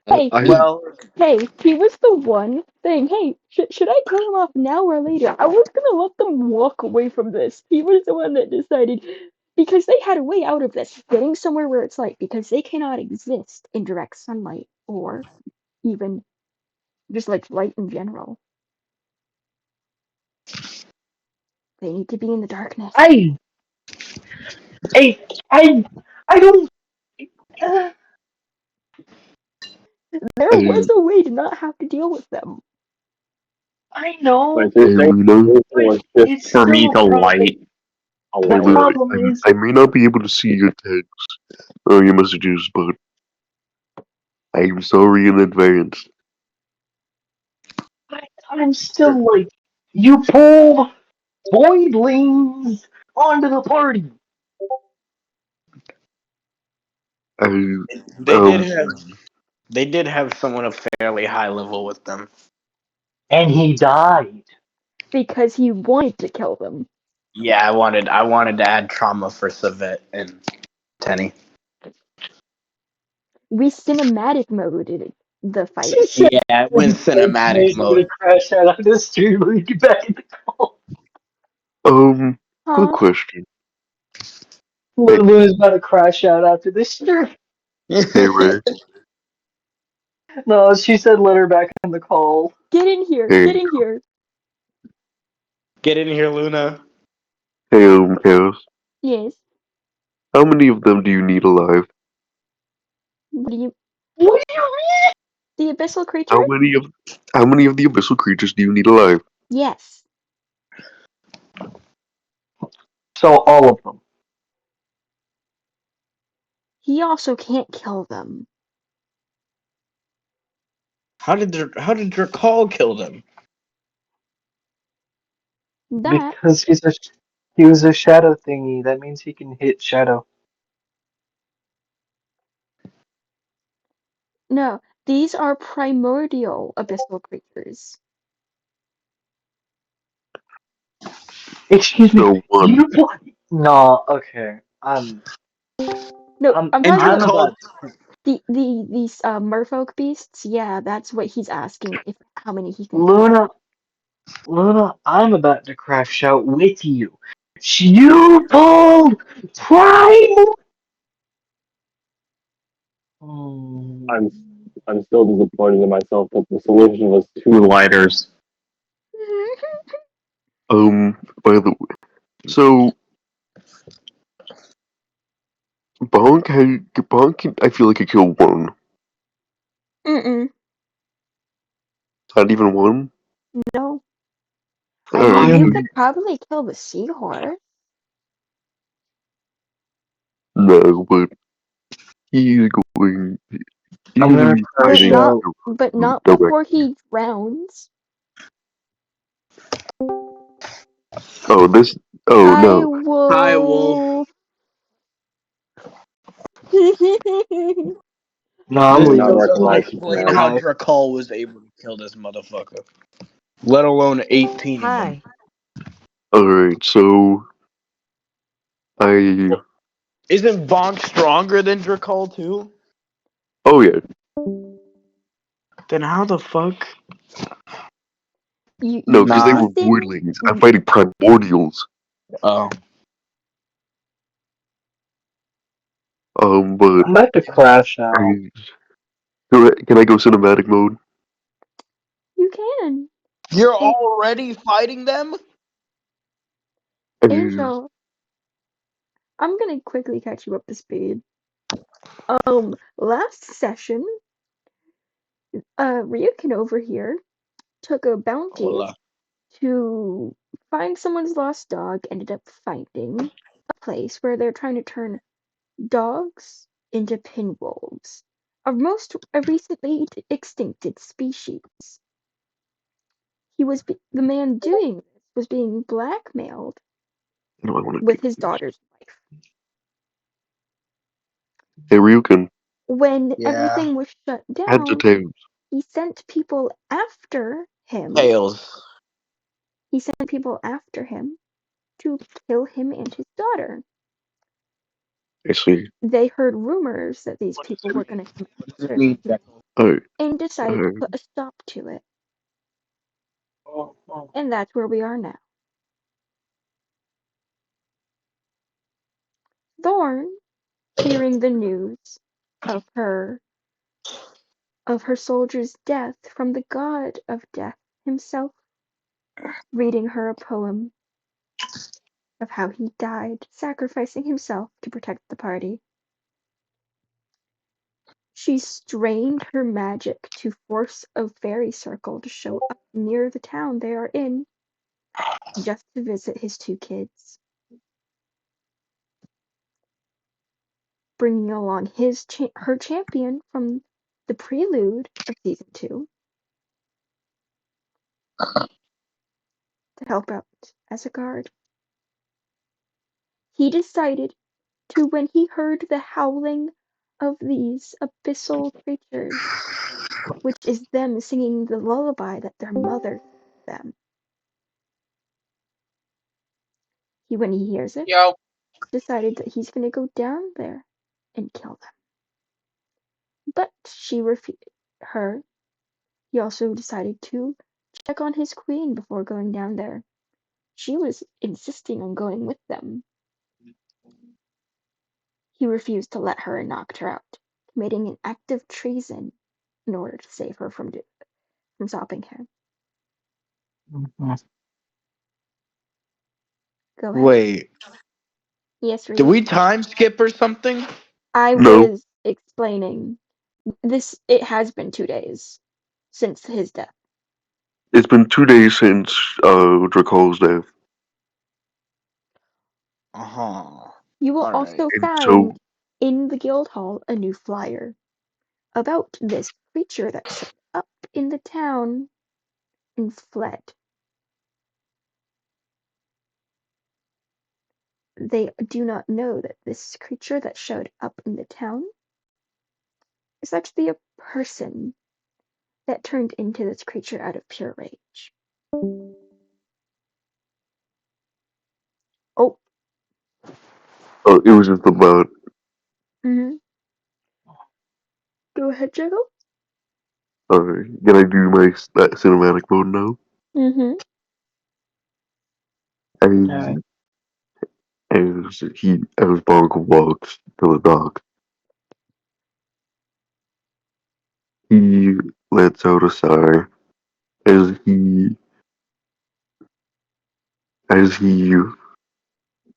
Hey, Well, hey, he was the one saying, hey, should I kill him off now or later? I was gonna let them walk away from this. He was the one that decided, because they had a way out of this, getting somewhere where it's light, because they cannot exist in direct sunlight, or even just like light in general. They need to be in the darkness. I don't. There was a way to not have to deal with them. I know, Wait, so you're Hey, saying Luna. was but just it's For me still to a problem. light. a The Hey, light? Luna, problem is, I may not be able to see your text or your messages, but I'm sorry in advance. I'm still like, you pulled voidlings onto the party. I, they did have they did have someone of fairly high level with them. And he died. Because he wanted to kill them. Yeah, I wanted to add trauma for Savet and Tenny. We cinematic moded it. the fight. She said, Yeah, it went cinematic I'm gonna mode. crash out on the street when we get back in the call. Good Huh? question. Luna's about to crash out after this stream. Hey, Ray. No, she said let her back in the call. Get in here. Hey. Get in here. Get in here, Luna. Hey, Chaos. Yes. How many of them do you need alive? What do you? What do you mean? The abyssal creature? How many of the abyssal creatures do you need alive? Yes. So all of them. He also can't kill them. How did Drakal kill them? That Because he was a shadow thingy. That means he can hit shadow. no. These are primordial abyssal creatures. Excuse me. So one. You what? No, okay. No, I'm I'm And talking about Drakal. these merfolk beasts. Yeah, that's what he's asking. If how many he can kill. Luna, I'm about to crash out with you. You pulled Prime. I'm still disappointed in myself that the solution was 2 lighters. By the way, so Bonk can, I feel like could kill one. Mm-mm. Not even one? No. I mean, Alright. you could probably kill the seahorse. No, but he's going. He's I'm gonna gonna be But crash fighting not out. but not direct. before he drowns. Oh, this. Oh, Hi, no. Hi, Wolf. Wolf. No, I I'm did leaving. not This doesn't recognize this explain man. how Bye. Drakal was able to kill this motherfucker. Let alone 18 of them. Hi. Alright, so. I. Isn't Bonk stronger than Drakal too? Oh, yeah. Then how the fuck? No, because they Nah. were Ethan, voidlings. I'm fighting primordials. Oh. But. I'm about to crash out. Can I go cinematic mode? you can. You're already fighting them? Angel, I'm gonna quickly catch you up to speed. Last session, Ryukin over here took a bounty Hola. to find someone's lost dog, ended up finding a place where they're trying to turn dogs into pinwolves, a recently extincted species. The man doing this was being blackmailed No, I want to with do his daughter's life. Hey, Ryukin. When Yeah. everything was shut Heads or down, tails? he sent people after him. Tails. He sent people after him to kill him and his daughter. I see. They heard rumors that these people were going to come after Me, him Alright. and decided to put a stop to it. And that's where we are now. Thorn, hearing the news of her soldier's death from the god of death himself, reading her a poem of how he died, sacrificing himself to protect the party. She strained her magic to force a fairy circle to show up near the town they are in, just to visit his 2 kids, bringing along her champion from the prelude of season 2 to help out as a guard. He decided to, when he heard the howling of these abyssal creatures, which is them singing the lullaby that their mother sang them. When he hears it, Yo. decided that he's gonna go down there and kill them. But she refused. her, he also decided to check on his queen before going down there. She was insisting on going with them. He refused to let her and knocked her out, committing an act of treason in order to save her from stopping him. Go ahead. Wait, Yes, did Rudy. we time skip or something? I No. was explaining this. It has been 2 days since his death. It's been 2 days since Draco's death. Uh-huh. You will All right. also And find so in the guild hall a new flyer about this creature that showed up in the town and fled. They do not know that this creature that showed up in the town is actually a person that turned into this creature out of pure rage. Oh, it was just about go ahead, Juggle. can I do my that cinematic mode now? Mm-hmm. As as Bonk walks to the dock, he lets out a sigh as as he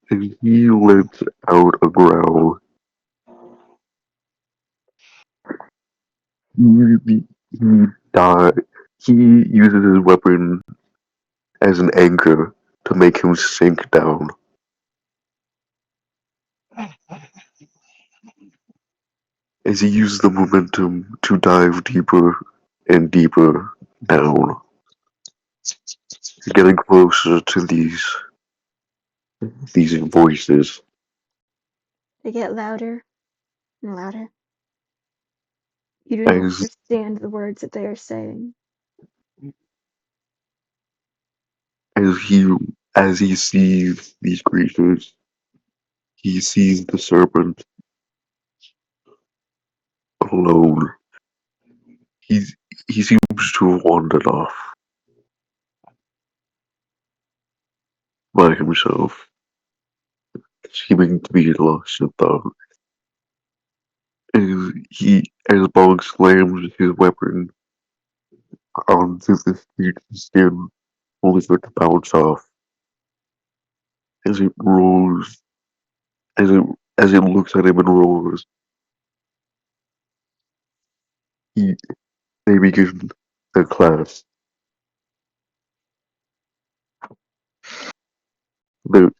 he lets out a growl. He die. He uses his weapon as an anchor to make him sink down. As he uses the momentum to dive deeper and deeper down, getting closer to these voices. They get louder and louder. You do not As understand the words that they are saying. as he as he sees these creatures, he sees the serpent alone. He's he seems to have wandered off by himself, seeming to be lost in thought. As Bog slams his weapon onto the creature's skin, only for it to bounce off. As it rolls, as it as it looks at him and roars, he, they begin the clash. The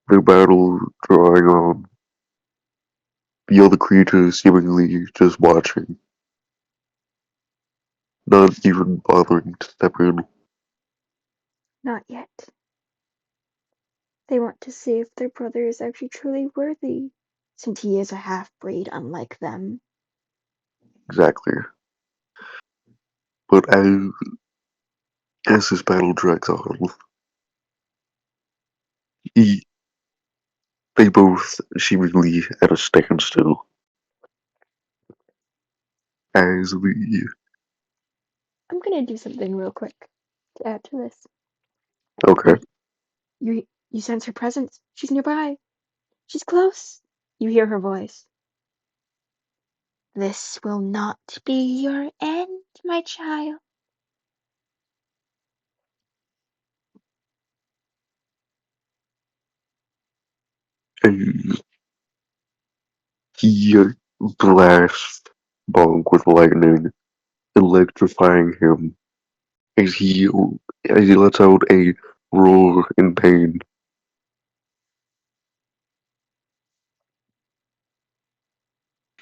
the battle drawing on. The other creatures seemingly just watching, not even bothering to step in. Not yet. They want to see if their brother is actually truly worthy, since he is a half-breed unlike them. Exactly. But as this battle drags on, he, they both seemingly at a standstill. As the I'm gonna do something real quick to add to this. okay, You sense her presence. She's nearby. She's close. You hear her voice. This will not be your end, my child. and he blasts Bonk with lightning, electrifying him as he lets out a roar in pain.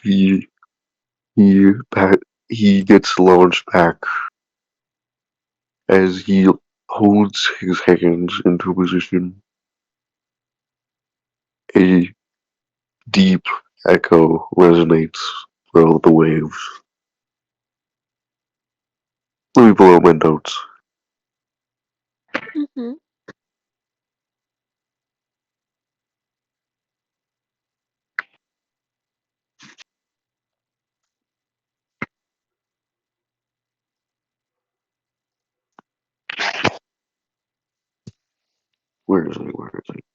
He he he gets launched back as he holds his hands into position. A deep echo resonates throughout the waves. Let me pull out my notes. Mm-hmm. Where is it? Where is it?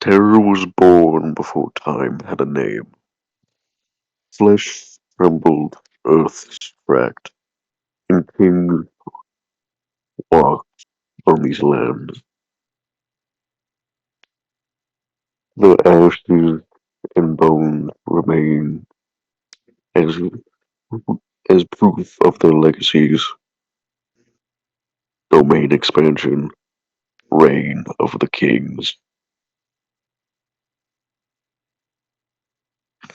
Terror was born before time had a name. Flesh trembled, earth cracked, and kings walked on these lands. The ashes and bones remain as as proof of their legacies. Domain expansion, reign of the kings.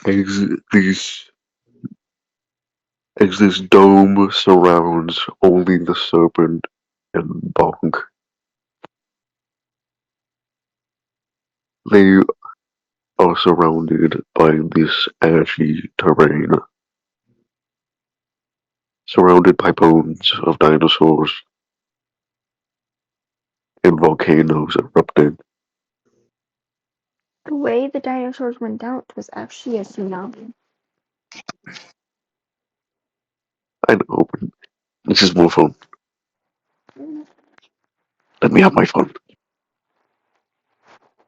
As these as this dome surrounds only the serpent and Bonk, they are surrounded by this ashy terrain, surrounded by bones of dinosaurs and volcanoes erupting. The way the dinosaurs went out was actually a tsunami. I know, but this is more fun. Let me have my fun.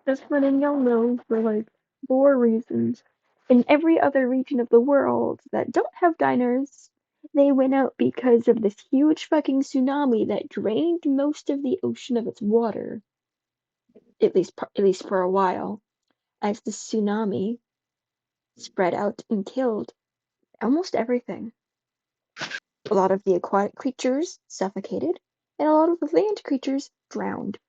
Just letting y'all know for like more reasons. In every other region of the world that don't have diners, they went out because of this huge fucking tsunami that drained most of the ocean of its water. At least for a while, as the tsunami spread out and killed almost everything. A lot of the aquatic creatures suffocated, and a lot of the land creatures drowned.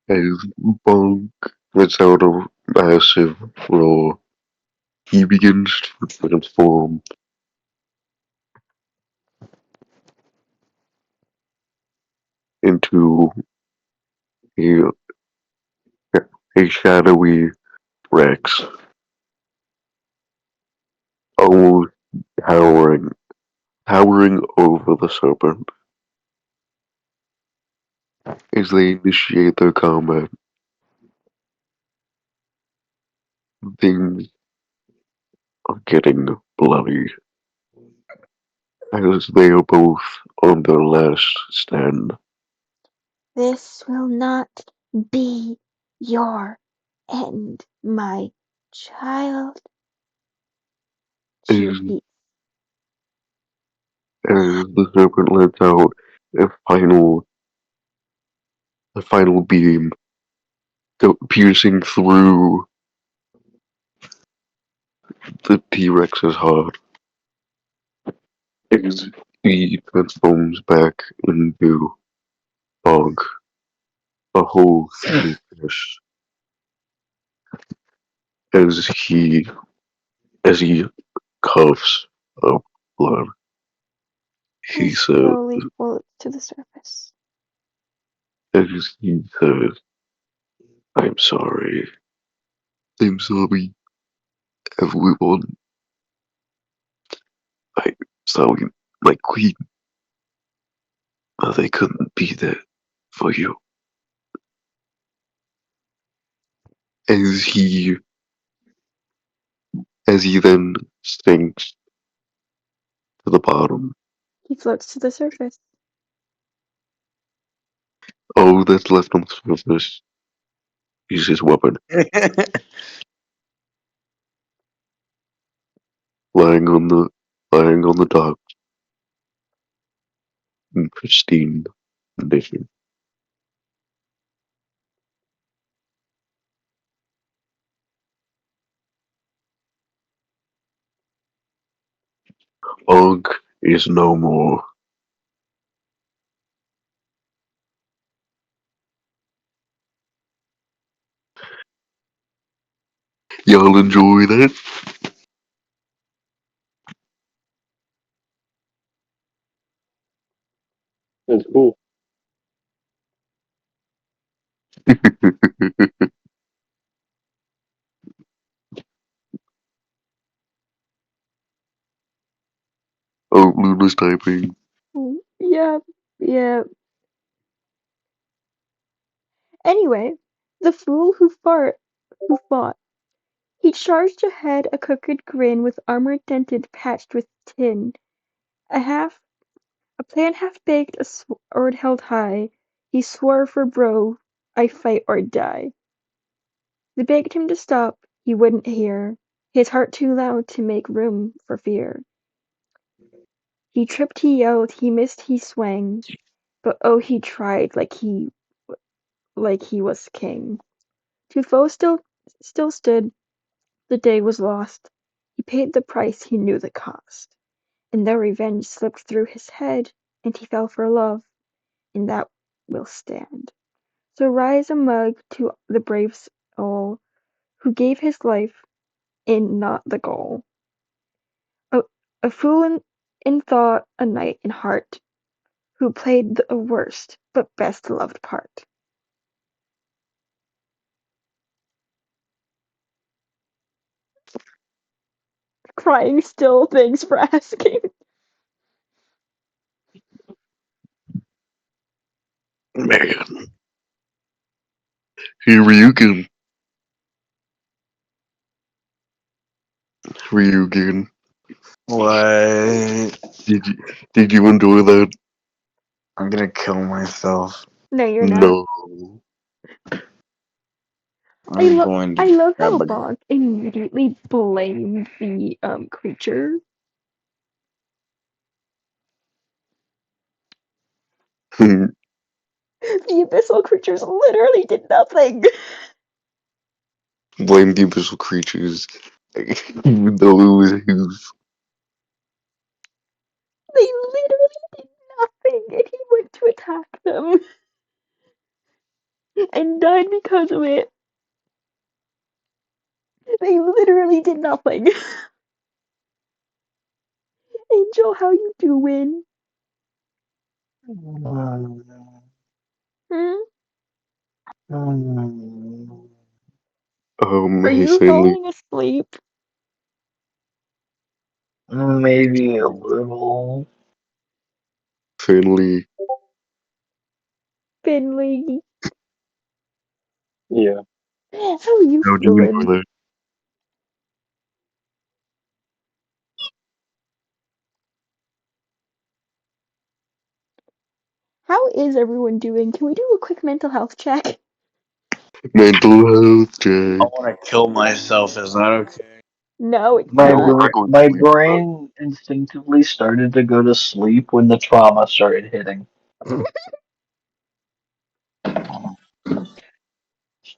As Bonk lets out a massive roar, he begins to transform into a, a shadowy Rex, almost towering over the serpent. As they initiate their combat, things are getting bloody, as they are both on their last stand. This will not be your end, my child. She As, repeats. as the serpent lets out a final beam, piercing through the T-Rex's heart, as he transforms back into Bog, a whole fish, as he as he coughs up blood. He He says, slowly floats to the surface. as he says, I'm sorry. I'm sorry, everyone. I'm sorry, my queen. They couldn't be there for you. As he then sinks to the bottom. He floats to the surface. All that's left on the surface is his weapon, lying on the dock in pristine condition. Og is no more. Y'all enjoy that? It's cool. Oh, Luna's typing. Yeah, yeah. Anyway, the fool who fought He charged ahead, a crooked grin, with armor dented, patched with tin. A plan half-baked, a sword held high. He swore for bro, I fight or die. They begged him to stop, he wouldn't hear, his heart too loud to make room for fear. He tripped, he yelled, he missed, he swang, but oh, he tried like he was king. Two foes still stood, the day was lost. He paid the price, he knew the cost. And though revenge slipped through his head, and he fell for love, and that will stand. So rise a mug to the brave soul who gave his life in not the goal. A fool in thought, a knight in heart, who played the worst but best loved part. Crying still, thanks for asking. Man. Hey, Ryugen. Ryugen. What? Did you enjoy that? I'm gonna kill myself. No, you're not. No. I'm going I to love how grab a. Bonk immediately blamed the creature. Blame The abyssal creatures literally did nothing. the abyssal creatures. Even though it was his. They literally did nothing, and he went to attack them and died because of it. They literally did nothing. Angel, how you doing? Hmm? Are Hey, you Stanley. falling asleep? Maybe a little. Stanley. Finley? Yeah. How are you How'd you feeling? enjoy that? How is everyone doing? Can we do a quick mental health check? Mental health I check. want to kill myself. Is that okay? No, it's My No, not. we're not going to my sleep. brain instinctively started to go to sleep when the trauma started hitting.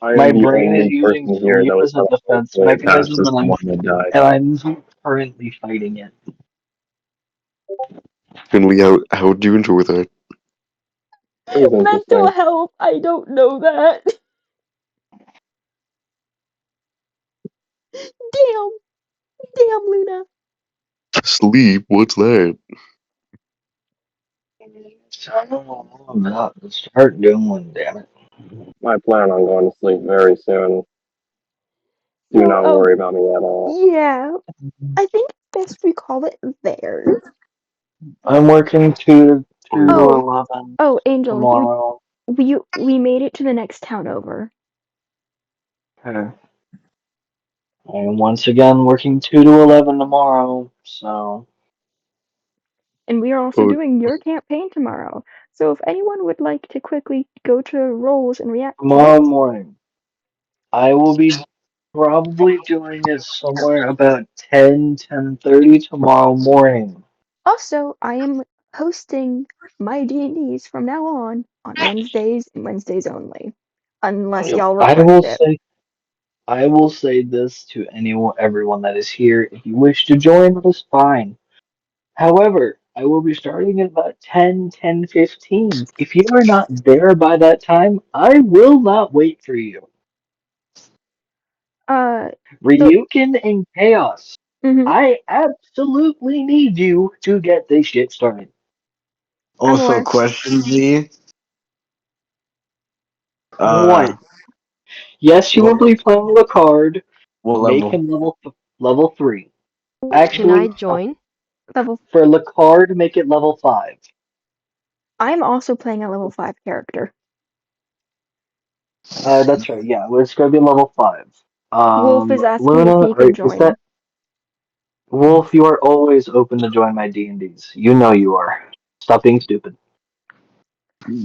I My am the brain is only using person here sleep that was as a not defense way past mechanism, the someone that died. and I'm currently fighting it. Stanley, how'd you enjoy that? It was Mental interesting. health, I don't know that. Damn, damn, Luna. Sleep? What's that? I'm about to start doing, damn it. I plan on going to sleep very soon. Do So, not worry about me at all. yeah, I think it's best we call it there. I'm working 2 to Oh, 11 Angel, tomorrow. we made it to the next town over, Okay. I am once again working 2 to 11 tomorrow, so and we are also Oh, doing your campaign tomorrow. So if anyone would like to quickly go to roles and react to tomorrow this. morning. I will be probably doing it somewhere about 10:30 tomorrow morning. Also, I am hosting my D&Ds from now on Wednesdays and Wednesdays only, unless y'all I request will it. say I will say this to everyone that is here. If you wish to join, that is fine. However, I will be starting at about 10:15. If you are not there by that time, I will not wait for you. Uh, the Ryukin and Chaos, mhm, I absolutely need you to get this shit started. I'm Also, aware. question Z. What? Uh, Yes, you will what, be playing the card. what Make level? him level 3. Can I Actually, join? Level. for Lacard, make it level 5. I'm also playing a level 5 character. That's right. Yeah, it's going to be level 5. Wolf is asking if Luna, he can is that join. Wolf? You are always open to join my D&Ds. You know you are. Stop being stupid.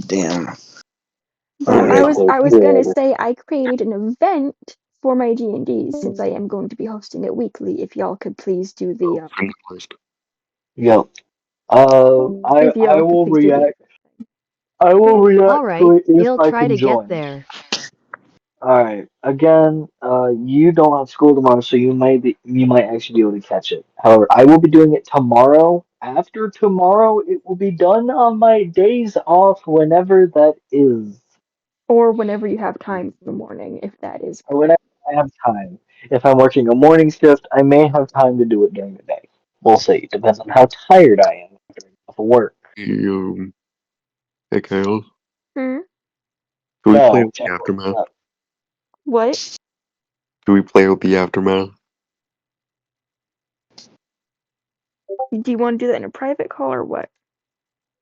Damn. But Okay, Alright. so I was gonna cool. say I created an event for my D&D since I am going to be hosting it weekly. If y'all could please do the Friend request. Yo. if I y'all could will please do the react. I will react to Alright, it if he'll I try can to get join. there. Alright. Again, you don't have school tomorrow, so you might actually be able to catch it. However, I will be doing it tomorrow. After tomorrow, it will be done on my days off, whenever that is. or whenever you have time in the morning, if that is Or whenever I have time. If I'm working a morning shift, I may have time to do it during the day. We'll see. Depends on how tired I am after work. Hey, hey Kyle, Hmm? can we play No, out the Jeff, what's aftermath? up? What? Can we play out the aftermath? Do you want to do that in a private call or what?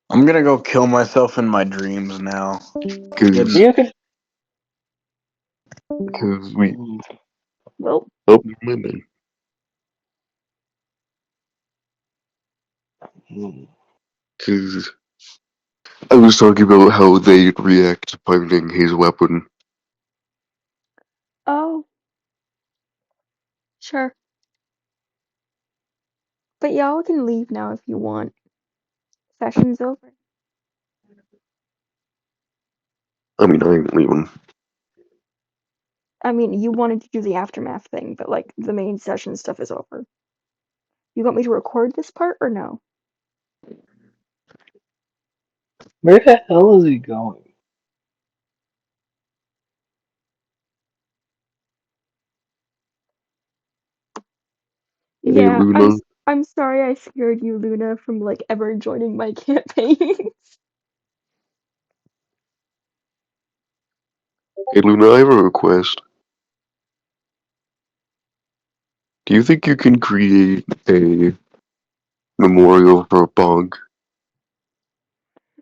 I'm gonna go kill myself in my dreams now. Cause, You can. cause we, Well, oh, never mind then. Cause I was talking about how they'd react to finding his weapon. oh, sure. But y'all can leave now if you want. Session's over. I mean, I ain't leaving. I mean, you wanted to do the aftermath thing, but like the main session stuff is over. You want me to record this part or no? Where the hell is he going? Hey, Yeah, Luna. I'm sorry I scared you, Luna, from like ever joining my campaign. Hey, Luna, I have a request. Do you think you can create a memorial for Bonk?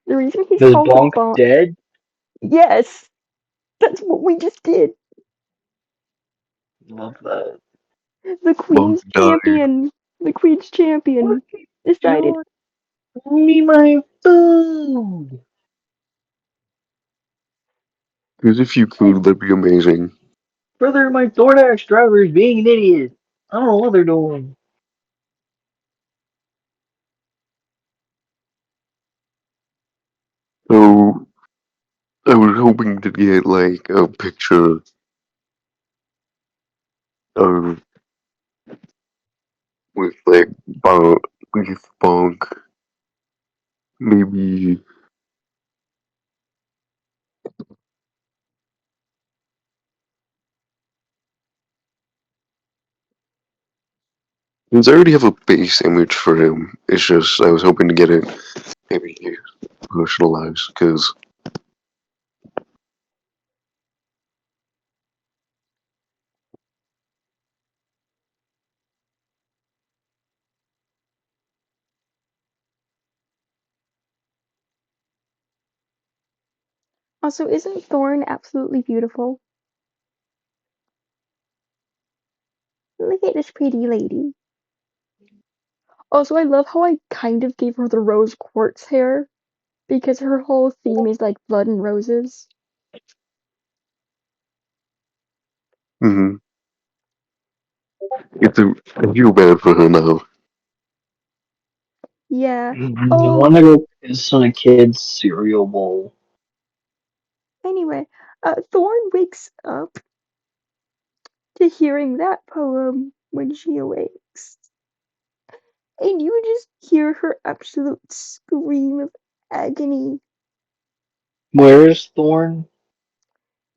The reason he's Is called Bonk Bonk. dead? Yes, that's what we just did. Love that. The Bonk Queen's died. champion. The Queen's champion decided. Give me my food. Because if you could, that'd be amazing. Brother, my DoorDash driver is being an idiot. I don't know what they're doing. So, I was hoping to get, like, a picture of, with, like, Bonk. Maybe, since I already have a base image for him, it's just, I was hoping to get it maybe personalized, because Also, isn't Thorn absolutely beautiful? Look at this pretty lady. Also, I love how I kind of gave her the rose quartz hair because her whole theme is like blood and roses. mm-hmm. I feel bad for her now. Yeah. I Oh, want to go piss on a kid's cereal bowl. anyway, Thorn wakes up to hearing that poem when she awakes. And you just hear her absolute scream of agony Where is Thorn?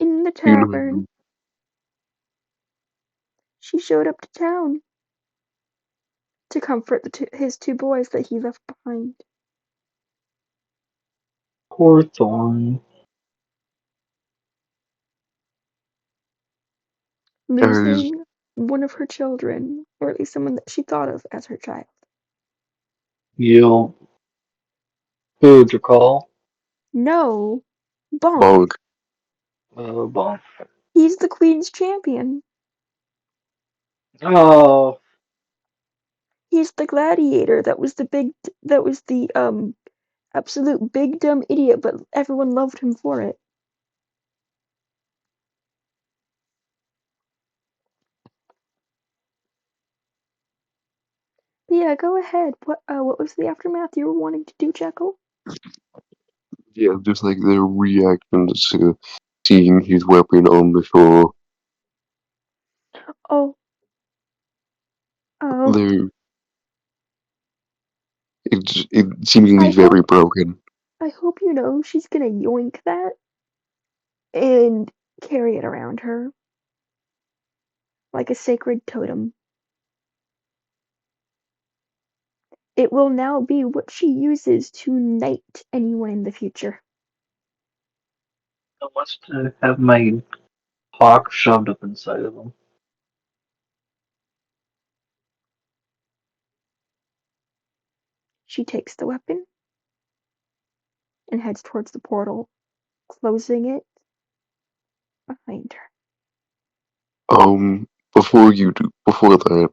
in the You tavern. know, She showed up to town to comfort his two boys that he left behind. Poor Thorn. as Losing one of her children, or at least someone that she thought of as her child. You. Who'd you call? No, Bonk. Bonk. Bonk. He's the Queen's champion. Oh, He's the gladiator that was the absolute big dumb idiot, but everyone loved him for it. Yeah, go ahead. What was the aftermath you were wanting to do, Jekyll? Yeah, just like their reactions to seeing his weapon on the shore. Oh. Oh. It seemingly I very hope broken. I hope you know she's gonna yoink that and carry it around her like a sacred totem. It will now be what she uses to knight anyone in the future. I want to have my hawk shoved up inside of him. She takes the weapon and heads towards the portal, closing it behind her. Before that,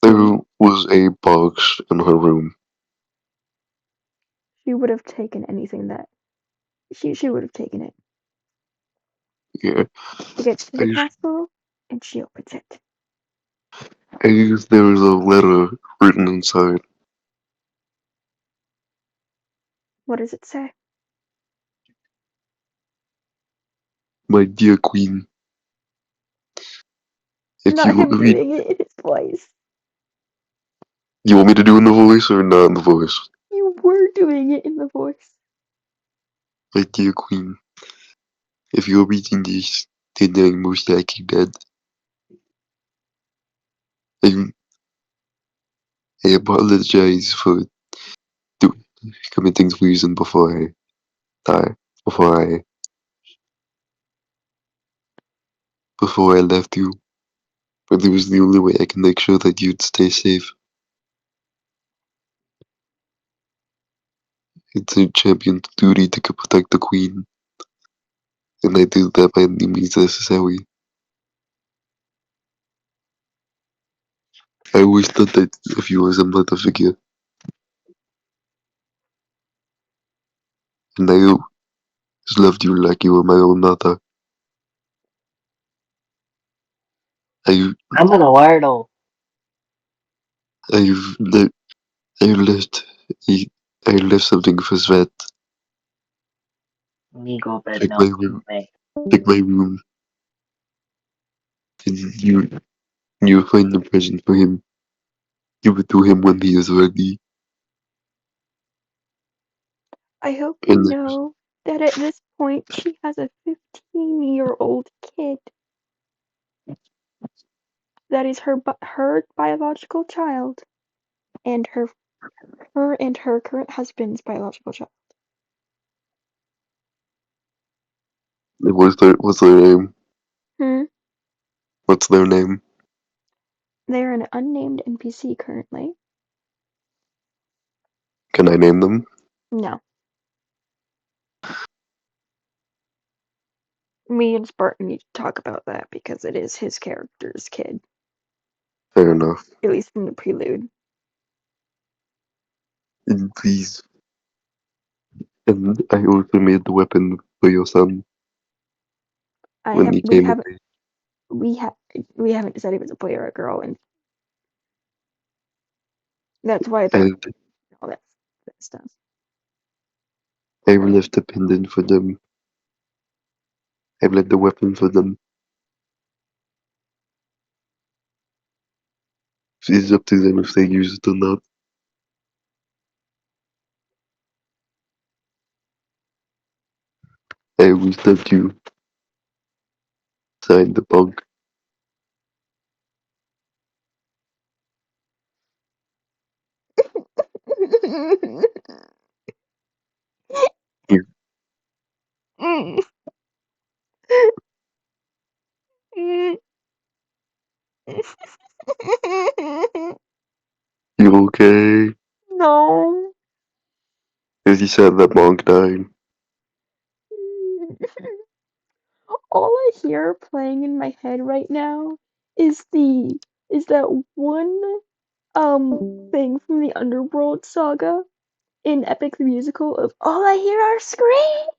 there was a box in her room. She would have taken anything that she would have taken it. Yeah. She gets to the castle and she opens it. There was a letter written inside. What does it say? My dear queen, if Not you him read, doing it in his voice. you want me to do it in the voice or not in the voice? You were doing it in the voice. My dear queen, if you're reading this, then I'm most likely dead. I, I apologize for committing treason before I die, before I left you. But it was the only way I can make sure that you'd stay safe. It's a champion's duty to protect the queen, and I do that by any means necessary. I always thought that of you as a mother figure, and I always loved you like you were my own mother. I, I'm an Alardo. I've, le- I left, I, I left something for Svet. Me go bed Check now. my room. Check my room. And you find a present for him. Give it to him when he is ready. I hope you And know that at this point she has a 15-year-old kid. That is her biological child and her and her current husband's biological child. what's their name? Hmm. What's their name? They're an unnamed NPC currently. Can I name them? No. Me and Spartan need to talk about that because it is his character's kid. Fair enough. At least in the prelude. And please. And I also made the weapon for your son when he came away. We haven't decided if it's a boy or a girl, and that's why And all that stuff. I left a pendant for them. I left the weapon for them. It's up to them if they use it or not. I always loved you. Signed the bug. Here. You okay? No. As he said that monk died. All I I hear playing in my head right now is that one thing from the Underworld saga in Epic the Musical of all I hear are screams.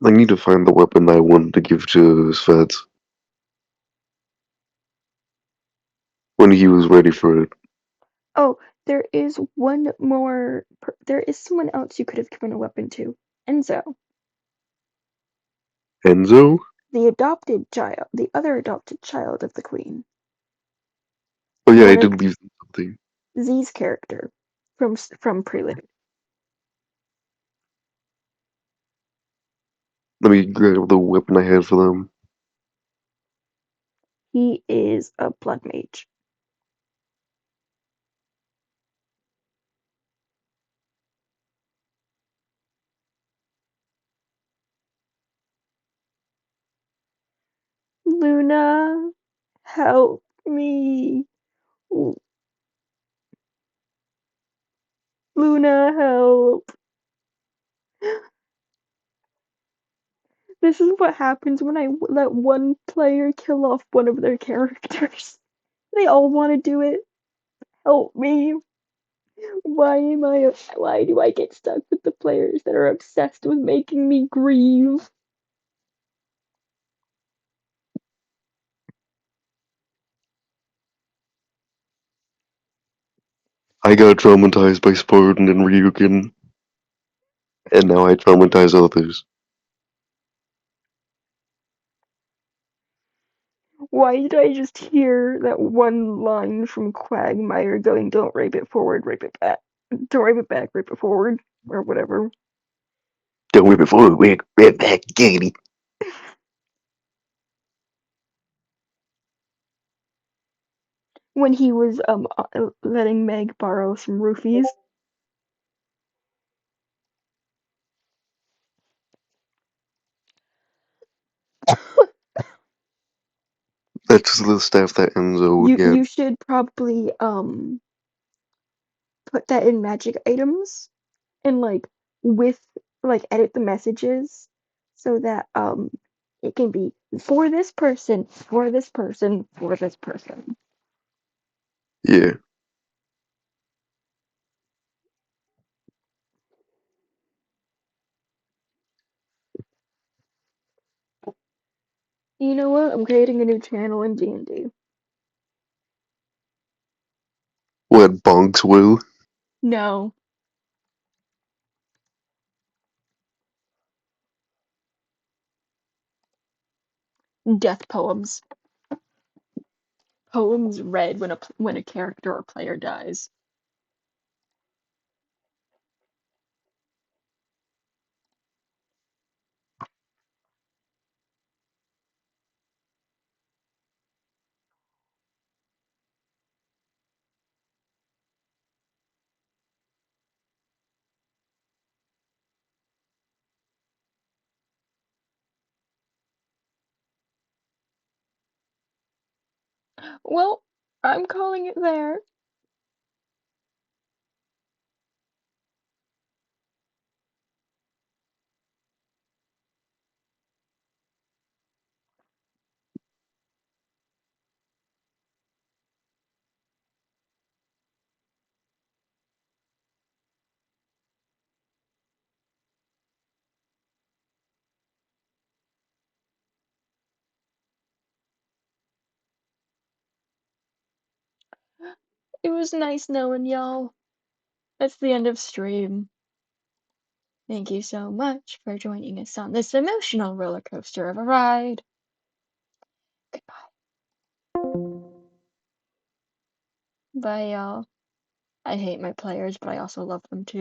I need to find the weapon I wanted to give to Svet when he was ready for it. Oh, there is one more. There is someone else you could have given a weapon to. Enzo, Enzo? the other adopted child of the queen. Oh yeah, I One of did leave them something. Z's character from Prelude. Let me grab the weapon I had for them. He is a blood mage. Luna, help me. Luna, help. This is what happens when I let one player kill off one of their characters. They all want to do it. Help me. Why do I get stuck with the players that are obsessed with making me grieve? I got traumatized by Spartan and Ryukin, and now I traumatize others. Why did I just hear that one line from Quagmire going, "Don't rape it forward, rape it back. Don't rape it back, rape it forward," or whatever. Don't rip it forward, rip back, giggity. When he was letting Meg borrow some roofies. That's the stuff that Enzo would You get. you should probably put that in magic items and edit the messages so that it can be for this person, for this person, for this person. Yeah. You know what? I'm creating a new channel in D&D. What, Bonks will? No. Death poems. Poems read when a character or player dies. Well, I'm calling it there. It was nice knowing y'all. That's the end of stream. Thank you so much for joining us on this emotional roller coaster of a ride. Goodbye. Bye, y'all. I hate my players, but I also love them too.